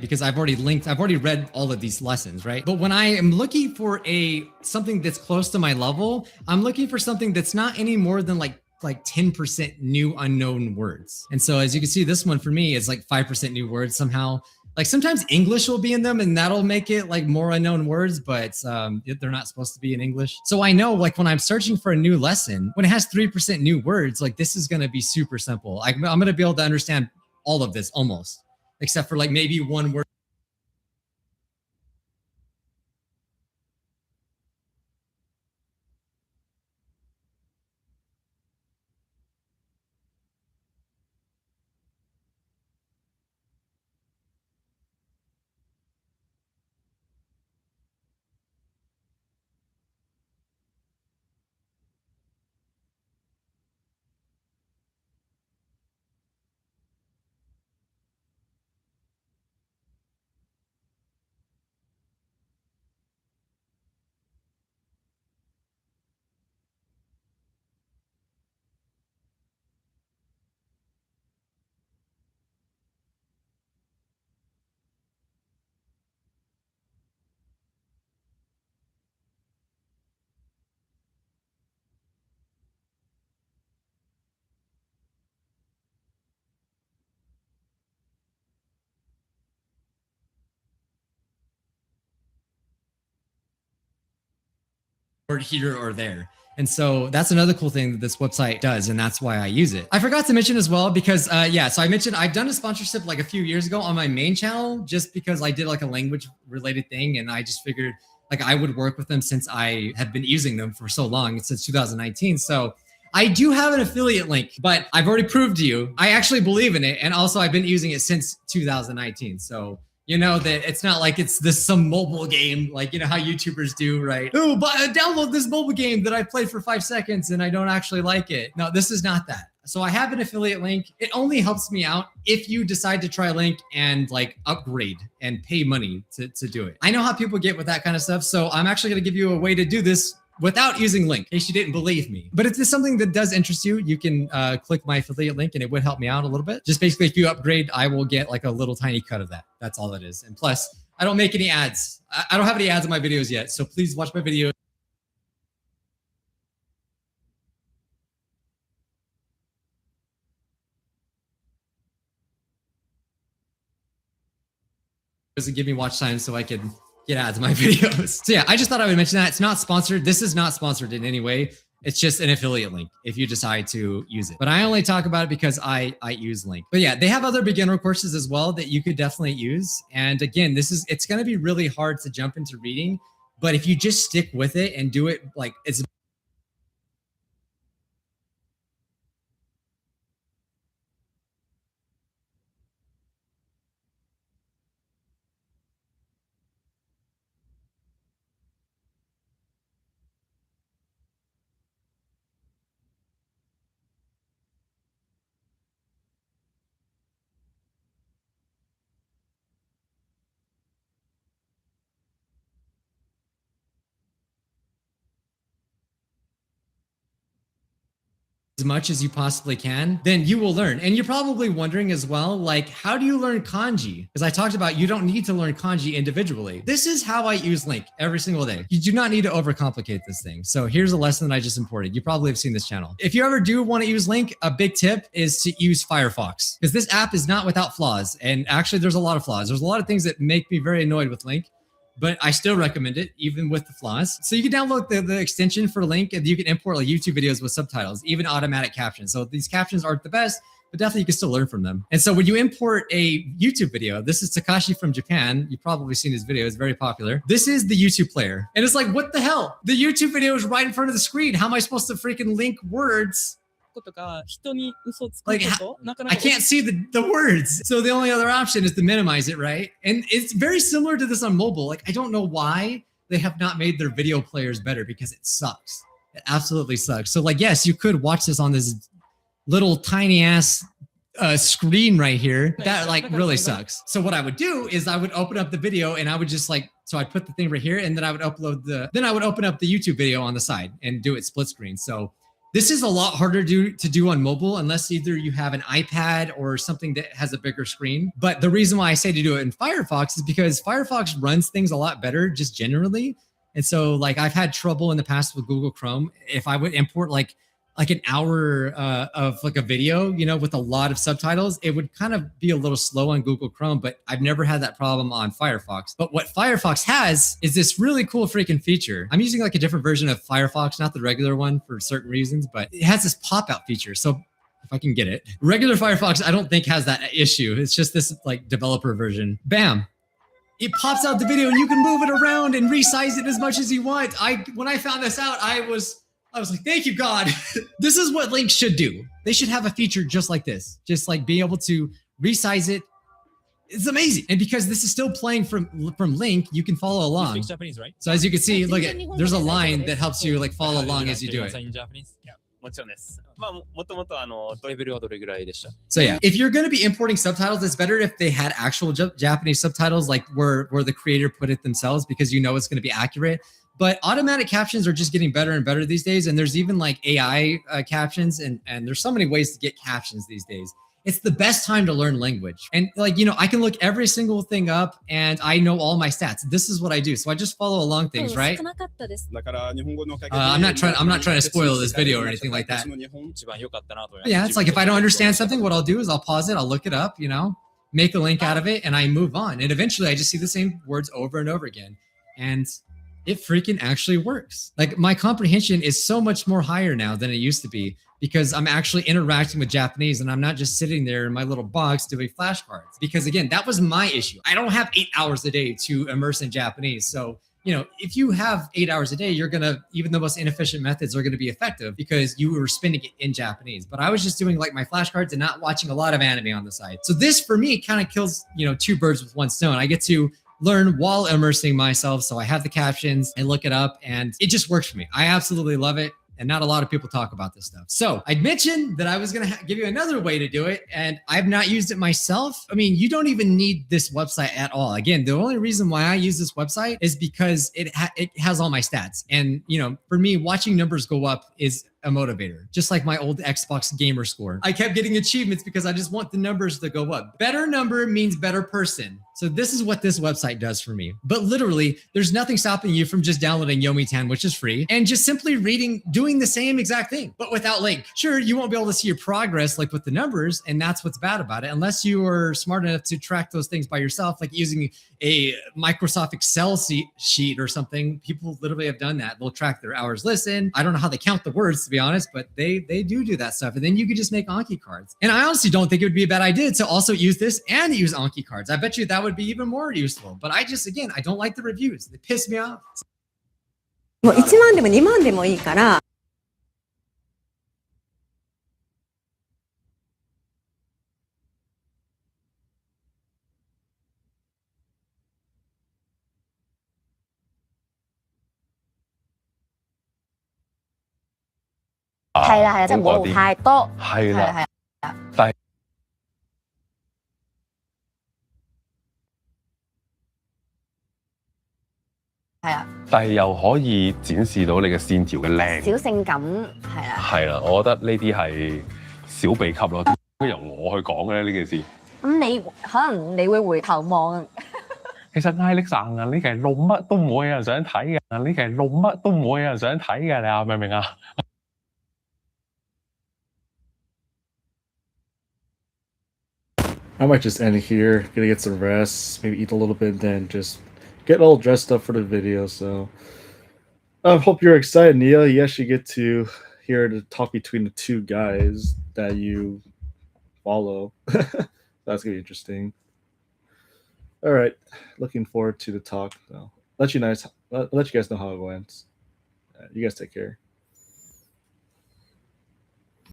Because I've already read all of these lessons, right? But when I am looking for something that's close to my level, I'm looking for something that's not any more than like 10% new unknown words. And so as you can see, this one for me is like 5% new words somehow. Like sometimes English will be in them and that'll make it like more unknown words, but they're not supposed to be in English. So I know like when I'm searching for a new lesson, when it has 3% new words, like this is going to be super simple. I'm going to be able to understand all of this almost, except for like maybe one word. Word here or there. And so that's another cool thing that this website does, and that's why I use it. I forgot to mention as well because, so I mentioned I've done a sponsorship like a few years ago on my main channel just because I did like a language related thing, and I just figured like I would work with them since I have been using them for so long, since 2019. So I do have an affiliate link, but I've already proved to you I actually believe in it, and also I've been using it since 2019. So you know that it's not like it's some mobile game, like you know how YouTubers do, right? Oh, but download this mobile game that I played for 5 seconds and I don't actually like it. No, this is not that. So I have an affiliate link. It only helps me out if you decide to try Link and like upgrade and pay money to do it. I know how people get with that kind of stuff, so I'm actually going to give you a way to do this without using Link, in case you didn't believe me. But if there's something that does interest you, you can click my affiliate link and it would help me out a little bit. Just basically, if you upgrade, I will get like a little tiny cut of that. That's all it is. And plus, I don't make any ads. I don't have any ads in my videos yet. So please watch my videos. And give me watch time so I can get ads in my videos. So yeah, I just thought I would mention that. It's not sponsored. This is not sponsored in any way. It's just an affiliate link if you decide to use it. But I only talk about it because I use Link. But yeah, they have other beginner courses as well that you could definitely use. And again, it's going to be really hard to jump into reading. But if you just stick with it and do it like it's as much as you possibly can, then you will learn. And you're probably wondering as well, like, how do you learn kanji? Because I talked about you don't need to learn kanji individually. This is how I use LingQ every single day. You do not need to overcomplicate this thing. So here's a lesson that I just imported. You probably have seen this channel. If you ever do want to use LingQ, a big tip is to use Firefox, because this app is not without flaws. And actually, there's a lot of flaws. There's a lot of things that make me very annoyed with LingQ, but I still recommend it, even with the flaws. So you can download the extension for LingQ, and you can import like YouTube videos with subtitles, even automatic captions. So these captions aren't the best, but definitely you can still learn from them. And so when you import a YouTube video, this is Takashi from Japan. You've probably seen his video, it's very popular. This is the YouTube player. And it's like, what the hell? The YouTube video is right in front of the screen. How am I supposed to freaking link words? Like, I can't see the words. So the only other option is to minimize it, right? And it's very similar to this on mobile. Like, I don't know why they have not made their video players better, because it sucks. It absolutely sucks. So like, yes, you could watch this on this little tiny ass screen right here. That like really sucks. So what I would do is I would open up the video and I would just like, so I'd put the thing right here, and then I would then I would open up the YouTube video on the side and do it split screen. So this is a lot harder to do on mobile, unless either you have an iPad or something that has a bigger screen. But the reason why I say to do it in Firefox is because Firefox runs things a lot better just generally. And so like I've had trouble in the past with Google Chrome. If I would import like an hour of like a video, you know, with a lot of subtitles, it would kind of be a little slow on Google Chrome, but I've never had that problem on Firefox. But what Firefox has is this really cool freaking feature. I'm using like a different version of Firefox, not the regular one for certain reasons, but it has this pop-out feature. So if I can get it, regular Firefox, I don't think has that issue. It's just this like developer version. Bam. It pops out the video and you can move it around and resize it as much as you want. When I found this out, I was like, thank you, God. This is what LingQ should do. They should have a feature just like this. Just like be able to resize it. It's amazing. And because this is still playing from LingQ, you can follow along. You speak Japanese, right? So as you can see, look at, there's a line that helps you like follow along as you do it. So yeah, if you're going to be importing subtitles, it's better if they had actual Japanese subtitles, like where the creator put it themselves, because you know it's going to be accurate. But automatic captions are just getting better and better these days. And there's even like AI captions, and there's so many ways to get captions these days. It's the best time to learn language. And like, you know, I can look every single thing up and I know all my stats. This is what I do. So I just follow along things, right? I'm not trying to spoil this video or anything like that. But yeah, it's like if I don't understand something, what I'll do is I'll pause it, I'll look it up, you know, make a link out of it, and I move on. And eventually I just see the same words over and over again. And it freaking actually works. Like my comprehension is so much more higher now than it used to be, because I'm actually interacting with Japanese and I'm not just sitting there in my little box doing flashcards. Because again, that was my issue. I don't have 8 hours a day to immerse in Japanese. So, you know, if you have 8 hours a day, you're gonna, even the most inefficient methods are gonna be effective because you were spending it in Japanese. But I was just doing like my flashcards and not watching a lot of anime on the side. So this for me kind of kills, you know, two birds with one stone. I get to learn while immersing myself. So I have the captions, I look it up, and it just works for me. I absolutely love it. And not a lot of people talk about this stuff. So I mentioned that I was going to give you another way to do it, and I've not used it myself. I mean, you don't even need this website at all. Again, the only reason why I use this website is because it has all my stats. And, you know, for me, watching numbers go up is a motivator, just like my old Xbox gamer score. I kept getting achievements because I just want the numbers to go up. Better number means better person. So this is what this website does for me. But literally, there's nothing stopping you from just downloading Yomitan, which is free, and just simply doing the same exact thing, but without LingQ. Sure, you won't be able to see your progress like with the numbers, and that's what's bad about it, unless you are smart enough to track those things by yourself, like using a Microsoft Excel sheet or something. People literally have done that. They'll track their hours listened. I don't know how they count the words, to be honest, but they do that stuff. And then you could just make Anki cards. And I honestly don't think it would be a bad idea to also use this and use Anki cards. I bet you that would be even more useful. But I don't like the reviews. They piss me off. もう1万でも2万でもいいから。係啦，就冇太多。係啦。但係係啊，但係又可以展示到你嘅線條嘅靚。小性感係啦。係啦，我覺得呢啲係小秘笈咯。點解由我去講嘅咧呢件事？咁你可能你會回頭望。其實艾力神啊，呢期錄乜都唔會有人想睇嘅，呢期錄乜都唔會有人想睇嘅，你話明唔明啊？ I might just end it here. Gonna get some rest, maybe eat a little bit, then just get all dressed up for the video. So I hope you're excited, Nia. You actually get to hear the talk between the two guys that you follow. That's gonna be interesting. All right, looking forward to the talk. I'll let you guys know how it went. You guys take care.